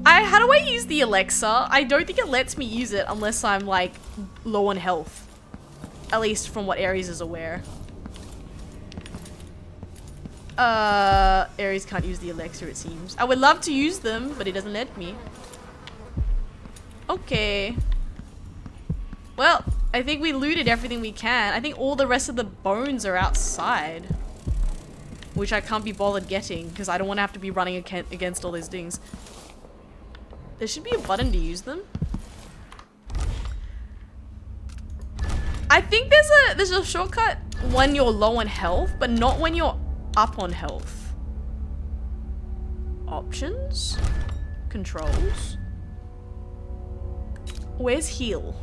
S1: How do I use the Alexa? I don't think it lets me use it unless I'm like low on health. At least from what Ares is aware. Ares can't use the Alexa, it seems. I would love to use them, but it doesn't let me. Okay. Well, I think we looted everything we can. I think all the rest of the bones are outside. Which I can't be bothered getting, because I don't want to have to be running against all these things. There should be a button to use them. I think there's a shortcut when you're low on health, but not when you're up on health. Options? Controls? Where's heal?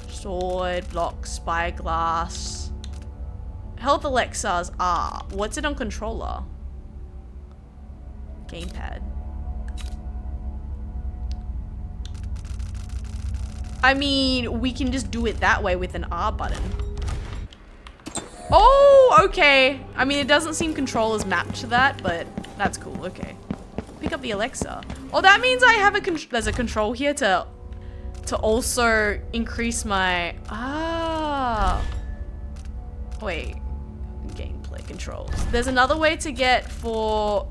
S1: Sword, block, spyglass. Health Alexas are. What's it on controller? Gamepad. I mean, we can just do it that way with an R button. Oh, okay. I mean, it doesn't seem controllers mapped to that, but that's cool. Okay. Pick up the Alexa. Oh, that means I have there's a control here to also increase my... Wait. Gameplay controls. There's another way to get for...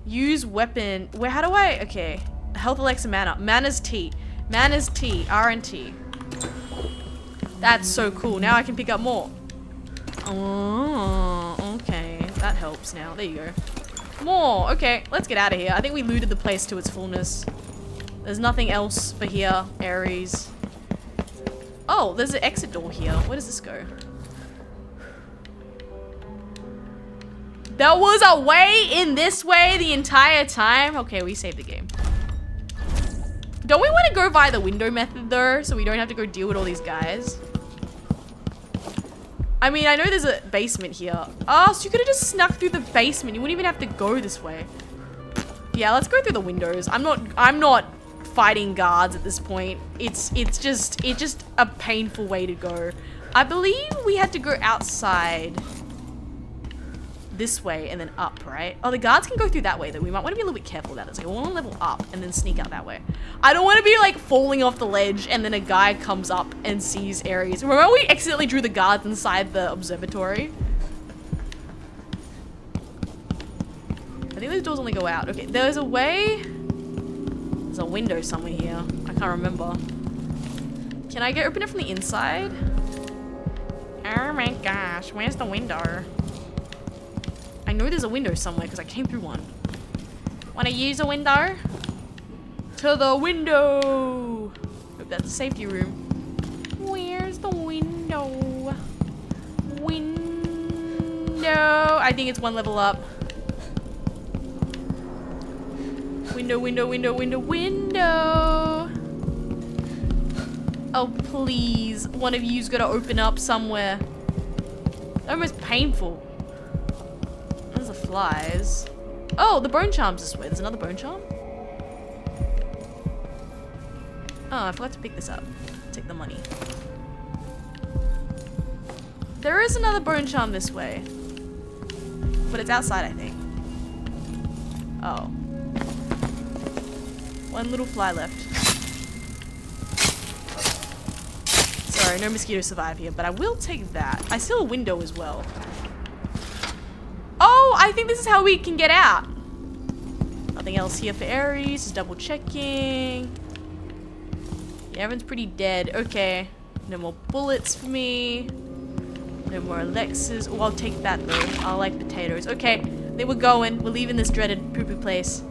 S1: Use weapon... How do I... Okay. Health Alexa mana. Mana's T. Mana's T. R and T. That's so cool. Now I can pick up more. Oh, okay. That helps now. There you go. More. Okay, let's get out of here. I think we looted the place to its fullness. There's nothing else for here, Ares. Oh, there's an exit door here. Where does this go? There was a way in this way the entire time. Okay, we saved the game. Don't we want to go via the window method though, so we don't have to go deal with all these guys? I mean, I know there's a basement here. Oh, so you could have just snuck through the basement. You wouldn't even have to go this way. Yeah, let's go through the windows. I'm not fighting guards at this point. It's just a painful way to go. I believe we had to go outside this way and then up, right? Oh, the guards can go through that way though. We might want to be a little bit careful about this. Like, we want to level up and then sneak out that way. I don't want to be like falling off the ledge and then a guy comes up and sees Ares. Remember we accidentally drew the guards inside the observatory? I think those doors only go out. Okay, there's a way. There's a window somewhere here. I can't remember. Can I open it from the inside? Oh my gosh, where's the window? I know there's a window somewhere because I came through one. Want to use a window? To the window! Hope that's a safety room. Where's the window? Window! I think it's one level up. Window, window, window, window, window! Oh, please. One of you's got to open up somewhere. Almost painful. There's the flies. Oh, the bone charm's this way. There's another bone charm. Oh, I forgot to pick this up. Take the money. There is another bone charm this way. But it's outside, I think. Oh. One little fly left. Sorry, no mosquitoes survive here, but I will take that. I see a window as well. Oh, I think this is how we can get out. Nothing else here for Ares. Just double checking. Yeah, everyone's pretty dead. Okay. No more bullets for me. No more Alexas. Oh, I'll take that though. I like potatoes. Okay. They were going. We're leaving this dreaded poo-poo place.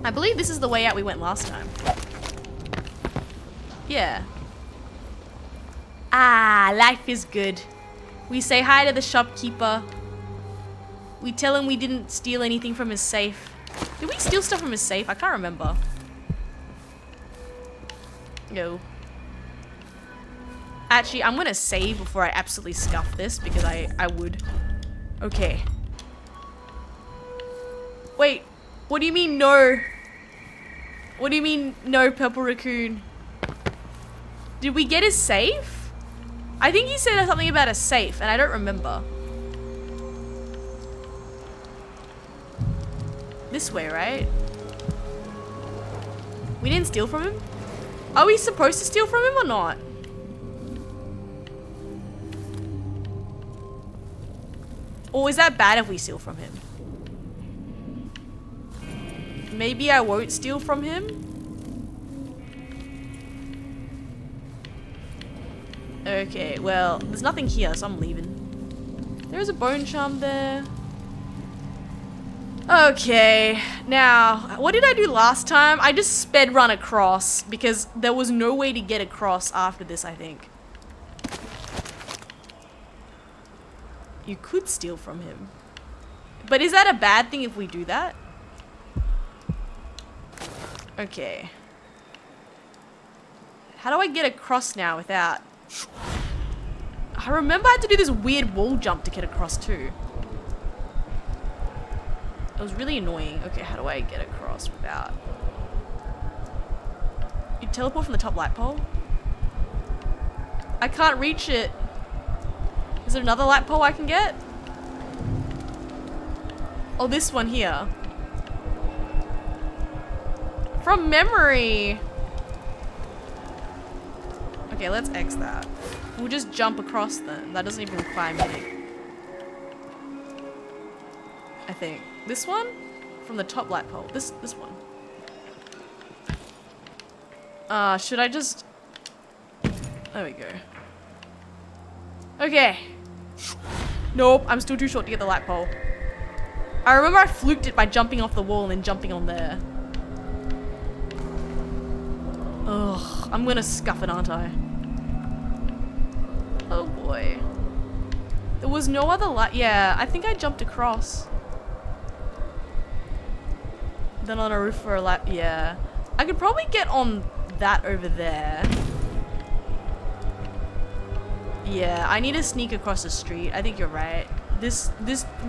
S1: I believe this is the way out we went last time. Yeah. Ah, life is good. We say hi to the shopkeeper. We tell him we didn't steal anything from his safe. Did we steal stuff from his safe? I can't remember. No. Actually, I'm gonna save before I absolutely scuff this because I would. Okay. Wait, what do you mean no? What do you mean no, Purple Raccoon? Did we get his safe? I think he said something about a safe, and I don't remember. This way, right? We didn't steal from him? Are we supposed to steal from him or not? Or is that bad if we steal from him? Maybe I won't steal from him? Okay, well, there's nothing here, so I'm leaving. There's a bone charm there. Okay, now, what did I do last time? I just sped run across because there was no way to get across after this, I think. You could steal from him. But is that a bad thing if we do that? Okay. How do I get across now without... I remember I had to do this weird wall jump to get across too. It was really annoying. Okay, how do I get across without... You teleport from the top light pole? I can't reach it. Is there another light pole I can get? Oh, this one here. From memory. Okay, let's X that. We'll just jump across then. That doesn't even require me. I think. This one? From the top light pole. This one. Should I just... There we go. Okay. Nope, I'm still too short to get the light pole. I remember I fluked it by jumping off the wall and then jumping on there. Ugh, I'm gonna scuff it, aren't I? Oh boy. There was no other light. Yeah, I think I jumped across. Then on a roof for a light. Yeah. I could probably get on that over there. Yeah, I need to sneak across the street. I think you're right. This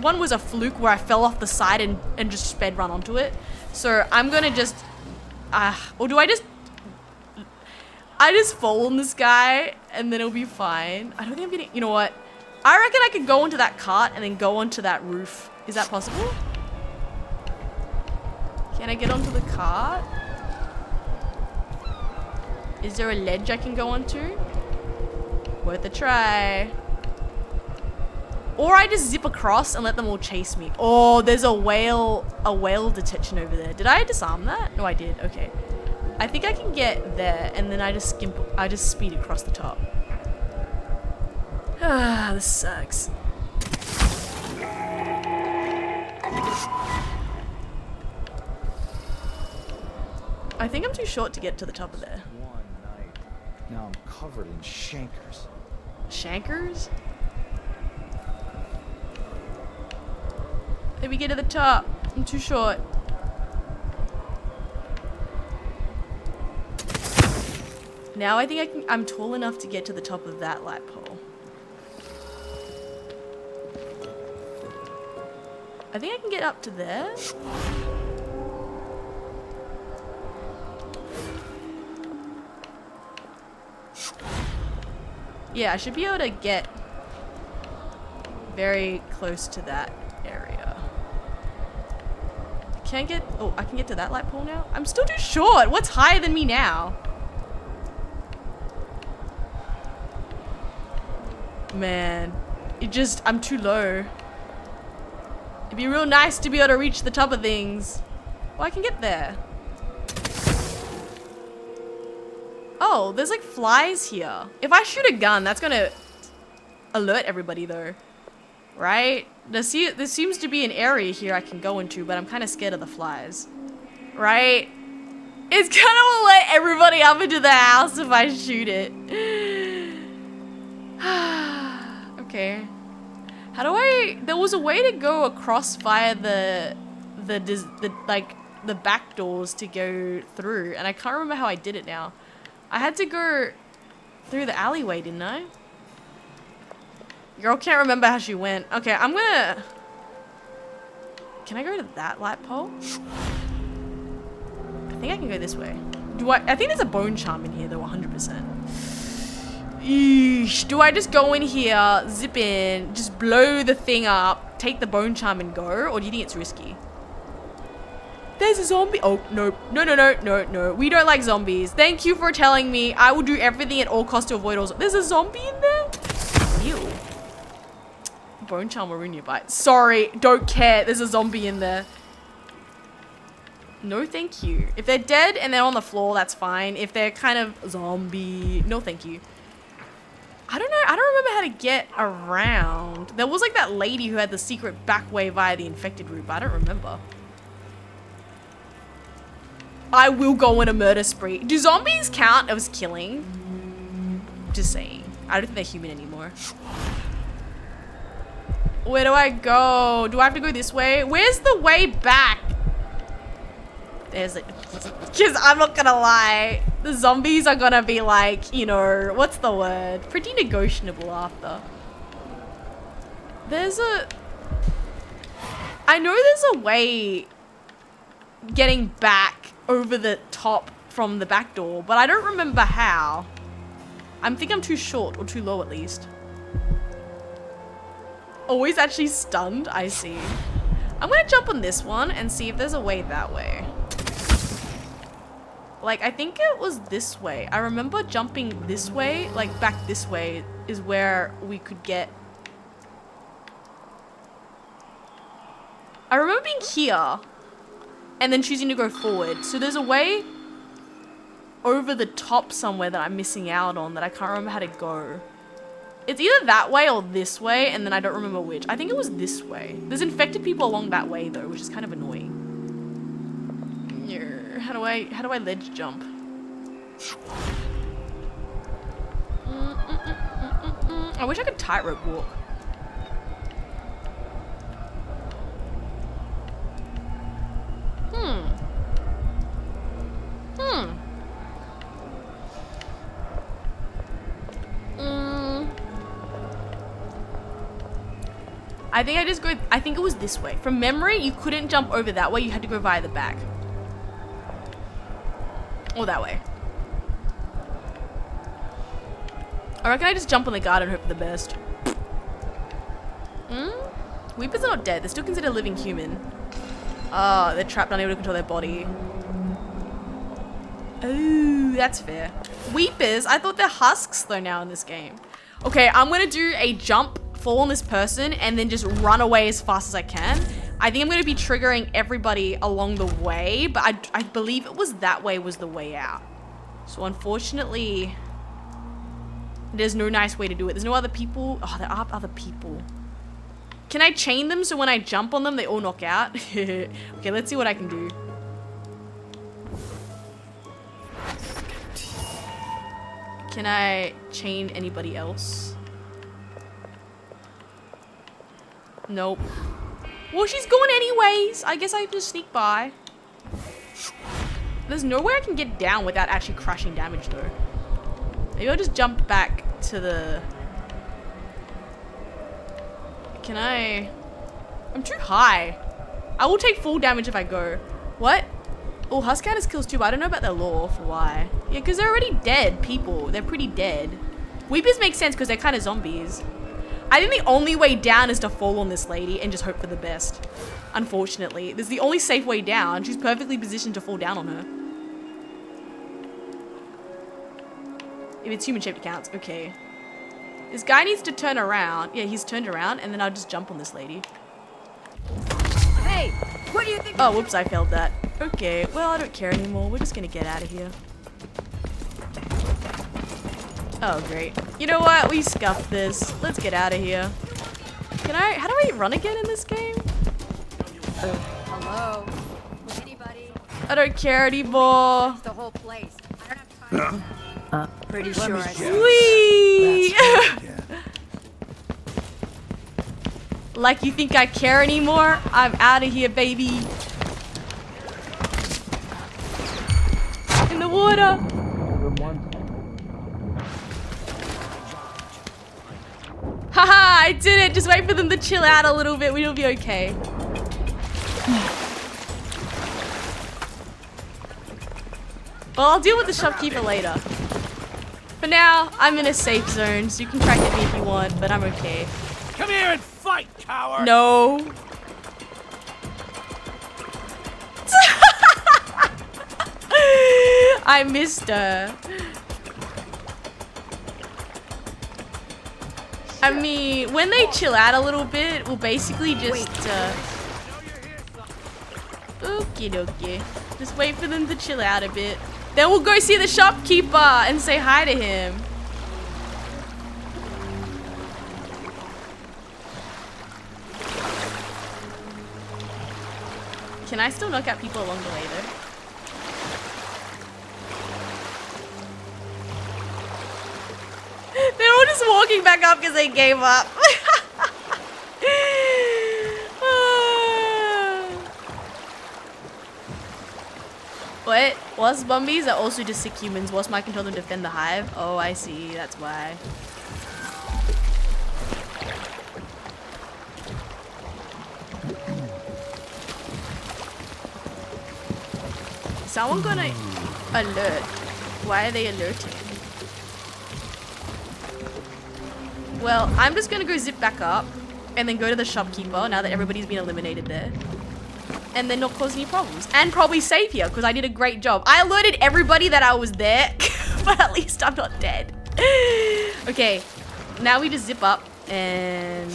S1: one was a fluke where I fell off the side and just sped run onto it. So I'm gonna just... or do I just fall on this guy and then it'll be fine. I don't think I'm getting... You know what? I reckon I could go onto that cart and then go onto that roof. Is that possible? Can I get onto the cart? Is there a ledge I can go onto? Worth a try. Or I just zip across and let them all chase me. Oh, there's a whale detection over there. Did I disarm that? No, I did. Okay. I think I can get there and then I just speed across the top. Ah, this sucks. I think I'm too short to get to the top of there.
S11: One night. Now I'm covered in chancres.
S1: Chancres? Let me get to the top. I'm too short. Now I think I'm tall enough to get to the top of that light pole. I think I can get up to there. Yeah, I should be able to get very close to that area. Can't get... Oh, I can get to that light pole now? I'm still too short! What's higher than me now? Man. I'm too low. It'd be real nice to be able to reach the top of things. Oh, I can get there. Oh, there's like flies here. If I shoot a gun, that's gonna alert everybody though. Right? There seems to be an area here I can go into, but I'm kind of scared of the flies. Right? It's gonna let everybody up into the house if I shoot it. Okay. How do I... There was a way to go across via the back doors to go through, and I can't remember how I did it now. I had to go through the alleyway, didn't I? Girl can't remember how she went. Okay, I'm gonna... Can I go to that light pole? I think I can go this way. I think there's a bone charm in here though, 100%. Eesh. Do I just go in here, zip in, just blow the thing up, take the bone charm and go? Or do you think it's risky? There's a zombie. Oh, no. No. We don't like zombies. Thank you for telling me. I will do everything at all costs to avoid all. There's a zombie in there? Ew. Bone charm will ruin your bite. Sorry. Don't care. There's a zombie in there. No, thank you. If they're dead and they're on the floor, that's fine. If they're kind of zombie, no, thank you. I don't know. I don't remember how to get around. There was like that lady who had the secret back way via the infected route, but I don't remember. I will go on a murder spree. Do zombies count as killing? Just saying. I don't think they're human anymore. Where do I go? Do I have to go this way? Where's the way back? There's it. Because I'm not gonna lie. The zombies are gonna be like, you know, what's the word? Pretty negotiable after. I know there's a way getting back over the top from the back door, but I don't remember how. I think I'm too short, or too low at least. Always actually stunned, I see. I'm gonna jump on this one and see if there's a way that way. Like, I think it was this way. I remember jumping this way, like back this way is where we could get. I remember being here and then choosing to go forward. So there's a way over the top somewhere that I'm missing out on that I can't remember how to go. It's either that way or this way, and then I don't remember which. I think it was this way. There's infected people along that way though, which is kind of annoying. How do I ledge jump? I wish I could tightrope walk. I think it was this way. From memory, you couldn't jump over that way. You had to go via the back. Or that way. I reckon I just jump on the guard and hope for the best. Weepers are not dead. They're still considered a living human. Oh, they're trapped, unable to control their body. Oh, that's fair. Weepers? I thought they're husks though now in this game. Okay, I'm gonna do a jump, fall on this person, and then just run away as fast as I can. I think I'm going to be triggering everybody along the way, but I believe it was that way was the way out. So unfortunately, there's no nice way to do it. There's no other people. Oh, there are other people. Can I chain them so when I jump on them, they all knock out? Okay, let's see what I can do. Can I chain anybody else? Nope. Well, she's going anyways. I guess I have to sneak by. There's no way I can get down without actually crushing damage, though. Maybe I'll just jump back to the... Can I... I'm too high. I will take full damage if I go. What? Oh, Husk has kills too, but I don't know about their lore for why. Yeah, because they're already dead people. They're pretty dead. Weepers make sense because they're kind of zombies. I think the only way down is to fall on this lady and just hope for the best. Unfortunately. This is the only safe way down. She's perfectly positioned to fall down on her. If it's human shaped, it counts. Okay. This guy needs to turn around. Yeah, he's turned around, and then I'll just jump on this lady.
S7: Hey, what do you think?
S1: Oh, whoops, I failed that. Okay, well, I don't care anymore. We're just gonna get out of here. Oh, great. You know what? We scuffed this. Let's get out of here. How do I run again in this game?
S7: Hello? Anybody?
S1: I don't care anymore.
S7: The whole place. I don't have time. Pretty sure I
S1: Whee! Like you think I care anymore? I'm out of here, baby. In the water. Haha, I did it. Just wait for them to chill out a little bit. We'll be okay. Well, I'll deal with the shopkeeper later. For For now, I'm in a safe zone, so you can try to hit me if you want, but I'm okay.
S11: Come here and fight, coward!
S1: No. I missed her. I mean, when they chill out a little bit, we'll basically just okie dokie. Just wait for them to chill out a bit. Then we'll go see the shopkeeper and say hi to him. Can I still knock out people along the way though? They're all just walking back up because they gave up. What? Wasp zombies are also just sick humans. Wasp might control them to defend the hive. Oh, I see. That's why. Is someone gonna alert? Why are they alerting? Well, I'm just gonna go zip back up and then go to the shopkeeper now that everybody's been eliminated there. And then not cause any problems. And probably save here because I did a great job. I alerted everybody that I was there, but at least I'm not dead. Okay, now we just zip up and...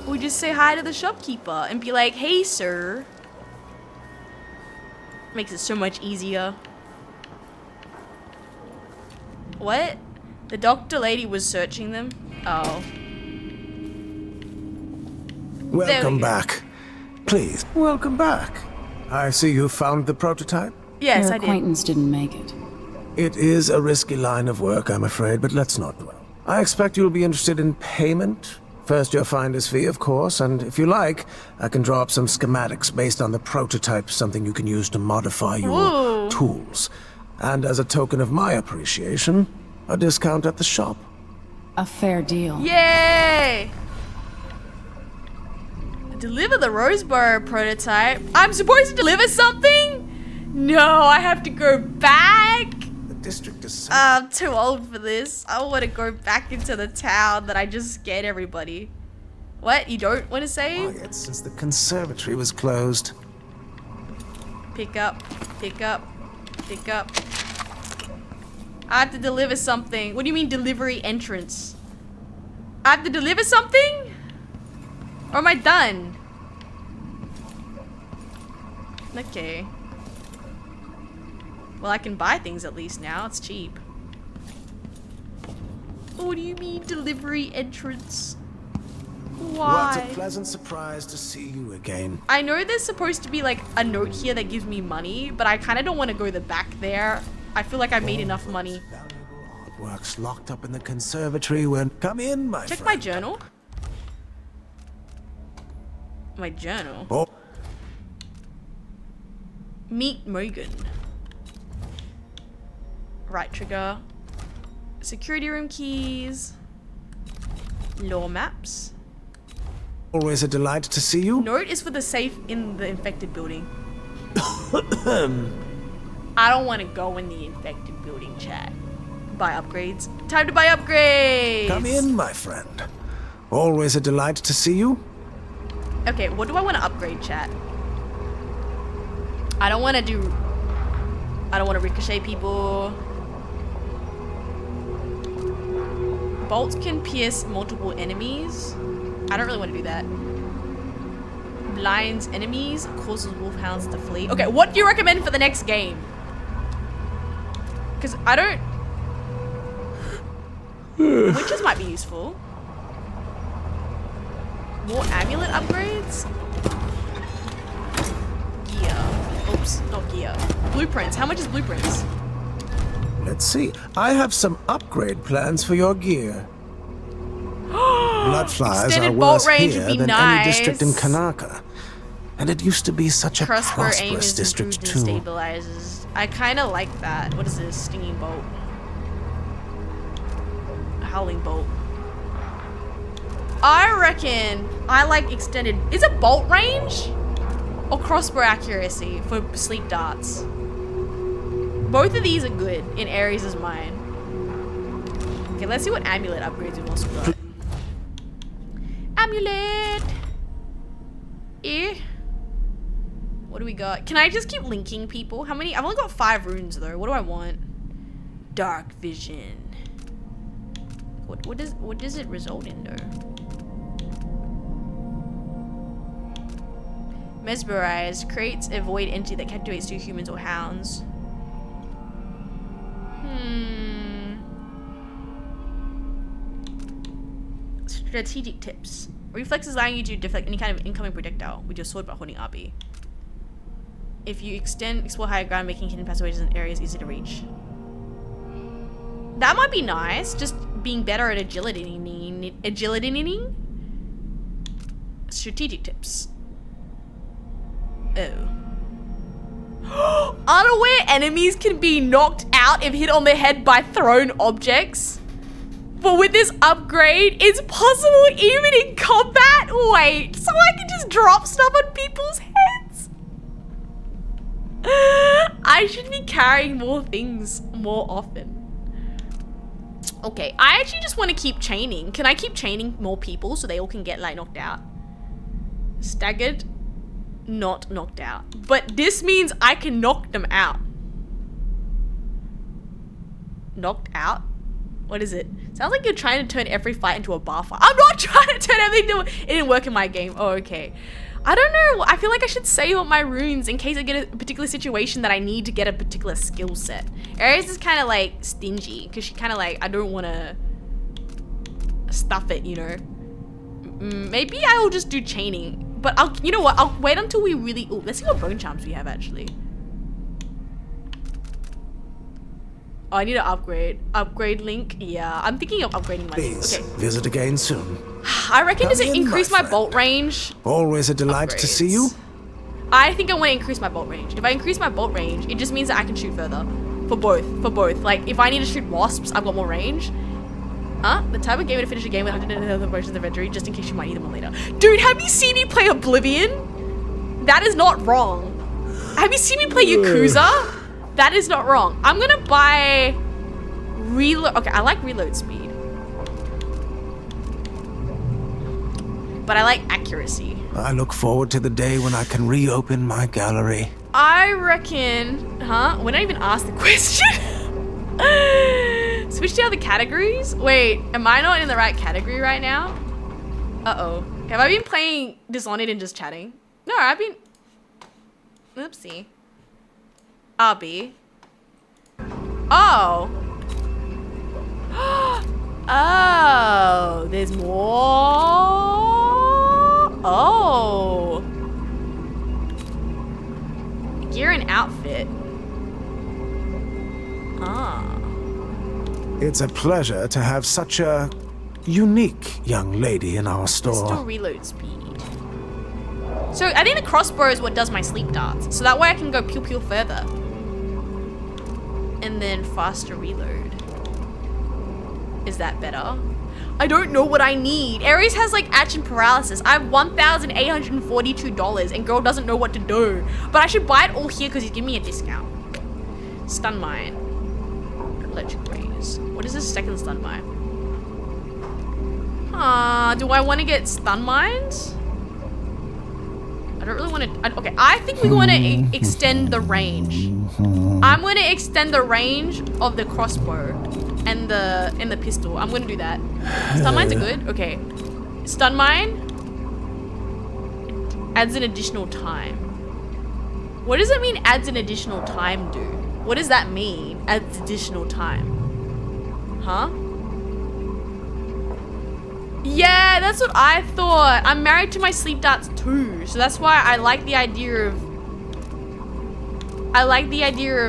S1: we just say hi to the shopkeeper and be like, hey, sir. Makes it so much easier. What? The doctor lady was searching them? Oh.
S12: Welcome back. Please, welcome back. I see you found the prototype.
S1: Yes,
S4: Your
S1: I did.
S4: acquaintance didn't make it.
S12: It is a risky line of work, I'm afraid, but let's not dwell. I expect you'll be interested in payment. First your finder's fee, of course, and if you like, I can draw up some schematics based on the prototype, something you can use to modify your tools. And as a token of my appreciation, a discount at the shop.
S4: A fair deal.
S1: Yay! Deliver the Roseboro prototype. I'm supposed to deliver something? No, I have to go back.
S12: The district is...
S1: I'm too old for this. I want to go back into the town that I just scared everybody. What? You don't want to save?
S12: Quiet since the conservatory was closed.
S1: Pick up, pick up, pick up. I have to deliver something. What do you mean delivery entrance? I have to deliver something? Or am I done? Okay. Well, I can buy things at least now. It's cheap. What do you mean delivery entrance? Why?
S12: What a pleasant surprise to see you again.
S1: I know there's supposed to be like a note here that gives me money, but I kind of don't want to go back there. I feel like I made enough money.
S12: Artworks locked up in the conservatory when... Come in, my
S1: Check
S12: friend.
S1: my journal. My journal.
S12: Oh.
S1: Meet Morgan. Right trigger. Security room keys. Law maps.
S12: Always a delight to see you.
S1: Note is for the safe in the infected building. I don't want to go in the infected building, chat. Buy upgrades. Time to buy upgrades!
S12: Come in, my friend. Always a delight to see you.
S1: Okay, what do I want to upgrade, chat? I don't want to ricochet people. Bolts can pierce multiple enemies. I don't really want to do that. Blinds enemies, causes wolfhounds to flee. Okay, what do you recommend for the next game? Because I don't... Witches might be useful. More amulet upgrades? Gear. Oops, not gear. Blueprints. How much is blueprints?
S12: Let's see. I have some upgrade plans for your gear. Bloodflies
S1: Extended
S12: are
S1: bolt
S12: worse
S1: range
S12: here
S1: would be
S12: than
S1: nice.
S12: any district in Kanaka. And it used to be such a
S1: Crossbow aim
S12: prosperous
S1: is
S12: district
S1: improved and
S12: too.
S1: stabilizes. I kind of like that. What is this? Stinging bolt. Howling bolt. I reckon I like extended. Is it bolt range? or crossbow accuracy for sleep darts. Both of these are good in Ares' mind. Okay, let's see what amulet upgrades we've also got. Amulet! What do we got? Can I just keep linking people? How many? I've only got 5 runes though. What do I want? Dark vision. What does it result in though? Mesmerize creates a void entity that captivates 2 humans or hounds. Strategic tips. Reflex is allowing you to deflect any kind of incoming projectile with your sword by holding RB. If you explore higher ground, making hidden passageways in areas easy to reach. That might be nice. Just being better at agility. Strategic tips. Oh. Unaware enemies can be knocked out if hit on the head by thrown objects. But with this upgrade, it's possible even in combat? Wait, so I can just drop stuff on people's heads? I should be carrying more things more often. Okay, I actually just want to keep chaining. Can I keep chaining more people so they all can get like knocked out? Staggered, not knocked out. But this means I can knock them out. Knocked out? What is it? Sounds like you're trying to turn every fight into a bar fight. I'm not trying to turn everything into it didn't work in my game. Oh, okay. I don't know. I feel like I should save up my runes in case I get a particular situation that I need to get a particular skill set. Ares is kind of like stingy because she kind of like, I don't want to stuff it, you know. Maybe I will just do chaining. But you know what? I'll wait until we really, ooh, let's see what bone charms we have actually. Oh, I need to upgrade. Upgrade link? Yeah, I'm thinking of upgrading my link. Okay.
S12: Visit again soon.
S1: I reckon does it increase my bolt range?
S12: Always a delight to see you.
S1: I think I want to increase my bolt range. If I increase my bolt range, it just means that I can shoot further. For both. Like, if I need to shoot wasps, I've got more range. Huh? The type of game to finish a game with 100 versions of inventory, just in case you might need them later. Dude, have you seen me play Oblivion? That is not wrong. Have you seen me play Yakuza? That is not wrong. I'm gonna buy reload. Okay, I like reload speed. But I like accuracy.
S12: I look forward to the day when I can reopen my gallery.
S1: I reckon, huh? When I even asked the question. Switch to other categories? Wait, am I not in the right category right now? Uh-oh. Have I been playing Dishonored and just chatting? No, I've been... Oopsie. RB. Oh. Oh, there's more. Oh. Gear and outfit. Ah.
S12: It's a pleasure to have such a unique young lady in our store.
S1: Still reload speed. So I think the crossbow is what does my sleep darts. So that way I can go pew pew further. And then faster reload. Is that better? I don't know what I need. Ares has like action paralysis. I have $1,842 and girl doesn't know what to do. But I should buy it all here because he's giving me a discount. Stun mine. Electric rays. What is this second stun mine? Do I want to get stun mines? I don't really want to. Okay, I think we want to extend the range. I'm going to extend the range of the crossbow and the pistol. I'm going to do that. Stun mines are good. Okay, stun mine adds an additional time. What does it mean? Adds an additional time, do? What does that mean? Adds additional time? Huh? Yeah, that's what I thought. I'm married to my sleep darts too, so that's why I like the idea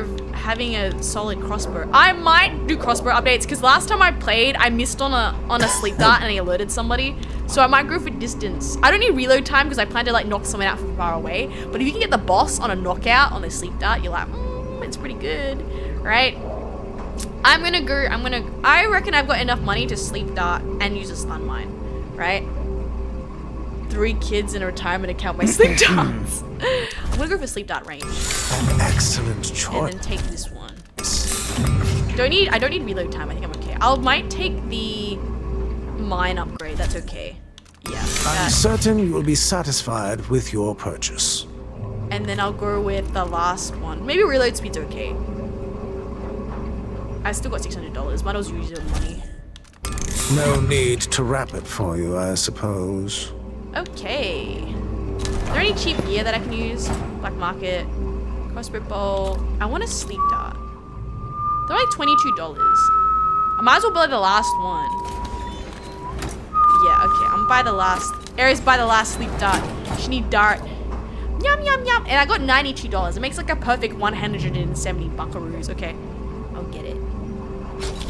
S1: of having a solid crossbow. I might do crossbow updates because last time I played, I missed on a sleep dart and I alerted somebody. So I might go for distance. I don't need reload time because I plan to like knock someone out from far away. But if you can get the boss on a knockout on a sleep dart, you're like, it's pretty good, right? I reckon I've got enough money to sleep dart and use a stun mine, right? 3 kids in a retirement account by sleep darts. I'm gonna go for sleep dart range.
S12: An excellent choice.
S1: And then take this one. I don't need reload time. I think I'm okay. Might take the mine upgrade. That's okay. Yeah.
S12: I'm certain you will be satisfied with your purchase.
S1: And then I'll go with the last one. Maybe reload speed's okay. I still got $600. Might as well use your money.
S12: No need to wrap it for you, I suppose.
S1: Okay. Is there any cheap gear that I can use? Black market, crossbow bolt. I want a sleep dart. They're like $22. I might as well buy the last one. Yeah, okay. I'm buy the last. Ares, buy the last sleep dart. She need dart. Yum, yum, yum. And I got $92. It makes like a perfect 170 buckaroos. Okay. I'll get it.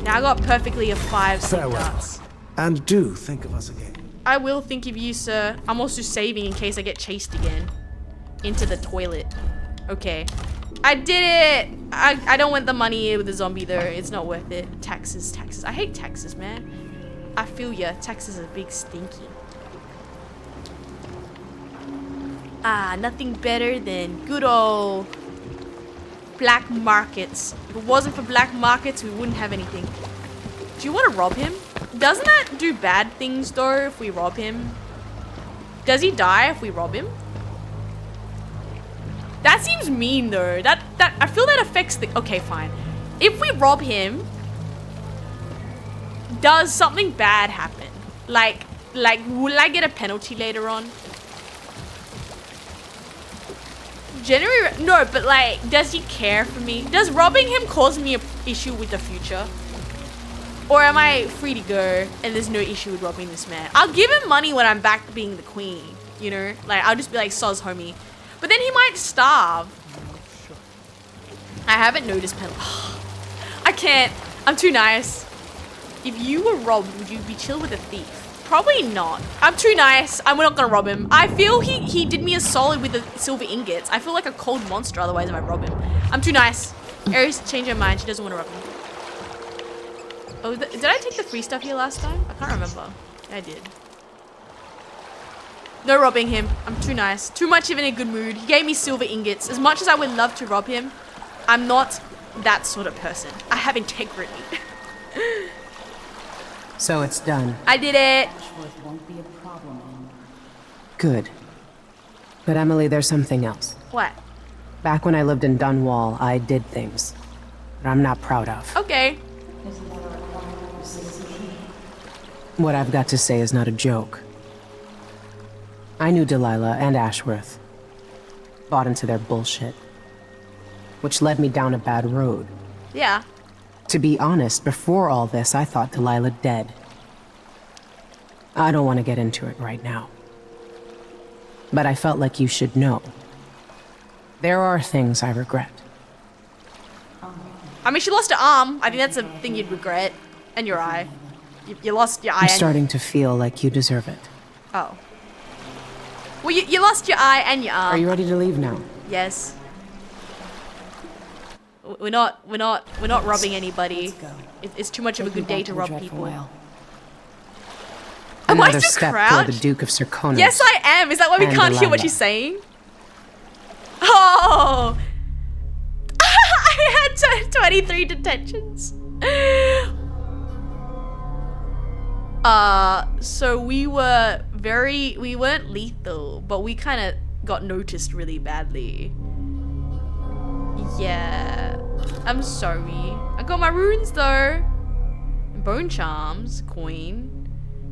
S1: Now I got perfectly a 5 sleep darts.
S12: And do think of us again.
S1: I will think of you, sir. I'm also saving in case I get chased again. Into the toilet. Okay. I did it! I don't want the money with the zombie though. It's not worth it. Taxes. I hate taxes, man. I feel ya. Taxes are big stinky. Nothing better than good old black markets. If it wasn't for black markets, we wouldn't have anything. Do you want to rob him? Doesn't that do bad things though if we rob him? Does he die if we rob him? That seems mean though. That I feel that affects the... Okay, fine. If we rob him, does something bad happen? Like will I get a penalty later on? Generally, no, but like, does he care for me? Does robbing him cause me an issue with the future? Or am I free to go and there's no issue with robbing this man? I'll give him money when I'm back being the queen, you know? Like, I'll just be like, soz homie. But then he might starve. I haven't noticed penalty. I can't. I'm too nice. If you were robbed, would you be chill with a thief? Probably not. I'm too nice. I'm not gonna rob him. I feel he did me a solid with the silver ingots. I feel like a cold monster otherwise if I rob him. I'm too nice. Ares changed her mind. She doesn't want to rob him. Oh, did I take the free stuff here last time? I can't remember. I did. No robbing him. I'm too nice. Too much of in a good mood. He gave me silver ingots. As much as I would love to rob him, I'm not that sort of person. I have integrity.
S13: So it's done.
S1: I did it.
S4: Won't be a problem anymore.
S13: Good. But Emily, there's something else.
S1: What?
S13: Back when I lived in Dunwall, I did things that I'm not proud of.
S1: Okay.
S13: What I've got to say is not a joke. I knew Delilah and Ashworth. Bought into their bullshit. Which led me down a bad road.
S1: Yeah.
S13: To be honest, before all this, I thought Delilah dead. I don't want to get into it right now. But I felt like you should know. There are things I regret.
S1: I mean, she lost her arm. I think that's a thing you'd regret. And your eye. You lost your eye.
S13: I'm starting to feel like you deserve it.
S1: Oh. Well, you lost your eye and your arm.
S13: Are you ready to leave now?
S1: Yes. We're not robbing anybody. It's too much of a good day to rob people. Am I
S13: Another
S1: still
S13: step
S1: crouched?
S13: for the Duke of Serkonos.
S1: Yes, I am. Is that why we can't hear what she's saying? Oh! I had 23 detentions. So we weren't lethal, but we kind of got noticed really badly. Yeah, I'm sorry. I got my runes though. And bone charms, coin,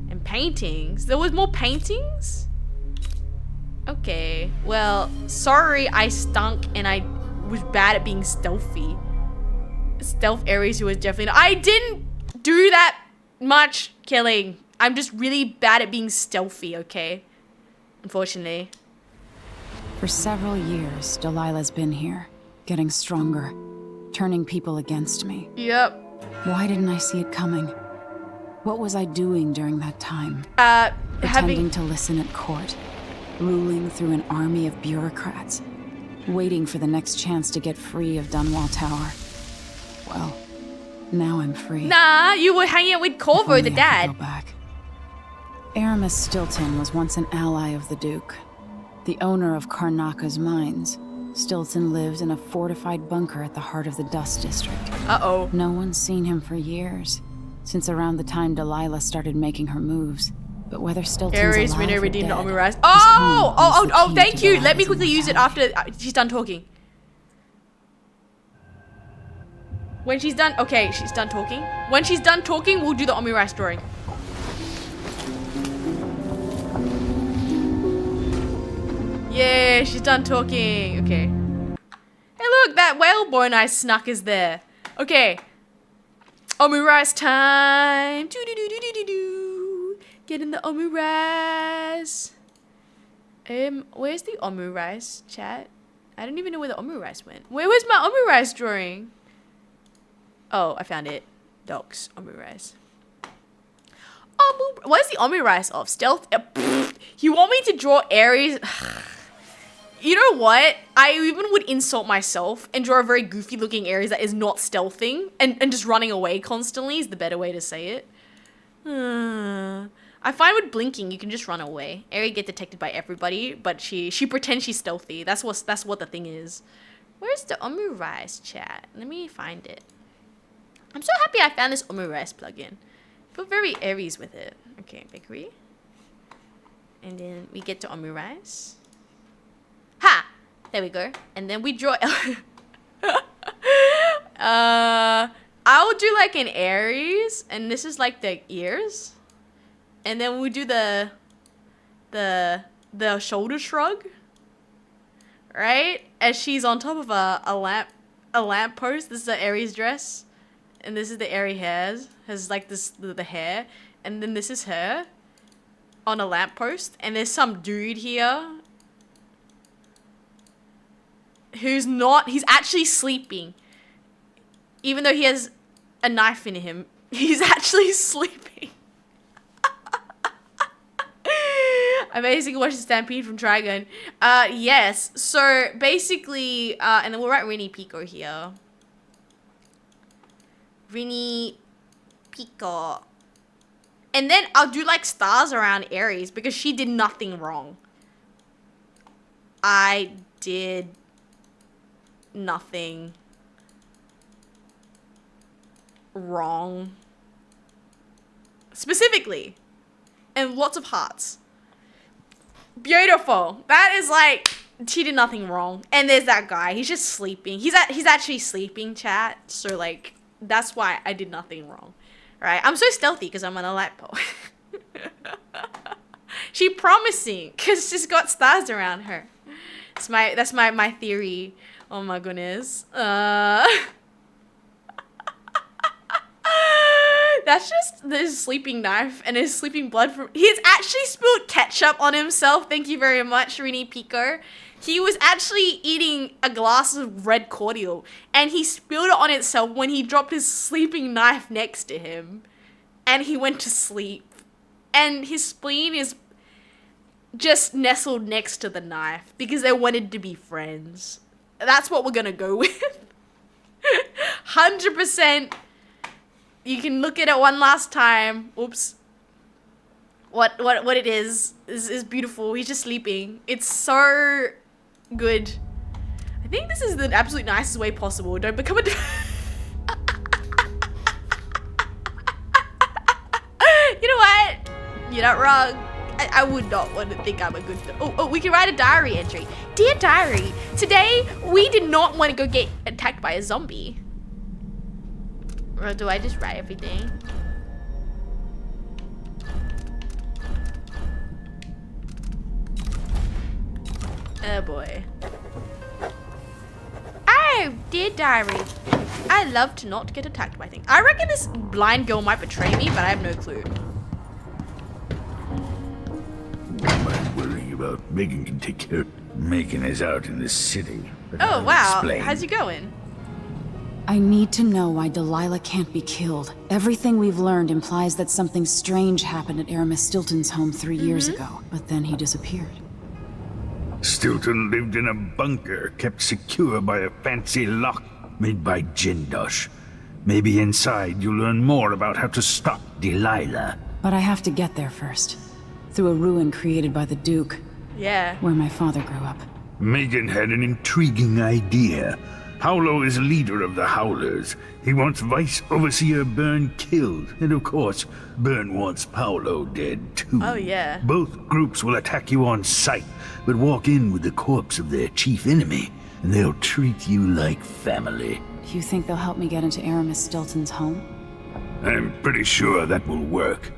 S1: and paintings. There was more paintings? Okay, well, sorry I stunk and I was bad at being stealthy. Stealth Ares who was definitely not. I didn't do that much killing. I'm just really bad at being stealthy, okay? Unfortunately.
S4: For several years, Delilah's been here, getting stronger, turning people against me.
S1: Yep.
S4: Why didn't I see it coming? What was I doing during that time? Pretending to listen at court, ruling through an army of bureaucrats, waiting for the next chance to get free of Dunwall Tower. Well, now I'm free.
S1: Nah, you were hanging out with Corvo, the dad.
S4: Go back. Aramis Stilton was once an ally of the Duke, the owner of Karnaca's mines. Stilton lived in a fortified bunker at the heart of the Dust District.
S1: Uh-oh.
S4: No one's seen him for years, since around the time Delilah started making her moves. But whether Stilton's
S1: Ares,
S4: alive
S1: Reno,
S4: or
S1: redeemed
S4: dead,
S1: Omirise.
S4: Oh,
S1: Thank you. Let me quickly use it after she's done talking. When she's done, okay, she's done talking. When she's done talking, we'll do the Omirise drawing. Yeah, she's done talking. Okay. Hey, look, that whale bone I snuck is there. Okay. Omirise time. Do-do-do-do-do-do. Get in the Omirise. Where's the Omirise, chat? I don't even know where the Omirise went. Where was my Omirise drawing? Oh, I found it. Docs, Omirise. What is the Omirise of? Stealth? You want me to draw Ares? You know what? I even would insult myself and draw a very goofy looking Ares that is not stealthing and just running away constantly is the better way to say it. I find with blinking you can just run away. Ares gets detected by everybody, but she pretends she's stealthy. That's what the thing is. Where's the Omirise, chat? Let me find it. I'm so happy I found this Omirise plugin. I feel very Ares with it. Okay, bakery. And then we get to Omirise. Ha! There we go. And then we draw... I'll do like an Ares. And this is like the ears. And then we do the shoulder shrug. Right? As she's on top of a lamp post. This is the Ares dress. And this is the Ares hairs. Has like this the hair. And then this is her. On a lamppost. And there's some dude here. Who's not... He's actually sleeping. Even though he has a knife in him. He's actually sleeping. Amazing watch the Stampede from Trigun. Yes. So, basically... and then we'll write Rini Pico here. Rini Pico. And then I'll do like stars around Ares because she did nothing wrong. I did nothing wrong. Specifically. And lots of hearts. Beautiful. That is like, she did nothing wrong. And there's that guy. He's just sleeping. He's actually sleeping, chat. So like, that's why I did nothing wrong. Right? I'm so stealthy because I'm on a light pole. She promising because she's got stars around her. That's my theory. Oh my goodness. That's just his sleeping knife and his sleeping blood from... He's actually spilled ketchup on himself. Thank you very much, Rini Pico. He was actually eating a glass of red cordial and he spilled it on himself when he dropped his sleeping knife next to him. And he went to sleep. And his spleen is just nestled next to the knife because they wanted to be friends. That's what we're gonna go with. 100%. You can look at it one last time. Oops. What it is beautiful. He's just sleeping. It's so good. I think this is the absolute nicest way possible. Don't become a... You know what? You're not wrong. I would not want to think I'm a good... Oh, we can write a diary entry. Dear diary, today we did not want to go get attacked by a zombie. Or do I just write everything? Oh boy. Oh, dear diary. I love to not get attacked by things. I reckon this blind girl might betray me, but I have no clue.
S14: Am I worrying about Megan can take care? Megan is out in the city.
S1: Oh wow, how's it going?
S4: I need to know why Delilah can't be killed. Everything we've learned implies that something strange happened at Aramis Stilton's home 3 years ago, but then he disappeared.
S14: Stilton lived in a bunker, kept secure by a fancy lock made by Jindosh. Maybe inside you'll learn more about how to stop Delilah.
S4: But I have to get there first. through a ruin created by the Duke.
S1: Yeah.
S4: Where my father grew up.
S14: Megan had an intriguing idea. Paolo is leader of the Howlers. He wants Vice Overseer Byrne killed. And of course, Byrne wants Paolo dead too.
S1: Oh yeah.
S14: Both groups will attack you on sight, but walk in with the corpse of their chief enemy, and they'll treat you like family.
S4: You think they'll help me get into Aramis Stilton's home?
S14: I'm pretty sure that will work.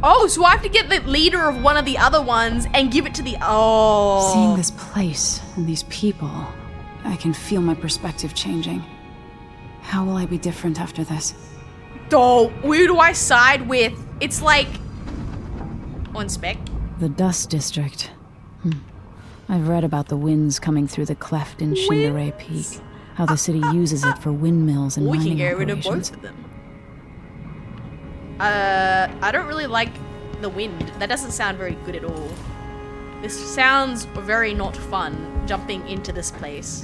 S1: Oh, so I have to get the leader of one of the other ones and give it to the... Oh.
S4: Seeing this place and these people, I can feel my perspective changing. How will I be different after this?
S1: Oh, who do I side with? It's like... On spec.
S4: The Dust District. I've read about the winds coming through the cleft in Shindaray Peak. How the city uses it for windmills and mining operations. We can get rid of both of them. I don't really like the wind. That doesn't sound very good at all. This sounds very not fun, jumping into this place.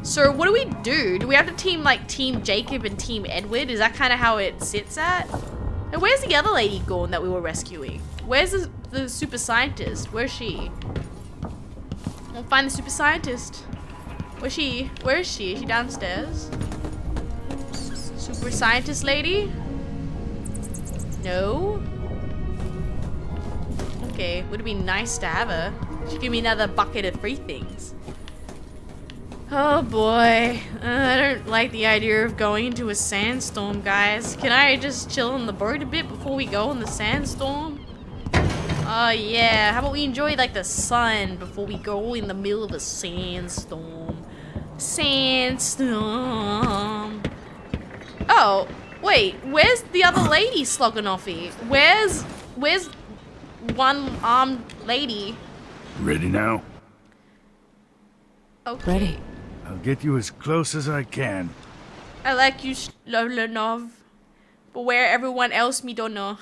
S4: So what do? Do we have to team like Team Jacob and Team Edward? Is that kind of how it sits at? And where's the other lady gone that we were rescuing? Where's the super scientist? Where's she? I'll find the super scientist. Where's she? Where is she? Is she downstairs? Super scientist lady? No? Okay, would it be nice to have her? She'd give me another bucket of free things. Oh boy. I don't like the idea of going into a sandstorm, guys. Can I just chill on the boat a bit before we go in the sandstorm? Oh yeah, how about we enjoy like the sun before we go in the middle of a sandstorm? Sandstorm. Oh, wait, where's the other lady Slogonoffy? Where's one-armed lady?
S14: Ready now?
S1: Okay.
S4: Ready.
S14: I'll get you as close as I can.
S1: I like you, Slogonoff. But where everyone else me don't know.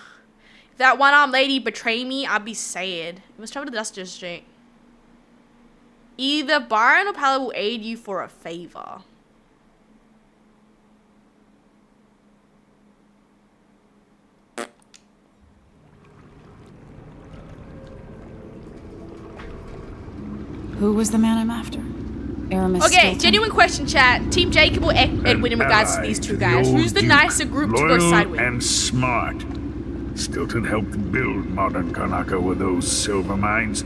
S1: If that one-armed lady betray me, I'll be sad. You must travel to the Dust District. Either Byron or Paolo will aid you for a favor.
S4: Who was the man I'm after? Aramis
S1: Okay,
S4: Stilton?
S1: genuine question, chat. Team Jacob or Edwin in regards to these two guys? Who's the nicer group to go side with?
S14: And smart. Stilton helped build modern Karnaca with those silver mines.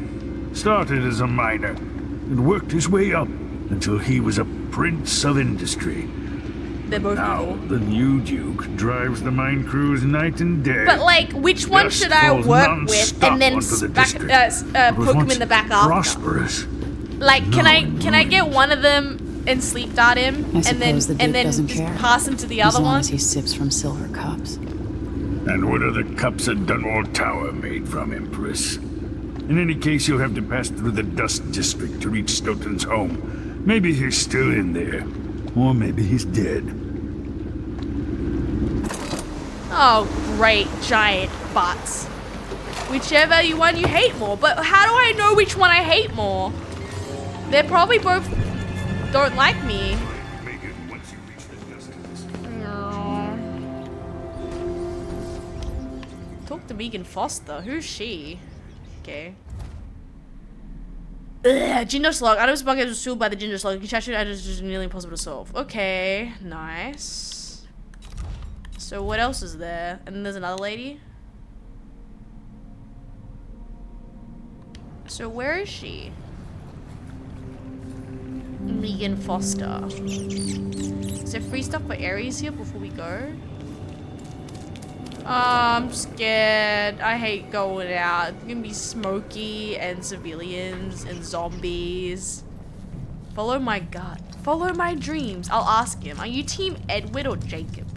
S14: Started as a miner and worked his way up until he was a prince of industry.
S1: They're both
S14: now,
S1: evil.
S14: The new Duke drives the mine crews night and day.
S1: But like, which one
S14: Dust
S1: should I work with and then poke him in the back after?
S14: Prosperous.
S1: Like, can I get one of them and sleep dart him,
S4: I
S1: and then
S4: doesn't
S1: just
S4: care.
S1: pass him to the other
S4: As long
S1: one?
S4: as he sips from silver cups.
S14: And what are the cups at Dunwall Tower made from, Empress? In any case, you'll have to pass through the Dust District to reach Stilton's home. Maybe he's still in there. Or maybe he's dead.
S1: Oh, great, giant butts. Whichever one you hate more. But how do I know which one I hate more? They probably both don't like me. Talk to Megan Foster. Who's she? Okay. Ugh, Ginger Slug. Adam's bunker was sealed by the Ginger Slug. You captured it, it's just nearly impossible to solve. Okay, nice. So what else is there? And then there's another lady. So where is she? Megan Foster. Is there free stuff for Ares here before we go? I'm scared. I hate going out. It's gonna be smoky and civilians and zombies. Follow my gut. Follow my dreams. I'll ask him. Are you Team Edward or Jacob?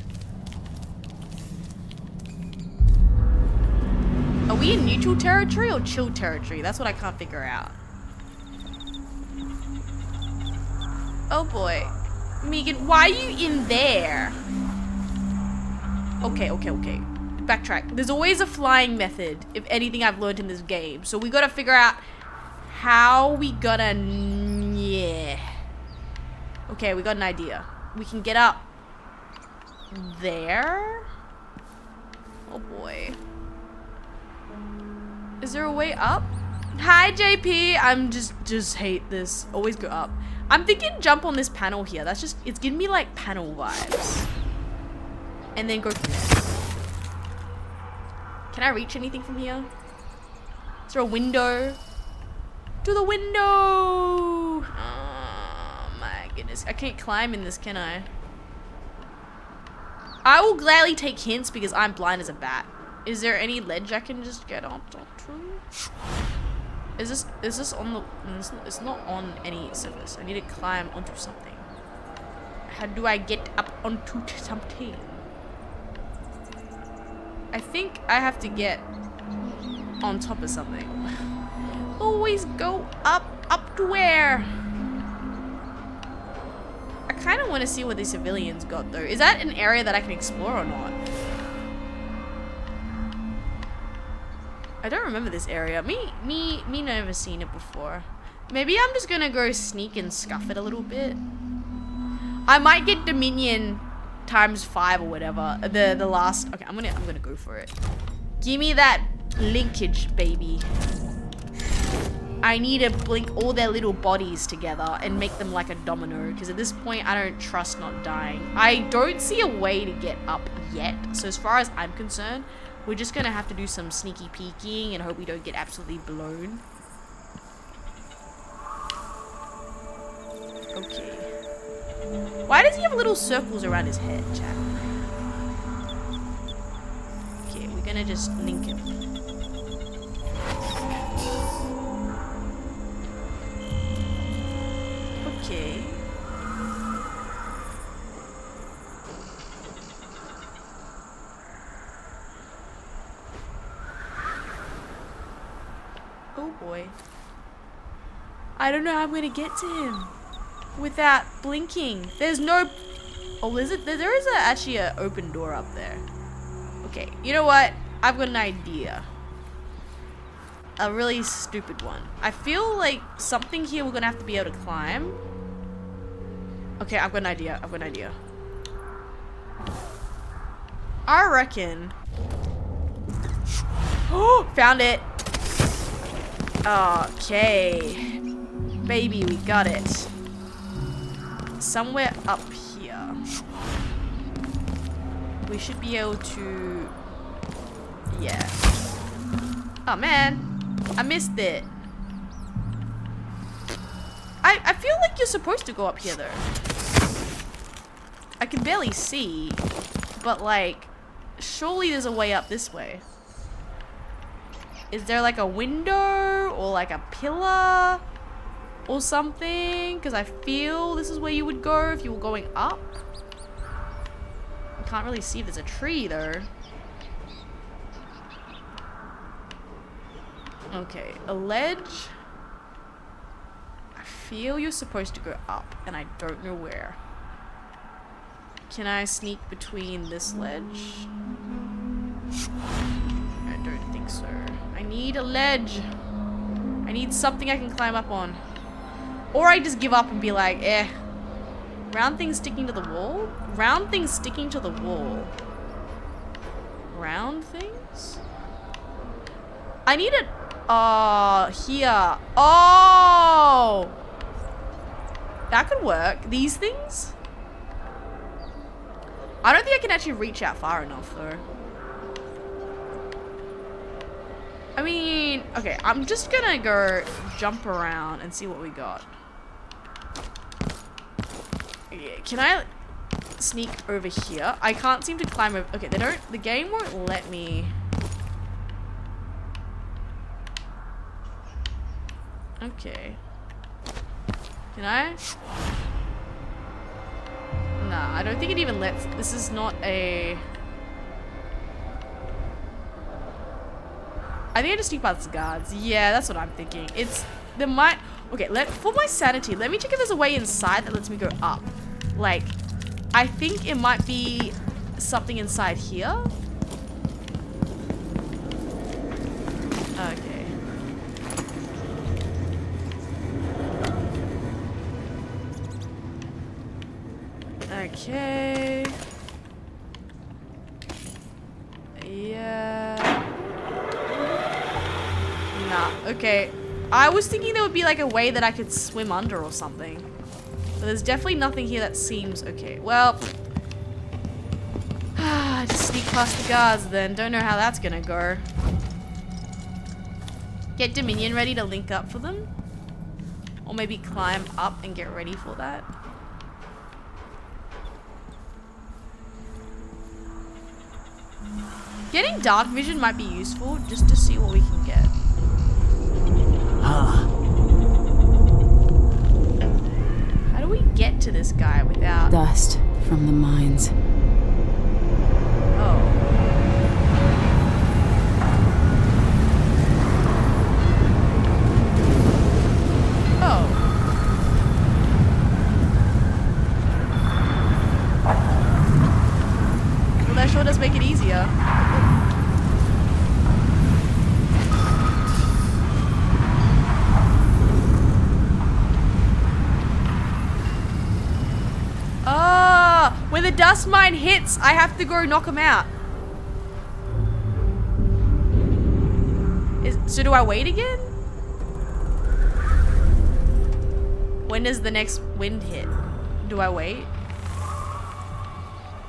S1: Are we in neutral territory or chill territory? That's what I can't figure out. Oh boy. Megan, why are you in there? Okay. Backtrack. There's always a flying method, if anything I've learned in this game. So we gotta figure out how we gonna... Yeah. Okay, we got an idea. We can get up there. Oh boy. Is there a way up? Hi, JP. I'm just hate this. Always go up. I'm thinking jump on this panel here. That's just, it's giving me like panel vibes. And then go from there. Can I reach anything from here? Is there a window? To the window! Oh my goodness. I can't climb in this, can I? I will gladly take hints because I'm blind as a bat. Is there any ledge I can just get onto? Is this on the... It's not on any surface. I need to climb onto something. How do I get up onto something? I think I have to get on top of something. Always go up to where? I kind of want to see what these civilians got though. Is that an area that I can explore or not? I don't remember this area. Me never seen it before. Maybe I'm just gonna go sneak and scuff it a little bit. I might get Dominion ×5 or whatever. The last. Okay, I'm gonna go for it. Give me that linkage, baby. I need to blink all their little bodies together and make them like a domino. Because at this point, I don't trust not dying. I don't see a way to get up yet. So as far as I'm concerned, we're just gonna have to do some sneaky peeking and hope we don't get absolutely blown. Okay. Why does he have little circles around his head, chat? Okay, we're gonna just link him. Okay. Oh boy. I don't know how I'm gonna get to him without blinking. There's no... Oh, is it? There is actually an open door up there. Okay, you know what? I've got an idea. A really stupid one. I feel like something here we're gonna have to be able to climb. Okay, I've got an idea. I've got an idea. I reckon... Oh, found it. Okay. Baby, we got it. Somewhere up here. We should be able to... Yeah. Oh, man. I missed it. I feel like you're supposed to go up here, though. I can barely see. But, like, surely there's a way up this way. Is there, like, a window? Or, like, a pillar? Or something? Because I feel this is where you would go if you were going up. I can't really see if there's a tree, though. Okay, a ledge. I feel you're supposed to go up, and I don't know where. Can I sneak between this ledge? I don't think so. I need a ledge. I need something I can climb up on. Or I just give up and be like, eh. Round things sticking to the wall? Round things sticking to the wall. Round things? I need a... here. Oh! That could work. These things? I don't think I can actually reach out far enough, though. I mean, okay, I'm just gonna go jump around and see what we got. Yeah, can I sneak over here? I can't seem to climb over. Okay, the game won't let me. Okay. Can I? Nah, I don't think it even lets. This is not a... I think I just sneak past the guards. Yeah, that's what I'm thinking. It's... There might... Okay, for my sanity, let me check if there's a way inside that lets me go up. Like, I think it might be something inside here. Okay. Okay. Yeah. Nah, okay. I was thinking there would be like a way that I could swim under or something. But there's definitely nothing here that seems okay. Well, just sneak past the guards then. Don't know how that's gonna go. Get Dominion ready to link up for them. Or maybe climb up and get ready for that. Getting dark vision might be useful just to see what we can get. How do we get to this guy without...
S4: Dust from the mines.
S1: Oh. Oh. Well, that sure does make it easier. When the dust mine hits, I have to go knock him out. So do I wait again? When does the next wind hit? Do I wait?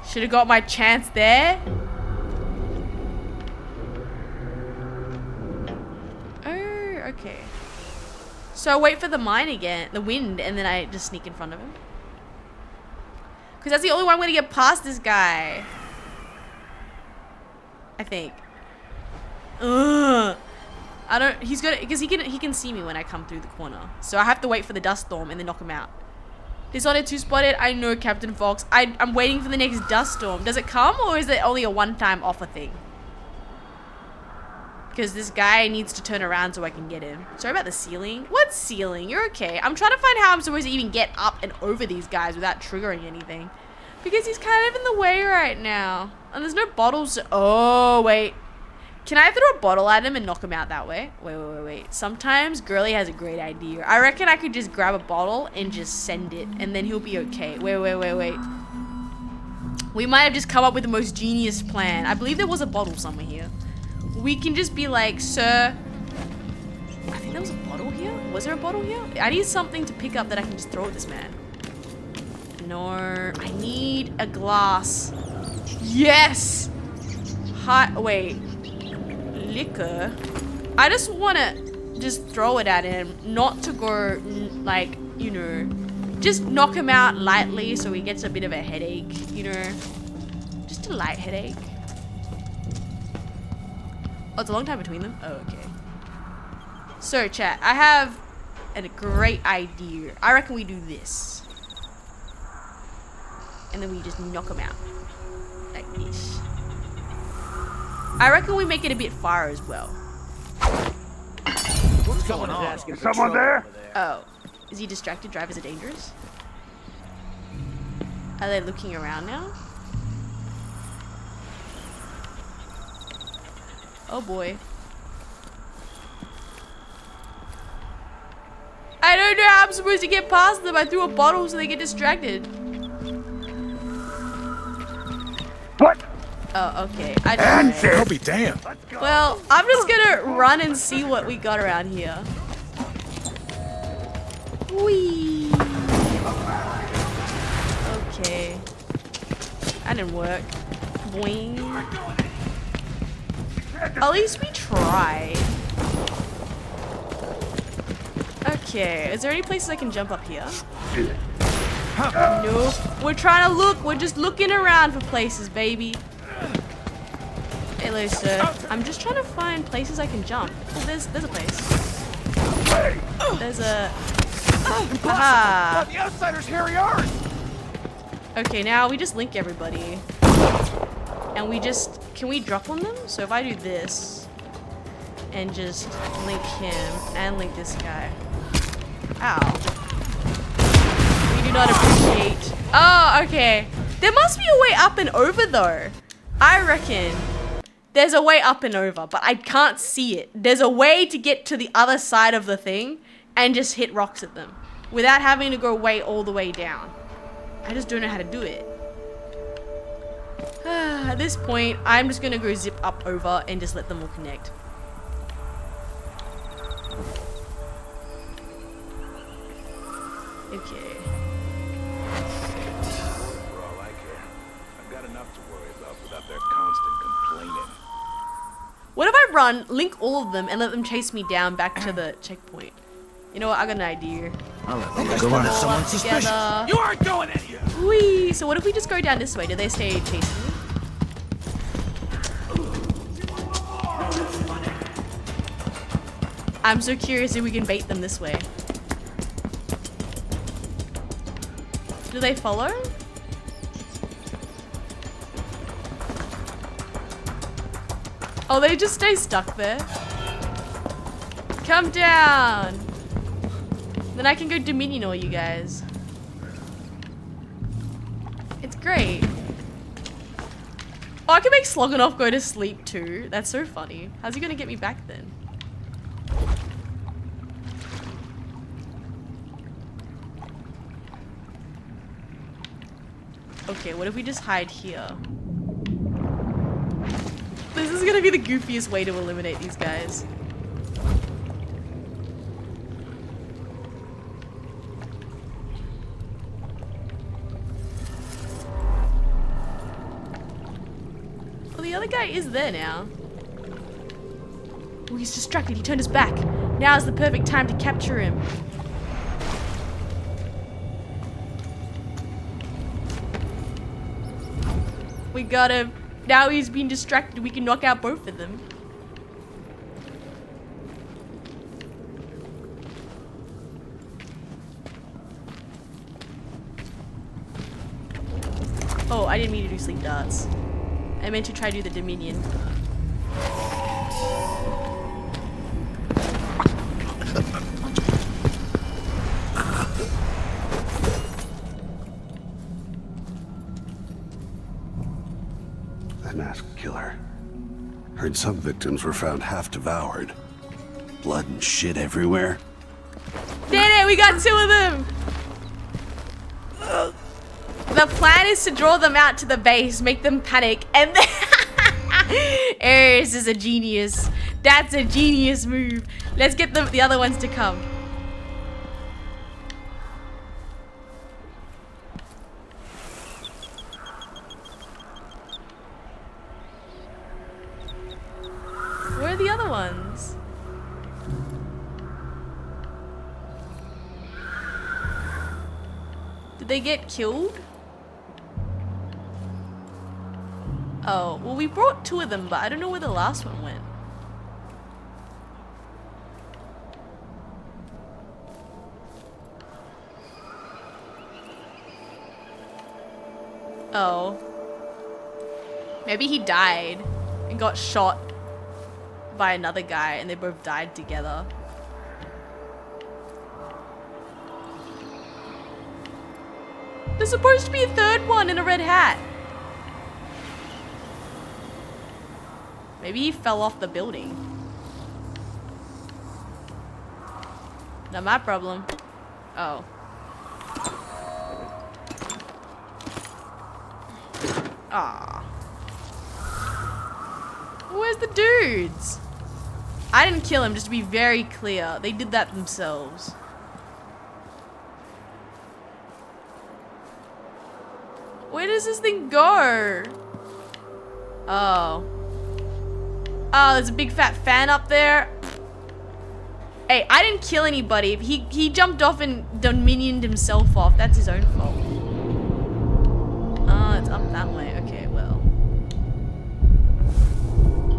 S1: Should have got my chance there. Oh, okay. So I wait for the mine again, the wind, and then I just sneak in front of him. Because that's the only way I'm going to get past this guy. I think. Ugh. I don't, he's gonna, because he can see me when I come through the corner. So I have to wait for the dust storm and then knock him out. Dishonored 2 spotted. I know, Captain Fox. I'm waiting for the next dust storm. Does it come or is it only a one-time offer thing? Because this guy needs to turn around so I can get him. Sorry about the ceiling. What ceiling? You're okay. I'm trying to find how I'm supposed to even get up and over these guys without triggering anything. Because he's kind of in the way right now. And there's no bottles. Oh, wait. Can I throw a bottle at him and knock him out that way? Wait. Sometimes Girly has a great idea. I reckon I could just grab a bottle and just send it. And then he'll be okay. Wait. We might have just come up with the most genius plan. I believe there was a bottle somewhere here. We can just be like, sir, I think there was a bottle here. Was there a bottle here? I need something to pick up that I can just throw at this man. No, I need a glass. Yes! Wait. Liquor? I just want to just throw it at him. Not to go, like, you know, just knock him out lightly so he gets a bit of a headache, you know. Just a light headache. Oh, it's a long time between them? Oh, okay. So, chat, I have a great idea. I reckon we do this. And then we just knock them out. Like this. I reckon we make it a bit far as well.
S11: What's going on?
S14: Is someone there?
S1: Oh. Is he distracted? Drivers are dangerous? Are they looking around now? Oh boy. I don't know how I'm supposed to get past them. I threw a bottle so they get distracted.
S14: What?
S1: Oh, okay. I tried.
S11: I'll be damned.
S1: Well, I'm just gonna run and see what we got around here. Whee! Okay. That didn't work. Boing. At least we tried. Okay, is there any places I can jump up here? Nope. We're trying to look. We're just looking around for places, baby. Hello, sir. I'm just trying to find places I can jump. Oh, there's a place. There's a... Aha!
S11: The outsiders, Harry Art!
S1: Okay, now we just link everybody. And we just... Can we drop on them? So if I do this... And just link him and link this guy. Ow. We do not appreciate... Oh, okay. There must be a way up and over, though. I reckon there's a way up and over, but I can't see it. There's a way to get to the other side of the thing and just hit rocks at them without having to go all the way down. I just don't know how to do it. At this point, I'm just gonna go zip up over and just let them all connect. Okay.
S15: For all I care, I've got enough to worry about without their constant complaining.
S1: What if I run, link all of them, and let them chase me down back to the checkpoint? You know what? I got an idea.
S11: I'll let them go on to someone suspicious.
S15: You aren't doing it here!
S1: Whee! So what if we just go down this way? Do they stay chasing me? I'm so curious if we can bait them this way. Do they follow? Oh, they just stay stuck there. Come down. Then I can go Dominion all you guys. It's great. Oh, I can make Sloganoff go to sleep too. That's so funny. How's he gonna get me back then? Okay, what if we just hide here? This is gonna be the goofiest way to eliminate these guys. Well, the other guy is there now. Oh, he's distracted. He turned his back. Now is the perfect time to capture him. We got him. Now he's been distracted. We can knock out both of them. Oh, I didn't mean to do sleep darts. I meant to try to do the Dominion.
S16: The masked killer. Heard some victims were found half devoured. Blood and shit everywhere.
S1: Did it! We got 2 of them! The plan is to draw them out to the base, make them panic, and then... Ares is a genius. That's a genius move. Let's get the other ones to come. Where are the other ones? Did they get killed? Oh, well we brought 2 of them, but I don't know where the last one went. Oh. Maybe he died and got shot by another guy and they both died together. There's supposed to be a 3rd one in a red hat. Maybe he fell off the building. Not my problem. Oh. Ah. Where's the dudes? I didn't kill him, just to be very clear. They did that themselves. Where does this thing go? Oh. Oh, there's a big fat fan up there. Hey, I didn't kill anybody. He jumped off and dominioned himself off. That's his own fault. Oh, it's up that way. Okay, well.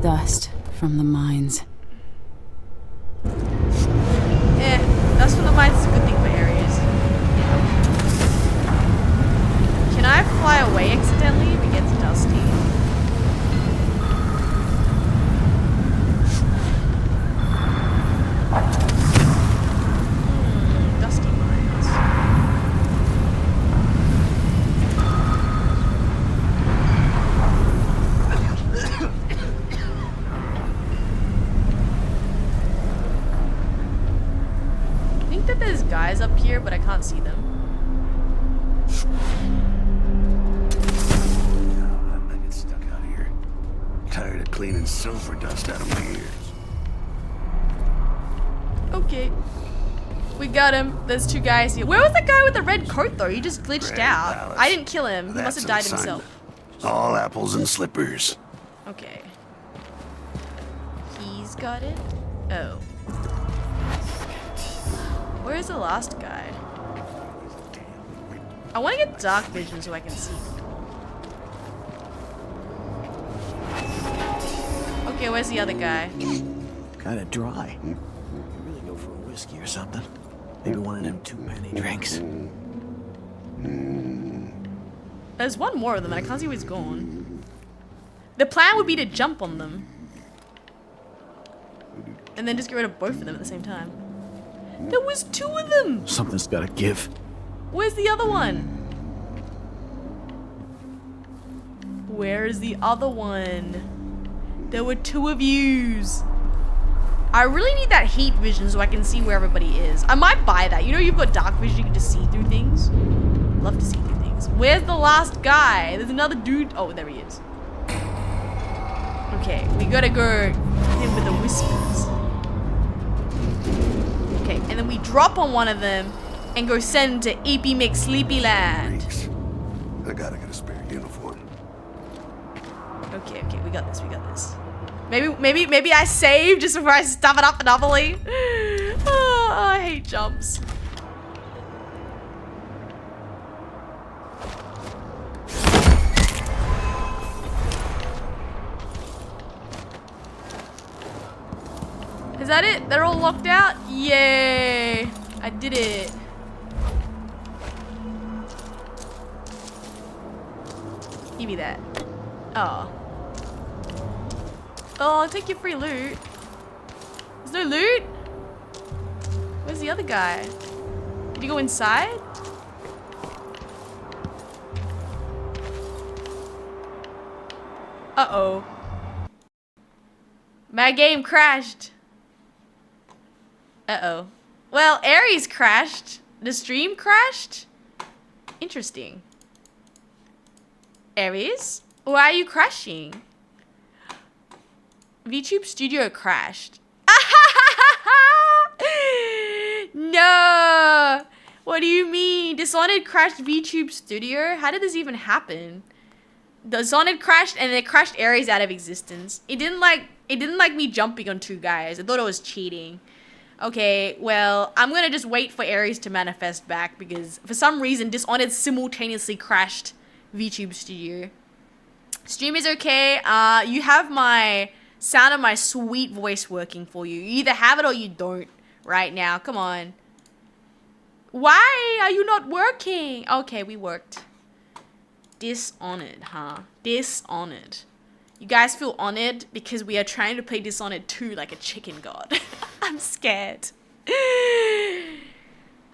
S4: Dust from the mines.
S1: Dust from the mines is a good thing for Ares. Can I fly away accidentally if it gets dusty? Dusty mines. I think that there's guys up here, but I can't see them.
S16: I get stuck out here. Tired of cleaning sulfur dust out of my ears.
S1: Okay. We got him. There's 2 guys here. Where was the guy with the red coat though? He just glitched out.
S16: Palace.
S1: I didn't kill him. He
S16: That's
S1: must have died
S16: an
S1: himself.
S16: assignment. All apples and slippers.
S1: Okay. He's got it. Oh. Where's the last guy? I want to get dark vision so I can see. Okay, where's the other guy?
S11: Kinda dry. You really go for a whiskey or something? Maybe one of them 2-penny drinks.
S1: There's one more of them and I can't see where he's gone. The plan would be to jump on them. And then just get rid of both of them at the same time. There was 2 of them!
S11: Something's gotta give.
S1: Where's the other one? Where's the other one? There were 2 of yous. I really need that heat vision so I can see where everybody is. I might buy that. You know you've got dark vision, you can just see through things. Love to see through things. Where's the last guy? There's another dude. Oh, there he is. Okay, we gotta go him with the whispers. Okay, and then we drop on one of them and go send to EP McSleepyland.
S16: I gotta get a spare uniform.
S1: Okay, we got this, Maybe I save just before I stuff it up doubly. Oh, I hate jumps. Is that it? They're all locked out? Yay! I did it. Give me that. Oh. Oh, I'll take your free loot. There's no loot? Where's the other guy? Did he go inside? Uh-oh. My game crashed. Uh-oh. Well, Ares crashed. The stream crashed? Interesting. Ares? Why are you crashing? VTube Studio crashed. No! What do you mean? Dishonored crashed VTube Studio? How did this even happen? Dishonored crashed and it crashed Ares out of existence. It didn't like me jumping on 2 guys. I thought it was cheating. Okay, well, I'm gonna just wait for Ares to manifest back because for some reason Dishonored simultaneously crashed VTube Studio. Stream is okay. You have my sound of my sweet voice working for you. You either have it or you don't right now. Come on. Why are you not working? Okay, we worked. Dishonored, huh? Dishonored. You guys feel honored because we are trying to play Dishonored 2 like a chicken god. I'm scared. I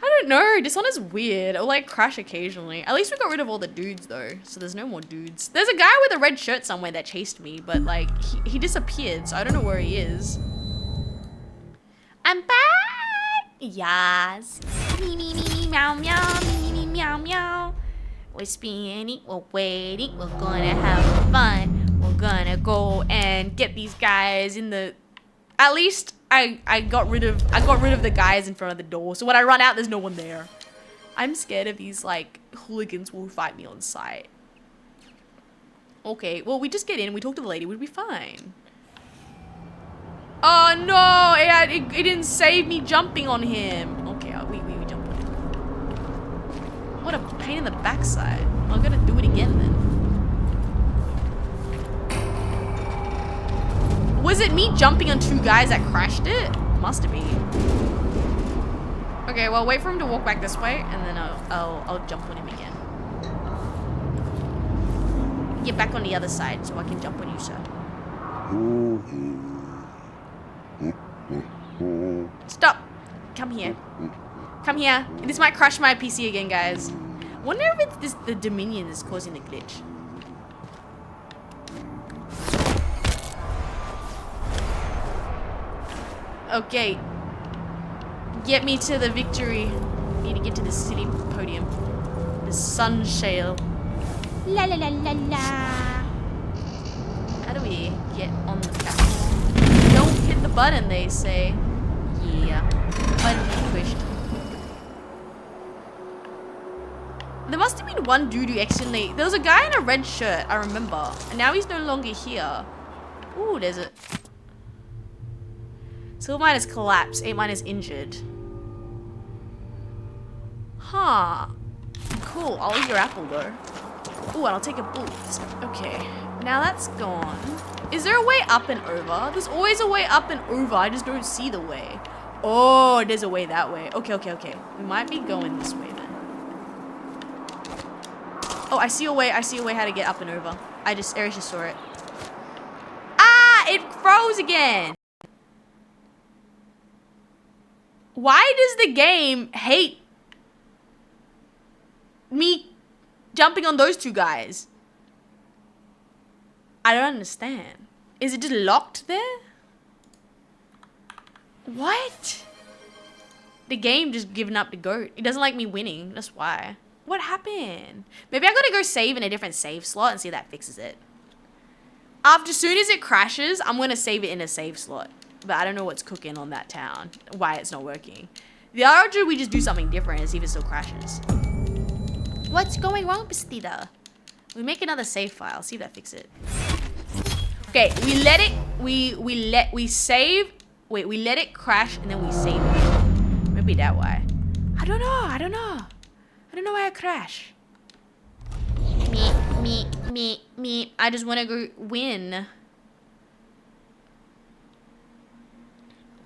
S1: don't know. Dishonored's weird. It'll like crash occasionally. At least we got rid of all the dudes though. So there's no more dudes. There's a guy with a red shirt somewhere that chased me. But like he disappeared. So I don't know where he is. I'm back. Yes. Me, me, me, me, meow, meow. Me, me, me, meow, meow. We're spinning. We're waiting. We're gonna have fun. We're gonna go and get these guys in the... At least I got rid of the guys in front of the door. So when I run out, there's no one there. I'm scared of these like hooligans will fight me on sight. Okay, well we just get in, we talk to the lady, we'll be fine. Oh no, it didn't save me jumping on him. Okay, we jump on him. What a pain in the backside. I'm gonna do it again then. Was it me jumping on 2 guys that crashed it? Must have been. Okay, well, wait for him to walk back this way, and then I'll jump on him again. Get back on the other side so I can jump on you, sir. Stop! Come here. Come here. This might crash my PC again, guys. Wonder if it's the Dominion is causing the glitch. Okay. Get me to the victory. Need to get to the city podium. The sun shale. La la la la la. How do we get on the back? Don't hit the button, they say. Yeah. Button pushed. There must have been one dude who accidentally... There was a guy in a red shirt, I remember. And now he's no longer here. Ooh, there's a... Silver mine has collapsed. 8 mine is injured. Huh. Cool. I'll eat your apple, though. Ooh, and I'll take a boost. Okay. Now that's gone. Is there a way up and over? There's always a way up and over. I just don't see the way. Oh, there's a way that way. Okay, okay, okay. We might be going this way, then. Oh, I see a way. I see a way how to get up and over. Aries just saw it. Ah! It froze again! Why does the game hate me jumping on those two guys? I don't understand. Is it just locked there? What? The game just giving up the goat. It doesn't like me winning. That's why. What happened? Maybe I gotta go save in a different save slot and see if that fixes it. As soon as it crashes, I'm gonna save it in a save slot. But I don't know what's cooking on that town. Why it's not working. The other should we just do something different and see if it still crashes. What's going wrong, Bastida? We make another save file. See if that fixes it. Okay, we let it. We save. Wait, we let it crash and then we save it. Maybe that way. I don't know. I don't know. I don't know why I crash. Me. I just want to go win.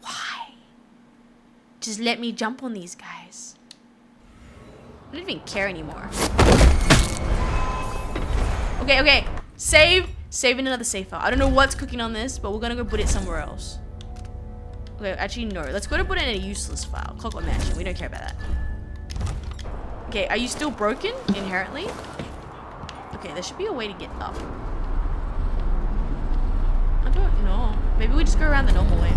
S1: Why? Just let me jump on these guys. I don't even care anymore. Okay, okay. Save in another save file. I don't know what's cooking on this, but we're gonna go put it somewhere else. Okay, actually no. Let's go to put it in a useless file. Clockwork Mansion. We don't care about that. Okay, are you still broken inherently? Okay, there should be a way to get up. I don't know. Maybe we just go around the normal way.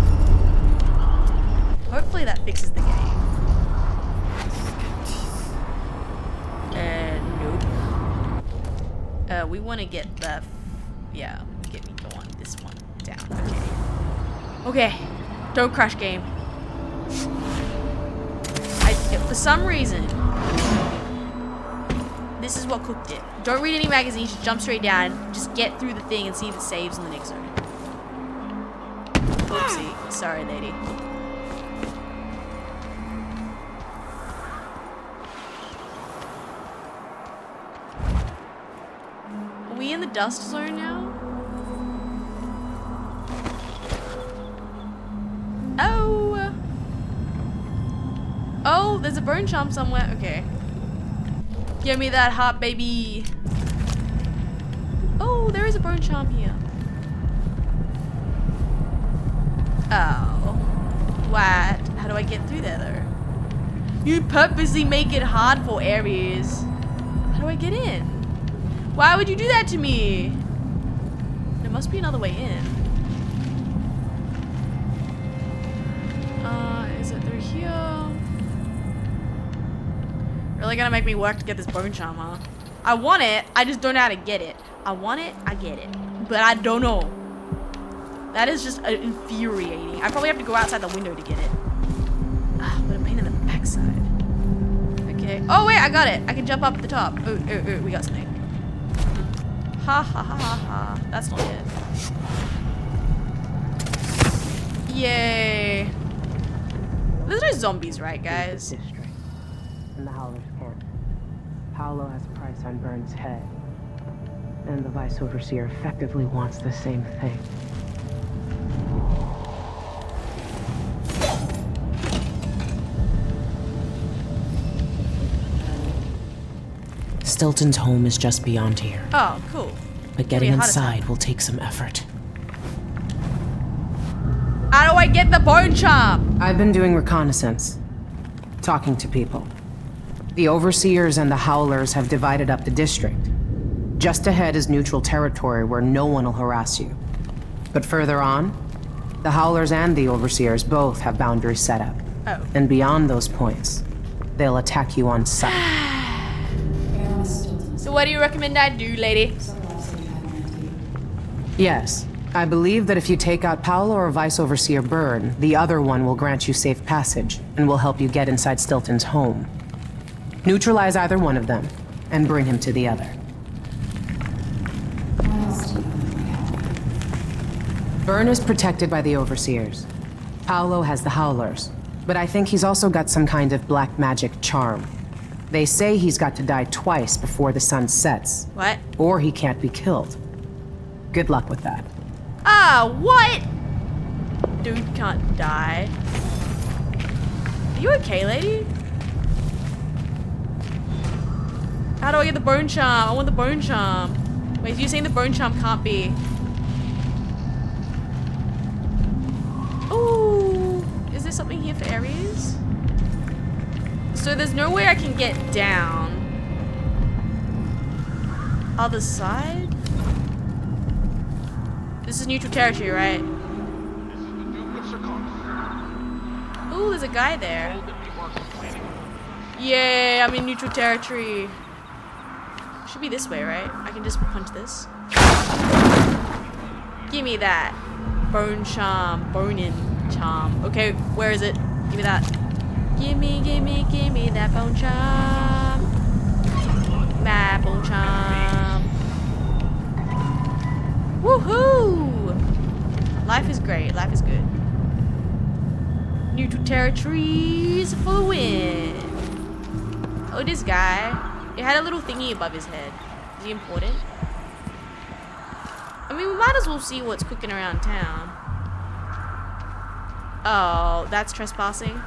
S1: Hopefully that fixes the game. Nope. We want to get the... Yeah, get me going. This one down. Okay. Okay. Don't crash game. For some reason, this is what cooked it. Don't read any magazines. Just jump straight down. Just get through the thing and see if it saves in the next zone. Oopsie. Sorry, lady. Are we in the dust zone now? Oh! Oh, there's a bone charm somewhere. Okay. Give me that heart, baby. Oh, there is a bone charm here. Oh. What? How do I get through there, though? You purposely make it hard for Aries. How do I get in? Why would you do that to me? There must be another way in. Is it through here? Really gonna make me work to get this bone charm, huh? I want it, I just don't know how to get it. I want it, I get it. But I don't know. That is just infuriating. I probably have to go outside the window to get it. Ah, what a pain in the backside. Okay. Oh wait, I got it. I can jump up at the top. Oh, we got something. Ha ha ha ha ha. That's not it. Yay. There's no zombies, right, guys?
S13: In the Howler's camp. Paolo has a price on Byrne's head. And the Vice Overseer effectively wants the same thing. Stilton's home is just beyond here.
S1: Oh, cool.
S13: But getting inside will take some effort.
S1: How do I get the bone charm?
S13: I've been doing reconnaissance. Talking to people. The Overseers and the Howlers have divided up the district. Just ahead is neutral territory where no one will harass you. But further on, the Howlers and the Overseers both have boundaries set up.
S1: Oh.
S13: And beyond those points, they'll attack you on sight.
S1: So what do you recommend I do, lady?
S13: Yes. I believe that if you take out Paolo or Vice Overseer Byrne, the other one will grant you safe passage and will help you get inside Stilton's home. Neutralize either one of them, and bring him to the other. Vern is protected by the Overseers. Paolo has the Howlers, but I think he's also got some kind of black magic charm. They say he's got to die twice before the sun sets.
S1: What?
S13: Or he can't be killed. Good luck with that.
S1: Ah, what? Dude can't die. Are you okay, lady? How do I get the bone charm? I want the bone charm. Wait, you're saying the bone charm can't be... Ooh, is there something here for Ares? So there's no way I can get down. Other side? This is neutral territory, right? Ooh, there's a guy there. Yay, I'm in neutral territory. Should be this way, right? I can just punch this. Give me that. Bone charm. Bone-in charm. Okay, where is it? Give me that. Give me that bone charm. My bone charm. Woohoo! Life is great. Life is good. Neutral territories for the win. Oh, this guy. It had a little thingy above his head. Is he important? I mean, we might as well see what's cooking around town. Oh, that's trespassing.